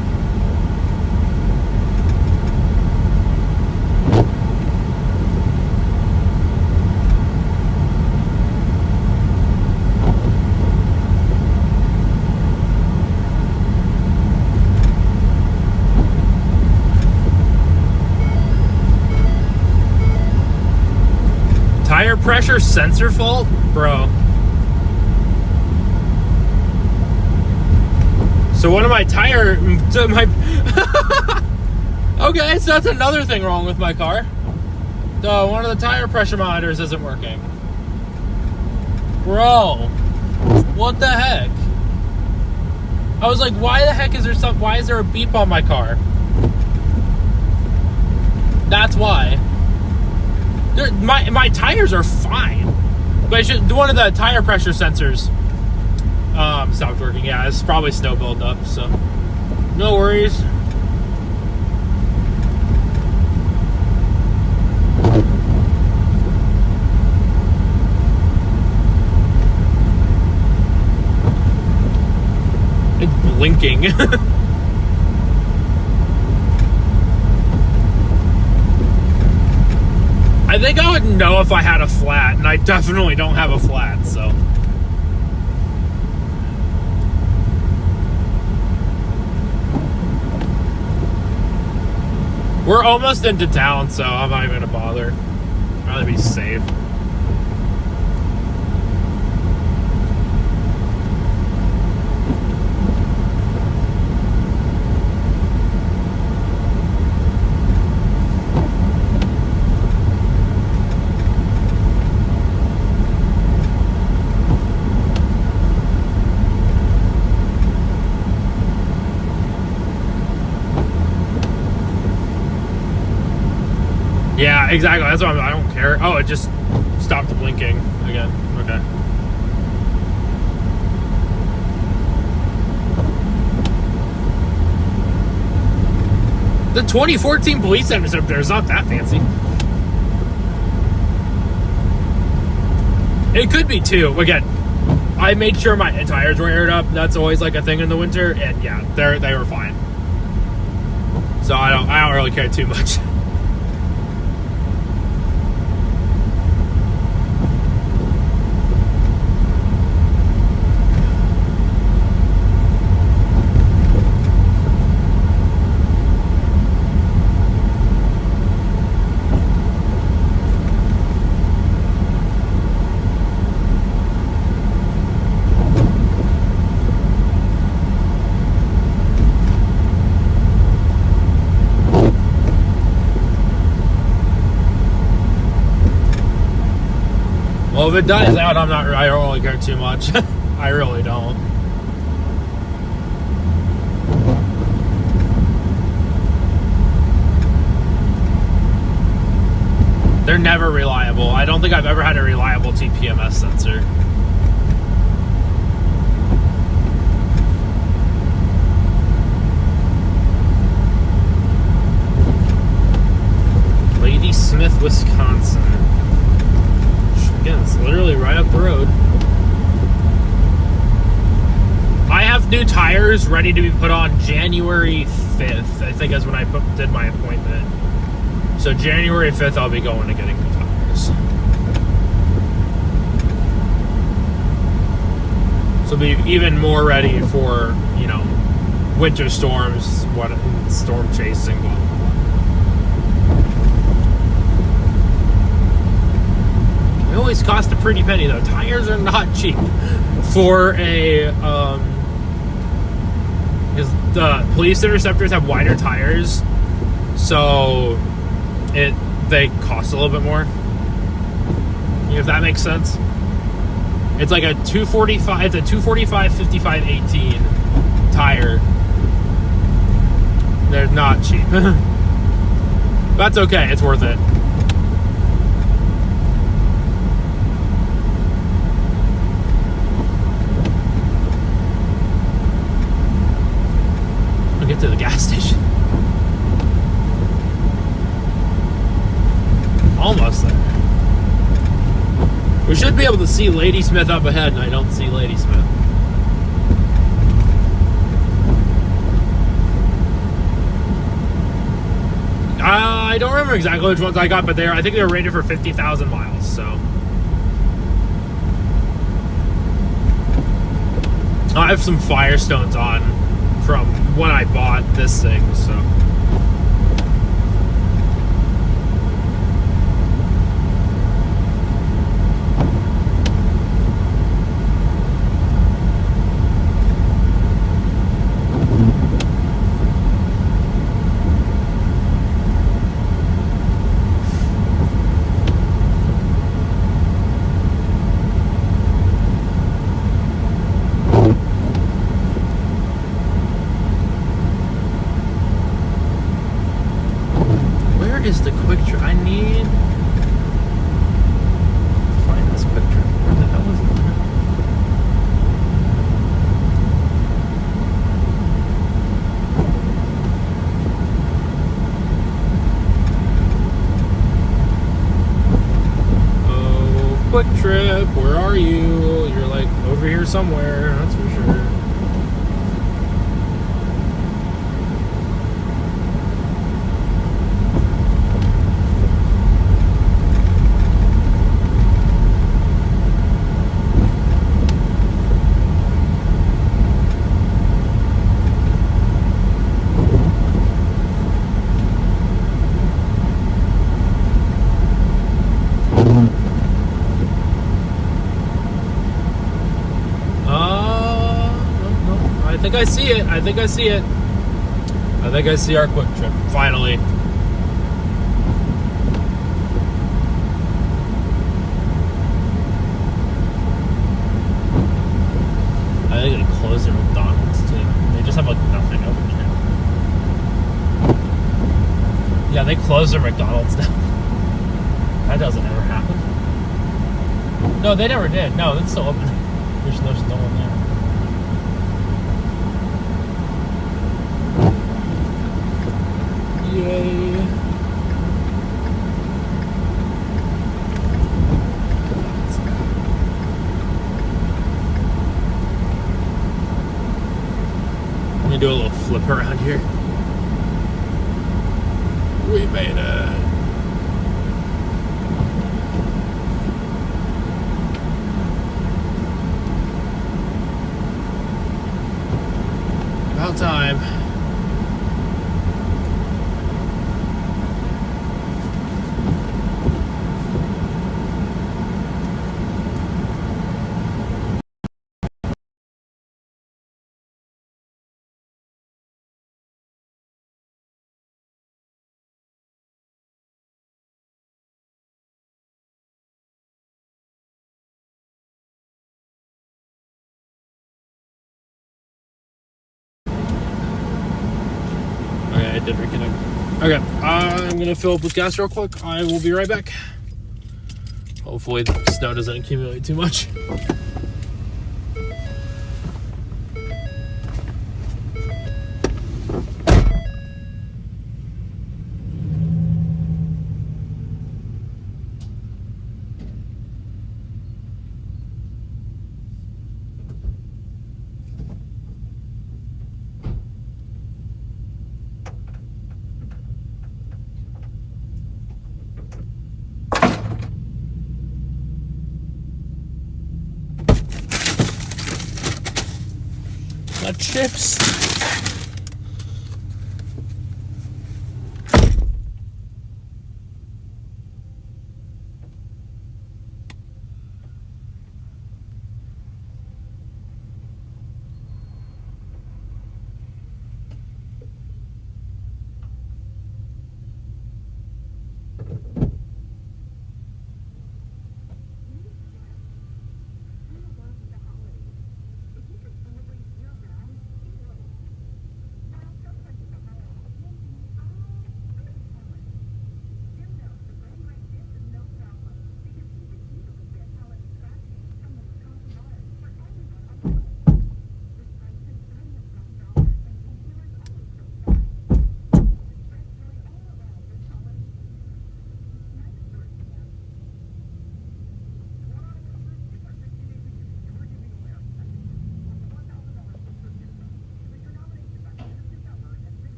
Tire pressure sensor fault? Bro. So one of my tire... Okay, so that's another thing wrong with my car. One of the tire pressure monitors isn't working. Bro. What the heck? I was like, why the heck is there some... Why is there a beep on my car? That's why. My tires are fine, but one of the tire pressure sensors stopped working. Yeah, it's probably snow buildup, so no worries. It's blinking. I think I would know if I had a flat, and I definitely don't have a flat, so. We're almost into town, so I'm not even gonna bother. I'd rather be safe. Yeah, exactly. That's why I don't care. Oh, it just stopped blinking again. Okay. The 2014 police interceptor is not that fancy. It could be too. Again, I made sure my tires were aired up. That's always like a thing in the winter, and yeah, they were fine. So I don't really care too much. Well, if it dies out, I don't really care too much. I really don't. They're never reliable. I don't think I've ever had a reliable TPMS sensor. Ladysmith, Wisconsin. Again, it's literally right up the road. I have new tires ready to be put on January 5th. I think is when I did my appointment. So January 5th, I'll be going to getting the tires. So be even more ready for, you know, winter storms, storm chasing, blah, blah, blah. It always cost a pretty penny though. Tires are not cheap for a because the police interceptors have wider tires, so they cost a little bit more. If that makes sense. It's like a 245. It's a 245 55 18 tire. They're not cheap. That's okay. It's worth it. Get to the gas station. Almost there. We should be able to see Ladysmith up ahead, and I don't see Ladysmith. I don't remember exactly which ones I got, but I think they were rated for 50,000 miles, so. I have some Firestones on from when I bought this thing, so. Is the Quick Trip? I need to find this Quick Trip. Where the hell is it? Oh, Quick Trip, where are you? You're like over here somewhere, that's for sure. I think I see it. I think I see it. I think I see our Quick Trip, finally. I think they closed their McDonald's too. They just have like nothing open here. Yeah, they closed their McDonald's down. That doesn't ever happen. No, they never did. No, it's still open. There's no one there. Yay. I'm gonna do a little flip around here. We made it. About time. I did reconnect. Okay, I'm gonna fill up with gas real quick. I will be right back. Hopefully the snow doesn't accumulate too much. My chips.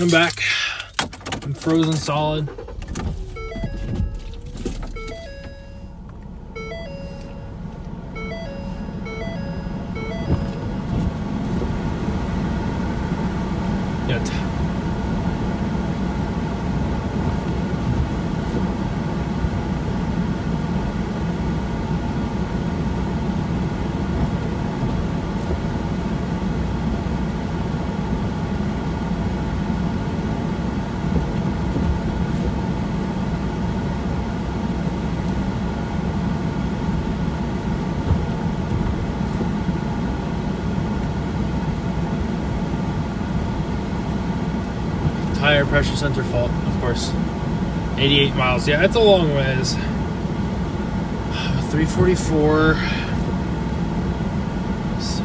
I'm back. I'm frozen solid. Tire pressure sensor fault, of course. 88 miles. Yeah, it's a long ways. 344. Let's see.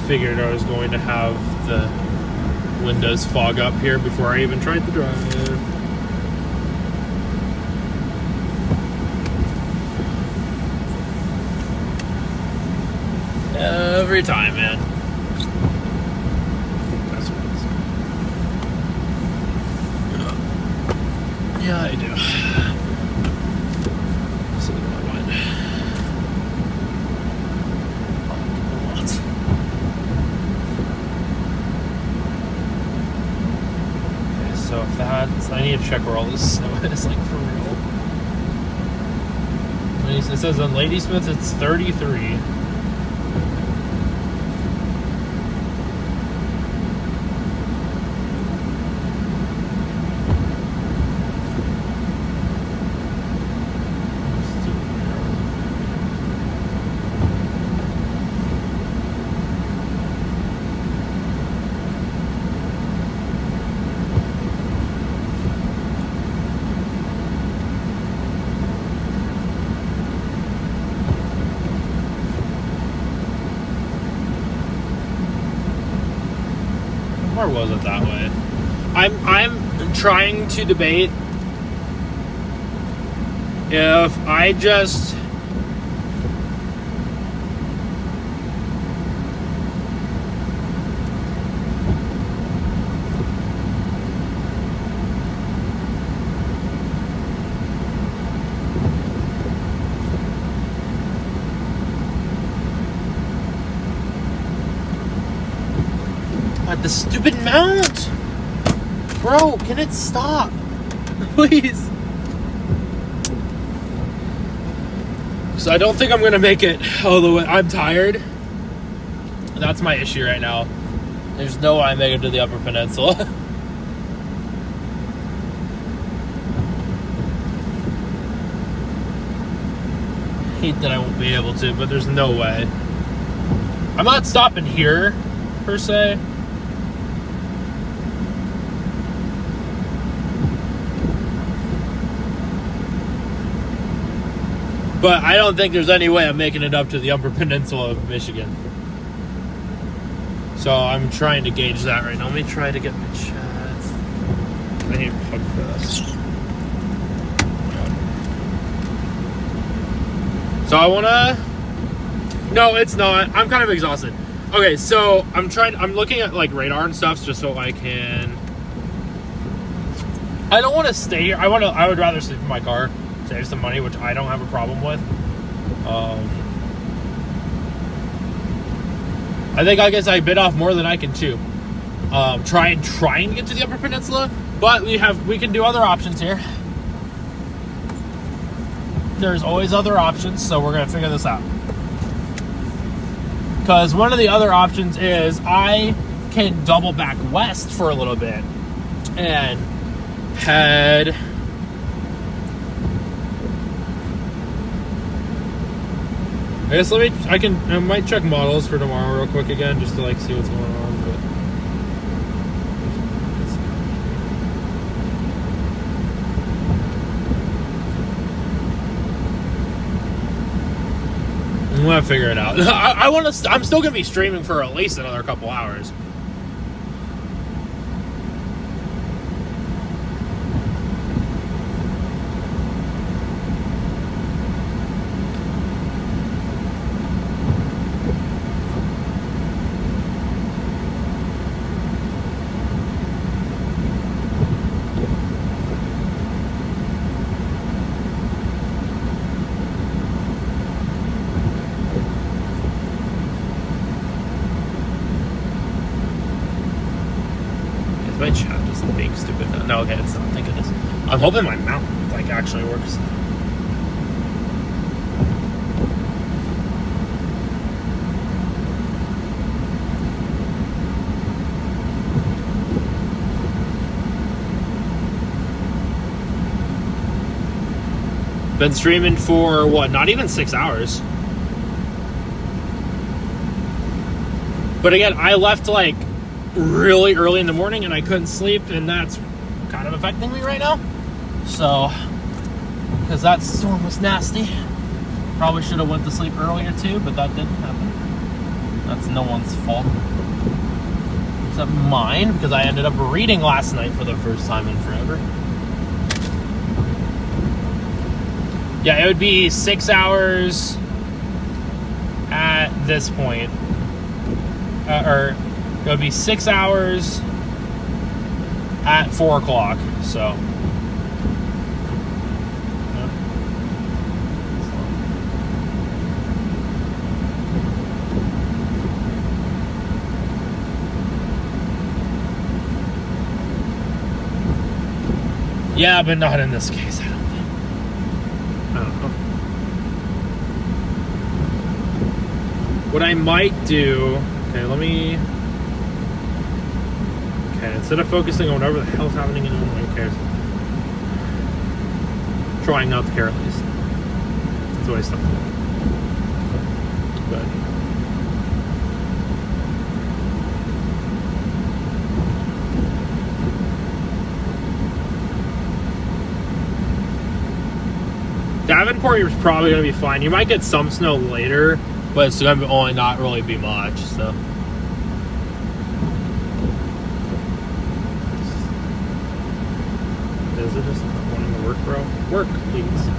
Figured I was going to have the windows fog up here before I even tried to drive. Every time, man. That's what it is. Yeah, I do. So my mind. So if that's, I need to check where all this snow is, like, for real. It says on Ladysmith it's 33. Or was it that way? I'm trying to debate if I just the stupid mount, bro, can it stop, please? So I don't think I'm gonna make it all the way. I'm tired. That's my issue right now. There's no way I make it to the Upper Peninsula. Hate that I won't be able to, but there's no way. I'm not stopping here per se. But I don't think there's any way I'm making it up to the Upper Peninsula of Michigan. So I'm trying to gauge that right now. Let me try to get my chat. I need to plug this. So I wanna... No, it's not. I'm kind of exhausted. Okay, so I'm looking at like radar and stuff just so I can... I don't want to stay here. I would rather sleep in my car. Save some money, which I don't have a problem with. I think I guess I bit off more than I can chew. Trying to get to the Upper Peninsula, but we can do other options here. There's always other options, so we're gonna figure this out. Because one of the other options is I can double back west for a little bit and head I guess I might check models for tomorrow real quick again, just to like see what's going on. But I'm gonna figure it out. I'm still gonna be streaming for at least another couple hours. My chat just being stupid. No, okay, it's not. Thank goodness. I'm hoping my mount like actually works. Been streaming for what? Not even 6 hours. But again, I left like really early in the morning and I couldn't sleep, and that's kind of affecting me right now. So, because that storm was nasty. Probably should have went to sleep earlier too, but that didn't happen. That's no one's fault except mine, because I ended up reading last night for the first time in forever. Yeah, it would be 6 hours at this point, or it would be 6 hours at 4 o'clock, so. Yeah, but not in this case, I don't think. I don't know. What I might do, okay, let me. Okay, instead of focusing on whatever the hell's happening in Illinois, who cares? Trying not to care at least. That's what I stuck with. But Davenport, you're probably gonna be fine. You might get some snow later, but it's gonna only not really be much, so. Is it just not wanting to work, bro? Work, please.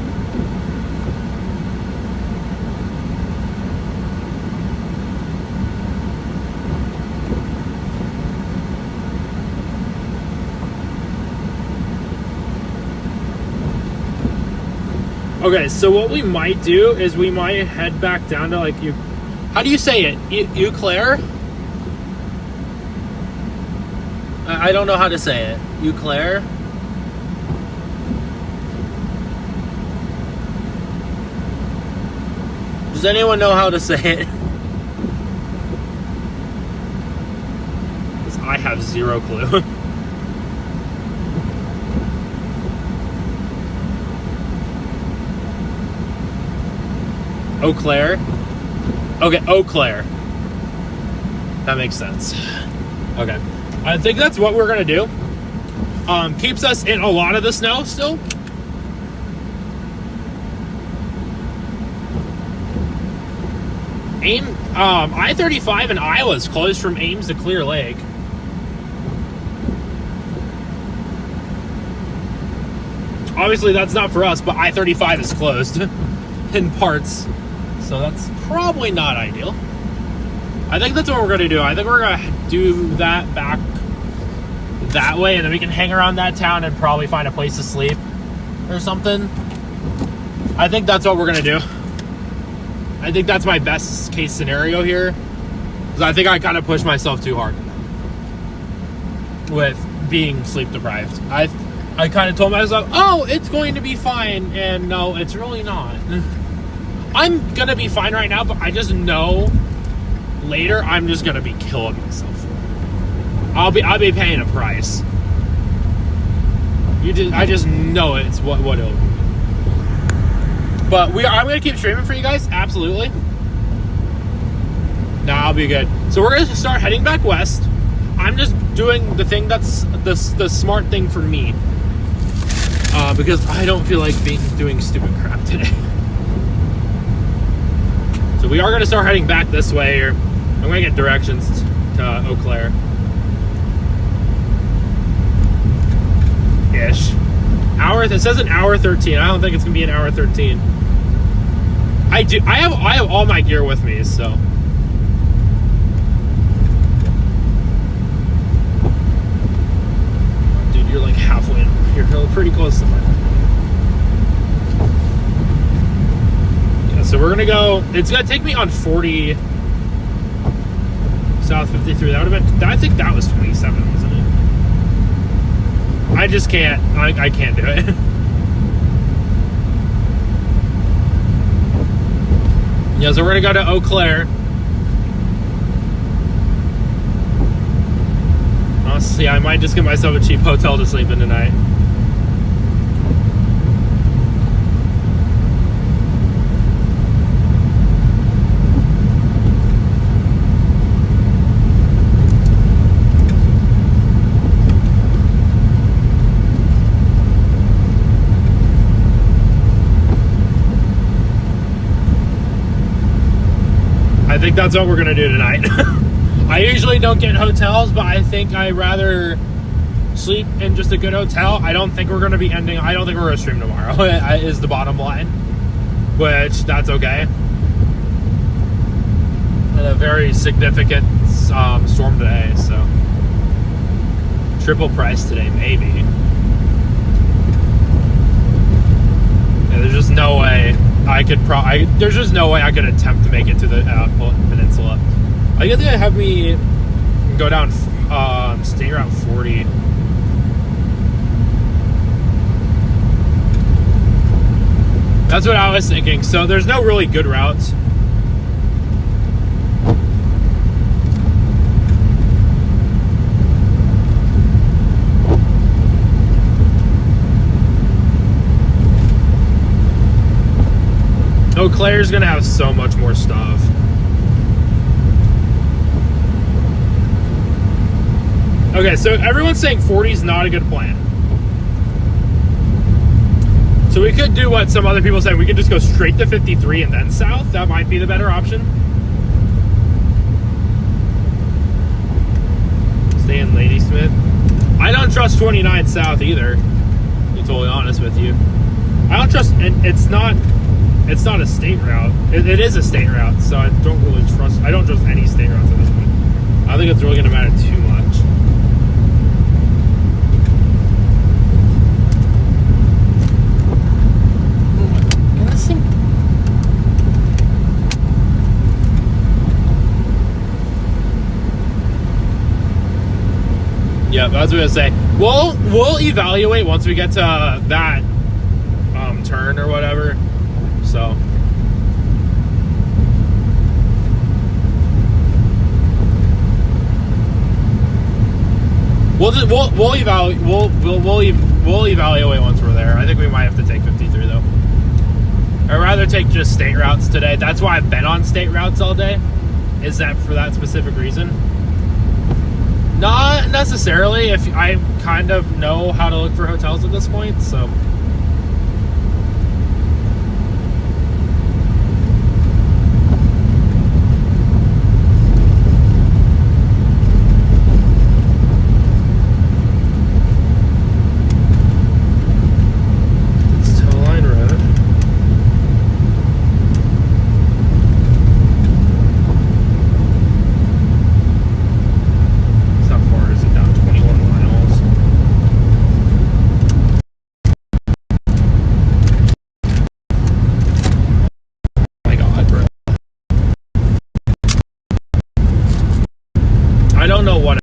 Okay, so what we might do is we might head back down to like how do you say it? Eau Claire? I don't know how to say it. Eau Claire? Does anyone know how to say it? Because I have zero clue. Eau Claire? Okay, Eau Claire. That makes sense. Okay. I think that's what we're gonna do. Keeps us in a lot of the snow still. I-35 in Iowa is closed from Ames to Clear Lake. Obviously that's not for us, but I-35 is closed in parts. So that's probably not ideal. I think that's what we're gonna do. I think we're gonna do that back that way, and then we can hang around that town and probably find a place to sleep or something. I think that's what we're gonna do. I think that's my best case scenario here, because I think I kind of pushed myself too hard with being sleep deprived. I kind of told myself, oh, it's going to be fine, and no, it's really not. I'm gonna be fine right now, but I just know later I'm just gonna be killing myself for it. I'll be paying a price. I just know it's what it'll be. But I'm gonna keep streaming for you guys, absolutely. Nah, I'll be good. So we're gonna start heading back west. I'm just doing the thing that's the smart thing for me, because I don't feel like doing stupid crap today. So we are gonna start heading back this way, or I'm gonna get directions to Eau Claire. Ish. It says an hour 13. I don't think it's gonna be an hour 13. I have all my gear with me, so. Dude, you're like halfway. You're pretty close to mine. Yeah, so we're gonna go. It's gonna take me on 40 South 53. That would have been. I think that was 27, wasn't it? I just can't. I can't do it. Yeah, so we're gonna go to Eau Claire. Honestly, I might just get myself a cheap hotel to sleep in tonight. I think that's what we're gonna do tonight. I usually don't get hotels, but I think I'd rather sleep in just a good hotel. I don't think we're gonna be ending. I don't think we're gonna stream tomorrow. Is the bottom line, which that's okay. And a very significant storm today, so triple price today, maybe. Yeah, there's just no way I could there's just no way I could attempt to make it to the peninsula. I guess they have me go down State Route 40. That's what I was thinking. So there's no really good routes. Eau Claire's gonna have so much more stuff. Okay, so everyone's saying 40 is not a good plan. So we could do what some other people said. We could just go straight to 53 and then south. That might be the better option. Stay in Ladysmith. I don't trust 29 south either, to be totally honest with you. I don't trust, and it's not a state route. It is a state route, so I don't trust any state routes at this point. I don't think it's really going to matter too much. Can this thing... Yeah, that's what I was going to say. We'll evaluate once we get to that turn or whatever. So we'll evaluate once we're there. I think we might have to take 53 though. I'd rather take just state routes today. That's why I've been on state routes all day. Is that for that specific reason? Not necessarily. If I kind of know how to look for hotels at this point, so. I don't know what.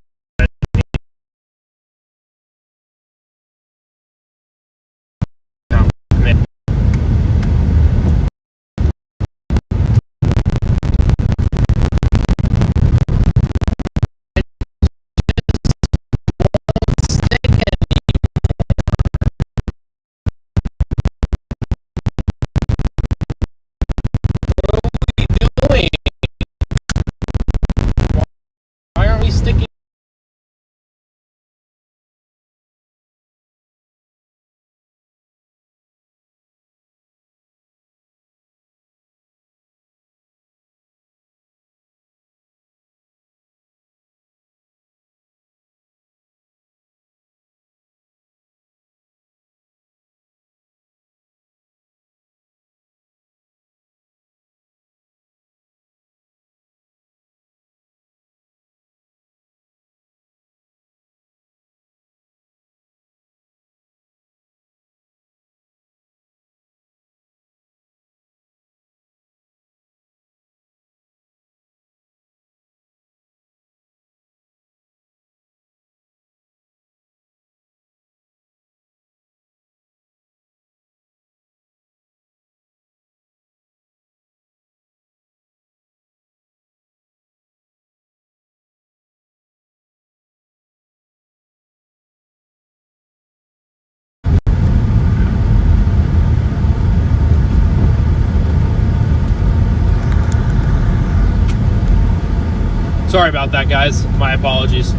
Sorry about that, guys. My apologies.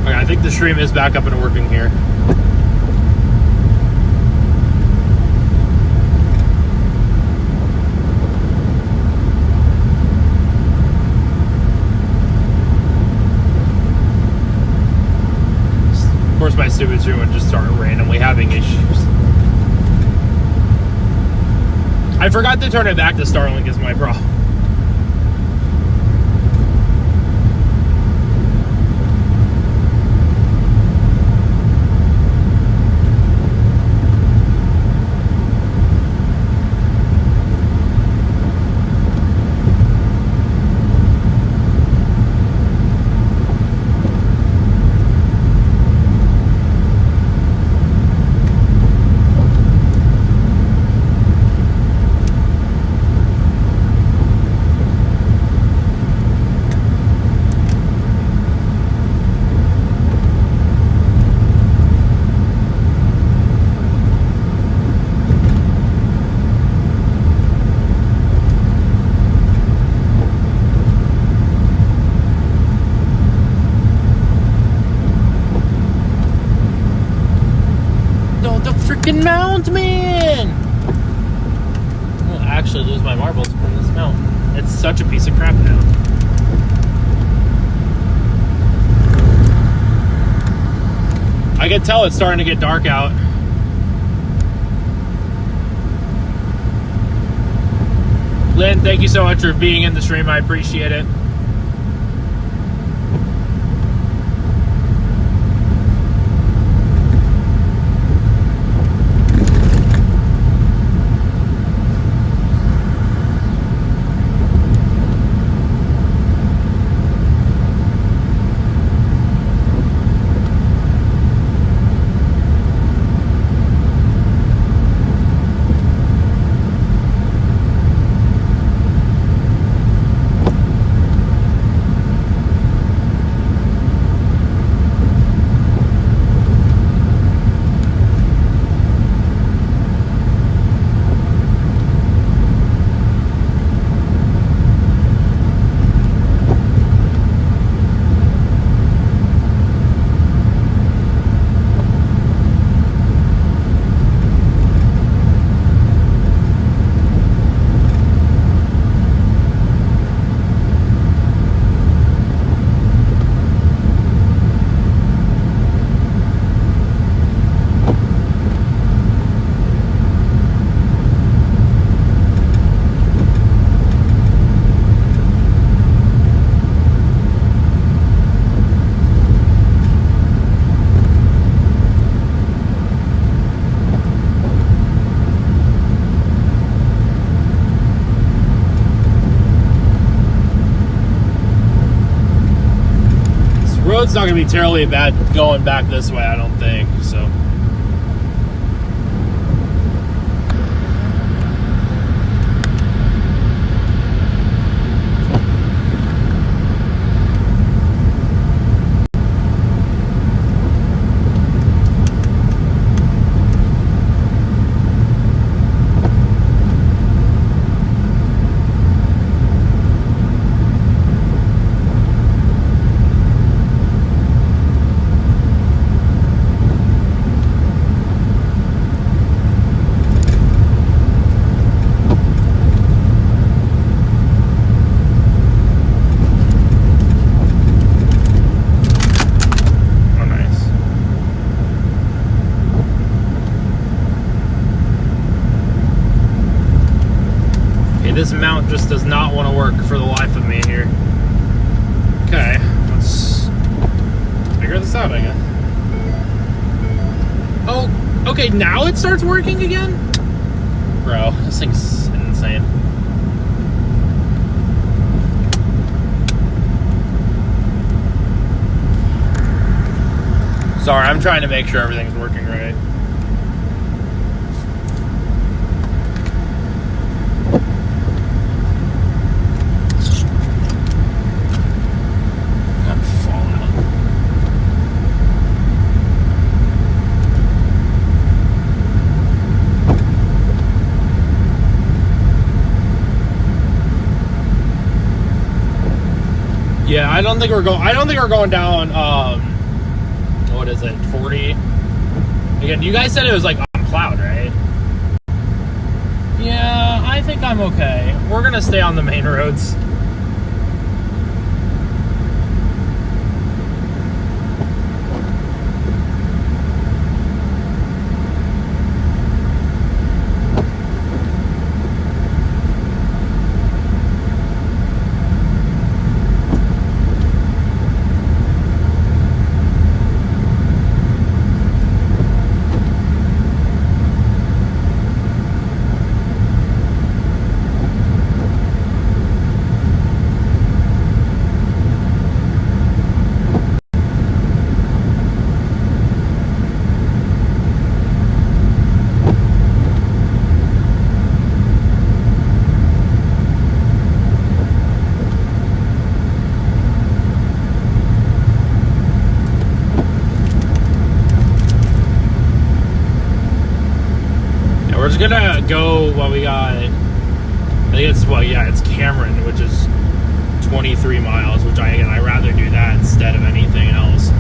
I think the stream is back up and working here. Of course, my stupid stream would just start randomly having issues. I forgot to turn it back to Starlink is my problem. Freaking mount, man! I'll actually lose my marbles from this mount. It's such a piece of crap now. I can tell it's starting to get dark out. Lynn, thank you so much for being in the stream. I appreciate it. It's not going to be terribly bad going back this way, I don't think, so. This mount just does not want to work for the life of me here. Okay, let's figure this out, I guess. Oh, okay, now it starts working again? Bro, this thing's insane. Sorry, I'm trying to make sure everything's working right. Yeah, I don't think we're going down. What is it? 40. Again, you guys said it was like unplowed, right? Yeah, I think I'm okay. We're gonna stay on the main roads. We're just gonna go what we got. I think it's, well, yeah, it's Cameron, which is 23 miles, which I'd rather do that instead of anything else.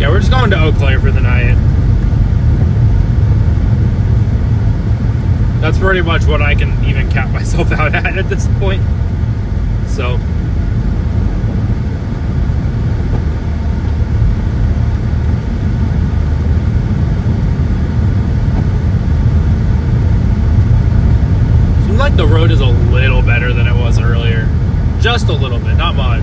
We're just going to Eau Claire for the night. That's pretty much what I can even cap myself out at this point. So seems like the road is a little better than it was earlier. Just a little bit, not much.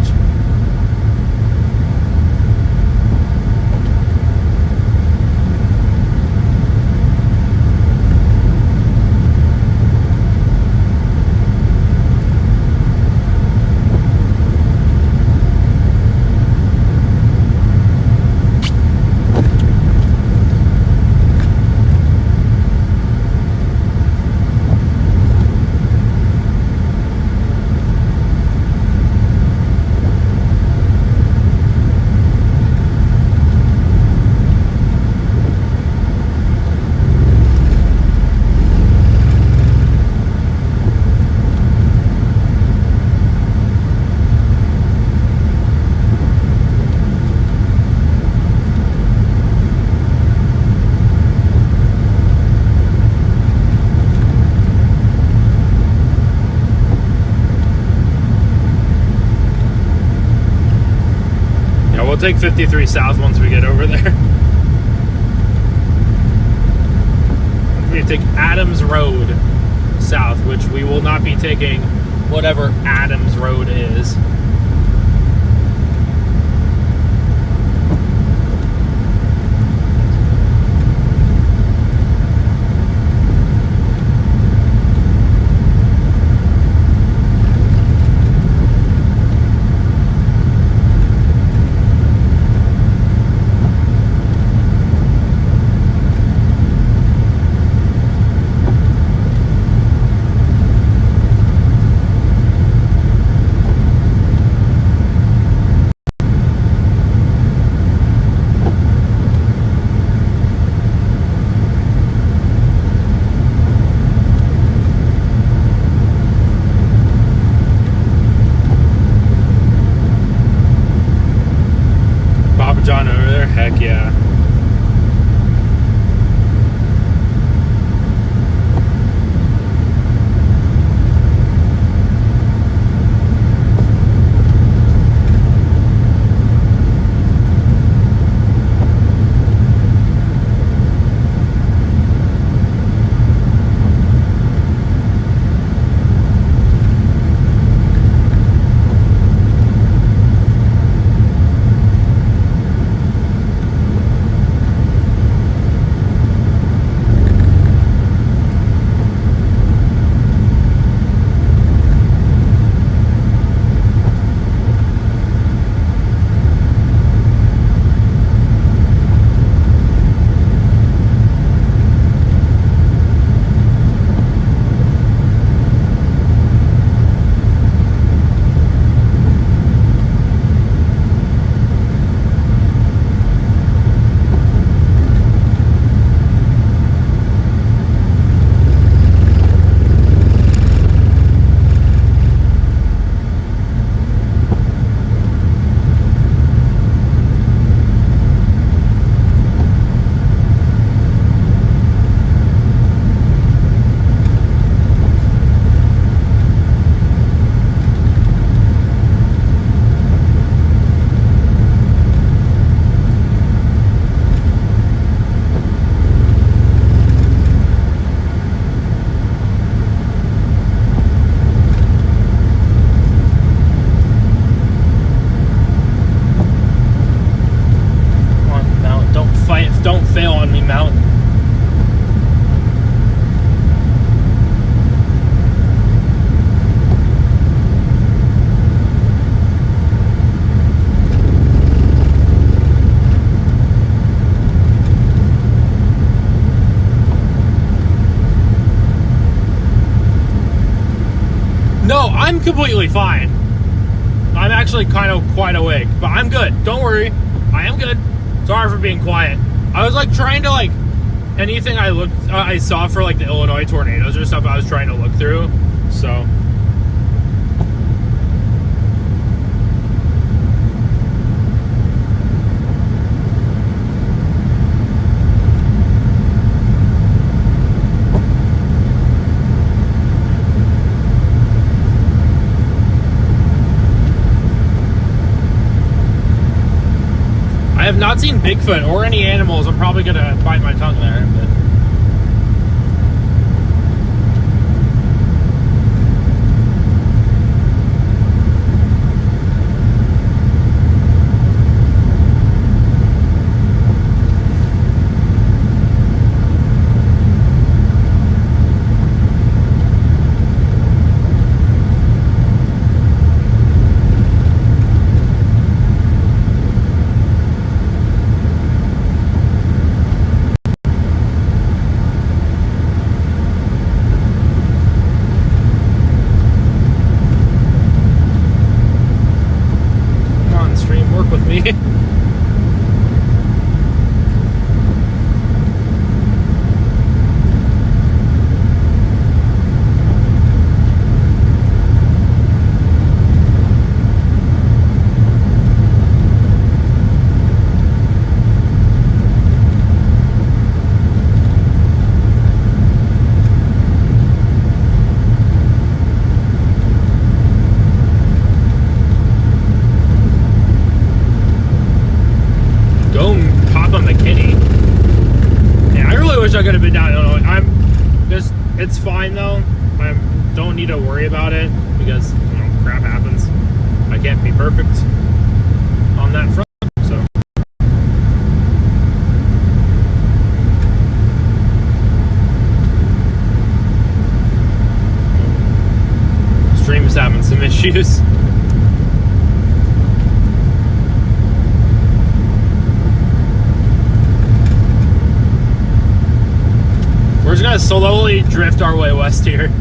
We'll take 53 south once we get over there. We take Adams Road south, which we will not be taking whatever Adams Road is. I'm completely fine. I'm actually kind of quite awake, but I'm good. Don't worry. I am good. Sorry for being quiet. I was like trying to like anything I saw for like the Illinois tornadoes or stuff I was trying to look through. So I have not seen Bigfoot or any animals. I'm probably gonna bite my tongue there, but with me. I could have been down in Illinois. It's fine though. I don't need to worry about it because crap happens. I can't be perfect on that front. So stream is having some issues. We're just gonna slowly drift our way west here.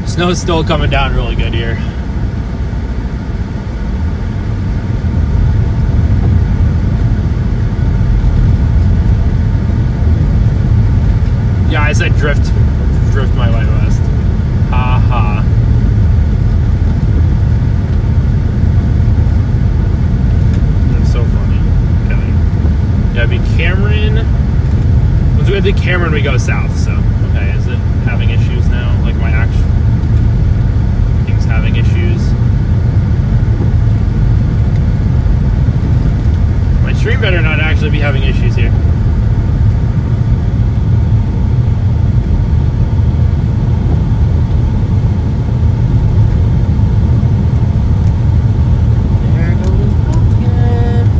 Snow's still coming down really good here. Yeah, I said drift my way west. Ha ha. That's so funny. Okay. Yeah, be Cameron. Once we get to Cameron, we go south. So okay, is it having issues now? Like my actual having issues. My stream better not actually be having issues here. There goes Pumpkin.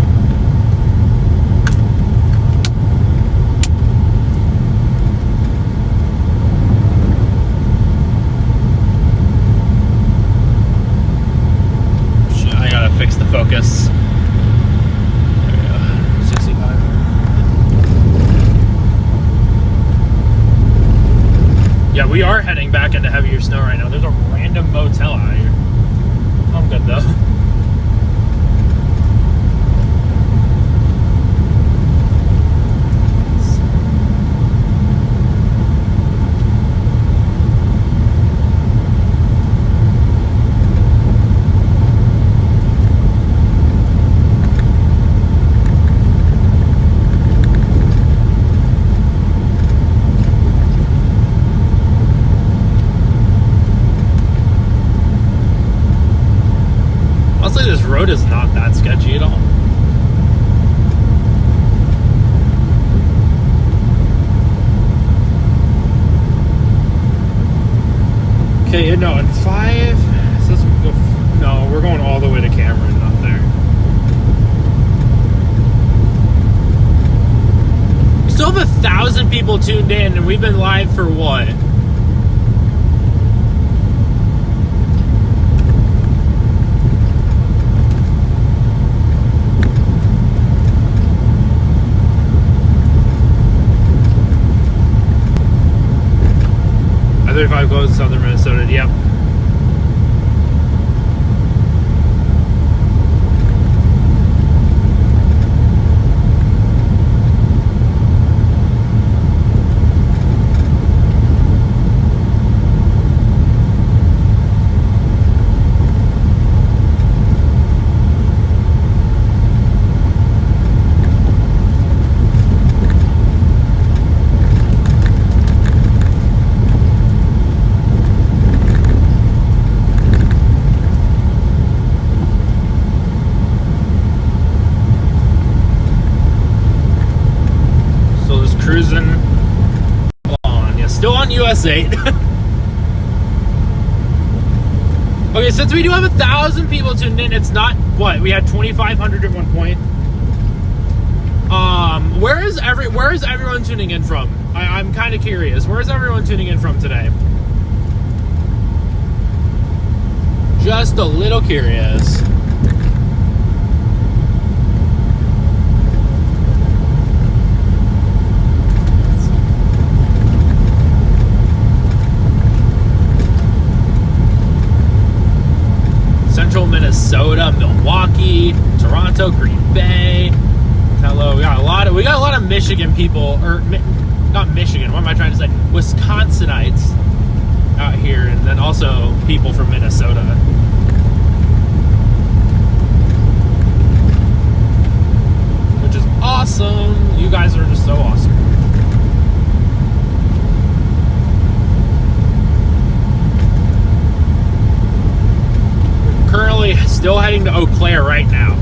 Fix the focus. There we go. 65. Yeah, we are heading back into heavier snow right now. There's a random motel out here. I'm good though. This road is not that sketchy at all. Okay, no, in 5. It says we go. No, we're going all the way to Cameron, not there. We still have 1,000 people tuned in, and we've been live for what? I-35 goes to southern Minnesota. Yep. Cruising on. Yeah, still on US 8. Okay, since we do have 1,000 people tuned in, it's not what we had 2,500 at one point. Where is everyone tuning in from? I'm kind of curious. Where is everyone tuning in from today? Just a little curious. Central Minnesota, Milwaukee, Toronto, Green Bay. Hello, we got a lot of Michigan people, or not Michigan. What am I trying to say? Wisconsinites out here, and then also people from Minnesota. Which is awesome. You guys are just so awesome. Currently still heading to Eau Claire right now.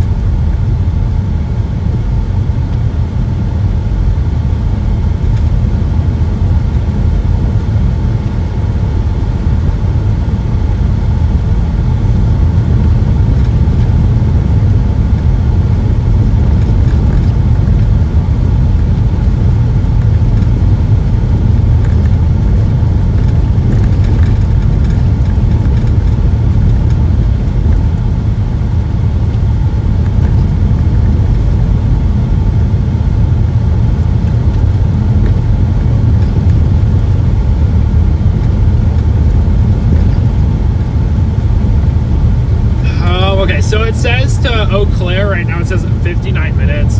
So it says to Eau Claire right now, it says 59 minutes.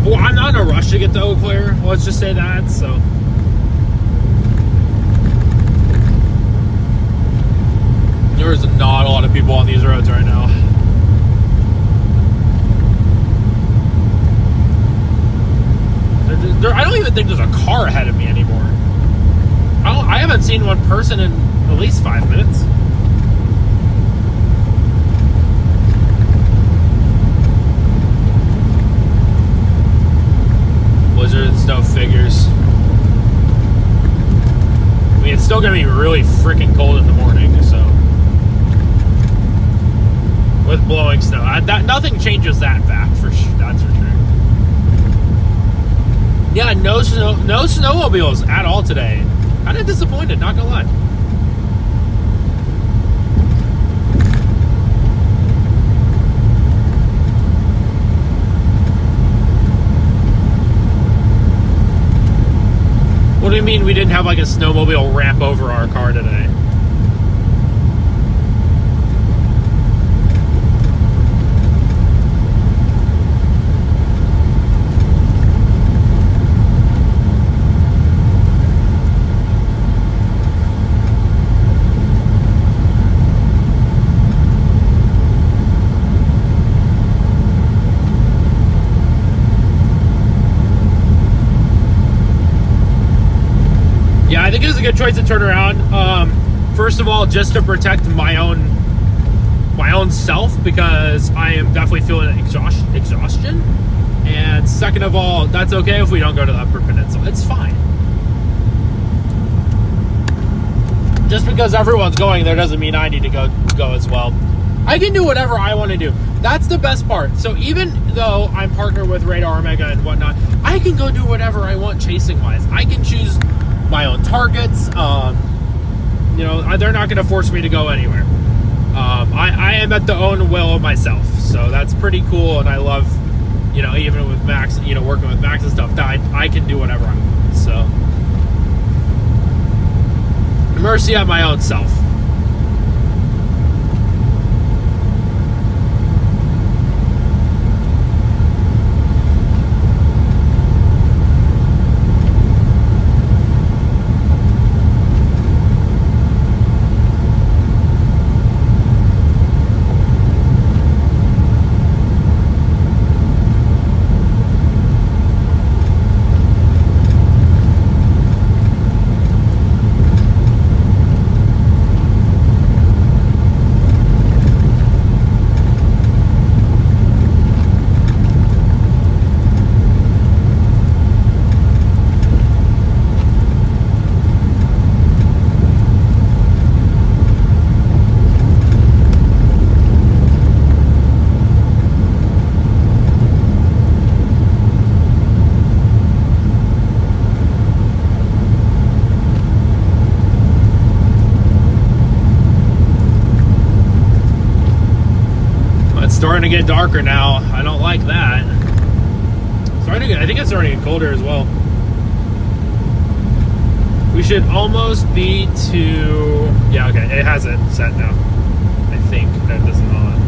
Well, I'm not in a rush to get to Eau Claire. Let's just say that, so. There's not a lot of people on these roads right now. I don't even think there's a car ahead of me anymore. I haven't seen one person in at least 5 minutes. Blizzard and stuff figures. I mean, it's still gonna be really freaking cold in the morning, so with blowing snow, nothing changes that fact that's for sure. Yeah, no snowmobiles at all today. Kind of disappointed, not gonna lie. What do you mean we didn't have like a snowmobile ramp over our car today? I think it was a good choice to turn around. First of all, just to protect my own self, because I am definitely feeling exhaustion. And second of all, that's okay if we don't go to the Upper Peninsula. It's fine. just because everyone's going there doesn't mean I need to go as well. I can do whatever I want to do. That's the best part. So even though I'm partnered with Radar Omega and whatnot, I can go do whatever I want chasing wise. I can choose my own targets. You know, they're not going to force me to go anywhere. I am at the own will of myself, so that's pretty cool. And I love, you know, even with Max, you know, working with Max and stuff, that I can do whatever I want. So mercy at my own self. Starting to get darker now. I don't like that. I think it's starting to get colder as well. We should almost be to... Yeah, okay. It has it set now. I think that does not.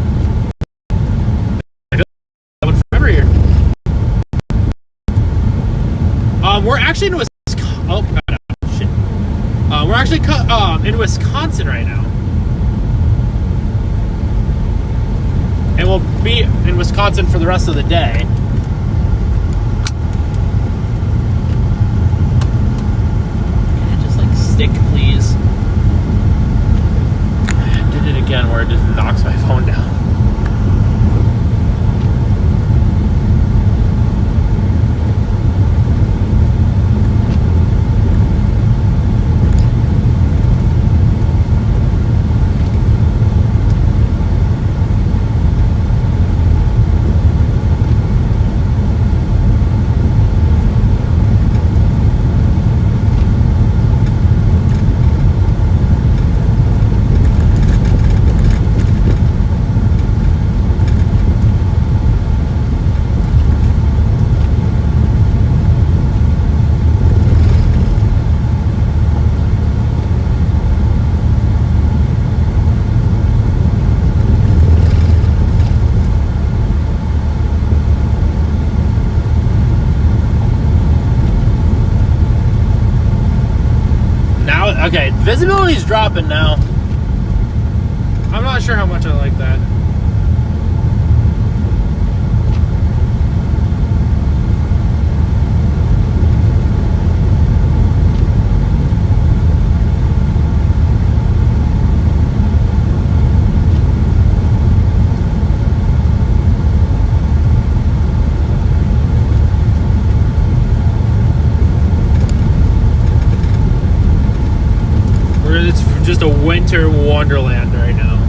I feel like I'm forever here. We're actually in Wisconsin. Oh, God. Shit. We're actually in Wisconsin right now. And we'll be in Wisconsin for the rest of the day. Can I just, like, stick, please? I did it again where it just knocks my phone down. Okay, visibility's dropping now. I'm not sure how much I like that. It's just a winter wonderland right now.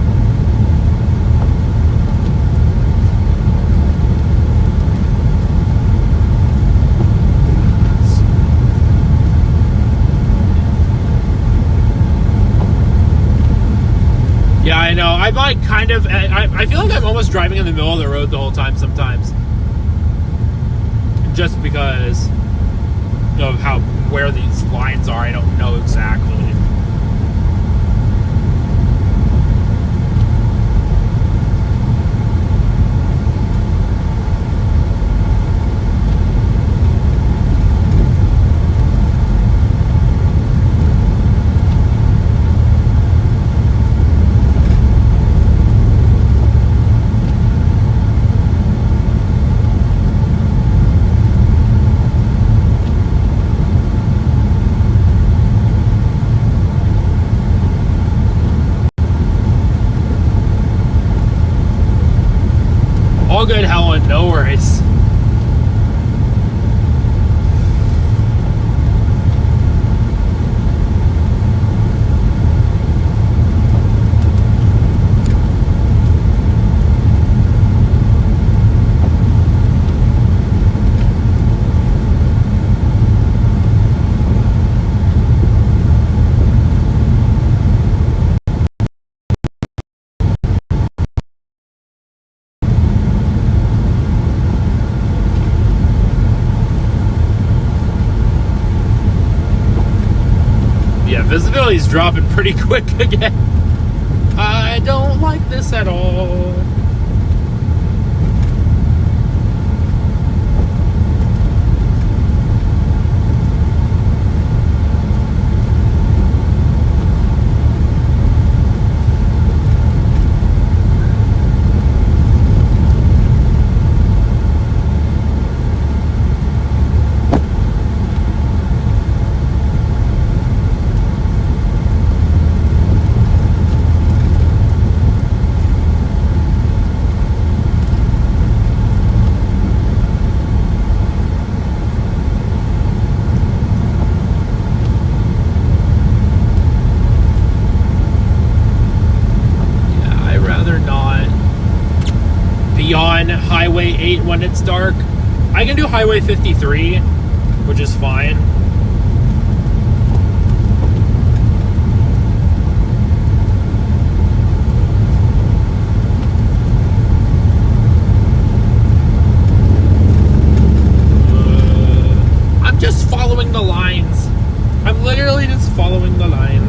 Yeah, I know. I might kind of... I feel like I'm almost driving in the middle of the road the whole time sometimes. Just because of where these lines are. I don't know exactly. All good, Helen, no worries. visibility's dropping pretty quick again. I don't like this at all. On Highway 8 when it's dark. I can do Highway 53, which is fine. I'm just following the lines. I'm literally just following the lines.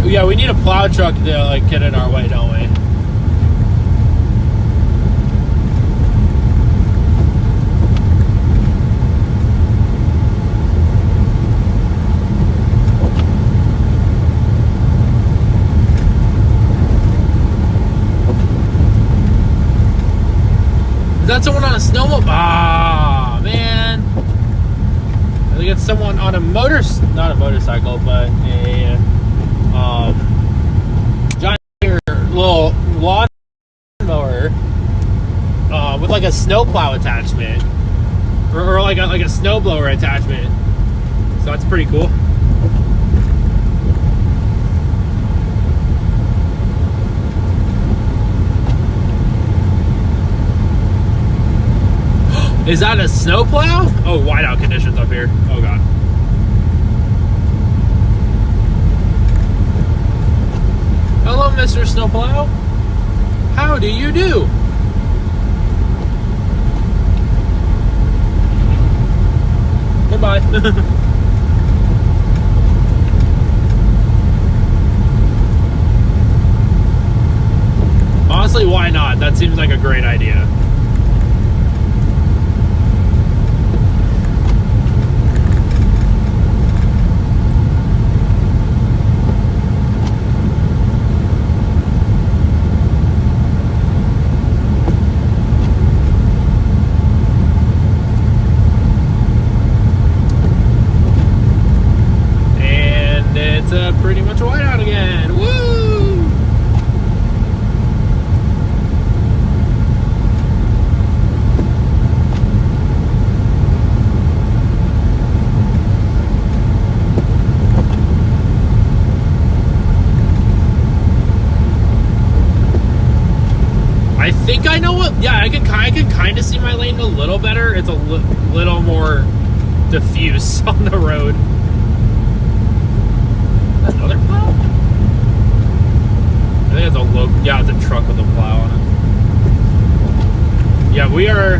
Yeah, we need a plow truck to like get in our way, don't we? Is that someone on a snowmobile? Ah, man. I think it's someone on a not a motorcycle, but a giant little lawn mower with like a snowplow attachment, or like a snowblower attachment. So that's pretty cool. Is that a snowplow? Oh, whiteout conditions up here. Oh god. Hello, Mr. Snowplow. How do you do? Goodbye. Honestly, why not? That seems like a great idea. much whiteout again. Woo! I think I know what. Yeah, I can kind of see my lane a little better. It's a little more diffuse on the road. Another plow? I think it's a low. Yeah, it's a truck with a plow on it. Yeah, we are.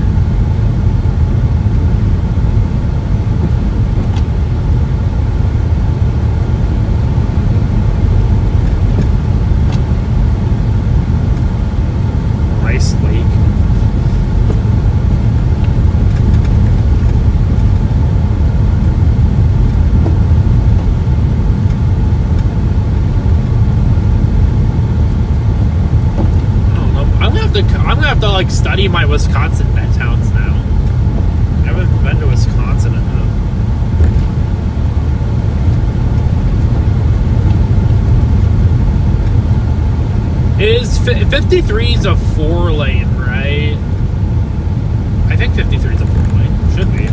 Rice Lake. I'm gonna have to like study my Wisconsin towns now. I haven't been to Wisconsin enough. Is 53 is a 4-lane, right? I think 53 is a 4-lane. Should be.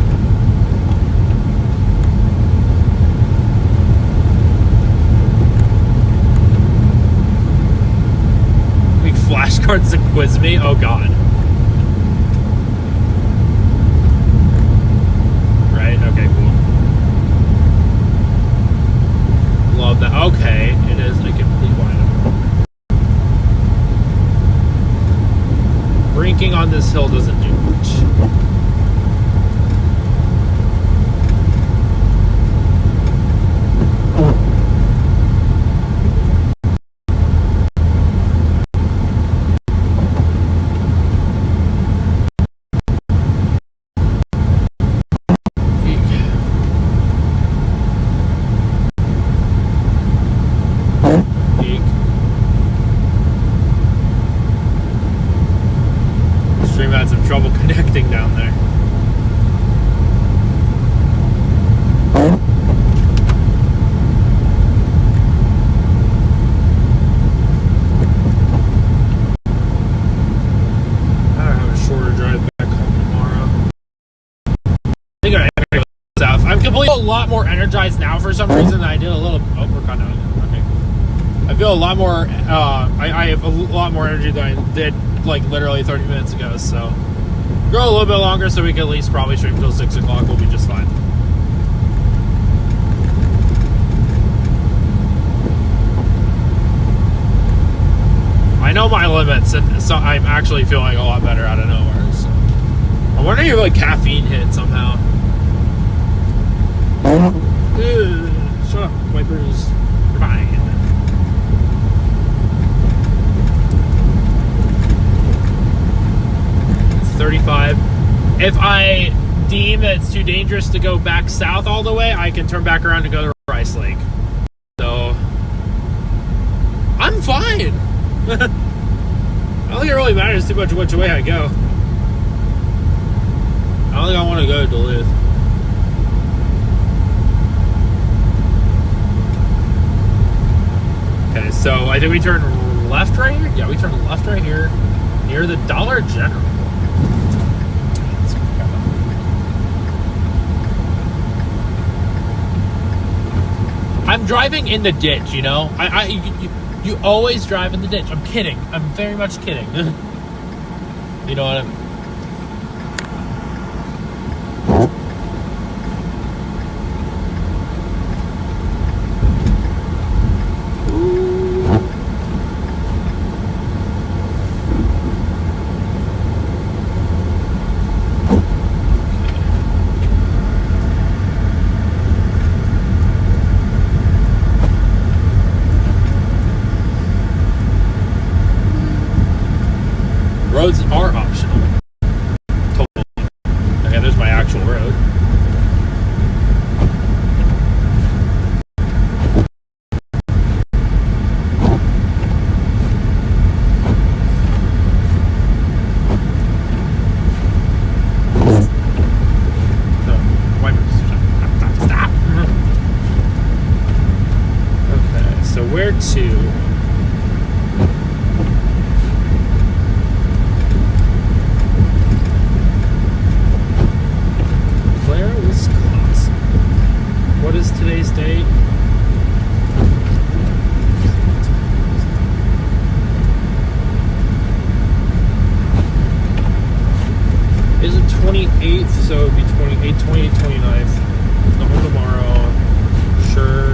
Flashcards to quiz me? Oh god. Right? Okay, cool. Love that. Okay, it is a complete wideout. Brinking on this hill doesn't do much. Stream had some trouble connecting down there. I have a shorter drive back home tomorrow. I think I'm completely a lot more energized now for some reason. I did a little uppercut. Okay. I feel a lot more. I have a lot more energy than I did like literally 30 minutes ago. So go a little bit longer so we can at least probably stream till 6 o'clock. We'll be just fine. I know my limits, and so I'm actually feeling a lot better out of nowhere. So I'm wondering if like caffeine hit somehow. Shut up, wipers. You're fine. It's 35. If I deem that it's too dangerous to go back south all the way, I can turn back around to go to Rice Lake. So I'm fine. I don't think it really matters too much which way I go. I don't think I want to go to Duluth. Okay, so I think we turn left right here? Yeah, we turn left right here near the Dollar General. I'm driving in the ditch, you know? You always drive in the ditch. I'm kidding. I'm very much kidding. You know what I mean? Roads are optional. Totally. Okay, there's my actual road. Stop. Okay, so Where to? Clare, Wisconsin. What is today's date? Is it 28th? So it would be 28, 28, 29th. Go home tomorrow. Sure.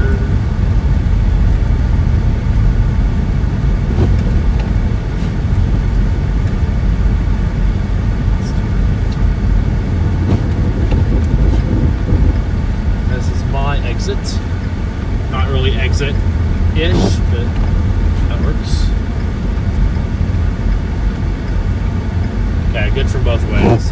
This is my exit. Not really exit-ish, but that works. Okay, good for both ways.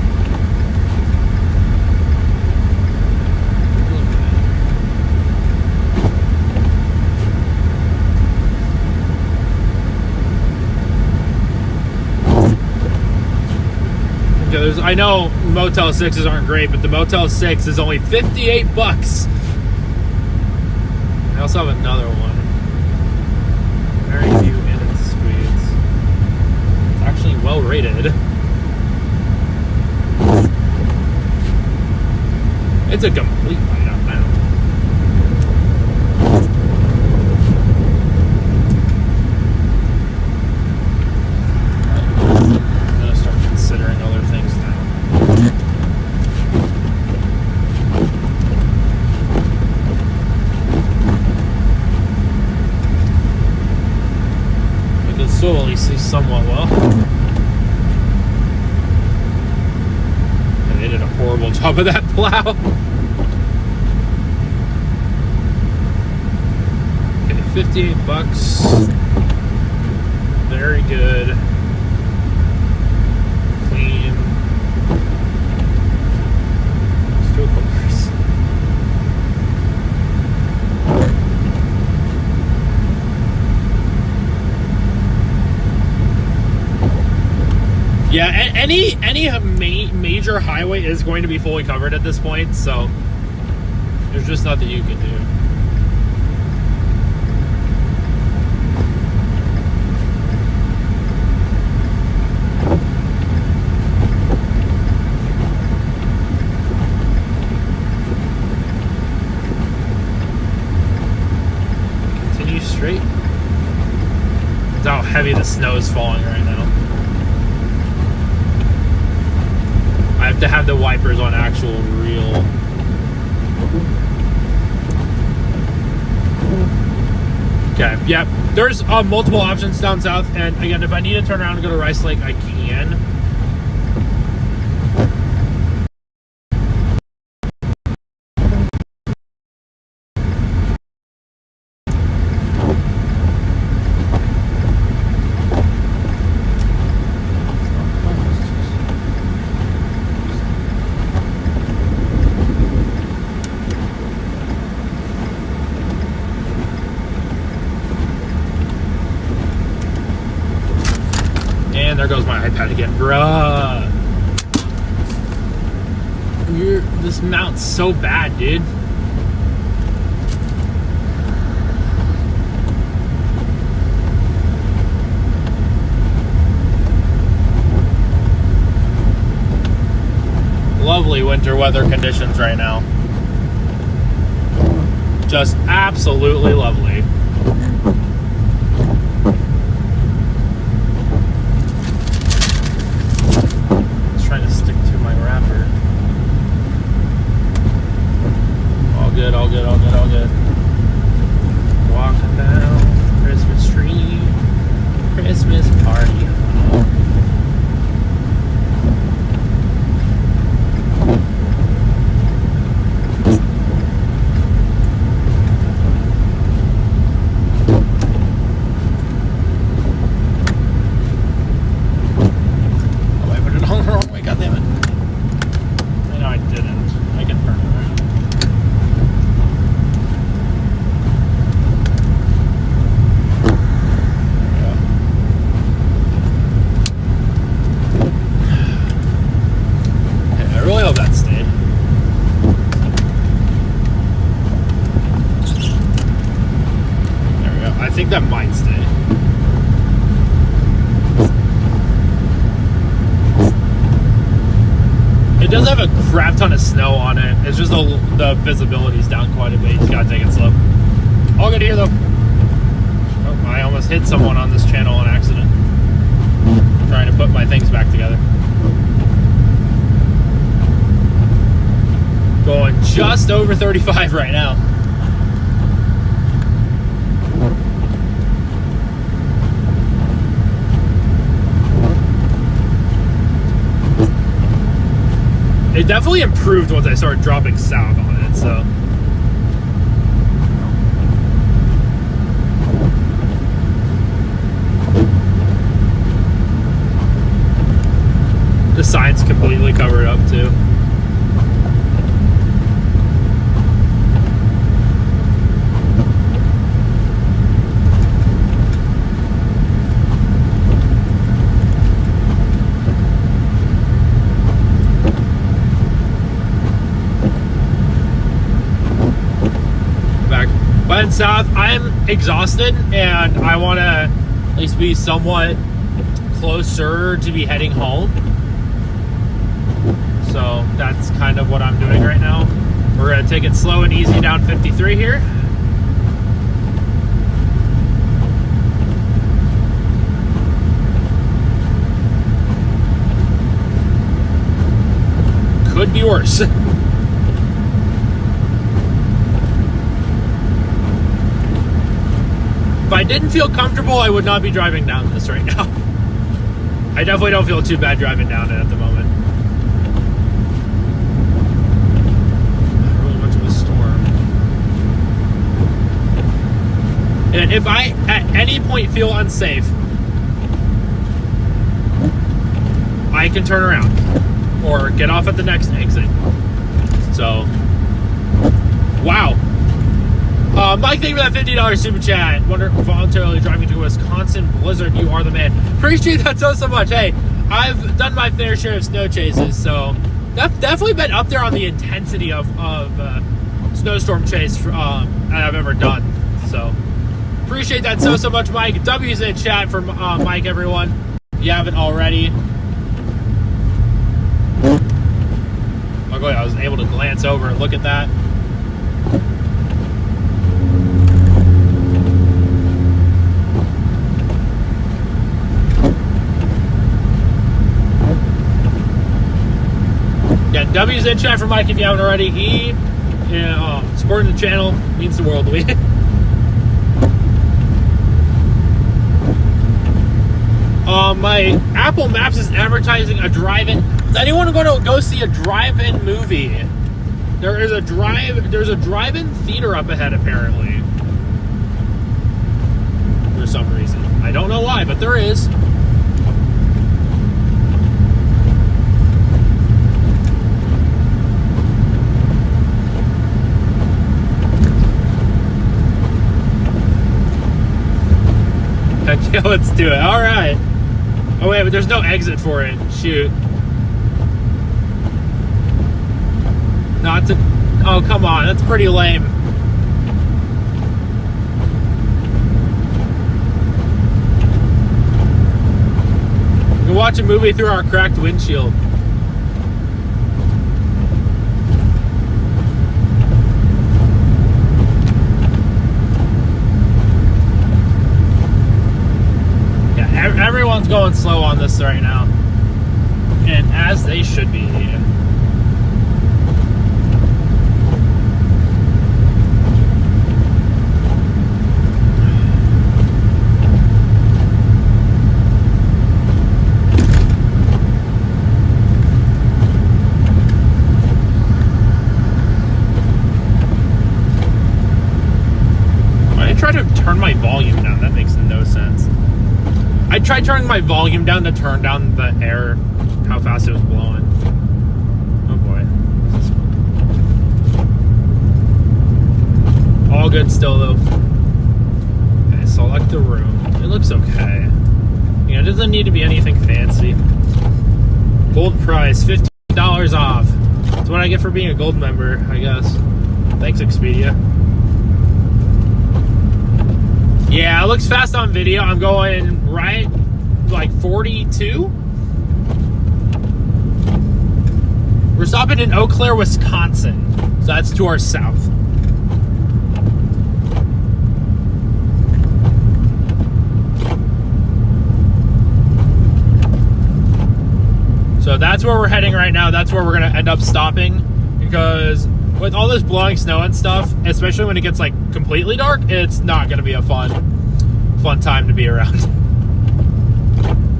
Okay, I know Motel 6s aren't great, but the Motel 6 is only $58. I also have another one. Very few in suites. It's actually well rated. It's a complete write-up now. I'm gonna start considering other things now. I can still at least see somewhat well. They did a horrible job of that plow. Okay, $58. Very good. Clean. Still colors. Yeah, any major highway is going to be fully covered at this point, so there's just nothing you can do. Continue straight. That's how heavy the snow is falling right now. I have to have the wipers on actual real. Okay, yeah. There's multiple options down south, and again, if I need to turn around and go to Rice Lake, I can. And there goes my iPad again, bruh. This mount's so bad, dude. Lovely winter weather conditions right now. Just absolutely lovely. Trying to stick to my wrapper. All good, all good, all good, all good. Walking down Christmas tree, Christmas party. think that might stay. It does have a crap ton of snow on it. It's just the visibility's down quite a bit. You just gotta take it slow. All good here though. Oh, I almost hit someone on this channel on accident. Trying to put my things back together. Going just over 35 right now. It definitely improved once I started dropping south on it, so. The sign's completely covered up too. But in south, I'm exhausted and I want to at least be somewhat closer to be heading home. So that's kind of what I'm doing right now. We're going to take it slow and easy down 53 here. Could be worse. If I didn't feel comfortable, I would not be driving down this right now. I definitely don't feel too bad driving down it at the moment. Not really much of a storm. And if I at any point feel unsafe, I can turn around or get off at the next exit. So, wow. Mike, thank you for that $50 super chat. Voluntarily driving to a Wisconsin blizzard. You are the man. Appreciate that so much. Hey, I've done my fair share of snow chases, so that's definitely been up there on the intensity of snowstorm chase I've ever done. So appreciate that so much, Mike. W's in chat for Mike, everyone. If you haven't already. Luckily, I was able to glance over and look at that. Yeah, W's in chat for Mike if you haven't already. Supporting the channel means the world to me. My Apple Maps is advertising a drive-in. Is anyone going to go see a drive-in movie? There's a drive-in theater up ahead apparently. For some reason. I don't know why, but there is. Yeah, let's do it. All right. Oh wait, but there's no exit for it. Shoot. No, it's a. Oh come on, that's pretty lame. We can watch a movie through our cracked windshield. Everyone's going slow on this right now, and as they should be. I try to turn my volume down. That makes no sense. I tried turning my volume down to turn down the air, how fast it was blowing. Oh boy. All good still though. Okay, select the room. It looks okay. Yeah, it doesn't need to be anything fancy. Gold price, $15 off. That's what I get for being a gold member, I guess. Thanks, Expedia. Yeah, it looks fast on video. I'm going right like 42. We're stopping in Eau Claire, Wisconsin. So that's to our south. So that's where we're heading right now. That's where we're going to end up stopping, because with all this blowing snow and stuff, especially when it gets like completely dark, it's not going to be a fun time to be around.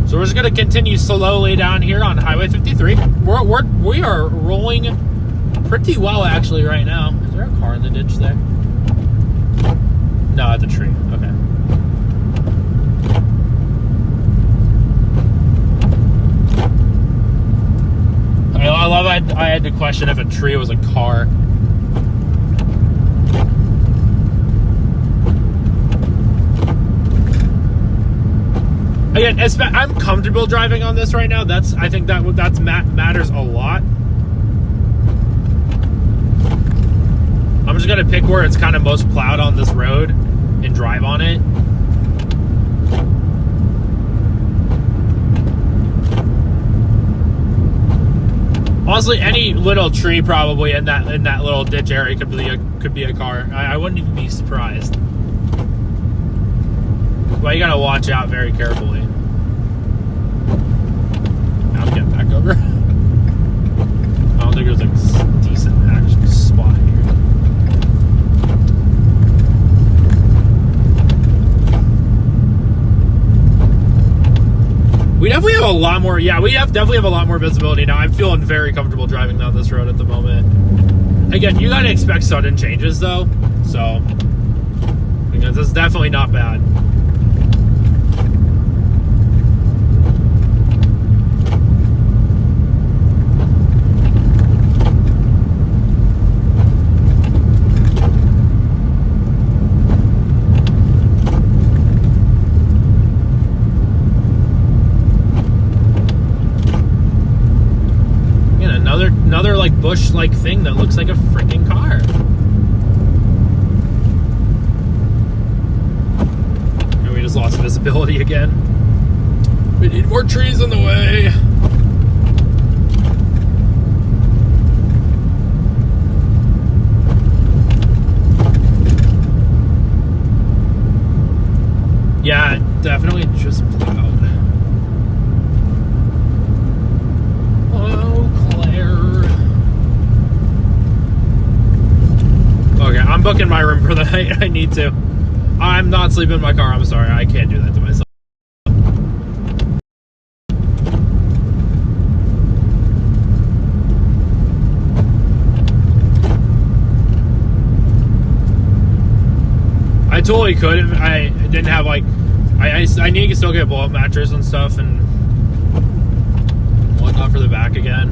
So we're just going to continue slowly down here on Highway 53. We are rolling pretty well actually right now. Is there a car in the ditch there? No, it's a tree. Okay. I love I had to question if a tree was a car. Again, I'm comfortable driving on this right now. I think that matters a lot. I'm just gonna pick where it's kind of most plowed on this road and drive on it. Honestly, any little tree probably in that little ditch area could be a car. I wouldn't even be surprised. But you gotta watch out very carefully. I'll get back over. I don't think there's a decent actual spot here. We definitely have a lot more. Yeah, definitely have a lot more visibility now. I'm feeling very comfortable driving down this road at the moment. Again, you gotta expect sudden changes though, so because it's definitely not bad. Another like bush like thing that looks like a freaking car. And we just lost visibility again. We need more trees in the way. Yeah, definitely just plowed. Okay, I'm booking my room for the night. I need to. I'm not sleeping in my car. I'm sorry. I can't do that to myself. I totally could if I didn't have like I need to still get a blow-up mattress and stuff and whatnot for the back again,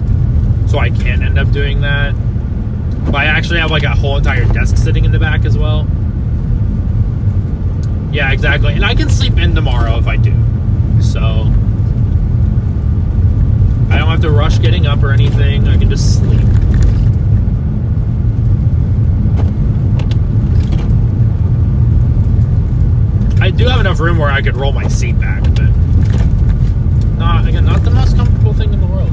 so I can end up doing that. But I actually have like a whole entire desk sitting in the back as well. Yeah, exactly. And I can sleep in tomorrow if I do. So I don't have to rush getting up or anything. I can just sleep. I do have enough room where I could roll my seat back, but not the most comfortable thing in the world.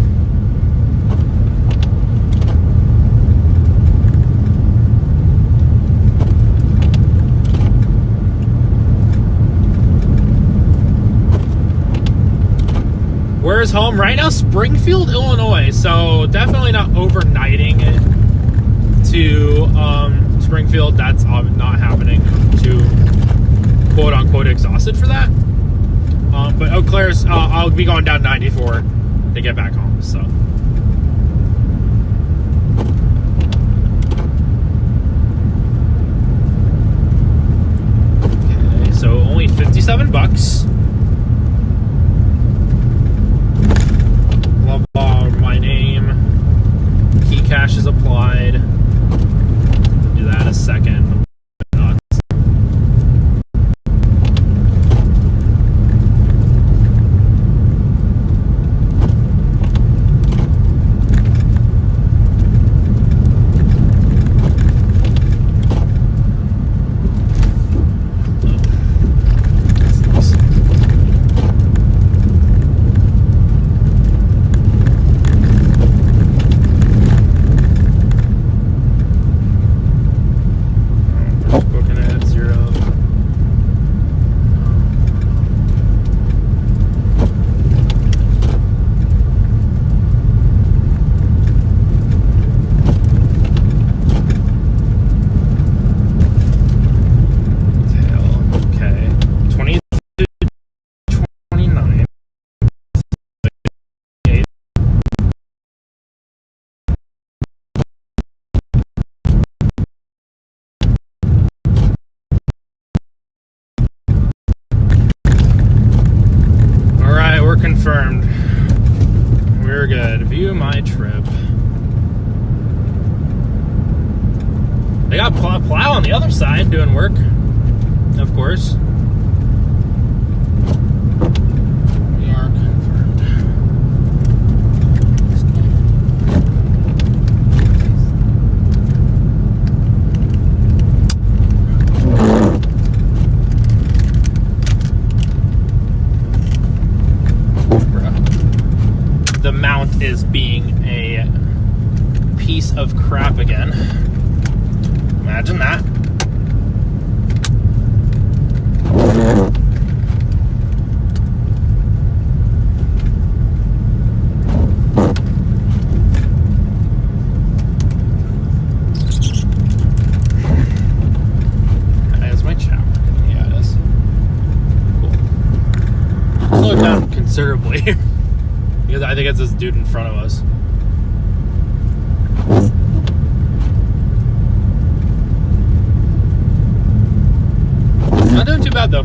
Where's home? Right now, Springfield, Illinois. So definitely not overnighting it to Springfield. That's not happening. To quote unquote exhausted for that. But Eau Claire's, I'll be going down 94 to get back home. So. Okay, so only $57. My name, key cache is applied. Do that in a second. confirmed. We're good. View my trip. They got plow on the other side doing work, of course. We are confirmed. The mount is being a piece of crap again. Imagine that. Is my chat working? Yeah, it is. Cool. Slow it down considerably because I think it's this dude in front of us. Not doing too bad though.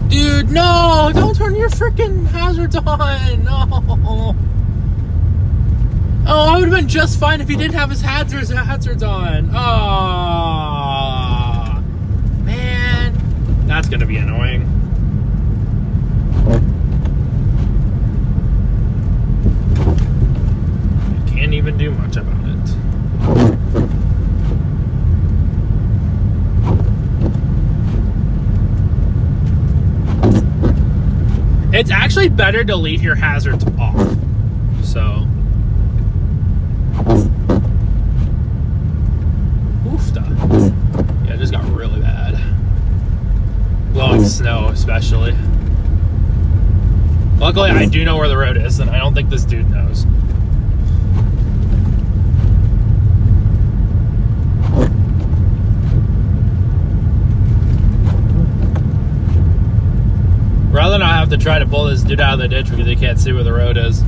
Dude, no! Don't turn your freaking hazards on! No! Oh, I would have been just fine if he didn't have his hazards on. Oh, man. That's gonna be annoying. Can't even do much about it. It's actually better to leave your hazards off. So, oofta. Yeah, it just got really bad. Blowing snow, especially. Luckily, I do know where the road is, and I don't think this dude knows. Rather than I have to try to pull this dude out of the ditch because he can't see where the road is.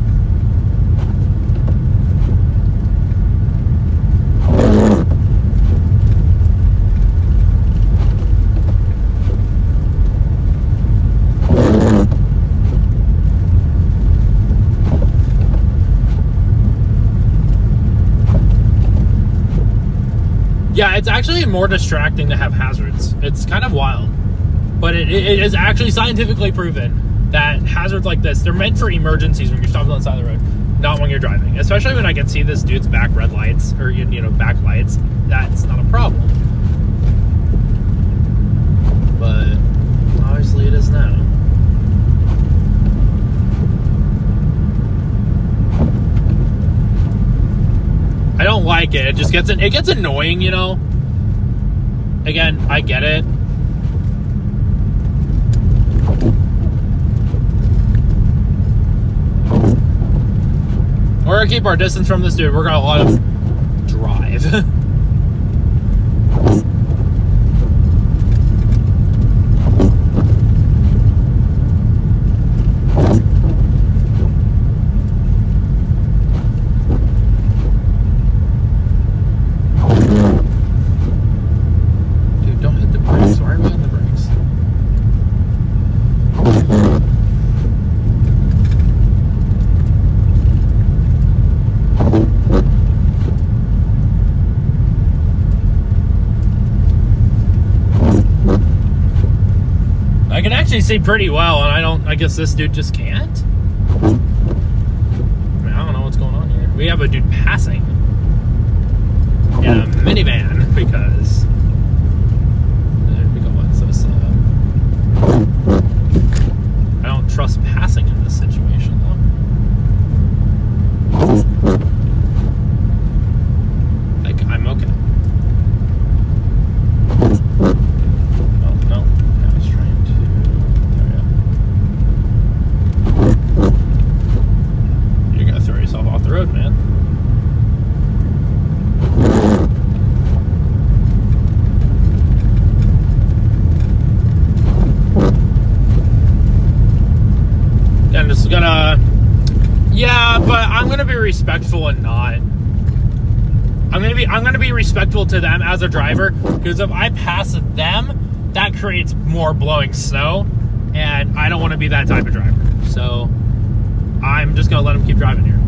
Yeah, it's actually more distracting to have hazards. It's kind of wild. But it is actually scientifically proven that hazards like this, they're meant for emergencies when you're stopped on the side of the road, not when you're driving. Especially when I can see this dude's back red lights, or, you know, back lights. That's not a problem. But obviously it is now. I don't like it. It just gets annoying, you know. Again, I get it. We're gonna keep our distance from this dude. We're gonna let him drive. Dude, don't hit the brakes. Why are we on the brakes? I can actually see pretty well, and I guess this dude just can't? I mean, I don't know what's going on here. We have a dude passing in a minivan because I don't trust passing in this situation, though. Like, I'm okay. Off the road, man. I'm just gonna, but I'm gonna be respectful and not I'm gonna be respectful to them as a driver, because if I pass them, that creates more blowing snow, and I don't want to be that type of driver. So I'm just gonna let them keep driving here.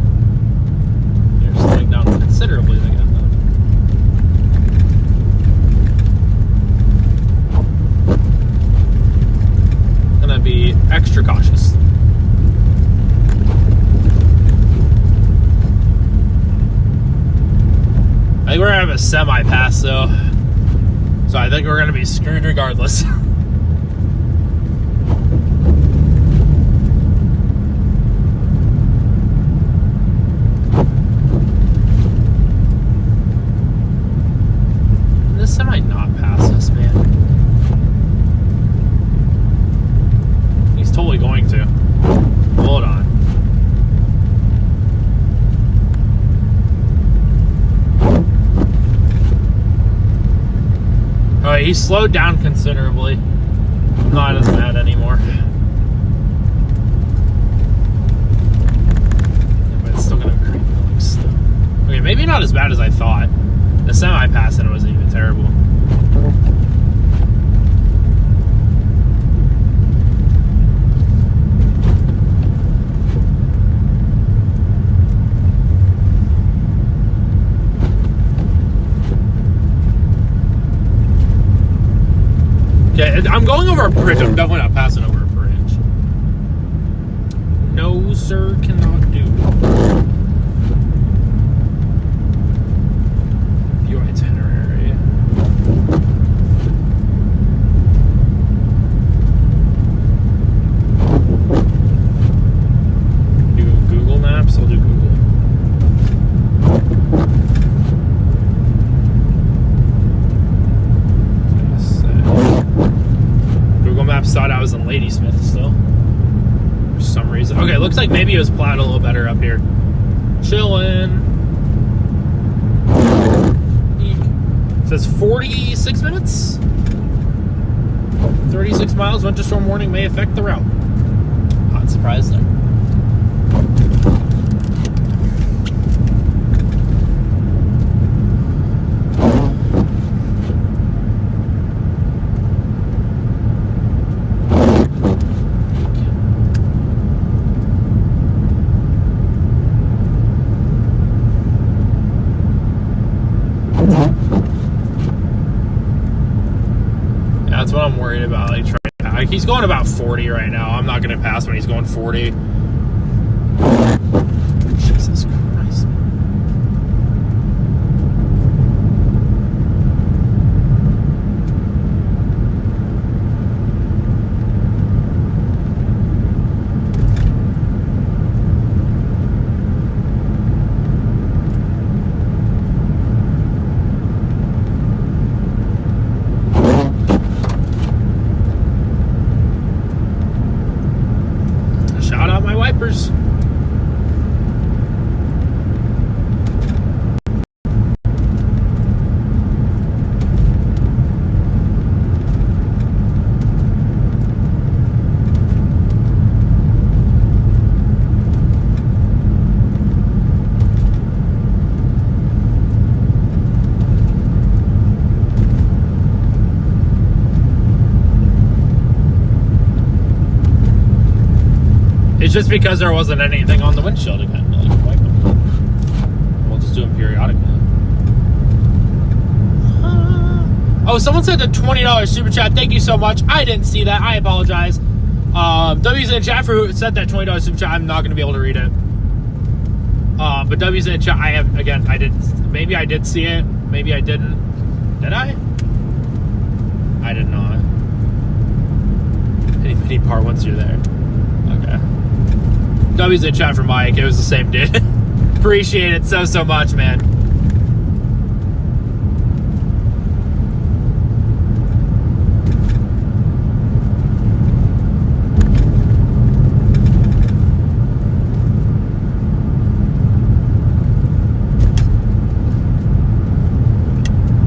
They're slowing down considerably again, though. Gonna be extra cautious. I think we're gonna have a semi-pass though, so I think we're gonna be screwed regardless. This semi not pass us, man. He's totally going to. Hold on. Alright, he slowed down considerably. I'm not as mad anymore. Yeah, but it's still gonna creep like stuff. Okay, maybe not as bad as I thought. The semi-pass in it wasn't even terrible. Okay, I'm going over a bridge. I'm definitely not passing over a bridge. No, sir, cannot do. View itinerary. Do Google Maps? I'll do Google. Maps thought I was in Ladysmith still for some reason. Okay, looks like maybe it was plowed a little better up here. Chillin'. It says 46 minutes. 36 miles. Winter storm warning may affect the route. Not surprised there. That's what I'm worried about. Like he's going about 40 right now. I'm not going to pass when he's going 40. Jesus Christ. Wipers. It's just because there wasn't anything on the windshield again. Like, wipe them. We'll just do them periodically. Oh, someone said the $20 super chat. Thank you so much. I didn't see that. I apologize. W's in the chat for who said that $20 super chat. I'm not going to be able to read it. But W's in the chat. I have, again, I didn't. Maybe I did see it. Maybe I didn't. Did I? I did not. Any part once you're there. Okay. W's in chat for Mike. It was the same dude. Appreciate it so much, man.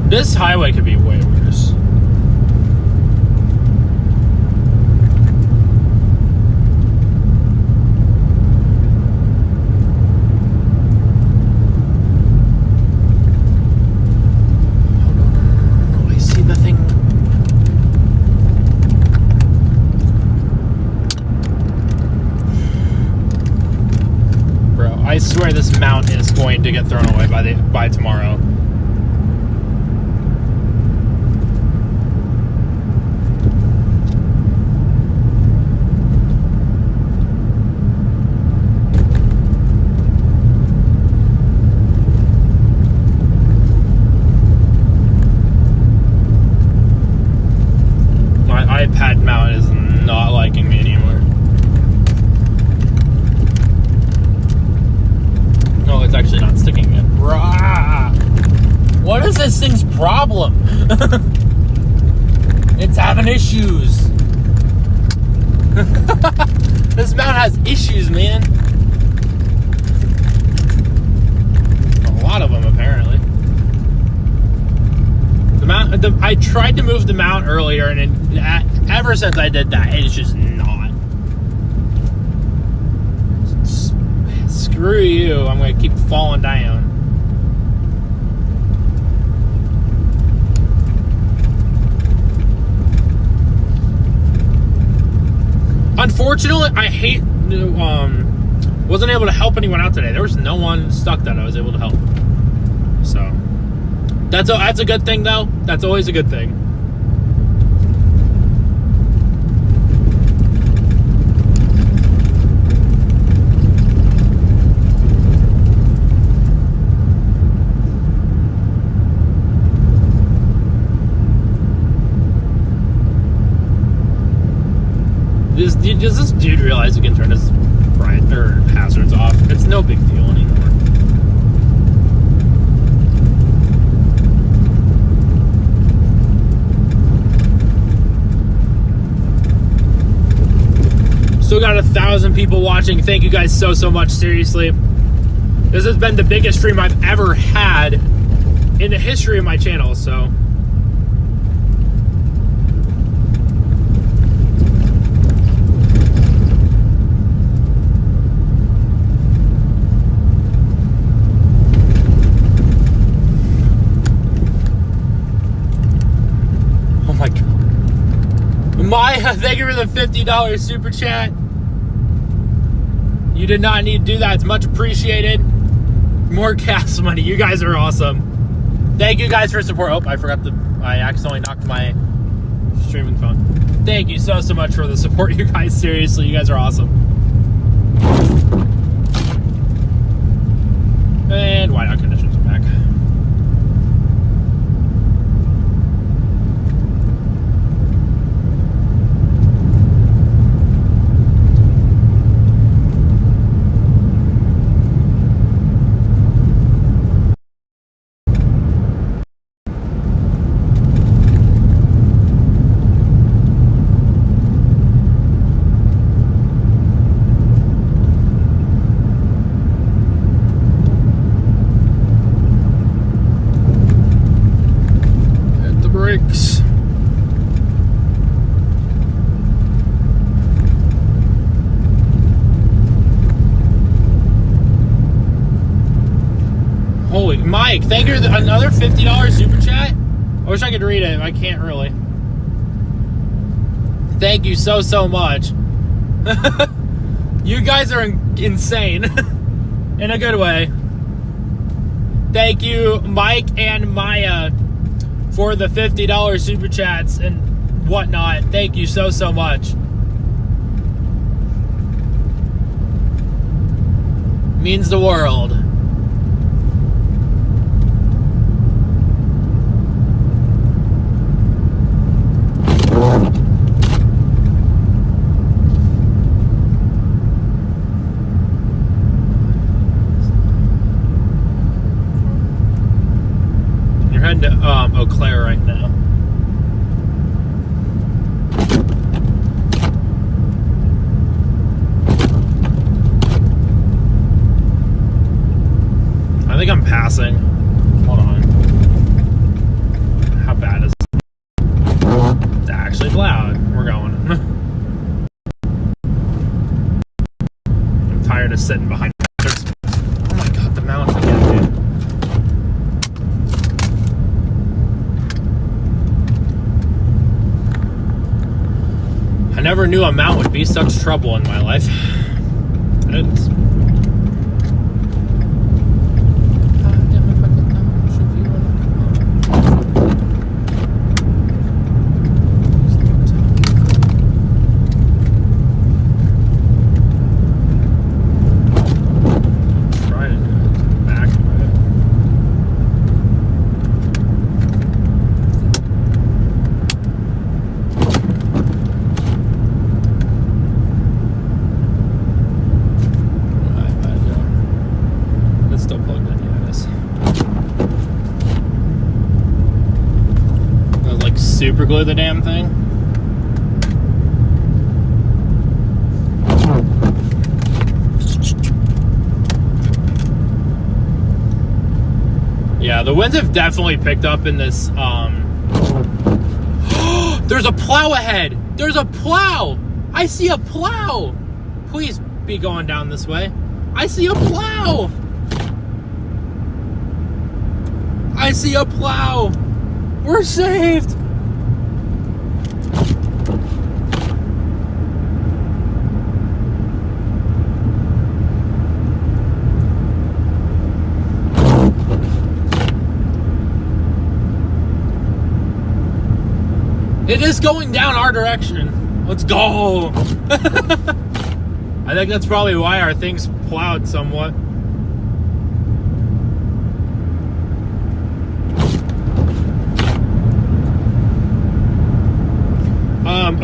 This highway could be way worse. going to get thrown away by tomorrow. My iPad mount is not liking me anymore. Oh, it's actually not sticking in. Rah! What is this thing's problem? It's having issues. This mount has issues, man. A lot of them, apparently. I tried to move the mount earlier, and ever since I did that, it's just not. Screw you, I'm going to keep falling down. Unfortunately, I hate, wasn't able to help anyone out today. There was no one stuck that I was able to help. So, that's a good thing, though. That's always a good thing. Does this dude realize he can turn his hazards off? It's no big deal anymore. Still got 1,000 people watching. Thank you guys so much. Seriously, this has been the biggest stream I've ever had in the history of my channel. So. Maya, thank you for the $50 super chat. You did not need to do that. It's much appreciated. More gas money. You guys are awesome. Thank you guys for support. Oh, I accidentally knocked my streaming phone. Thank you so much for the support, you guys. Seriously, you guys are awesome. And whiteout conditions are back. Holy, Mike, thank you for another $50 super chat. I wish I could read it. I can't really. Thank you so much. You guys are insane in a good way. Thank you, Mike and Maya, for the $50 super chats and whatnot. Thank you so much. Means the world. You're heading to Eau Claire right now. I think I'm passing. Hold on. How bad is it? It's actually loud. We're going. I'm tired of sitting behind. Oh my god, the mountain again, dude. I never knew a mount would be such trouble in my life. It's super glue the damn thing. Yeah, the winds have definitely picked up in this. There's a plow ahead. There's a plow. I see a plow. Please be going down this way. I see a plow. I see a plow. We're saved. It is going down our direction. Let's go. I think that's probably why our thing's plowed somewhat.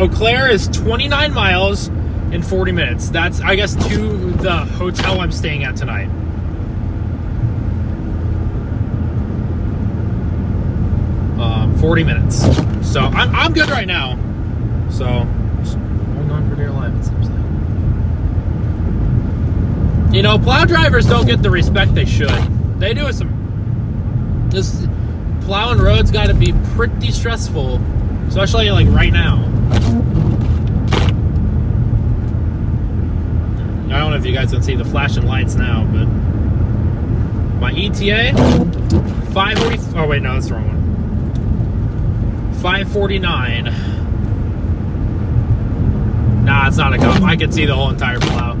Eau Claire is 29 miles in 40 minutes. That's, I guess, to the hotel I'm staying at tonight. Um, 40 minutes. So I'm good right now. So just hold on for dear life, it seems like. You know, plow drivers don't get the respect they should. They do some. This plowing roads got to be pretty stressful, especially like right now. I don't know if you guys can see the flashing lights now, but my ETA 540. Oh wait, no, that's the wrong one. 549. Nah, it's not a cop. I can see the whole entire plow.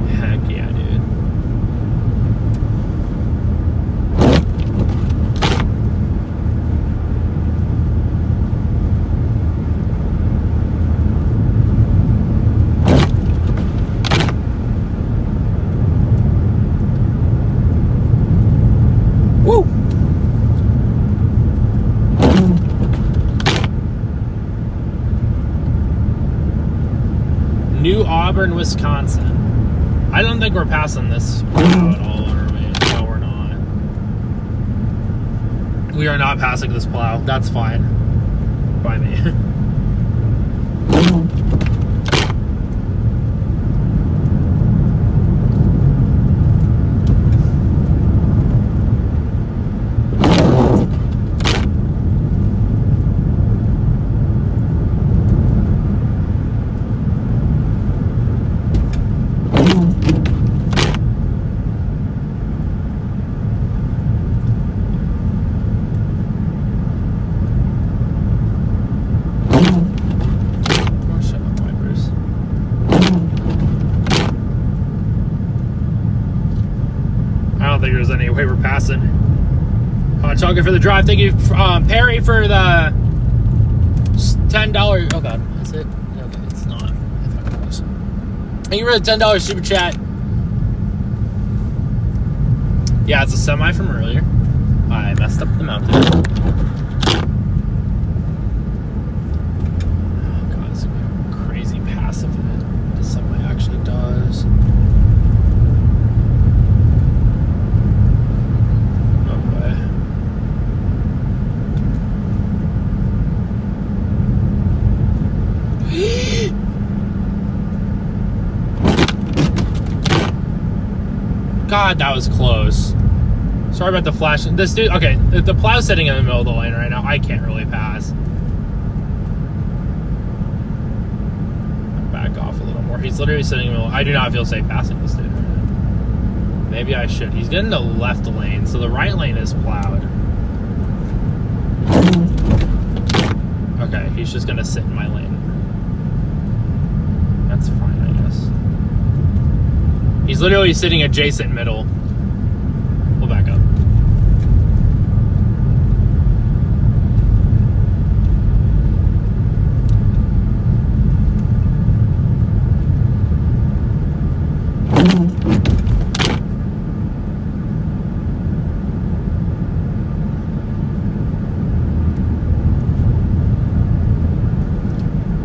Heck yeah, dude. Woo! New Auburn, Wisconsin. I don't think we're passing this plow at all, are we? No, we're not. We are not passing this plow. That's fine by me. I don't think there's any way we're passing. Chunkin for the drive. Thank you, Perry, for the $10. Oh god, is it? Okay, it's not. I thought it was. Thank you for the $10 super chat. Yeah, it's a semi from earlier. I messed up the mountain. Oh god, it's gonna be a crazy passive that the semi actually does. God, that was close. Sorry about the flash. This dude, okay, the plow's sitting in the middle of the lane right now. I can't really pass. Back off a little more. He's literally sitting in the middle. I do not feel safe passing this dude right now. Maybe I should. He's getting the left lane, so the right lane is plowed. Okay, he's just gonna sit in my lane. That's fine, I guess. He's literally sitting adjacent middle. We'll back up.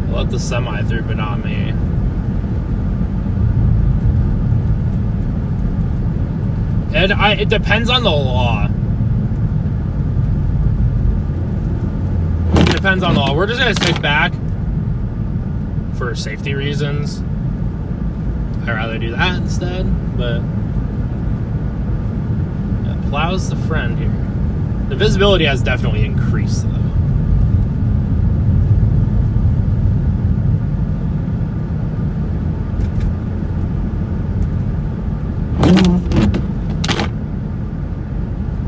I let the semi through, but not me. And it depends on the law. It depends on the law. We're just gonna stick back for safety reasons. I'd rather do that instead, but yeah, plow's the friend here. The visibility has definitely increased though.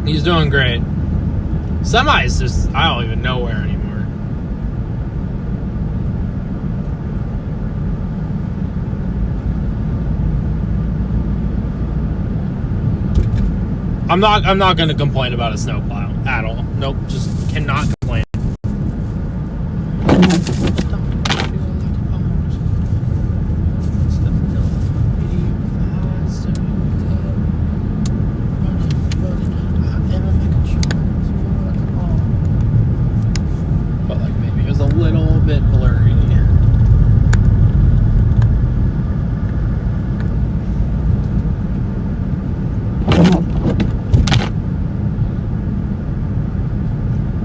He's doing great. Semi's just, I don't even know where anymore. I'm not gonna complain about a snowplow at all. Nope, just cannot complain. But like maybe it was a little bit blurry.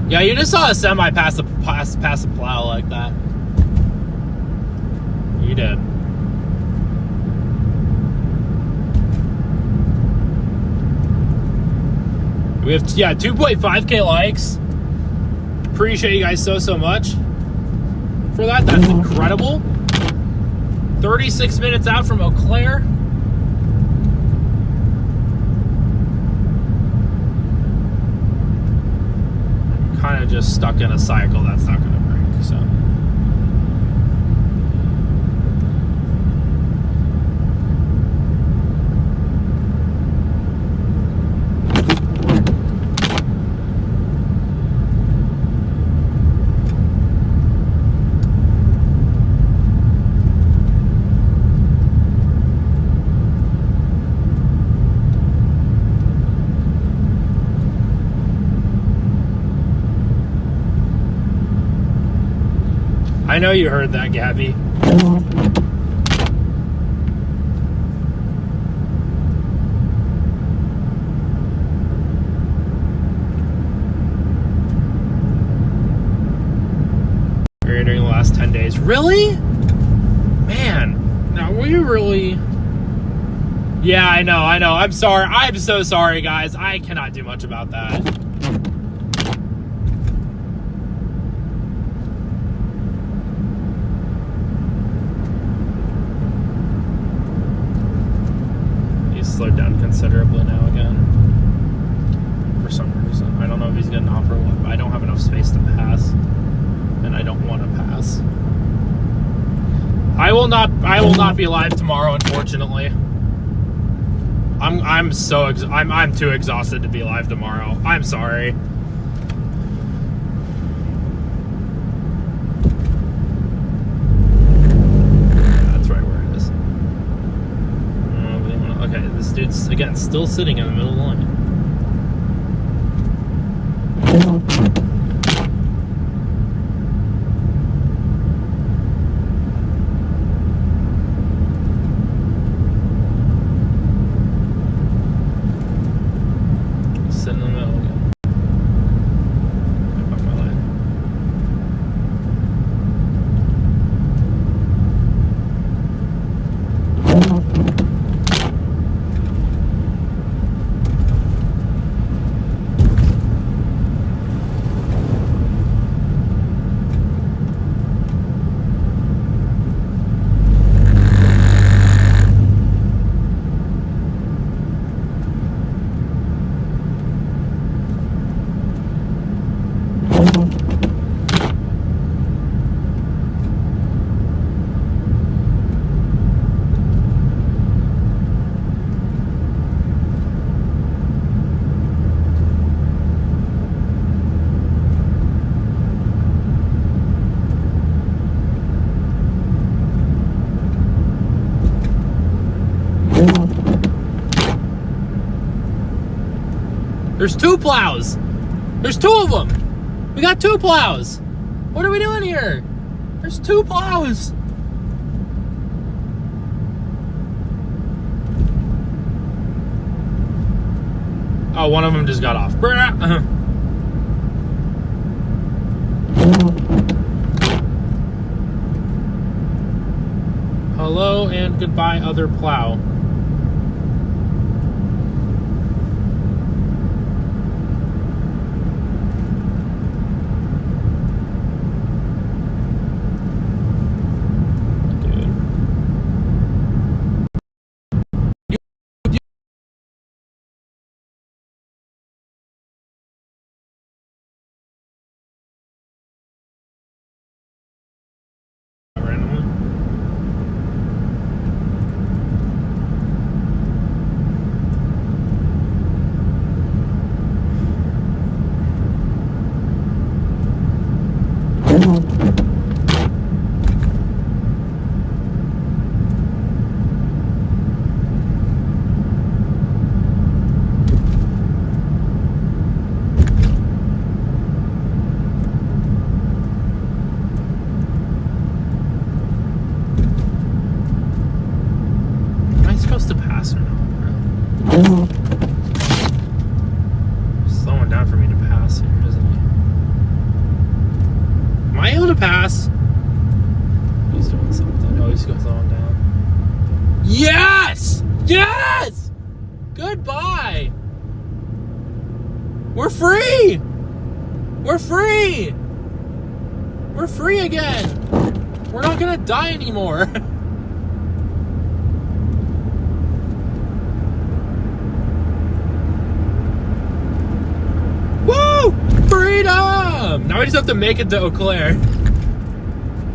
Yeah, you just saw a semi pass a plow like that. You did. We have 2.5K likes. Appreciate you guys so much for that. That's incredible. 36 minutes out from Eau Claire. Kind of just stuck in a cycle that's not going to break, so. I know you heard that, Gabby. During the last 10 days. Really? Man. Now, were you really... Yeah, I know. I'm sorry. I'm so sorry, guys. I cannot do much about that. Slowed down considerably now again for some reason. I don't know if he's getting off or what, but I don't have enough space to pass, and I don't want to pass. I will not be live tomorrow, unfortunately. I'm too exhausted to be live tomorrow. I'm sorry. This dude's, again, still sitting in the middle of the line. Sitting in the middle again. Fuck my line. There's 2 plows. There's 2 of them. We got 2 plows. What are we doing here? There's 2 plows. Oh, one of them just got off. Hello and goodbye, other plow. To pass or not? Slowing down for me to pass here, isn't it? Am I able to pass? He's doing something. Oh, he's going slowing down. Yes! Yes! Goodbye! We're free! We're free! We're free again! We're not gonna die anymore! Freedom! Now we just have to make it to Eau Claire,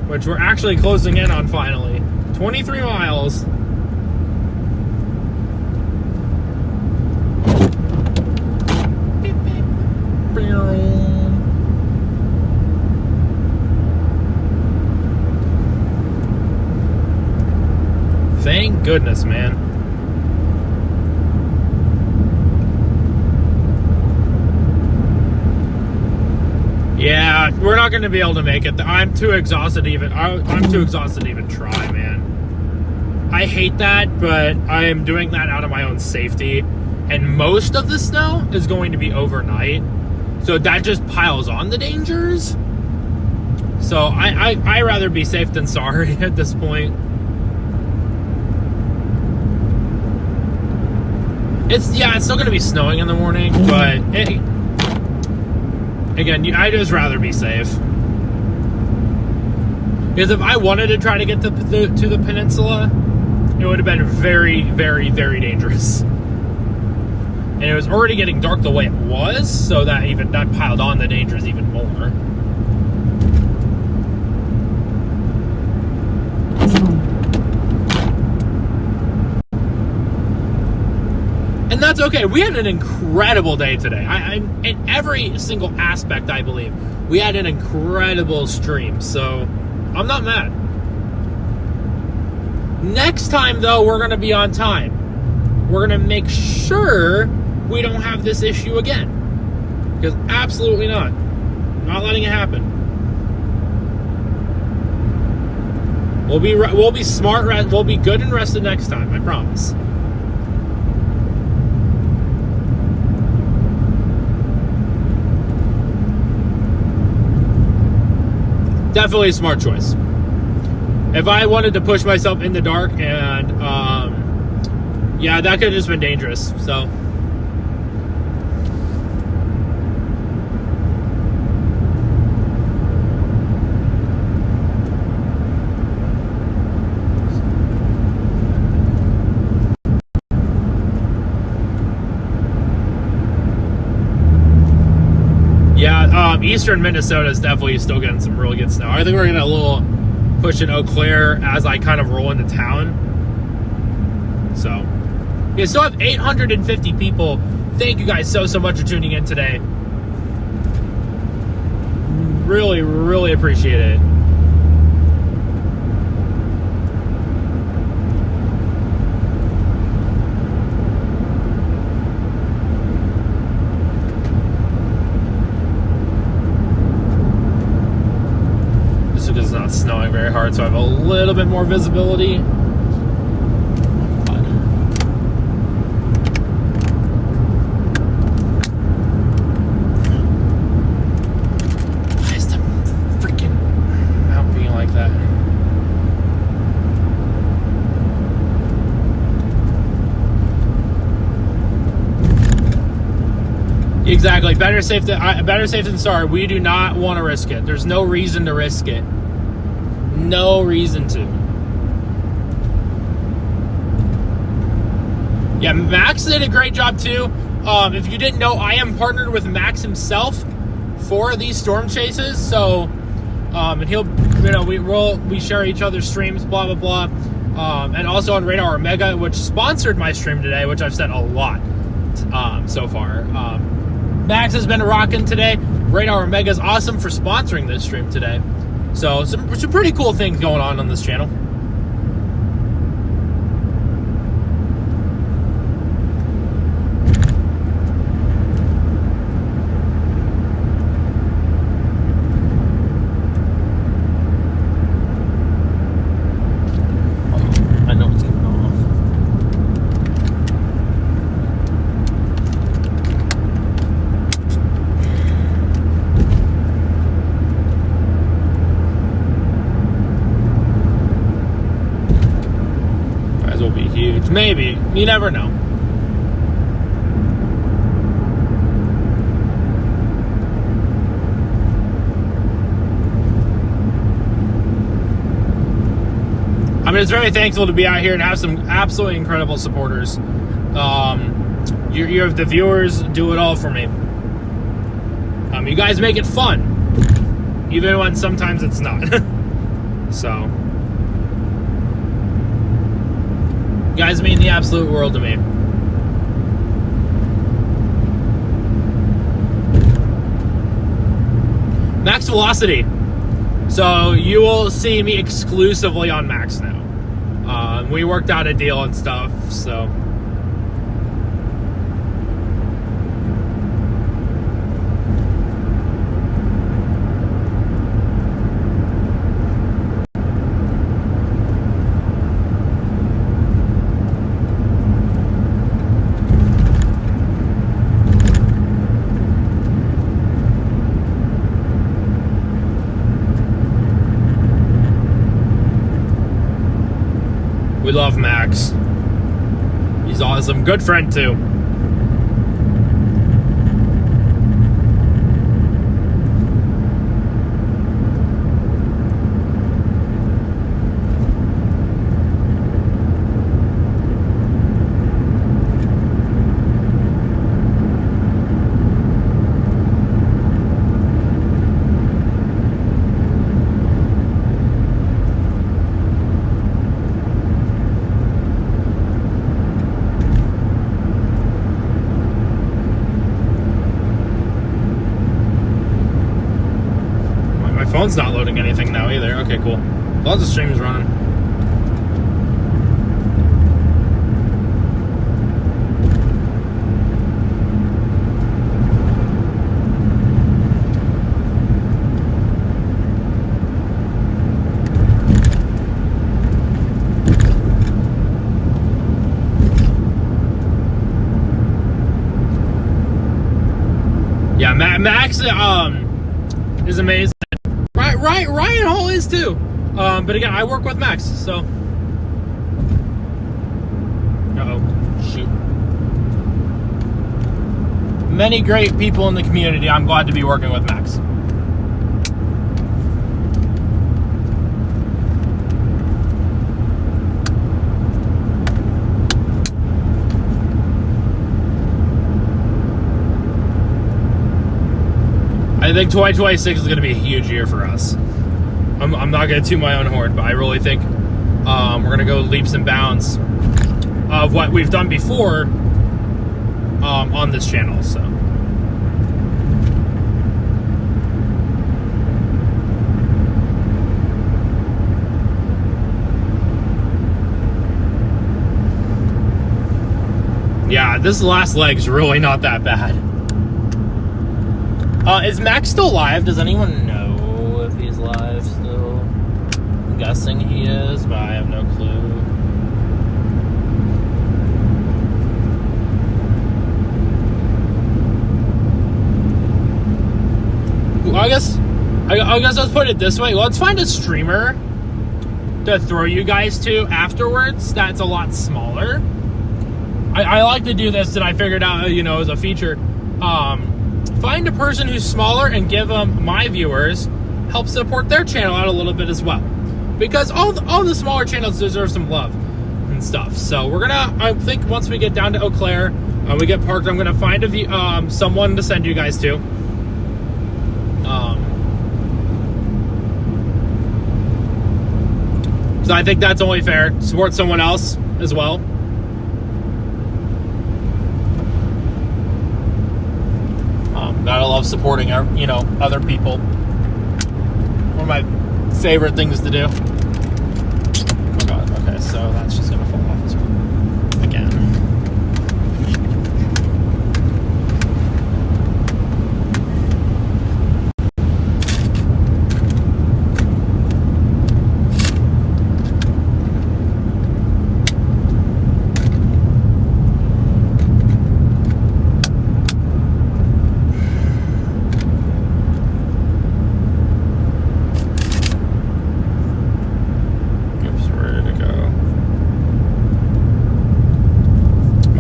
which we're actually closing in on finally. 23 miles. Beep, beep. Thank goodness, man. Yeah, we're not going to be able to make it. I'm too exhausted to even. I'm too exhausted to even try, man. I hate that, but I am doing that out of my own safety. And most of the snow is going to be overnight, so that just piles on the dangers. So I rather be safe than sorry at this point. It's still going to be snowing in the morning, but again, I'd just rather be safe. Because if I wanted to try to get to the peninsula, it would have been very, very, very dangerous. And it was already getting dark the way it was, so that piled on the dangers even more. And that's okay. We had an incredible day today. In every single aspect, I believe. We had an incredible stream, so I'm not mad. Next time, though, we're going to be on time. We're going to make sure we don't have this issue again. Because absolutely not. Not letting it happen. We'll be smart. We'll be good and rested next time. I promise. Definitely a smart choice. If I wanted to push myself in the dark and, that could have just been dangerous, so. Eastern Minnesota is definitely still getting some really good snow. I think we're getting a little push in Eau Claire as I kind of roll into town. So, we still have 850 people. Thank you guys so much for tuning in today. Really, really appreciate it. Snowing very hard, so I have a little bit more visibility. Exactly. Better safe than sorry. We do not want to risk it. There's no reason to risk it. No reason to. Yeah, Max did a great job too. If you didn't know, I am partnered with Max himself for these storm chases. So, and he'll, we share each other's streams, blah blah blah. And also on Radar Omega, which sponsored my stream today, which I've said a lot so far. Max has been rocking today. Radar Omega is awesome for sponsoring this stream today. So some pretty cool things going on this channel. I know what's going on. Will be huge. Maybe. You never know. I mean, it's very thankful to be out here and have some absolutely incredible supporters. You have the viewers do it all for me. You guys make it fun, even when sometimes it's not. So. You guys mean the absolute world to me. Max Velocity. So you will see me exclusively on Max now. We worked out a deal and stuff, so. We love Max. He's awesome. Good friend, too. Phone's not loading anything now either. Okay, cool. As long as the stream is running. Yeah, Max is amazing. Ryan Hall is too. But again, I work with Max, so. Shoot. Many great people in the community. I'm glad to be working with Max. I think 2026 is going to be a huge year for us. I'm not going to toot my own horn, but I really think we're going to go leaps and bounds of what we've done before on this channel. So. Yeah, this last leg's really not that bad. Is Max still live? Does anyone know if he's live still? I'm guessing he is, but I have no clue. Well, I guess let's put it this way. Let's find a streamer to throw you guys to afterwards that's a lot smaller. I like to do this, and I figured out, as a feature. find a person who's smaller and give them my viewers, help support their channel out a little bit as well, because all the smaller channels deserve some love and stuff. So we're gonna, I think once we get down to Eau Claire and we get parked, I'm gonna find someone to send you guys to. So I think that's only fair. Support someone else as well. Gotta love supporting other people. One of my favorite things to do. Oh god, okay, so that's just gonna fall off as well. Again.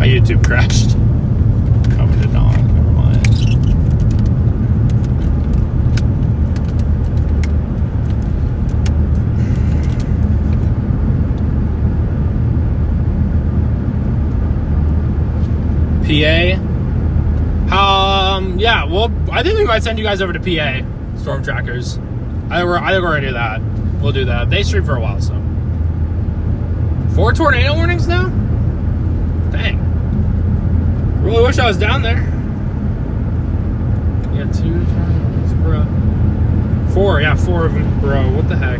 YouTube crashed. Oh, it did not. Never mind. PA. Yeah. Well, I think we might send you guys over to PA. Storm trackers. I think we're gonna do that. We'll do that. They stream for a while, so 4 tornado warnings now. Dang. Really wish I was down there. Yeah, 2 tornadoes, bro. 4, yeah, 4 of them, bro. What the heck?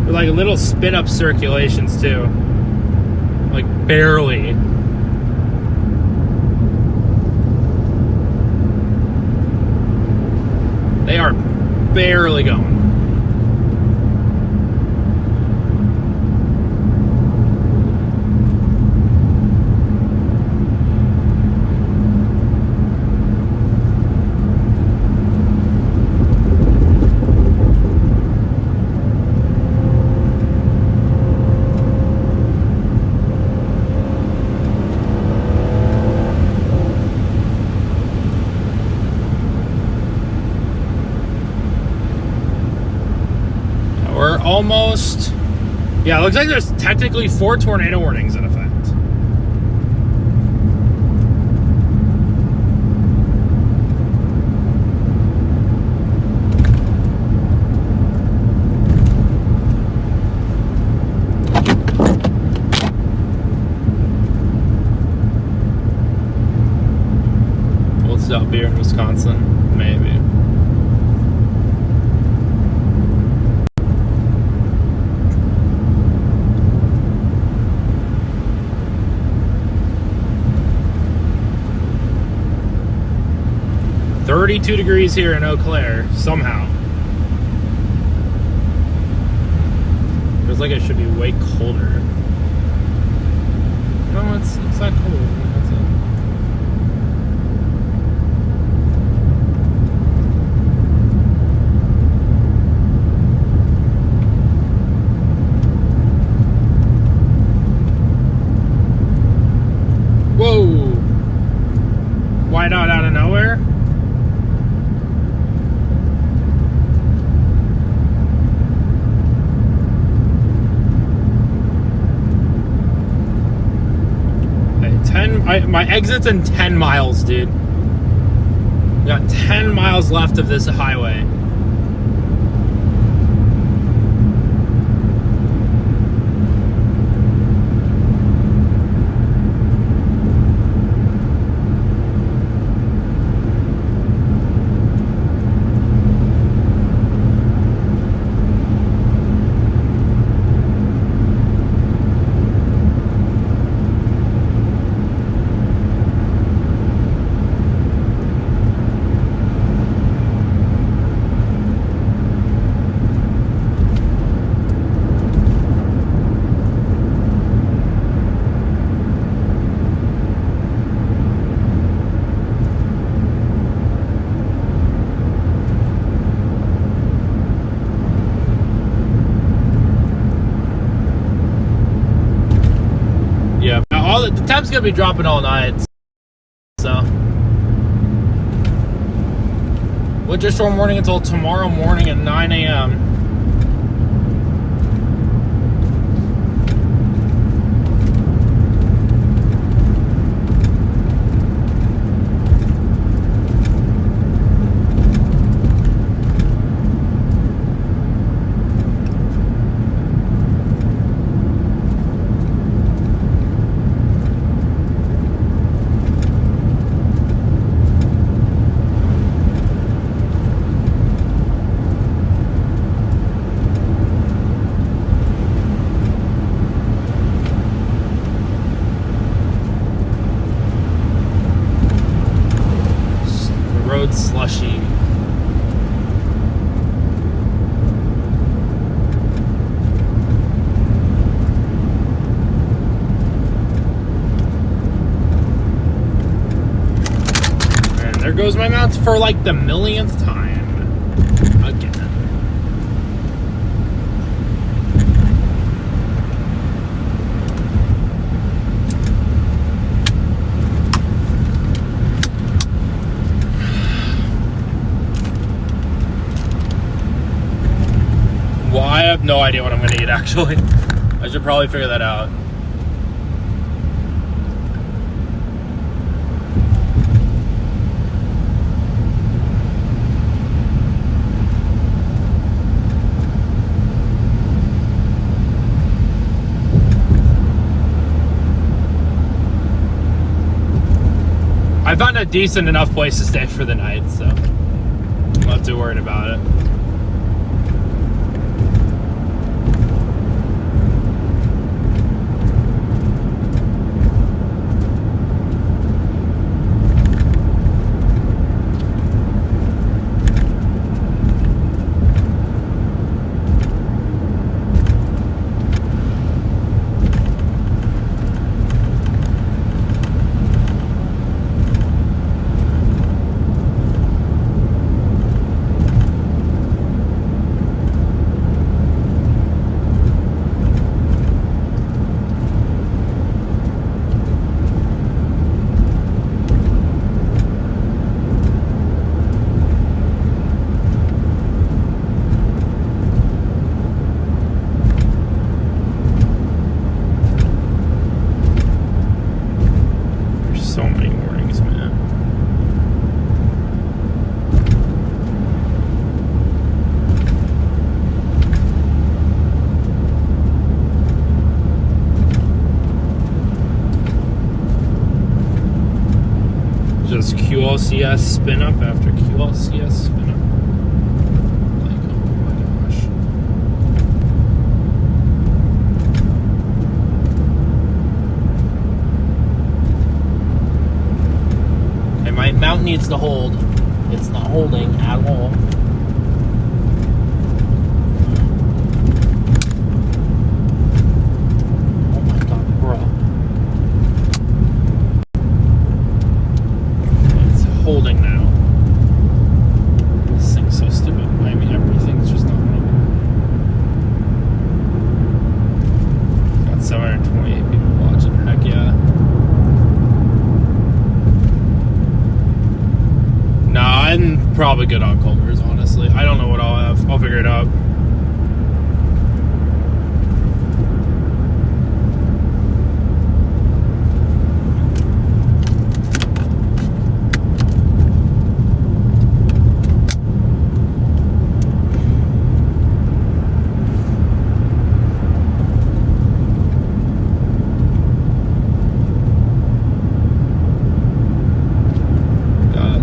They're like little spin-up circulations, too. Like, barely. They are barely going. Almost. Yeah, it looks like there's technically 4 tornado warnings in effect. We'll stop here in Wisconsin, maybe. $32 degrees here in Eau Claire, somehow. Feels like it should be way colder. No, it's not cold. That's it. Whoa! Why not out of nowhere? My exit's in 10 miles, dude. We got 10 miles left of this highway. The temp's gonna be dropping all night, so Winter storm warning until tomorrow morning at 9 a.m. Road slushy. And there goes my mount for like the millionth time. Again. Well, I have no idea what I'm going to eat, actually. I should probably figure that out. I found a decent enough place to stay for the night, so I'm not too worried about it. Just QLCS spin up after QLCS spin up. Like, oh my gosh. Okay, my mount needs to hold. It's not holding at all. Oh my god, bro. Holding now. This thing's so stupid. I mean, everything's just not moving. Got 728 people watching. Heck yeah. Nah, I'm probably good on Culver's, honestly. I don't know what I'll have. I'll figure it out.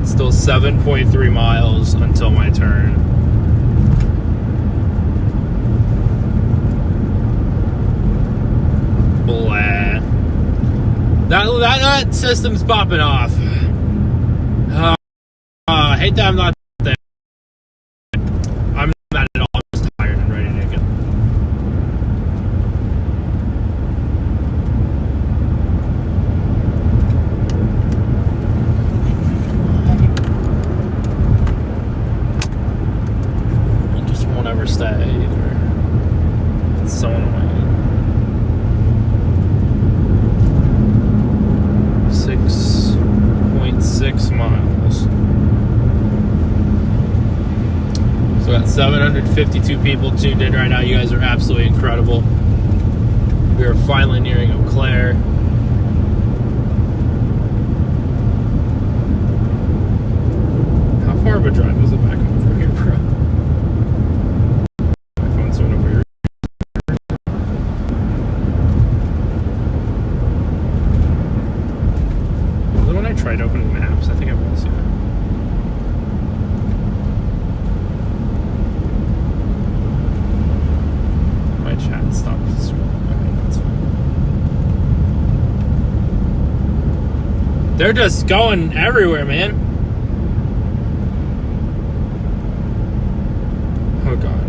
Still 7.3 miles until my turn. Blah. That system's popping off. I hate that I'm not there. I'm not at all. I'm just tired and ready to go. Never stay either. It's so annoying. 6.6 miles. We got 752 people tuned in right now. You guys are absolutely incredible. We are finally nearing Eau Claire. How far of a drive is it back home from here, bro? My phone's doing over here. Was it when I tried opening maps? I think it was, yeah. My chat stopped scrolling. Okay, that's fine. They're just going everywhere, man. Oh god.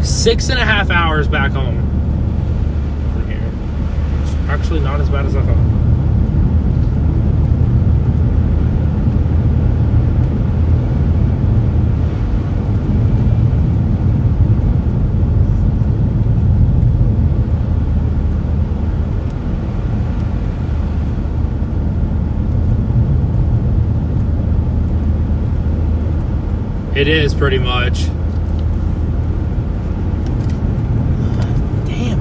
6.5 hours back home from here. It's actually not as bad as I thought. It is pretty much. Damn.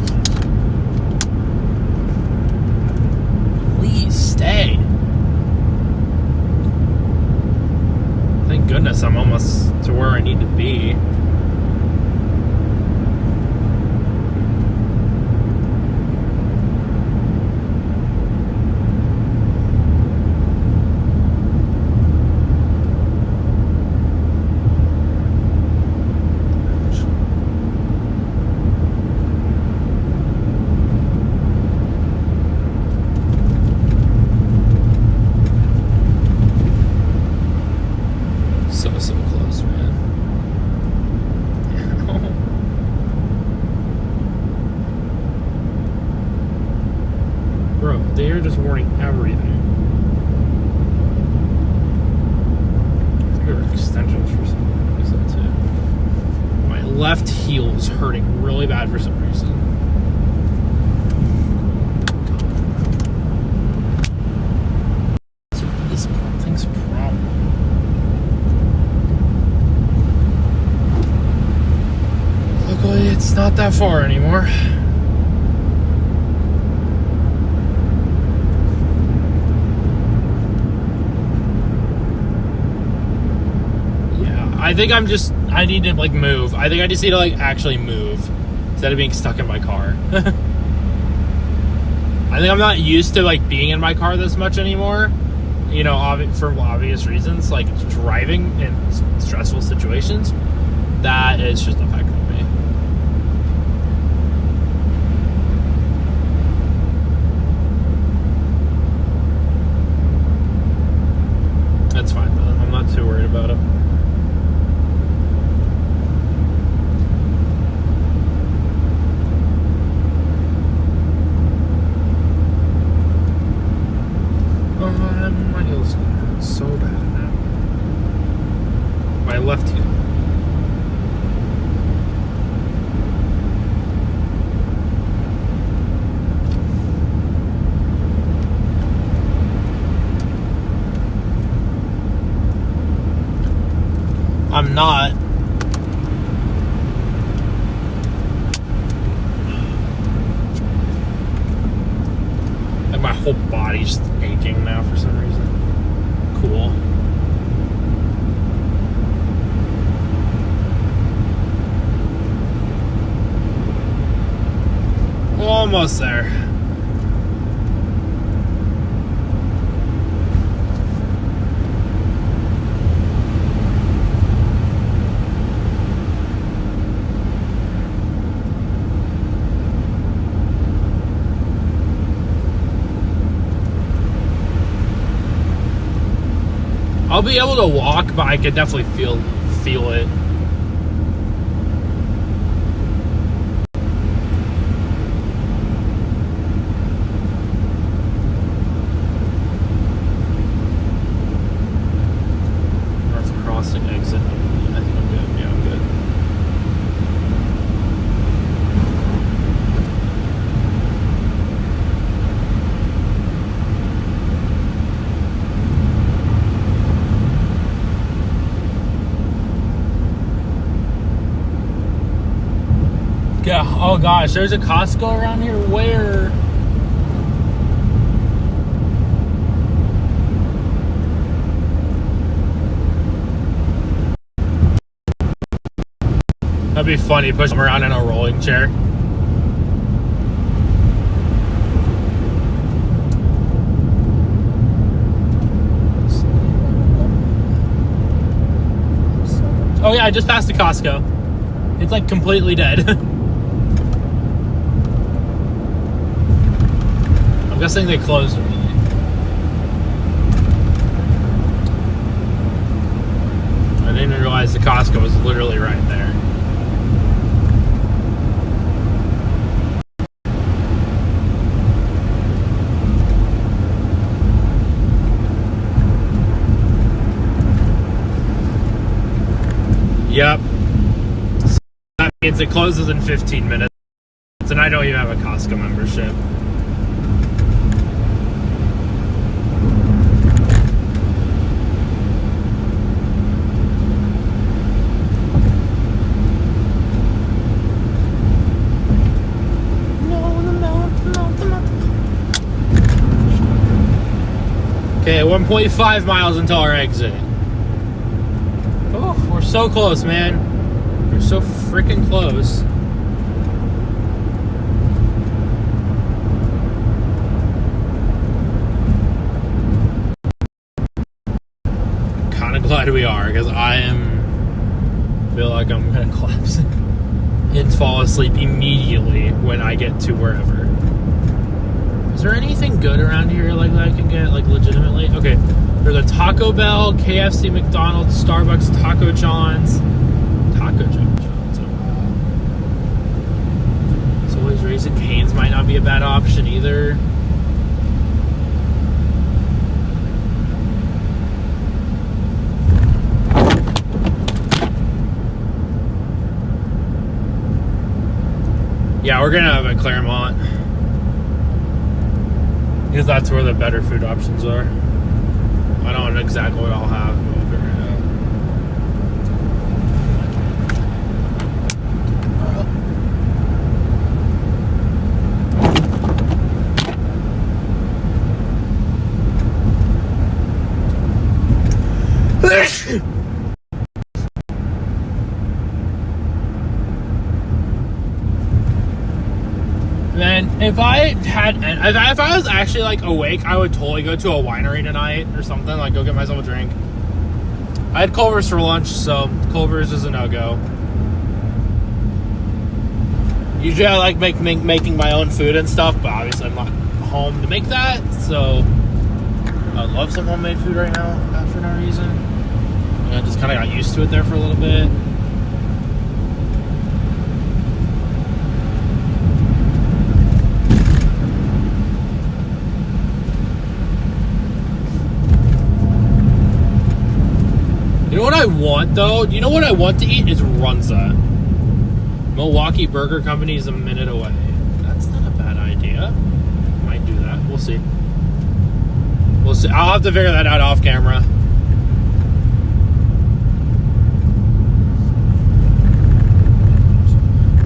Please stay. Thank goodness I'm almost to where I need to be. So close, man. Bro, they are just warning everything. I think there are extensions for some reason too. My left heel is hurting really bad for some reason. This thing's problem. Luckily, it's not that far anymore. Yeah, I think I need to, like, move. I think I just need to, like, actually move instead of being stuck in my car. I think I'm not used to, like, being in my car this much anymore. You know, for obvious reasons, like driving in stressful situations. That is just affecting me. That's fine, though. I'm not too worried about it. My heel's so bad now. My left heel. I'm not. Like, my whole body's aching now for some reason. Cool. Almost there. I'll be able to walk, but I could definitely feel it. North Crossing exit. I think I'm good. Yeah, I'm good. Yeah. Oh gosh, there's a Costco around here. Where? That'd be funny. Push him around in a rolling chair. Oh yeah, I just passed the Costco. It's like completely dead. I'm guessing they closed already. I didn't even realize the Costco was literally right there. Yep. That means it closes in 15 minutes. And I don't even have a Costco membership. Okay, 1.5 miles until our exit. Oh, we're so close, man. We're so freaking close. Kind of glad we are, because feel like I'm gonna collapse and fall asleep immediately when I get to wherever. Is there anything good around here like that I can get, like, legitimately? Okay, there's a Taco Bell, KFC, McDonald's, Starbucks, Taco John's. Taco John's. So always Raising Cane's might not be a bad option either. Yeah, we're gonna have a Claremont. Because that's where the better food options are. I don't know exactly what I'll have. But we'll figure it out. Man, if I was actually like awake, I would totally go to a winery tonight or something, like go get myself a drink. I had Culver's for lunch, so Culver's is a no-go. Usually I like making my own food and stuff, but obviously I'm not home to make that, so I love some homemade food right now, for no reason. And I just kind of got used to it there for a little bit. You know what I want, though? You know what I want to eat is Runza. Milwaukee Burger Company is a minute away. That's not a bad idea. Might do that. We'll see. We'll see. I'll have to figure that out off camera.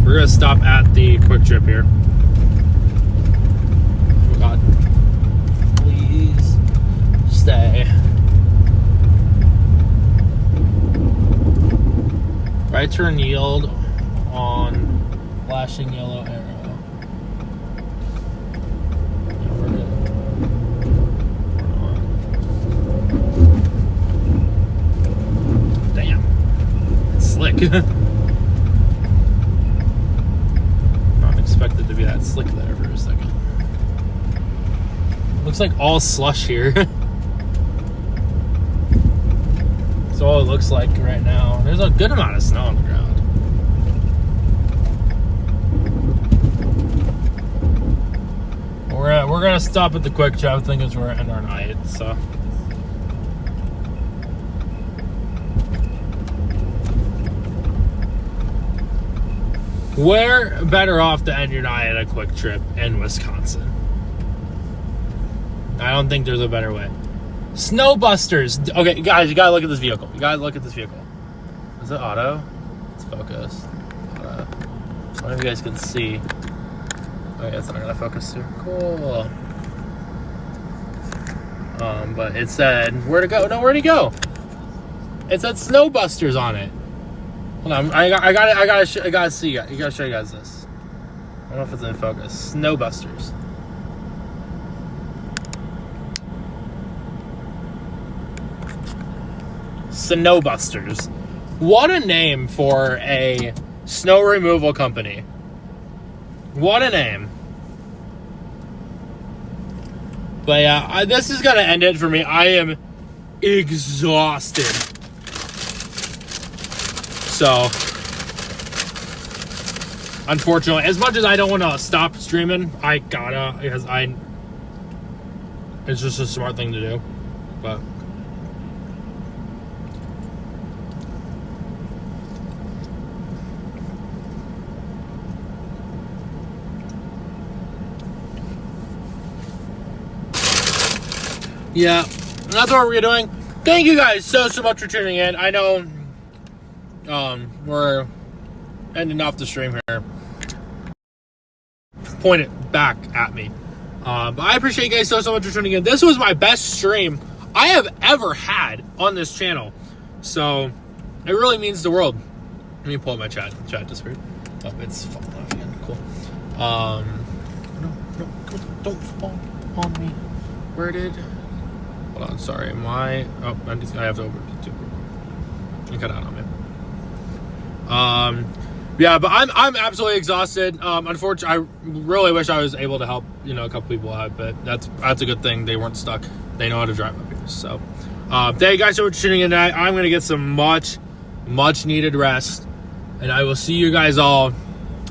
We're going to stop at the Quick Trip here. Oh, God. Please stay. Right turn yield on flashing yellow arrow. Yeah, we're good. Damn. It's slick. Not expected to be that slick there for a second. Looks like all slush here. That's all it looks like right now. There's a good amount of snow on the ground. We're gonna stop at the Quick Trip thing as we're end our night, so. We're better off to end your night at a Quick Trip in Wisconsin. I don't think there's a better way. Snowbusters. Okay, guys, you gotta look at this vehicle. You gotta look at this vehicle. Is it auto? It's focused. Auto. I don't know if you guys can see. Oh, yeah, it's not gonna focus too. Cool. But it said where to go. No, where'd he go? It said Snowbusters on it. Hold on, I gotta see. You gotta show you guys this. I don't know if it's in focus. Snowbusters. Snowbusters. What a name for a snow removal company. What a name. But yeah, this is going to end it for me. I am exhausted. So, unfortunately, as much as I don't want to stop streaming, I gotta, because it's just a smart thing to do. But yeah, that's what we're doing. Thank you guys so much for tuning in. I know we're ending off the stream here. Point it back at me. But I appreciate you guys so much for tuning in. This was my best stream I have ever had on this channel. So it really means the world. Let me pull up my chat. Chat disappeared. Oh, it's falling off again. Cool. No, don't fall on me. Where did... Hold on, sorry. I have to open it too. You cut out on me. Yeah, but I'm absolutely exhausted. Unfortunately, I really wish I was able to help, a couple people out, but that's a good thing. They weren't stuck. They know how to drive up here. So, thank you guys so much for tuning in tonight. I'm gonna get some much needed rest, and I will see you guys all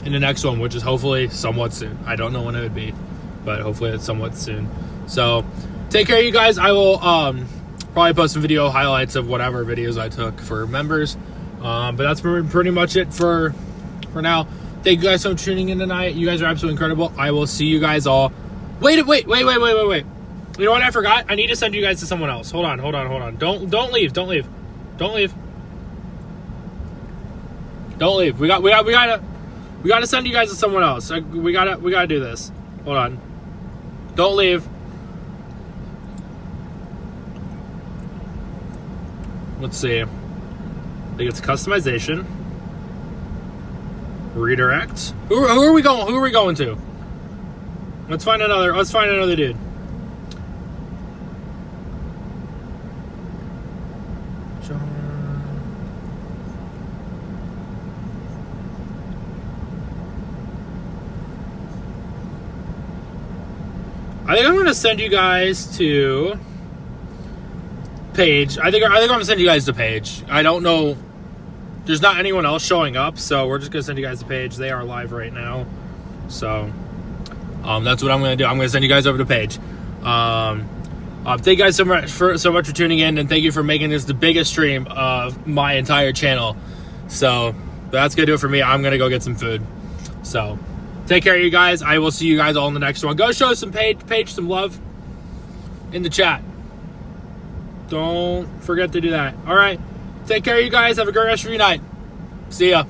in the next one, which is hopefully somewhat soon. I don't know when it would be, but hopefully it's somewhat soon. So. Take care, you guys. I will probably post some video highlights of whatever videos I took for members. But that's pretty much it for now. Thank you guys so much for tuning in tonight. You guys are absolutely incredible. I will see you guys all. Wait. You know what? I forgot. I need to send you guys to someone else. Hold on. Don't leave. We gotta send you guys to someone else. We gotta do this. Hold on. Don't leave. Let's see. I think it's customization. Redirect. Who are we going? Who are we going to? Let's find another dude. I think I'm gonna send you guys to Paige. I think I'm gonna send you guys to Paige. I don't know. There's not anyone else showing up, so we're just gonna send you guys to Paige. They are live right now, so that's what I'm gonna do. I'm gonna send you guys over to Paige. Thank you guys so much for tuning in, and thank you for making this the biggest stream of my entire channel. So that's gonna do it for me. I'm gonna go get some food. So take care, you guys. I will see you guys all in the next one. Go show some Paige some love in the chat. Don't forget to do that. All right. Take care, you guys. Have a great rest of your night. See ya.